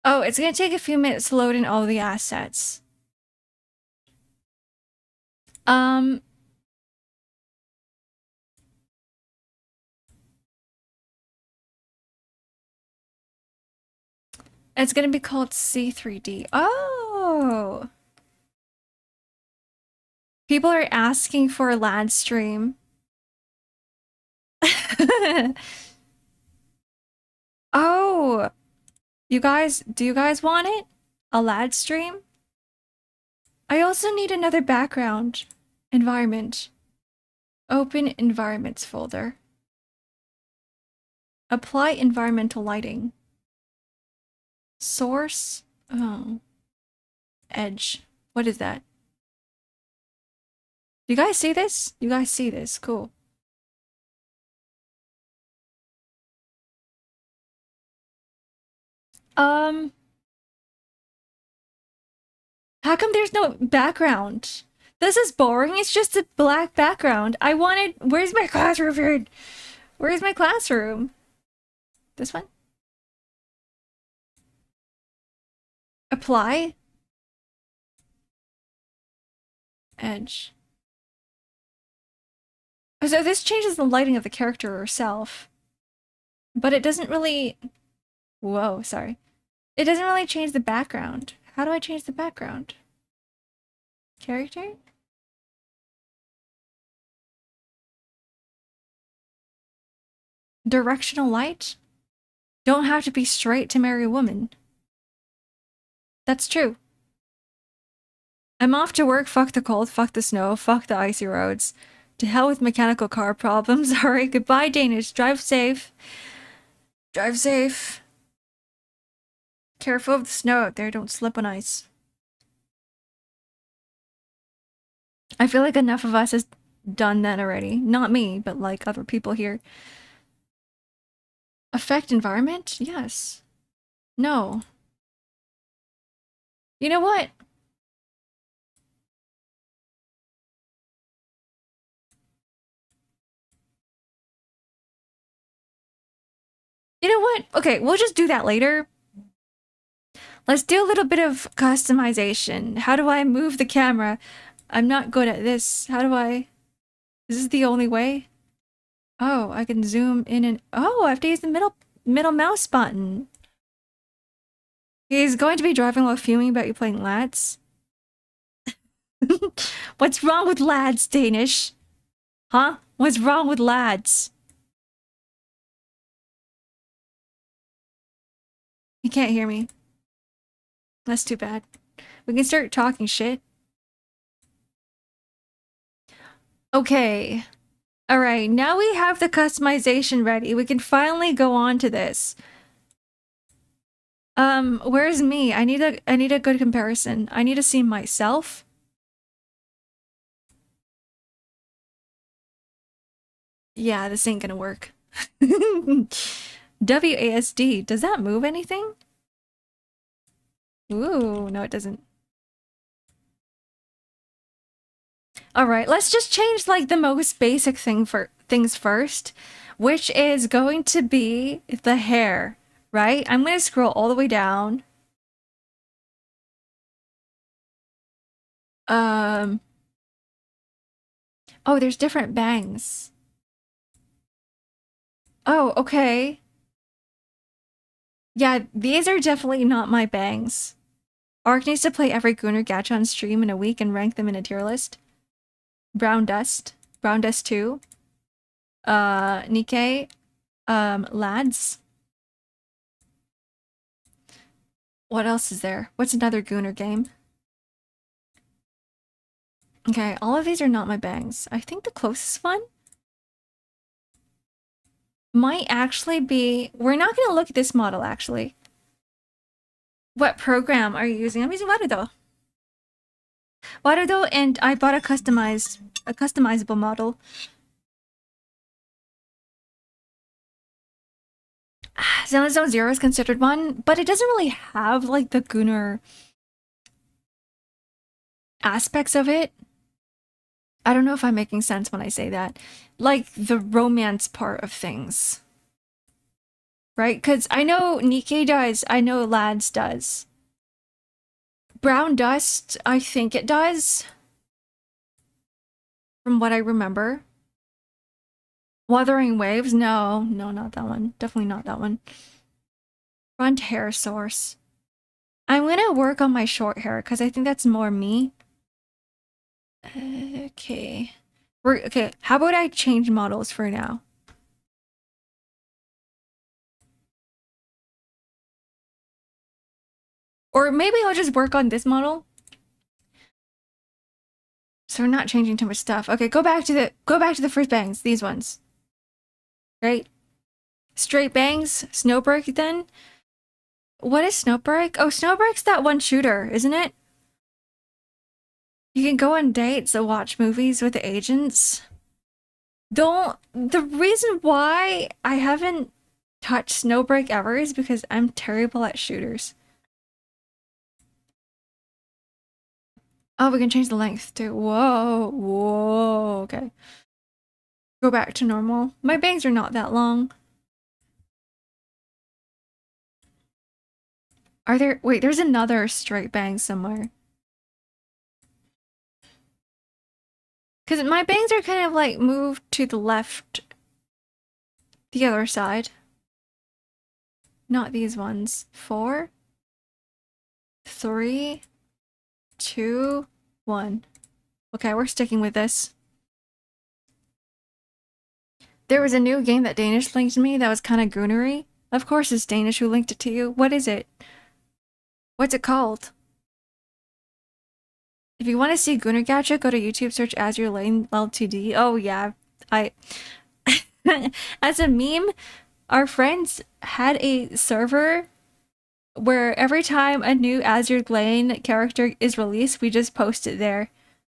Oh, it's gonna take a few minutes to load in all the assets. It's gonna be called C3D. Oh! People are asking for a LAD stream. Oh! You guys, do you guys want it? A LAD stream? I also need another background. Environment. Open environments folder. Apply environmental lighting. Source. Oh. Edge. What is that? You guys see this? You guys see this? Cool. How come there's no background? This is boring. It's just a black background. I wanted... Where's my classroom? Where's my classroom? This one? Apply. Edge. So this changes the lighting of the character herself. But it doesn't really... Whoa, sorry. It doesn't really change the background. How do I change the background? Character? Directional light? Don't have to be straight to marry a woman. That's true. I'm off to work. Fuck the cold, fuck the snow, fuck the icy roads. To hell with mechanical car problems. Alright, goodbye, Danish. Drive safe. Drive safe. Careful of the snow out there. Don't slip on ice. I feel like enough of us has done that already. Not me, but like other people here. Affect environment? Yes. No. You know what? You know what? Okay, we'll just do that later. Let's do a little bit of customization. How do I move the camera? I'm not good at this. How do I... Is this the only way? Oh, I can zoom in and... Oh, I have to use the middle mouse button. He's going to be driving while fuming about you playing lads. What's wrong with lads, Danish? Huh? What's wrong with lads? You can't hear me. That's too bad. We can start talking shit. Okay. Alright, now we have the customization ready. We can finally go on to this. Where's me? I need a good comparison. I need to see myself. Yeah, this ain't gonna work. WASD, does that move anything? Ooh, no it doesn't. Alright, let's just change like the most basic things first, which is going to be the hair, right? I'm gonna scroll all the way down. Oh, there's different bangs. Oh, okay. Yeah, these are definitely not my bangs. Ark needs to play every Gunner gacha on stream in a week and rank them in a tier list. Brown Dust. Brown Dust 2. Nikkei. Lads. What else is there? What's another Gunner game? Okay, all of these are not my bangs. I think the closest one might actually be... We're not going to look at this model, actually. What program are you using? I'm using Warudo. Warudo, and I bought a customizable model. Zenless Zone Zero is considered one, but it doesn't really have, like, the Gunnar aspects of it. I don't know if I'm making sense when I say that. Like, the romance part of things. Right? Because I know Nikkei does. I know Lads does. Brown Dust, I think it does. From what I remember. Wuthering Waves? No, not that one. Definitely not that one. Front hair source. I'm gonna work on my short hair because I think that's more me. Okay. Okay, how about I change models for now? Or maybe I'll just work on this model. So we're not changing too much stuff. Okay, go back to the first bangs, these ones. Right? Straight bangs, Snowbreak then. What is Snowbreak? Oh, Snowbreak's that one shooter, isn't it? You can go on dates and watch movies with the agents. The reason why I haven't touched Snowbreak ever is because I'm terrible at shooters. Oh, we can change the length too. Whoa, okay. Go back to normal. My bangs are not that long. Are there... Wait, there's another straight bang somewhere. Because my bangs are kind of like moved to the left. The other side. Not these ones. 4, 3, 2, 1. Okay, we're sticking with this. There was a new game that Danish linked to me that was kind of goonery. Of course it's Danish who linked it to you. What is it? What's it called? If you want to see Gunnar Gacha, go to YouTube, search Azure Lane L2D. Oh yeah, as a meme, our friends had a server where every time a new Azure Lane character is released, we just post it there.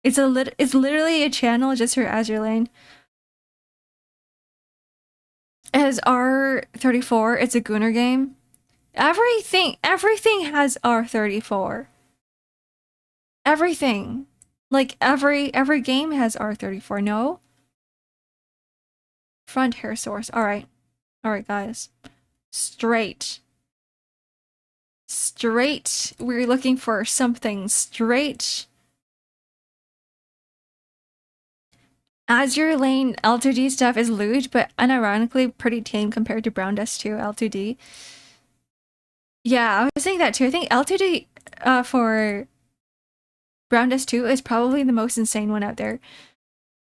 It's literally a channel just for Azure Lane. It has R34. It's a Gunnar game. Everything has R34. Everything. Like every game has R34. No? Front hair source. Alright. Alright, guys. Straight. Straight. We're looking for something straight. Azure Lane L2D stuff is lewd, but unironically pretty tame compared to Brown Dust 2 L2D. Yeah, I was saying that too. I think L2D for Brown Dust 2 is probably the most insane one out there.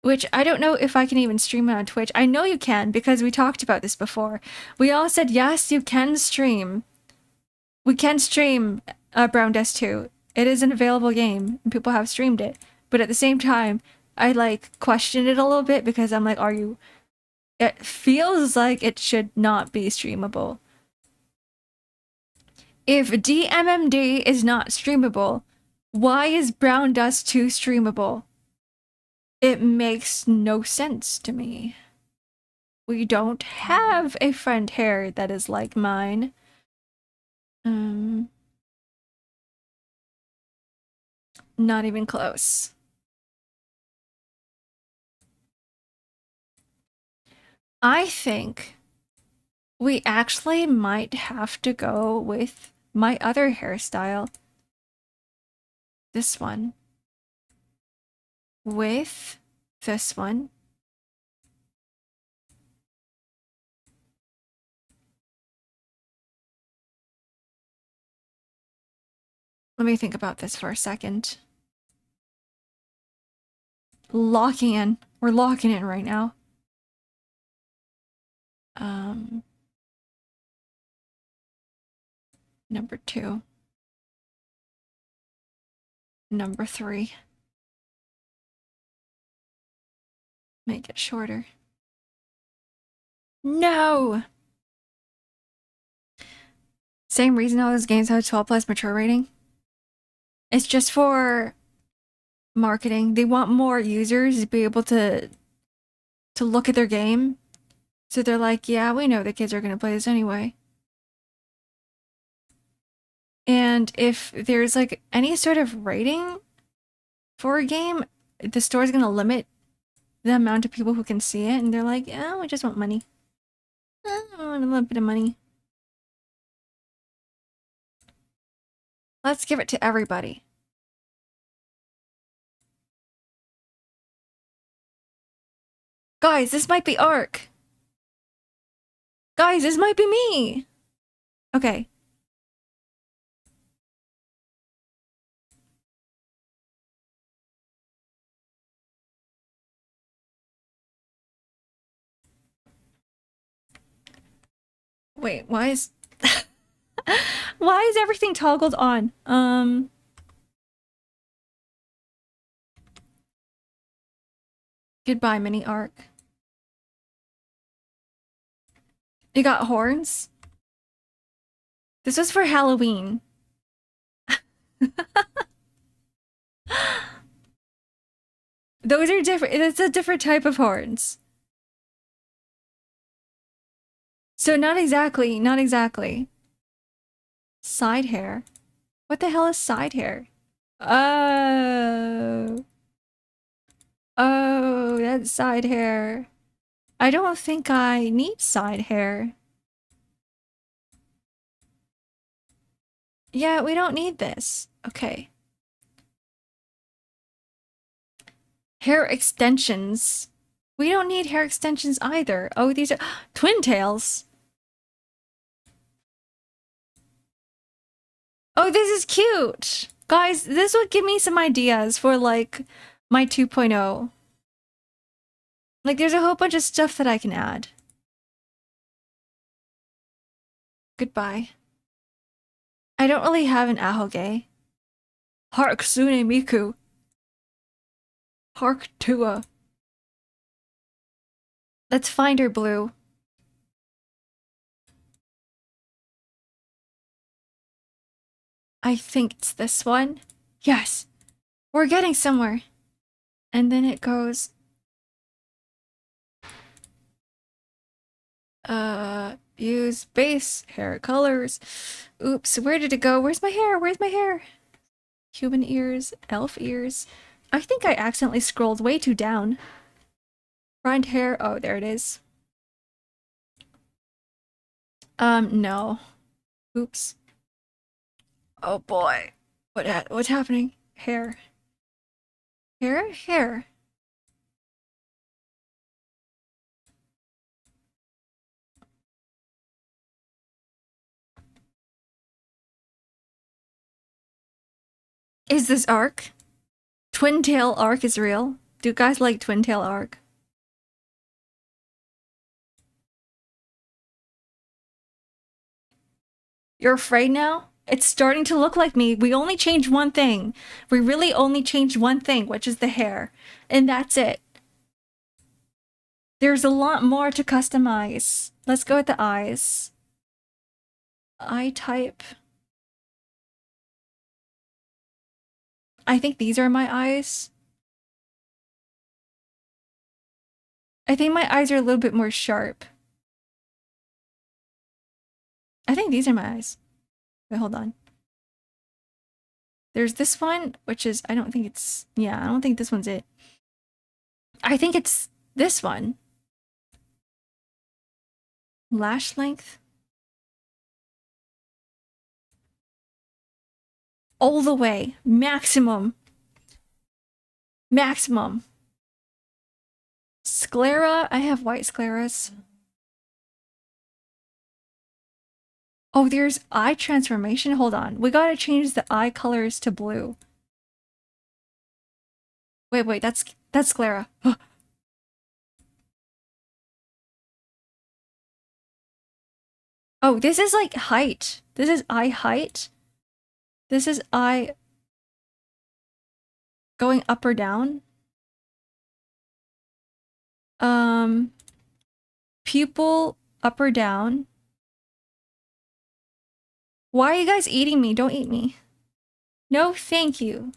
Which I don't know if I can even stream it on Twitch. I know you can because we talked about this before. We all said, yes, you can stream. We can stream Brown Dust 2. It is an available game and people have streamed it. But at the same time, I like questioned it a little bit because I'm like, it feels like it should not be streamable. If DMMD is not streamable, why is Brown Dust 2 streamable? It makes no sense to me. We don't have a front hair that is like mine. Not even close. I think we actually might have to go with my other hairstyle. This one. With this one. Let me think about this for a second. Locking in. We're locking in right now. Number 2. Number 3. Make it shorter. No! Same reason all those games have 12 plus mature rating. It's just for marketing. They want more users to be able to look at their game. So they're like, yeah, we know the kids are going to play this anyway. And if there's like any sort of rating for a game, the store's going to limit the amount of people who can see it. And they're like, yeah, we just want money. I want a little bit of money. Let's give it to everybody. Guys, this might be Ark. Guys, this might be me. Okay. Wait, why is why is everything toggled on? Goodbye, mini Ark. You got horns? This was for Halloween. Those are different. It's a different type of horns. So not exactly, not exactly. Side hair. What the hell is side hair? Oh. Oh, that's side hair. I don't think I need side hair. Yeah, we don't need this. Okay. Hair extensions. We don't need hair extensions either. Oh, these are twin tails. Oh, this is cute. Guys, this would give me some ideas for like my 2.0. Like there's a whole bunch of stuff that I can add. Goodbye. I don't really have an ahoge. Hark Sune Miku. Hark Tua. Let's find her blue. I think it's this one. Yes. We're getting somewhere. And then it goes... use base hair colors. Oops, where did it go? Where's my hair? Where's my hair? Human ears, elf ears. I think I accidentally scrolled way too down. Front hair, oh, there it is. No. Oops. Oh boy. What's happening? Hair. Hair? Hair. Is this Ark? Twin tail Ark is real? Do you guys like twin tail Ark? You're afraid now? It's starting to look like me. We only changed one thing. We really only changed one thing, which is the hair. And that's it. There's a lot more to customize. Let's go with the eyes. Eye type. I think these are my eyes. I think my eyes are a little bit more sharp. I think these are my eyes. Wait, hold on. There's this one, which is, I don't think it's, yeah, I don't think this one's it. I think it's this one. Lash length. All the way. Maximum. Maximum. Sclera. I have white scleras. Oh, there's eye transformation. Hold on. We gotta change the eye colors to blue. Wait, that's sclera. Oh, this is like height. This is eye height. This is eye going up or down. Pupil up or down? Why are you guys eating me? Don't eat me. No, thank you.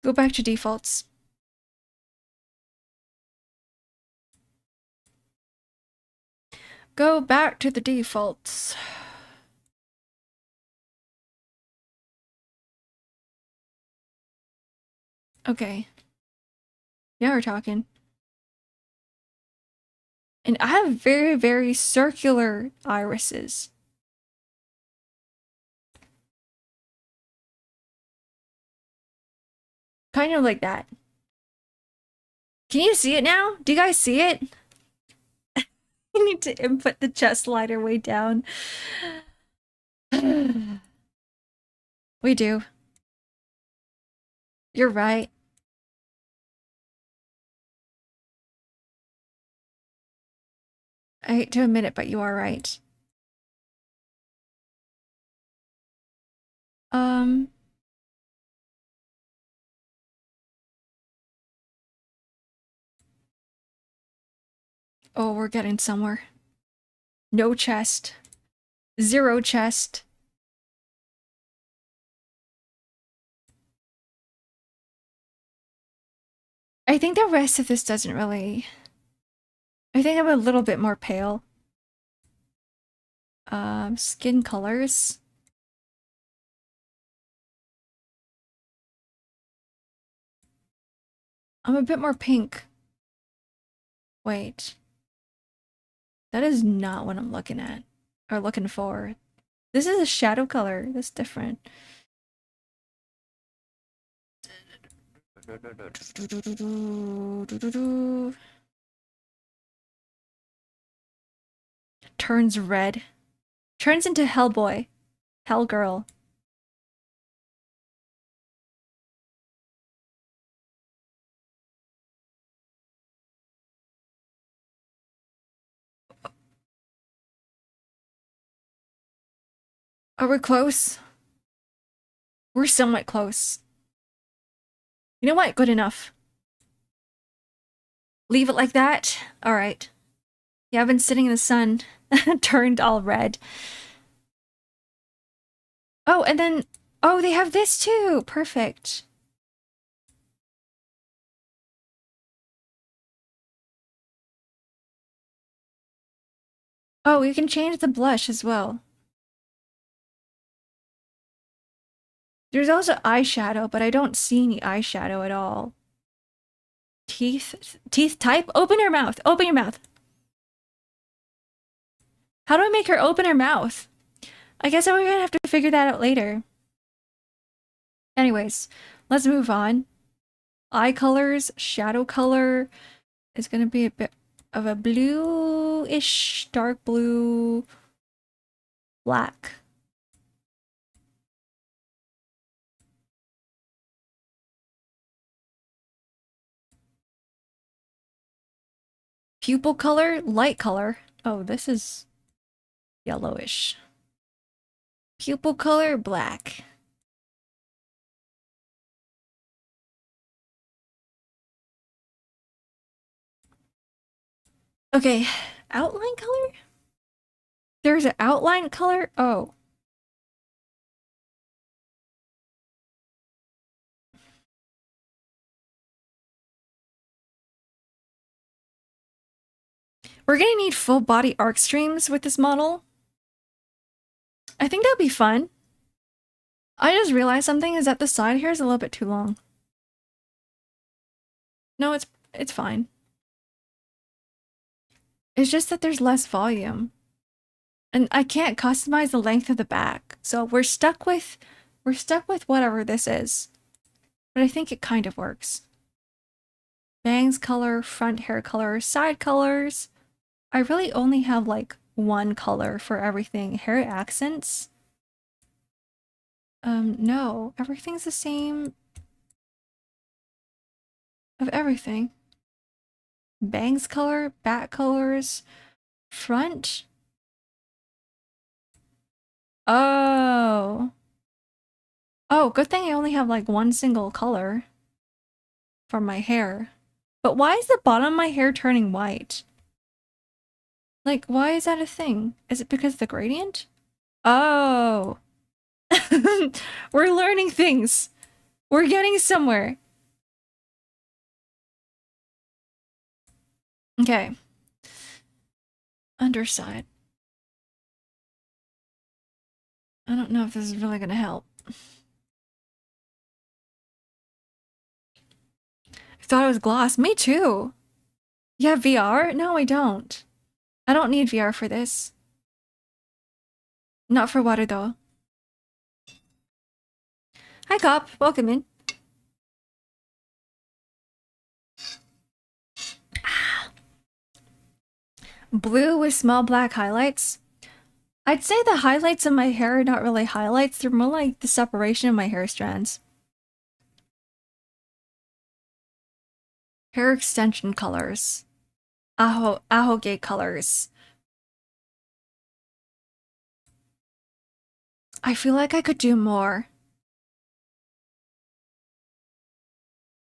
Go back to defaults. Go back to the defaults. Okay. Now we're talking. And I have very, very circular irises. Kind of like that. Can you see it now? Do you guys see it? You need to input the chest slider way down. We do. You're right. I hate to admit it, but you are right. Oh, we're getting somewhere. No chest. Zero chest. I think the rest of this doesn't really... I think I'm a little bit more pale. Skin colors. I'm a bit more pink. Wait. That is not what I'm looking at. Or looking for. This is a shadow color. That's different. Turns red. Turns into Hellboy. Hellgirl. Are we close? We're somewhat close. You know what? Good enough. Leave it like that? Alright. Yeah, I've been sitting in the sun. Turned all red. Oh, and then... Oh, they have this too! Perfect. Oh, you can change the blush as well. There's also eyeshadow, but I don't see any eyeshadow at all. Teeth type? Open your mouth. Open your mouth. How do I make her open her mouth? I guess we're gonna have to figure that out later. Anyways, let's move on. Eye colors, shadow color is gonna be a bit of a blue-ish, dark blue, black. Pupil color, light color. Oh, this is yellowish. Pupil color, black. Okay, outline color? There's an outline color? Oh. We're gonna need full body arc streams with this model. I think that'd be fun. I just realized something is that the side hair is a little bit too long. No, it's fine. It's just that there's less volume. And I can't customize the length of the back. So we're stuck with whatever this is. But I think it kind of works. Bangs color, front hair color, side colors. I really only have like one color for everything. Hair accents. No, everything's the same of everything. Bangs color, back colors, front. Oh. Oh, good thing I only have like one single color for my hair. But why is the bottom of my hair turning white? Like, why is that a thing? Is it because of the gradient? Oh. We're learning things. We're getting somewhere. Okay. Underside. I don't know if this is really gonna help. I thought it was gloss. Me too. You have VR? No, I don't. I don't need VR for this. Not for water though. Hi, Cop. Welcome in. Blue with small black highlights. I'd say the highlights of my hair are not really highlights. They're more like the separation of my hair strands. Hair extension colors. Ahoge colors. I feel like I could do more.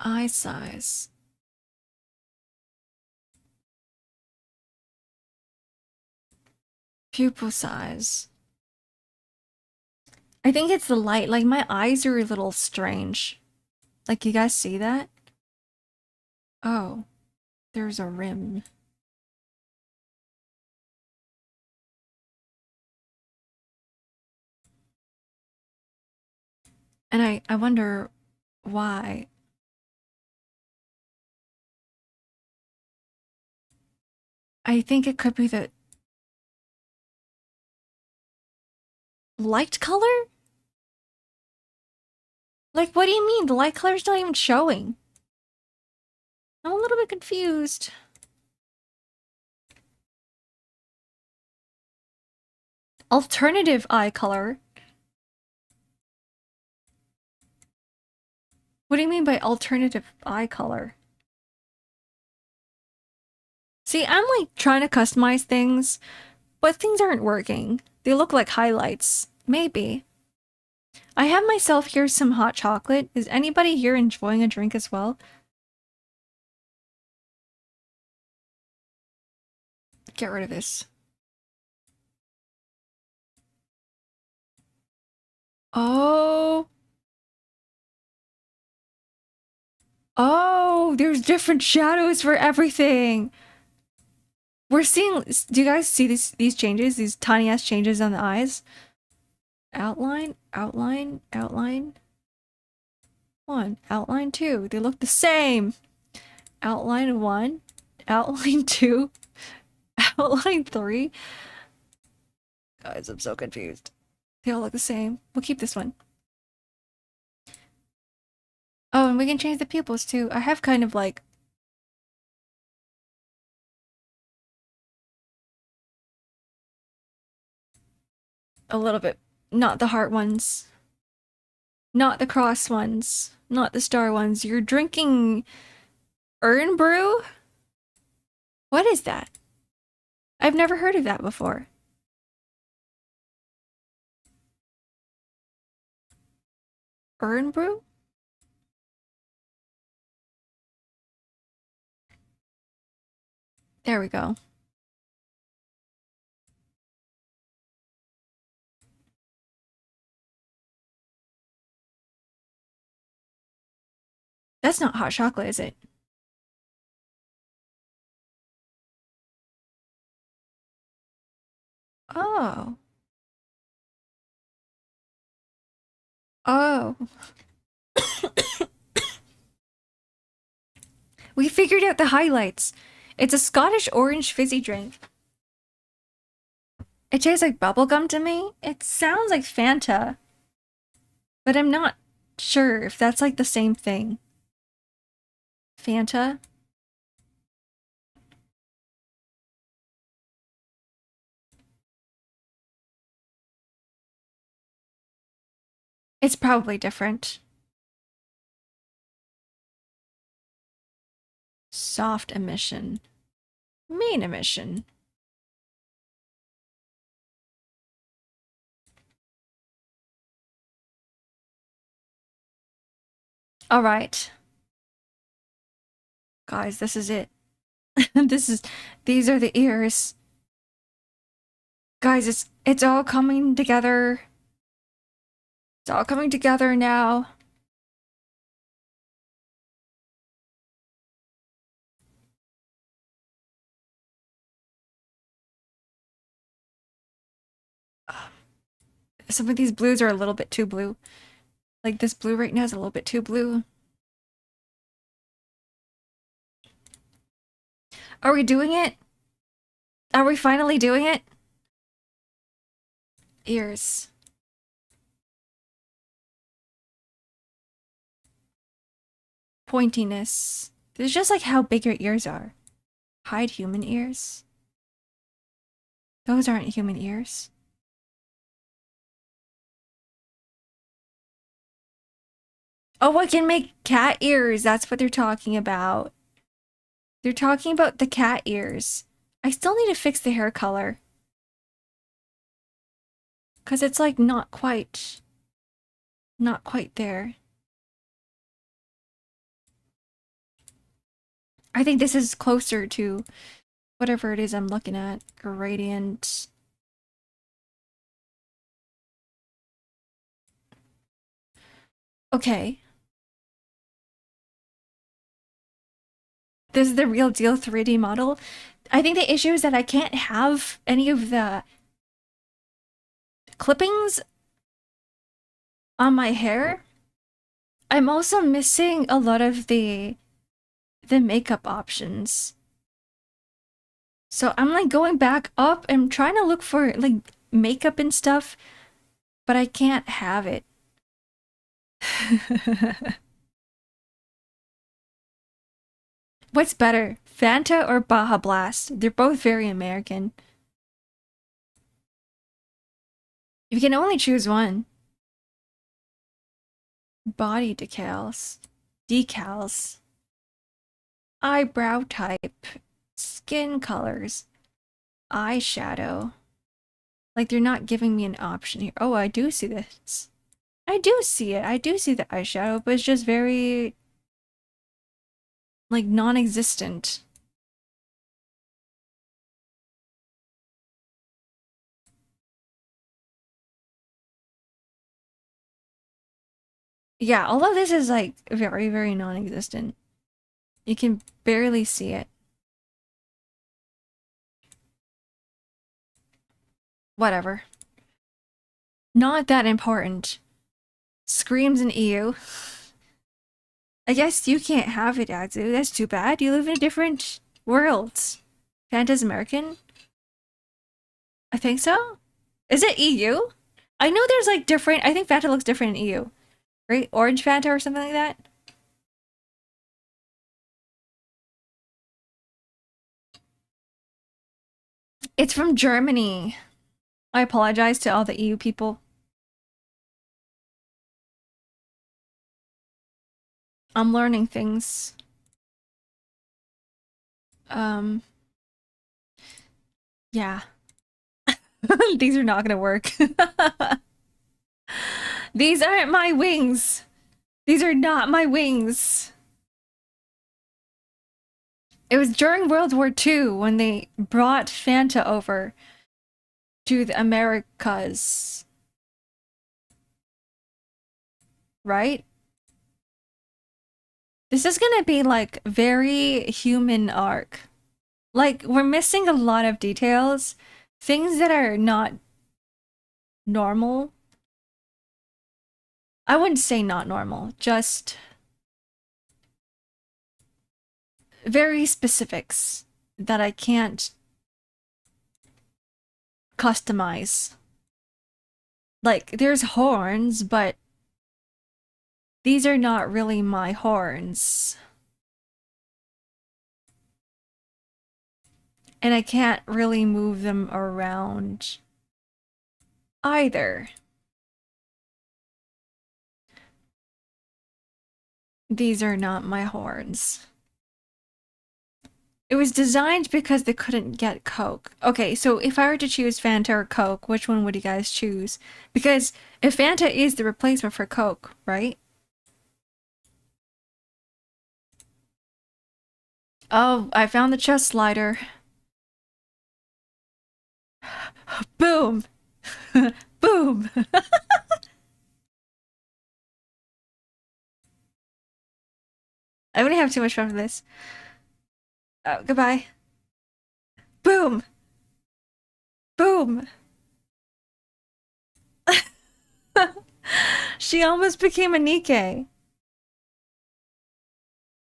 Eye size. Pupil size. I think it's the light. Like, my eyes are a little strange. Like, you guys see that? Oh, there's a rim. And I wonder why. I think it could be the light color? Like, what do you mean? The light color's not even showing. I'm a little bit confused. Alternative eye color? What do you mean by alternative eye color? See, I'm like trying to customize things, but things aren't working. They look like highlights. Maybe. I have myself here some hot chocolate. Is anybody here enjoying a drink as well? Get rid of this. Oh. Oh, there's different shadows for everything. We're seeing, do you guys see these changes? These tiny ass changes on the eyes? Outline, outline, outline. 1, outline 2. They look the same. Outline 1, outline 2, outline 3. Guys, I'm so confused. They all look the same. We'll keep this one. Oh, and we can change the pupils too. I have kind of like a little bit, not the heart ones, not the cross ones, not the star ones. You're drinking urn brew? What is that? I've never heard of that before. Urn brew? There we go. That's not hot chocolate, is it? Oh. Oh. We figured out the highlights. It's a Scottish orange fizzy drink. It tastes like bubblegum to me. It sounds like Fanta. But I'm not sure if that's like the same thing. Fanta? It's probably different. Soft emission. Main emission. All right. Guys, this is it. These are the ears. Guys, it's all coming together. It's all coming together now. Some of these blues are a little bit too blue. Like this blue right now is a little bit too blue. Are we doing it? Are we finally doing it? Ears. Pointiness. This is just like how big your ears are. Hide human ears. Those aren't human ears. Oh, I can make cat ears. That's what they're talking about. They're talking about the cat ears. I still need to fix the hair color. Because it's like not quite there. I think this is closer to whatever it is I'm looking at. Gradient. Okay. This is the real deal 3D model. I think the issue is that I can't have any of the clippings on my hair. I'm also missing a lot of the makeup options. So I'm like going back up and trying to look for like makeup and stuff, but I can't have it. What's better, Fanta or Baja Blast? They're both very American. You can only choose one. Body decals. Decals. Eyebrow type. Skin colors. Eyeshadow. Like they're not giving me an option here. Oh, I do see this. I do see it. I do see the eyeshadow, but it's just very like non-existent. Yeah, all of this is like very, very non-existent. You can barely see it. Whatever. Not that important. Screams in EU. I guess you can't have it, Adzu. That's too bad. You live in a different world. Fanta's American? I think so. Is it EU? I know there's like different. I think Fanta looks different in EU. Right? Orange Fanta or something like that? It's from Germany. I apologize to all the EU people. I'm learning things. Yeah. These are not gonna work. These aren't my wings. These are not my wings. It was during World War II when they brought Fanta over to the Americas. Right? This is gonna be like very human arc. Like, we're missing a lot of details. Things that are not normal. I wouldn't say not normal, just very specifics that I can't customize. Like, there's horns, but these are not really my horns. And I can't really move them around either. These are not my horns. It was designed because they couldn't get Coke. Okay, so if I were to choose Fanta or Coke, which one would you guys choose? Because if Fanta is the replacement for Coke, right? Oh, I found the chest slider. Boom! Boom! I'm gonna have too much fun with this. Oh, goodbye. Boom! Boom! She almost became a Nikkei.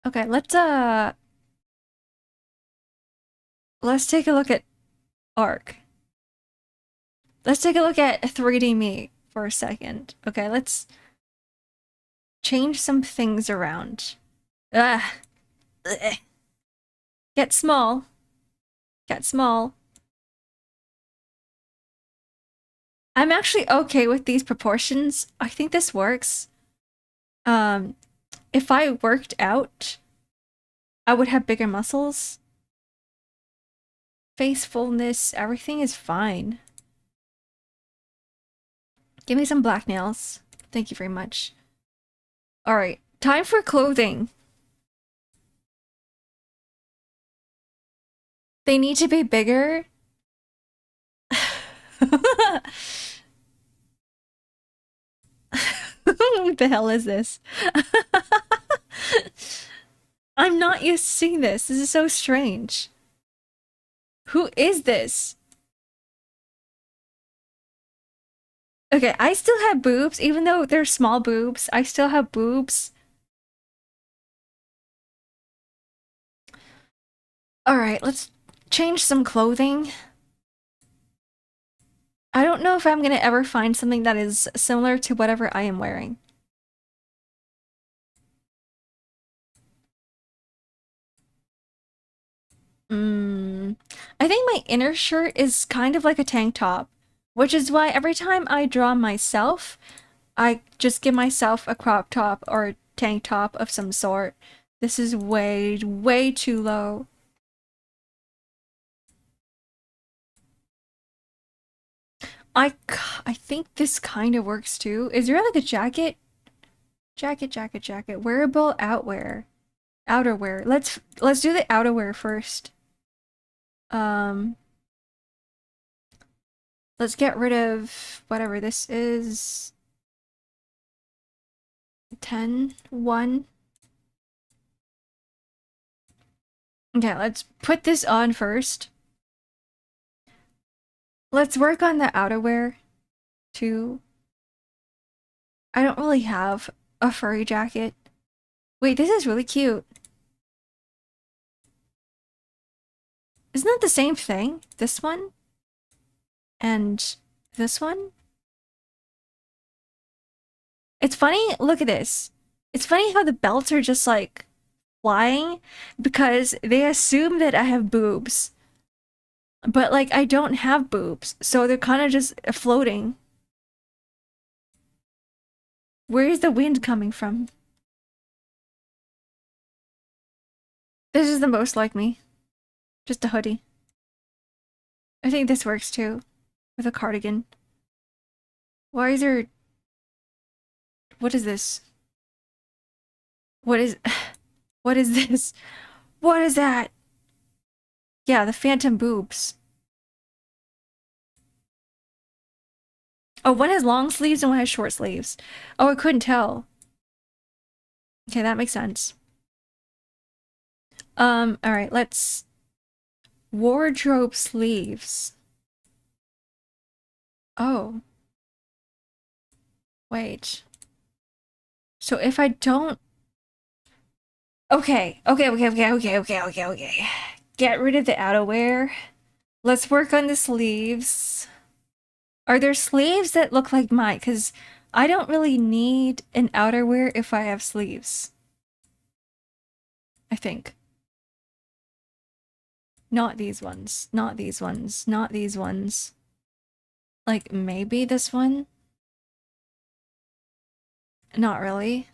Okay, let's take a look at Ark. Let's take a look at 3D me for a second. Okay, let's change some things around. Ah, ugh. Get small. Get small. I'm actually okay with these proportions. I think this works. Um, if I worked out, I would have bigger muscles. Face fullness, everything is fine. Give me some black nails. Thank you very much. Alright, time for clothing. They need to be bigger. What the hell is this? I'm not used to seeing this. This is so strange. Who is this? Okay, I still have boobs, even though they're small boobs. I still have boobs. Alright, let's change some clothing. I don't know if I'm gonna ever find something that is similar to whatever I am wearing. I think my inner shirt is kind of like a tank top, which is why every time I draw myself, I just give myself a crop top or a tank top of some sort. This is way, way too low. I think this kind of works too. Is there like a jacket? Jacket. Wearable outwear. Outerwear. Let's do the outerwear first. Um, let's get rid of whatever this is. 10, 1. Okay, let's put this on first. Let's work on the outerwear too. I don't really have a furry jacket. Wait, this is really cute. Isn't that the same thing? This one? And this one? It's funny, look at this. It's funny how the belts are just like flying because they assume that I have boobs. But like I don't have boobs, so they're kind of just floating. Where is the wind coming from? This is the most like me. Just a hoodie. I think this works too. With a cardigan. Why is there... What is this? What is... What is this? What is that? Yeah, the phantom boobs. Oh, one has long sleeves and one has short sleeves. Oh, I couldn't tell. Okay, that makes sense. Alright, let's... Wardrobe sleeves. Oh. Wait. So if I don't... Okay. Get rid of the outerwear. Let's work on the sleeves. Are there sleeves that look like mine? Because I don't really need an outerwear if I have sleeves. I think. Not these ones. Not these ones. Not these ones. Like, maybe this one? Not really.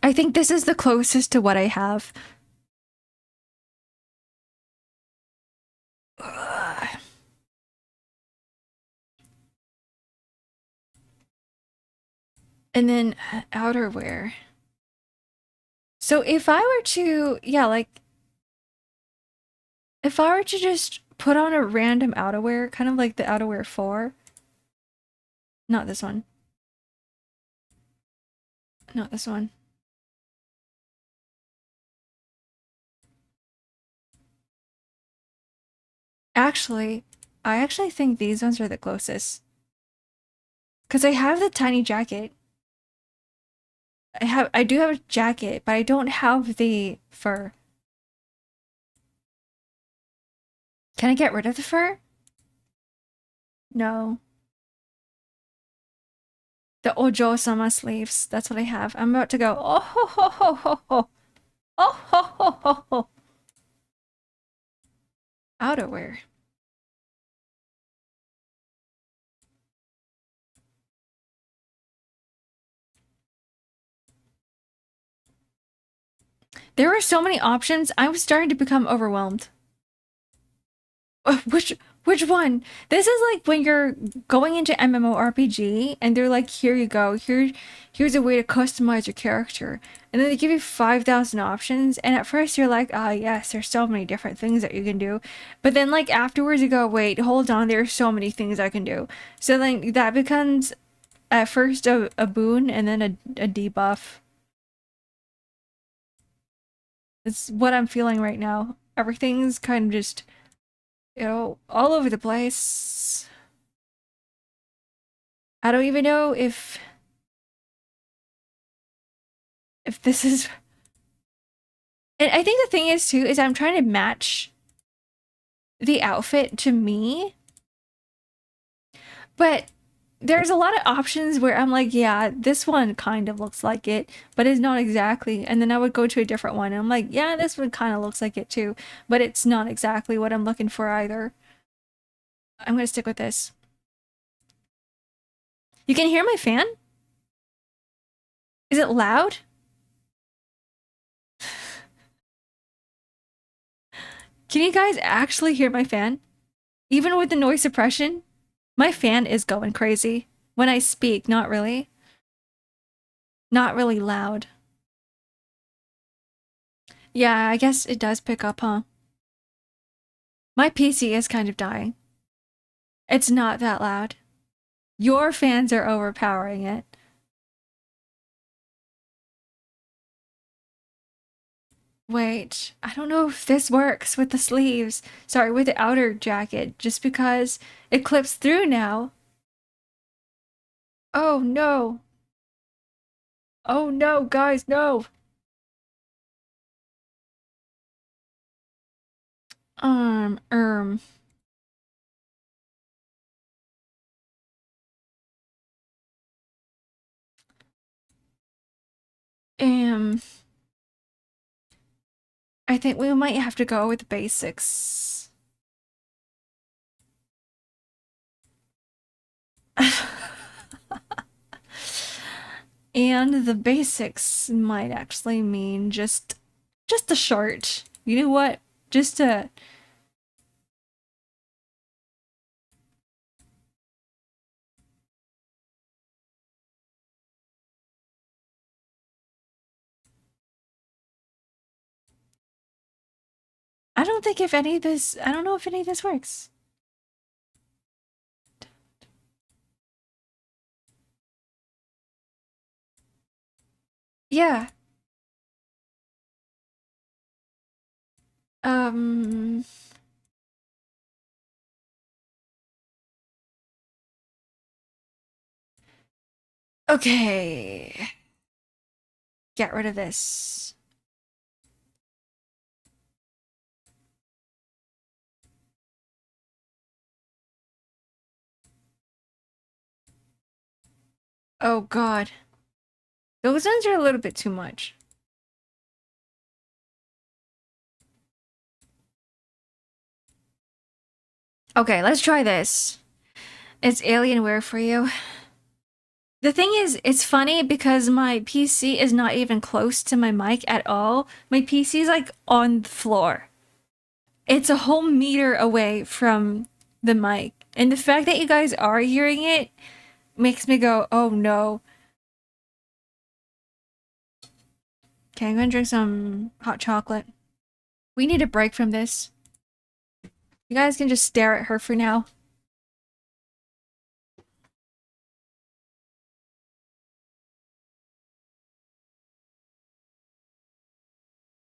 I think this is the closest to what I have. Ugh. And then outerwear. So if I were to, yeah, like, if I were to just put on a random outerwear, kind of like the outerwear 4, not this one, not this one. Actually, I actually think these ones are the closest. Because I have the tiny jacket. I do have a jacket, but I don't have the fur. Can I get rid of the fur? No. The Ojo-sama sleeves. That's what I have. I'm about to go. Oh ho ho ho ho ho. Oh ho ho ho ho. Outerwear. There were so many options. I was starting to become overwhelmed. Which one? This is like when you're going into MMORPG and they're like, here you go, here's a way to customize your character. And then they give you 5,000 options, and at first you're like, ah yes, there's so many different things that you can do. But then like afterwards you go, wait, hold on, there's so many things I can do. So then that becomes at first a boon and then a debuff. It's what I'm feeling right now. Everything's kind of just, all over the place. I don't even know if this is. And I think the thing is too is I'm trying to match the outfit to me, but there's a lot of options where I'm like, yeah, this one kind of looks like it, but it's not exactly. And then I would go to a different one and I'm like, yeah, this one kind of looks like it too, but it's not exactly what I'm looking for either. I'm gonna stick with this. You can hear my fan? Is it loud? Can you guys actually hear my fan? Even with the noise suppression? My fan is going crazy. When I speak, not really. Not really loud. Yeah, I guess it does pick up, huh? My PC is kind of dying. It's not that loud. Your fans are overpowering it. Wait, I don't know if this works with the sleeves. Sorry, with the outer jacket, just because it clips through now. Oh no. Oh no, guys, no. Um, um. Um, I think we might have to go with basics. And the basics might actually mean just a short. You know what? Just a I don't think if any of this I don't know if any of this works. Yeah. Um okay. Get rid of this. Oh god. Those ones are a little bit too much. Okay, let's try this. It's Alienware for you. The thing is, it's funny because my PC is not even close to my mic at all. My PC is like on the floor. It's a whole meter away from the mic. And the fact that you guys are hearing it makes me go, oh no. Okay, I'm gonna drink some hot chocolate. We need a break from this. You guys can just stare at her for now.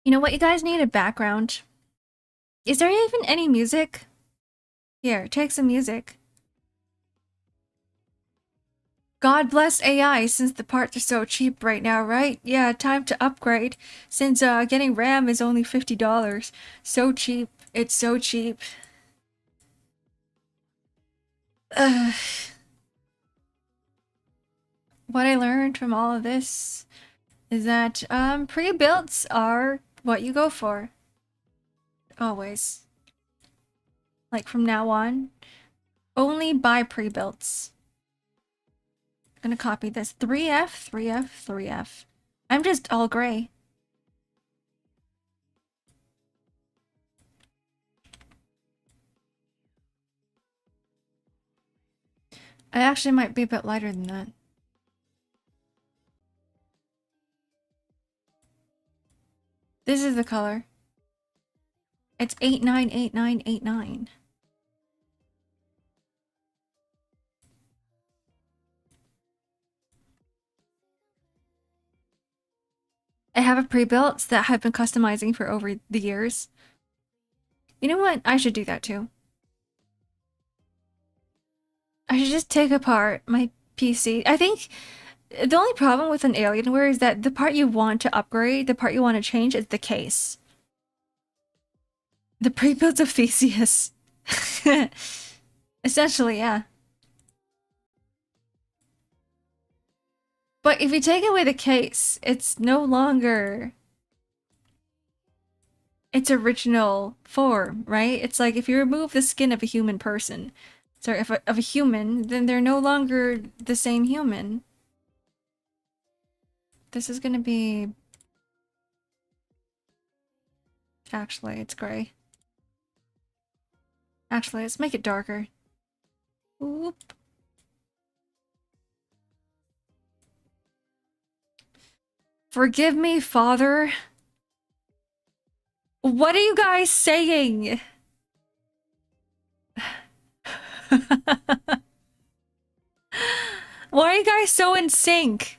You know what? You guys need a background. Is there even any music? Here, take some music. God bless AI since the parts are so cheap right now, right? Yeah, time to upgrade since getting RAM is only $50. So cheap. It's so cheap. Ugh. What I learned from all of this is that pre-builts are what you go for. Always. Like from now on, only buy pre-builts. I'm gonna copy this. 3F, 3F, 3F. I'm just all gray. I actually might be a bit lighter than that. This is the color. It's 898989. I have a pre-built that I've been customizing for over the years. You know what? I should do that too. I should just take apart my PC. I think the only problem with an Alienware is that the part you want to upgrade, the part you want to change is the case. The pre-builds of Theseus. Essentially, yeah. But if you take away the case, it's no longer its original form, right? It's like if you remove the skin of a human person, sorry, of a human, then they're no longer the same human. This is gonna be... Actually, it's gray. Actually, let's make it darker. Oop. Forgive me, Father. What are you guys saying? Why are you guys so in sync?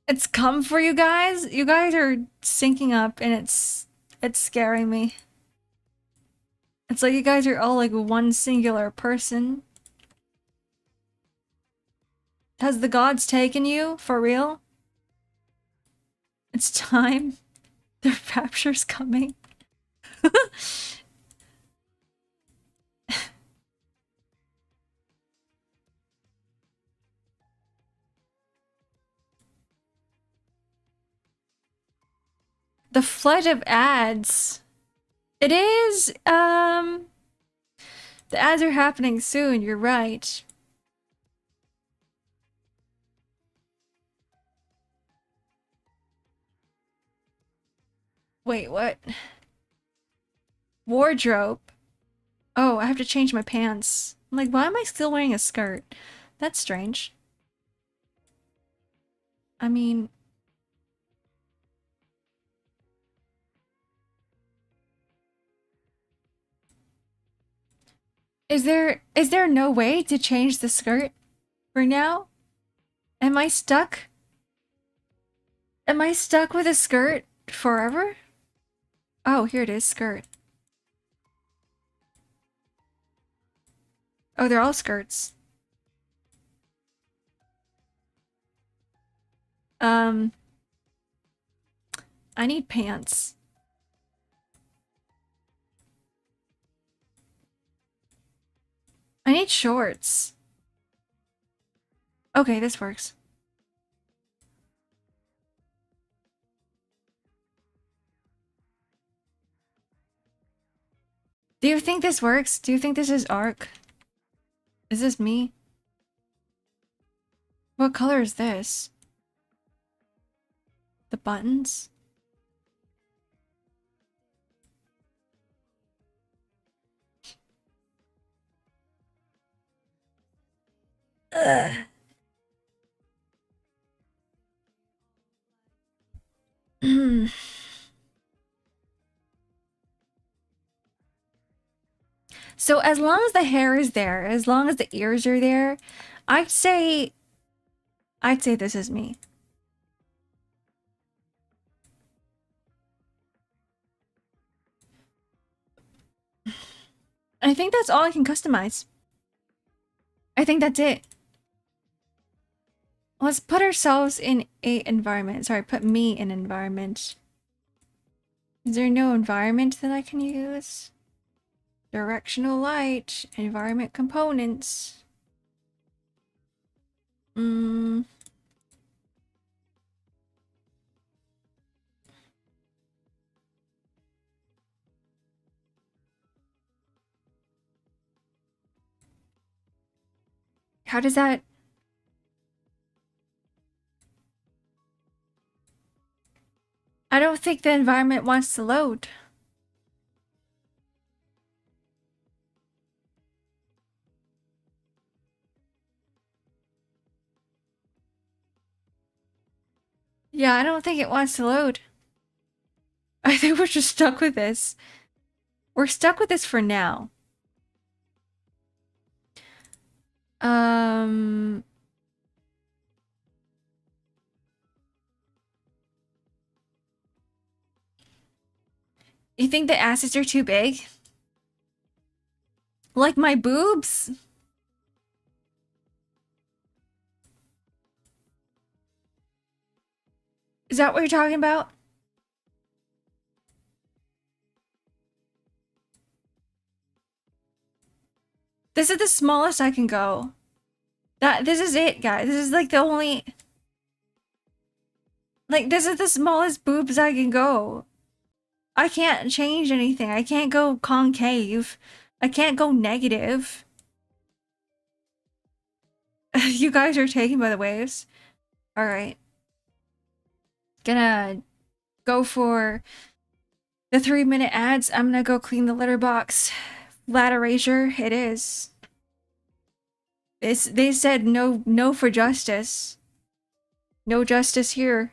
It's come for you guys? You guys are syncing up and it's scaring me. It's like you guys are all like one singular person. Has the gods taken you? For real? It's time. The rapture's coming. The flood of ads. It is, the ads are happening soon, you're right. Wait, what? Wardrobe. Oh, I have to change my pants. I'm like, why am I still wearing a skirt? That's strange. I mean... Is there no way to change the skirt for now? Am I stuck? Am I stuck with a skirt forever? Oh, here it is, skirt. Oh, they're all skirts. I need pants. I need shorts. Okay, this works. Do you think this works? Do you think this is Ark? Is this me? What color is this? The buttons? Ugh. So as long as the hair is there, as long as the ears are there, I'd say this is me. I think that's all I can customize. I think that's it. Let's put ourselves in a environment. Sorry, put me in environment. Is there no environment that I can use? Directional light, environment components. How does that... I don't think the environment wants to load. Yeah, I don't think it wants to load. I think we're just stuck with this. We're stuck with this for now. You think the assets are too big? Like my boobs? Is that what you're talking about? This is the smallest I can go. This is it, guys. This is like the only... Like, this is the smallest boobs I can go. I can't change anything. I can't go concave. I can't go negative. You guys are taken by the waves. Alright. Gonna go for the 3-minute ads. I'm gonna go clean the litter box. Flat erasure, it is. They said no for justice. No justice here.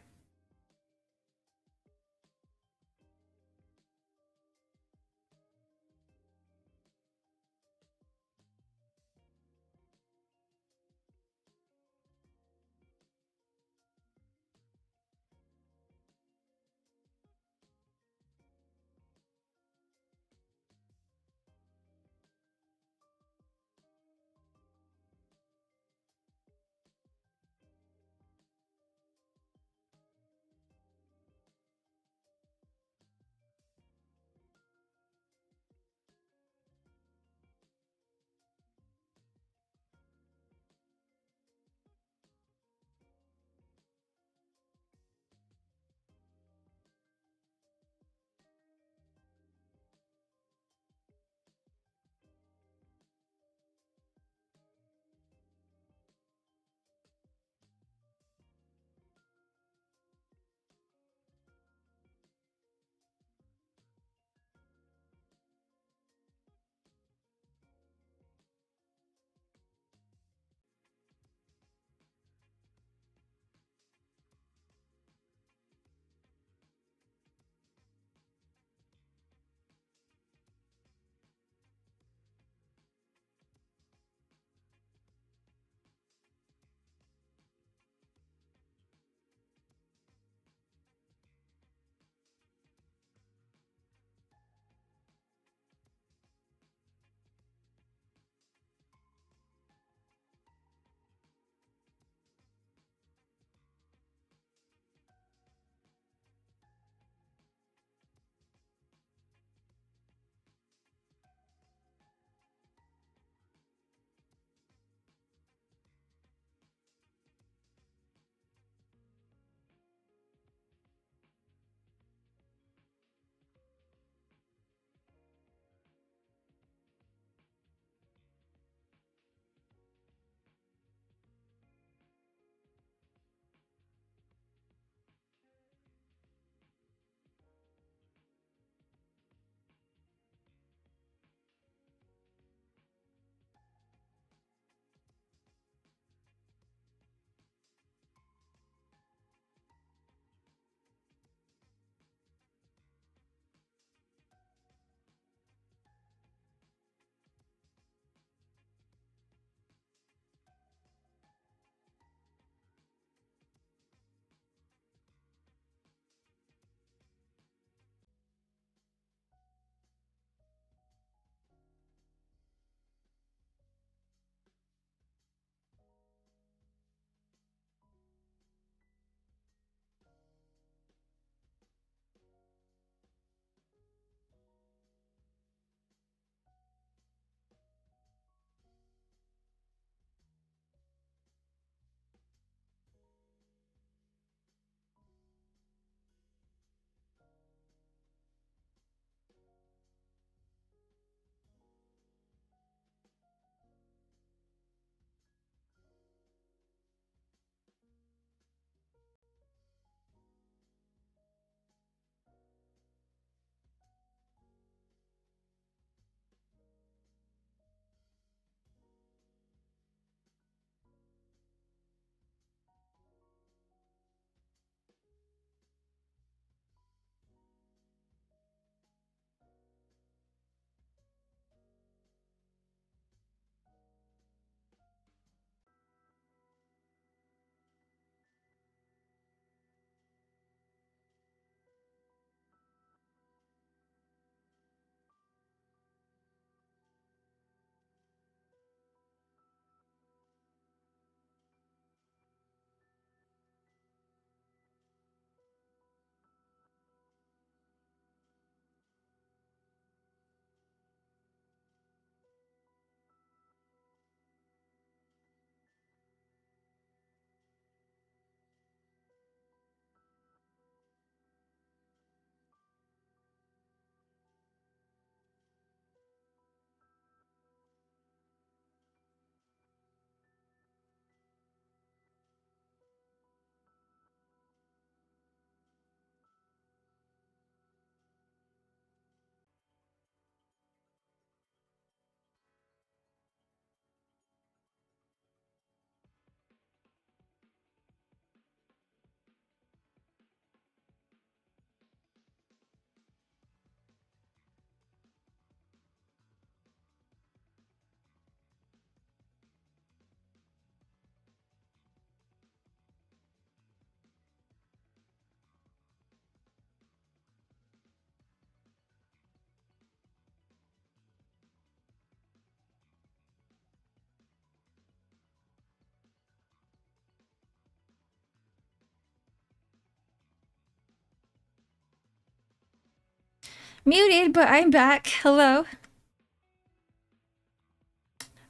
Muted, but I'm back. Hello.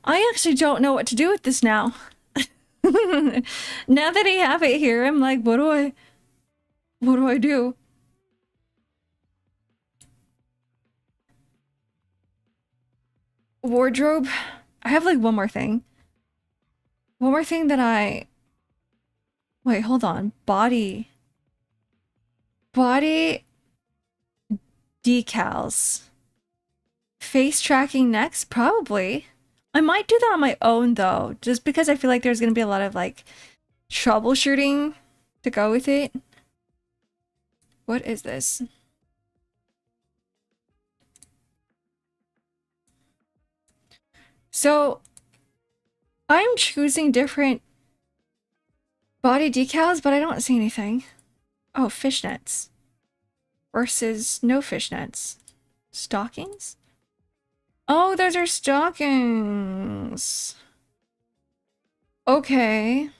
I actually don't know what to do with this now. Now that I have it here, I'm like, what do I do? Wardrobe. I have like one more thing. One more thing that I... Wait, hold on. Body decals. Face tracking next? Probably. I might do that on my own though, just because I feel like there's gonna be a lot of like troubleshooting to go with it. What is this? So I'm choosing different body decals, but I don't see anything. Oh, fishnets versus no fishnets. Stockings? Oh, those are stockings. Okay.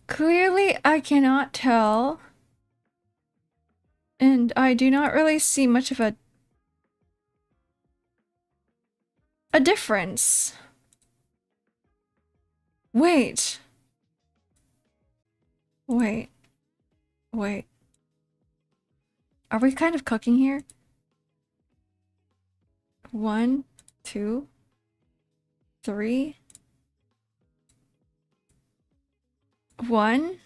Clearly I cannot tell. And I do not really see much of a difference. Wait. Wait. Wait. Are we kind of cooking here? 1, 2, 3. 1.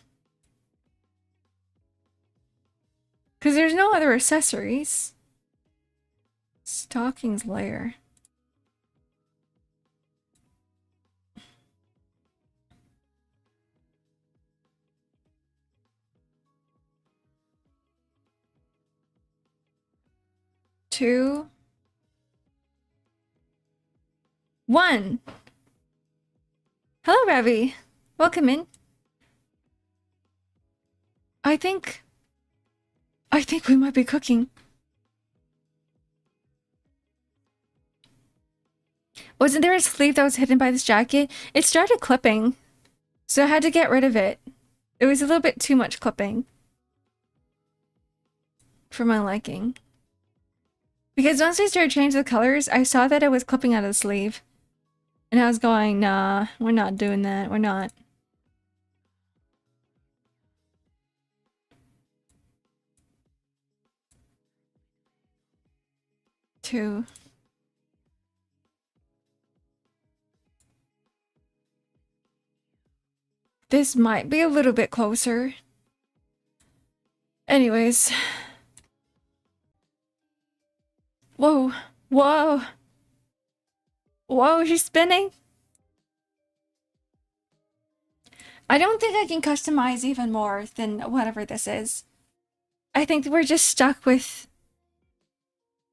Because there's no other accessories. Stockings layer. Two. 1. Hello, Ravi. Welcome in. I think we might be cooking. Wasn't there a sleeve that was hidden by this jacket? It started clipping, so I had to get rid of it. It was a little bit too much clipping for my liking. Because once I started changing the colors, I saw that it was clipping out of the sleeve. And I was going, nah, we're not doing that. We're not. Two. This might be a little bit closer. Anyways. Whoa. Whoa. Whoa, she's spinning. I don't think I can customize even more than whatever this is. I think we're just stuck with...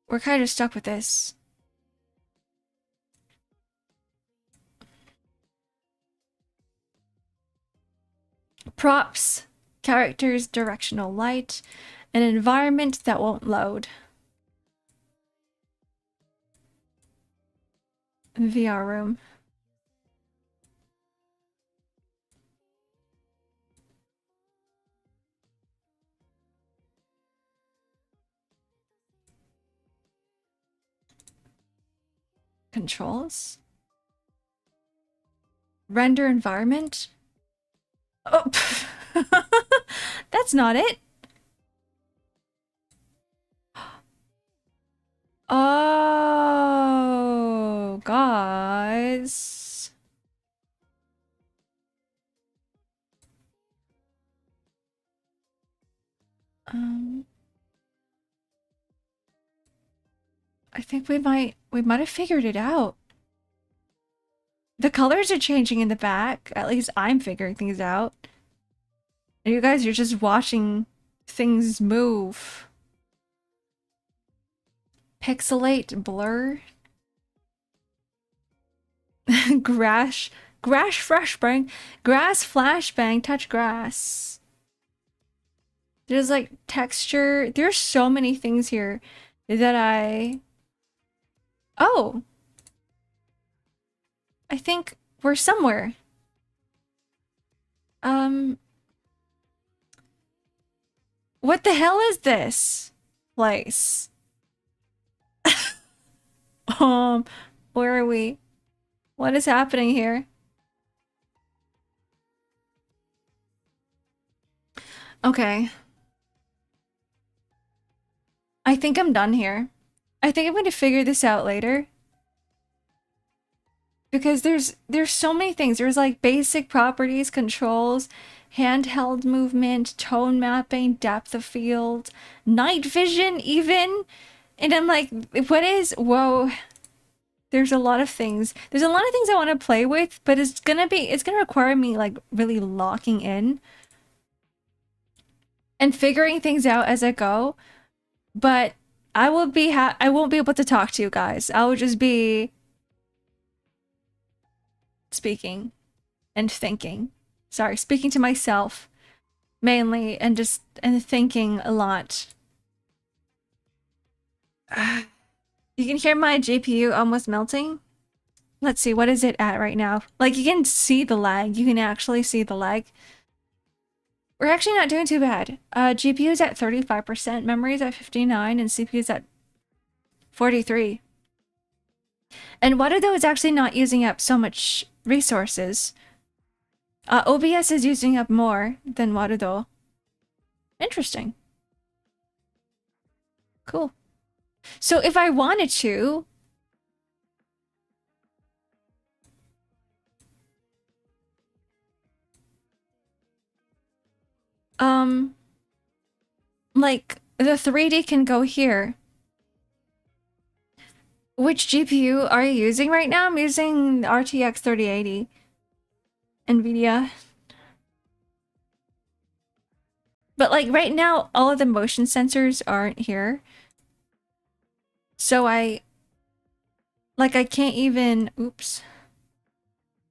We're kind of stuck with this. Props, characters, directional light, an environment that won't load. VR room. Controls. Render environment. Oh, that's not it. Oh, guys. I think we might have figured it out. The colors are changing in the back. At least I'm figuring things out. And you guys are just watching things move. Pixelate, blur. Grass flashbang. Grass flashbang, touch grass. There's like texture. There's so many things here that I... Oh! I think we're somewhere. Um, what the hell is this place? Um, where are we? What is happening here? Okay. I think I'm done here. I think I'm going to figure this out later. Because there's so many things. There's like basic properties, controls, handheld movement, tone mapping, depth of field, night vision even. And I'm like, what is, whoa. There's a lot of things. There's a lot of things I want to play with, but it's gonna require me like really locking in and figuring things out as I go. But I won't be able to talk to you guys. I will just be speaking and thinking. Sorry, speaking to myself mainly and thinking a lot. You can hear my GPU almost melting. Let's see, what is it at right now? Like, you can see the lag. You can actually see the lag. We're actually not doing too bad. GPU is at 35%, memory is at 59, and CPU is at 43. And Warudo is actually not using up so much resources. OBS is using up more than Warudo. Interesting. Cool. So if I wanted to... like, the 3D can go here. Which GPU are you using right now? I'm using RTX 3080. NVIDIA. But like right now, all of the motion sensors aren't here. So I can't even, oops.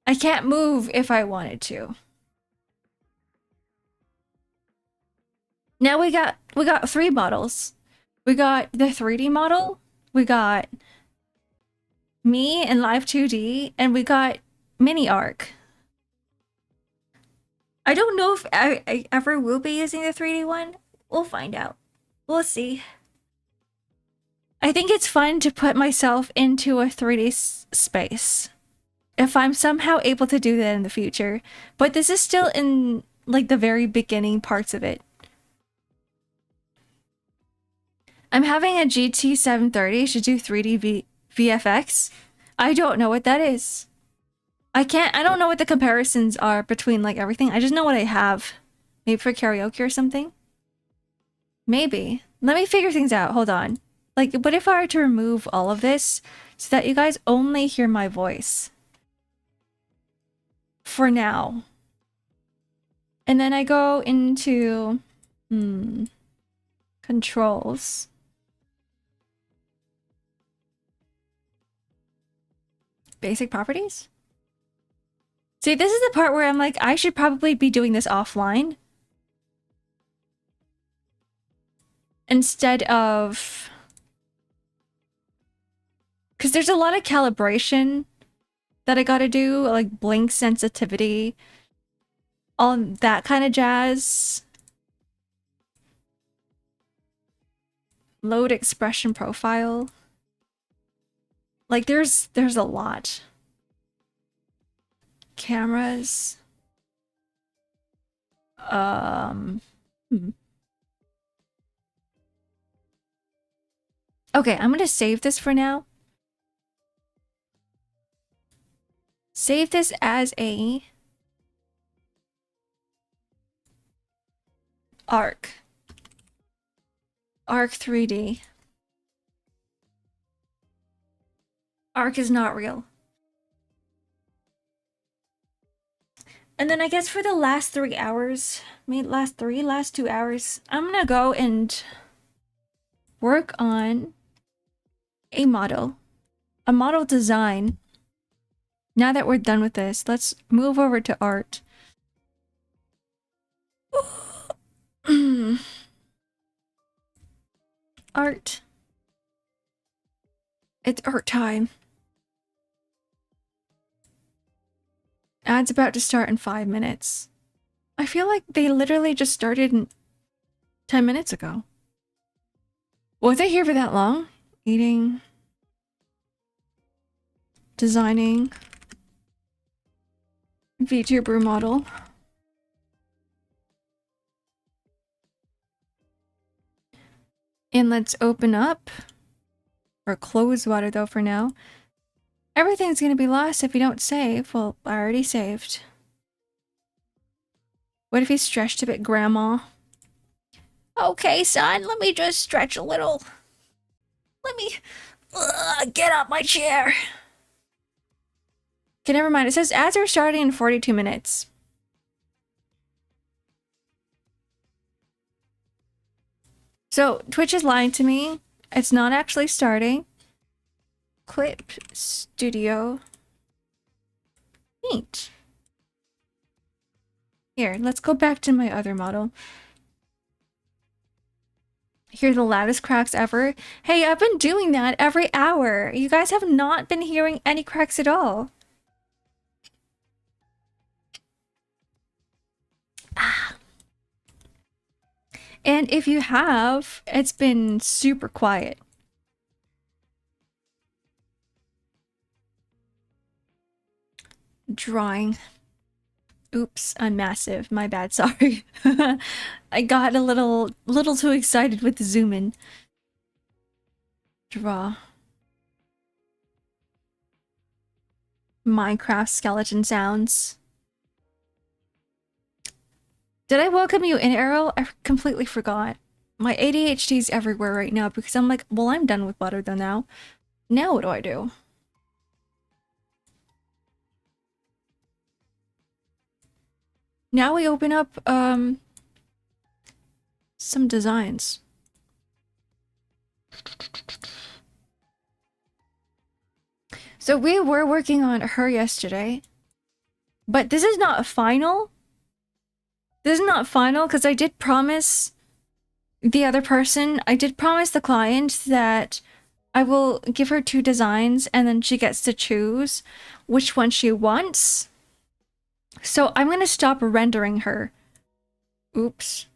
I can't move if I wanted to. Now we got 3 models. We got the 3D model, we got me in Live 2D, and we got Mini Arc. I don't know if I ever will be using the 3D one. We'll find out. We'll see. I think it's fun to put myself into a 3D space. If I'm somehow able to do that in the future. But this is still in like the very beginning parts of it. I'm having a GT 730 to do 3D VFX. I don't know what that is. I don't know what the comparisons are between like everything. I just know what I have. Maybe for karaoke or something. Maybe. Let me figure things out. Hold on. Like, what if I were to remove all of this so that you guys only hear my voice? For now. And then I go into... controls. Basic properties? See, this is the part where I'm like, I should probably be doing this offline. Instead of... Because there's a lot of calibration that I gotta do, like blink sensitivity, all that kind of jazz. Load expression profile. Like there's a lot. Cameras. Okay, I'm gonna save this for now. Save this as a Arc 3D. Arc is not real. And then I guess for the last 3 hours, maybe last 2 hours, I'm gonna go and work on a model design. Now that we're done with this, let's move over to art. Art. It's art time. Ad's about to start in 5 minutes. I feel like they literally just started 10 minutes ago. Was I here for that long? Eating, designing, VTuber model. And let's open up or close water though for now. Everything's gonna be lost if we don't save. Well, I already saved. What if he stretched a bit, Grandma? Okay, son, let me just stretch a little. Let me get up my chair. Okay, never mind. It says ads are starting in 42 minutes. So Twitch is lying to me. It's not actually starting. Clip Studio. Neat. Here, let's go back to my other model. Hear the loudest cracks ever. Hey, I've been doing that every hour. You guys have not been hearing any cracks at all. Ah. And if you have, it's been super quiet. Drawing. Oops, I'm massive. My bad, sorry. I got a little too excited with the zoom in. Draw. Minecraft skeleton sounds. Did I welcome you in, Arrow? I completely forgot. My ADHD's everywhere right now because I'm like, well, I'm done with butter though now. Now what do I do? Now we open up, some designs. So we were working on her yesterday, but this is not final. This is not final because I did promise the other person, I did promise the client that I will give her 2 designs and then she gets to choose which one she wants. So I'm gonna stop rendering her. Oops.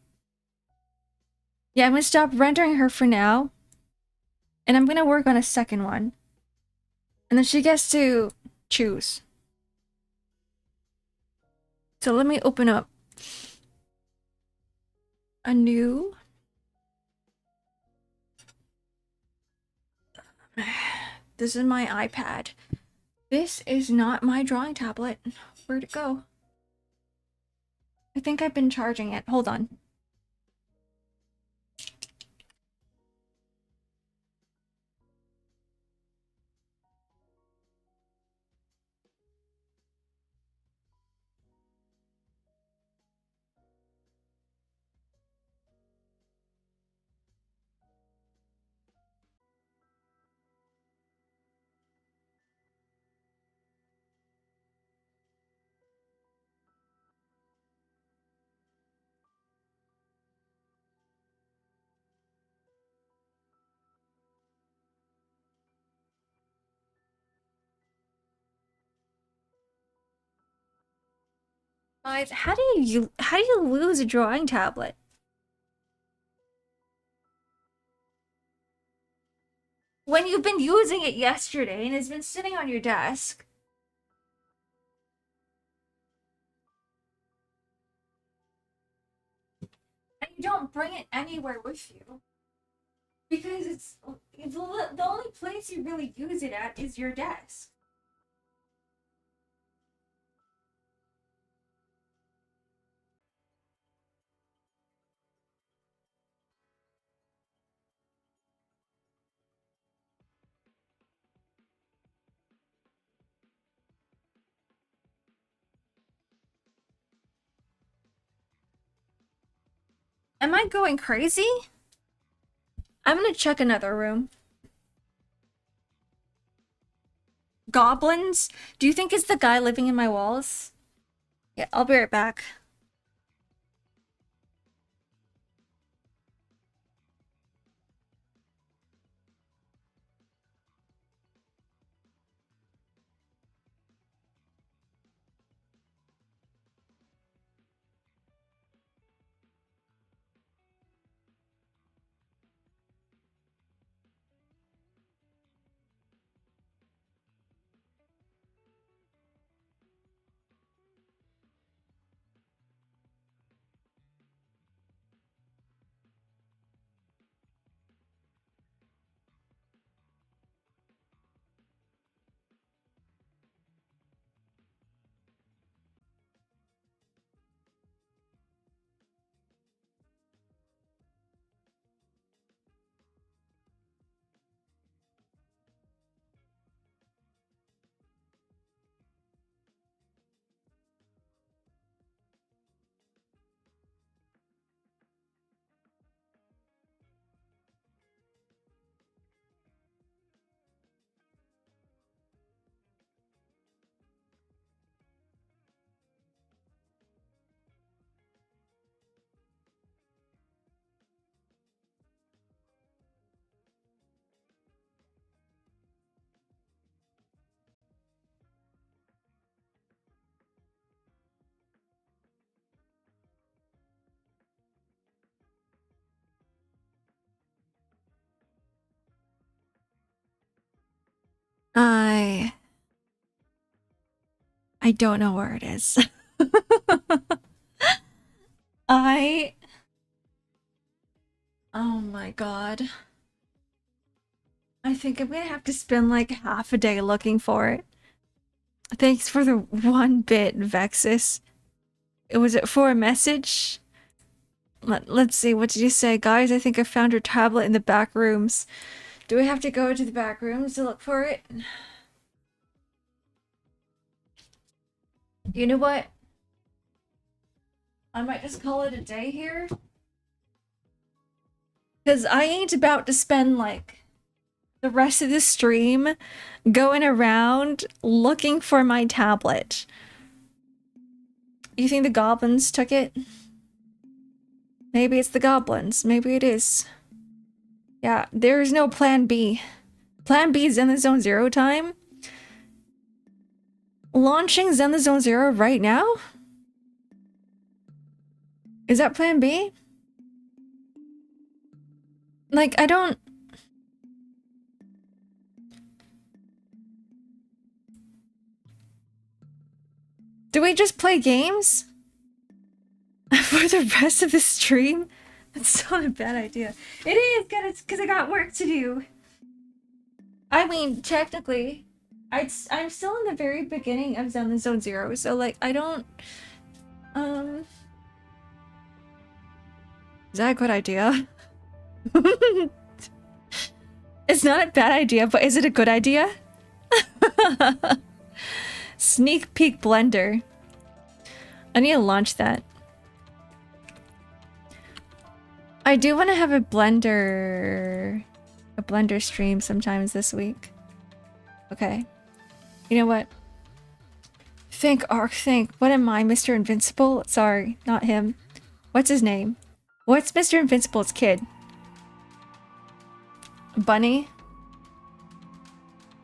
Yeah, I'm gonna stop rendering her for now. And I'm gonna work on a second one. And then she gets to choose. So let me open up a new. This is my iPad. This is not my drawing tablet. Where'd it go? I think I've been charging it. Hold on. Guys, how do you lose a drawing tablet? When you've been using it yesterday and it's been sitting on your desk. And you don't bring it anywhere with you. Because it's the only place you really use it at is your desk. Am I going crazy? I'm gonna check another room. Goblins? Do you think it's the guy living in my walls? Yeah, I'll be right back. I don't know where it is. I... Oh my god. I think I'm gonna have to spend like half a day looking for it. Thanks for the 1 bit, Vexus. Was it for a message? Let's see, what did you say? Guys, I think I found your tablet in the back rooms. Do we have to go to the back rooms to look for it? You know what? I might just call it a day here. Because I ain't about to spend, like, the rest of the stream going around looking for my tablet. You think the goblins took it? Maybe it's the goblins. Maybe it is. Yeah, there's no plan B. Plan B is Zen the Zone Zero time. Launching Zen the Zone Zero right now? Is that plan B? Like, I don't... Do we just play games? For the rest of the stream? That's not a bad idea. It is, because I got work to do. I mean, technically, I'm still in the very beginning of Zen the Zone Zero, so, like, I don't... Is that a good idea? It's not a bad idea, but is it a good idea? Sneak peek blender. I need to launch that. I do want to have a blender stream sometimes this week. Okay. You know what? Think, Ark, think. What am I, Mr. Invincible? Sorry, not him. What's his name? What's Mr. Invincible's kid? Bunny?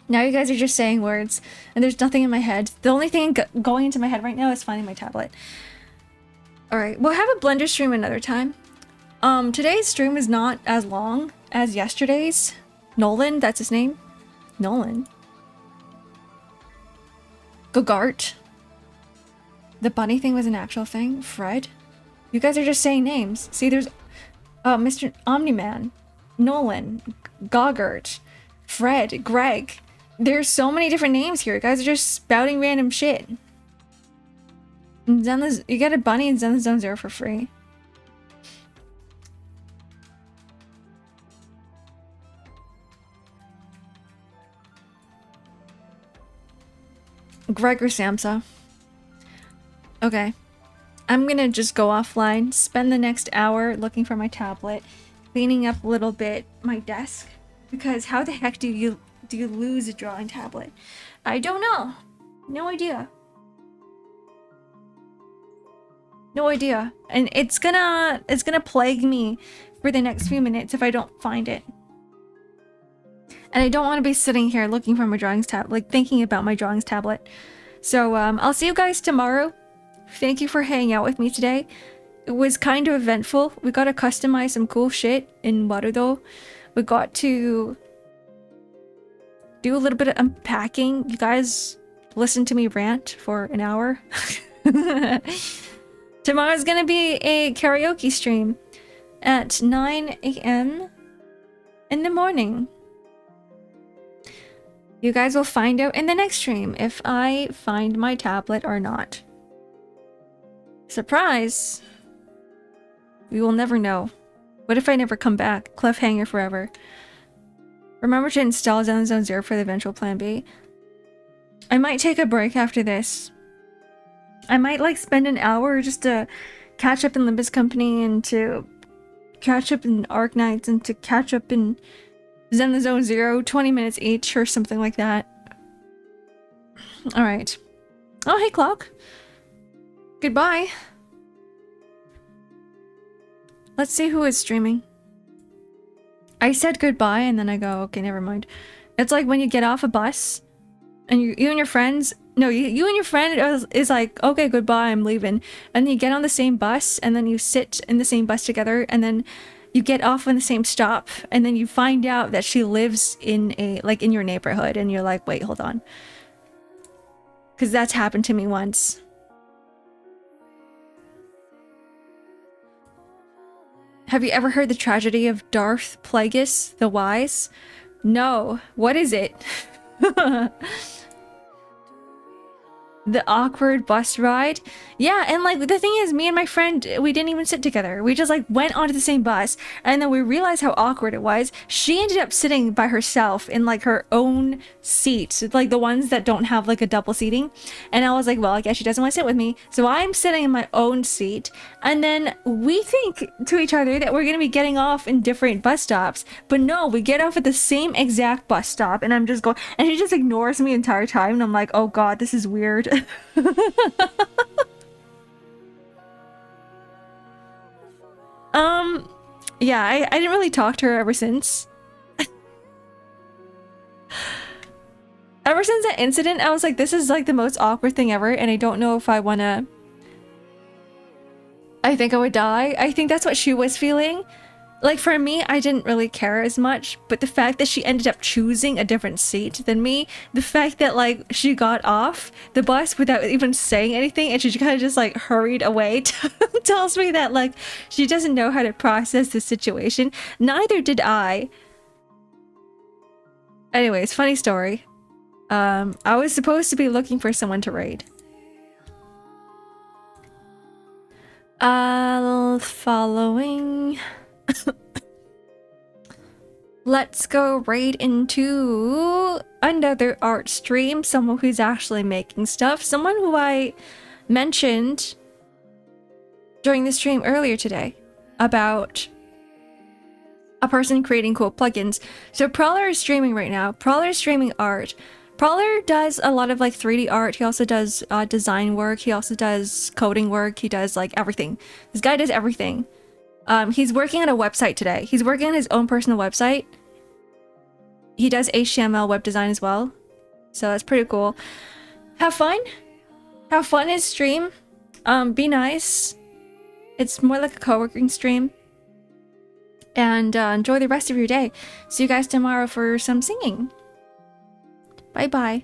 Now you guys are just saying words, and there's nothing in my head. The only thing going into my head right now is finding my tablet. Alright, we'll have a blender stream another time. Today's stream is not as long as yesterday's. Nolan, that's his name. Nolan. Gogart. The bunny thing was an actual thing. Fred. You guys are just saying names. See, there's Mr. Omni-Man, Nolan, Gogart, Fred, Greg. There's so many different names here. You guys are just spouting random shit. You get a bunny in Zen the Zone Zero for free. Greg or Samsa. Okay. I'm gonna just go offline, spend the next hour looking for my tablet, cleaning up a little bit my desk, because how the heck do you lose a drawing tablet? I don't know. No idea. No idea. And it's gonna plague me for the next few minutes if I don't find it. And I don't want to be sitting here looking for my drawings tablet, like thinking about my drawings tablet. So I'll see you guys tomorrow. Thank you for hanging out with me today. It was kind of eventful. We got to customize some cool shit in Warudo. We got to do a little bit of unpacking. You guys listen to me rant for an hour. Tomorrow's gonna be a karaoke stream at 9 a.m. in the morning. You guys will find out in the next stream if I find my tablet or not. Surprise! We will never know. What if I never come back? Cliffhanger forever. Remember to install Zen Zone Zero for the eventual plan B. I might take a break after this. I might like spend an hour just to catch up in Limbus Company and to catch up in Arc Knights and to catch up in Zen the Zone Zero, 20 minutes each or something like that. Alright. Oh, hey Clock. Goodbye. Let's see who is streaming. I said goodbye and then I go, okay, never mind. It's like when you get off a bus and you and your friends, no, you and your friend is like, okay, goodbye, I'm leaving. And then you get on the same bus and then you sit in the same bus together and then you get off in the same stop and then you find out that she lives in a, like in your neighborhood and you're like, wait, hold on. Because that's happened to me once. Have you ever heard the tragedy of Darth Plagueis the Wise? No. What is it? The awkward bus ride? Yeah, and like the thing is, me and my friend, we didn't even sit together. We just like went onto the same bus, and then we realized how awkward it was. She ended up sitting by herself in like her own seat, like the ones that don't have like a double seating. And I was like, well, I guess she doesn't want to sit with me. So I'm sitting in my own seat, and then we think to each other that we're gonna be getting off in different bus stops. But no, we get off at the same exact bus stop, and I'm just going, and she just ignores me the entire time, and I'm like, oh god, this is weird. Yeah, I didn't really talk to her ever since. Ever since that incident, I was like, this is like the most awkward thing ever, and I don't know if I wanna... I think I would die. I think that's what she was feeling. Like, for me, I didn't really care as much, but the fact that she ended up choosing a different seat than me, the fact that, like, she got off the bus without even saying anything, and she kind of just, like, hurried away, tells me that, like, she doesn't know how to process the situation. Neither did I. Anyways, funny story. I was supposed to be looking for someone to raid. Following... Let's go right into another art stream. Someone who's actually making stuff. Someone who I mentioned during the stream earlier today about a person creating cool plugins. So Prowler is streaming right now. Prowler is streaming art. Prowler does a lot of like 3D art. He also does design work. He also does coding work. He does like everything. This guy does everything. He's working on a website today. He's working on his own personal website. He does HTML web design as well. So that's pretty cool. Have fun. Have fun in his stream. Be nice. It's more like a co-working stream. And enjoy the rest of your day. See you guys tomorrow for some singing. Bye-bye.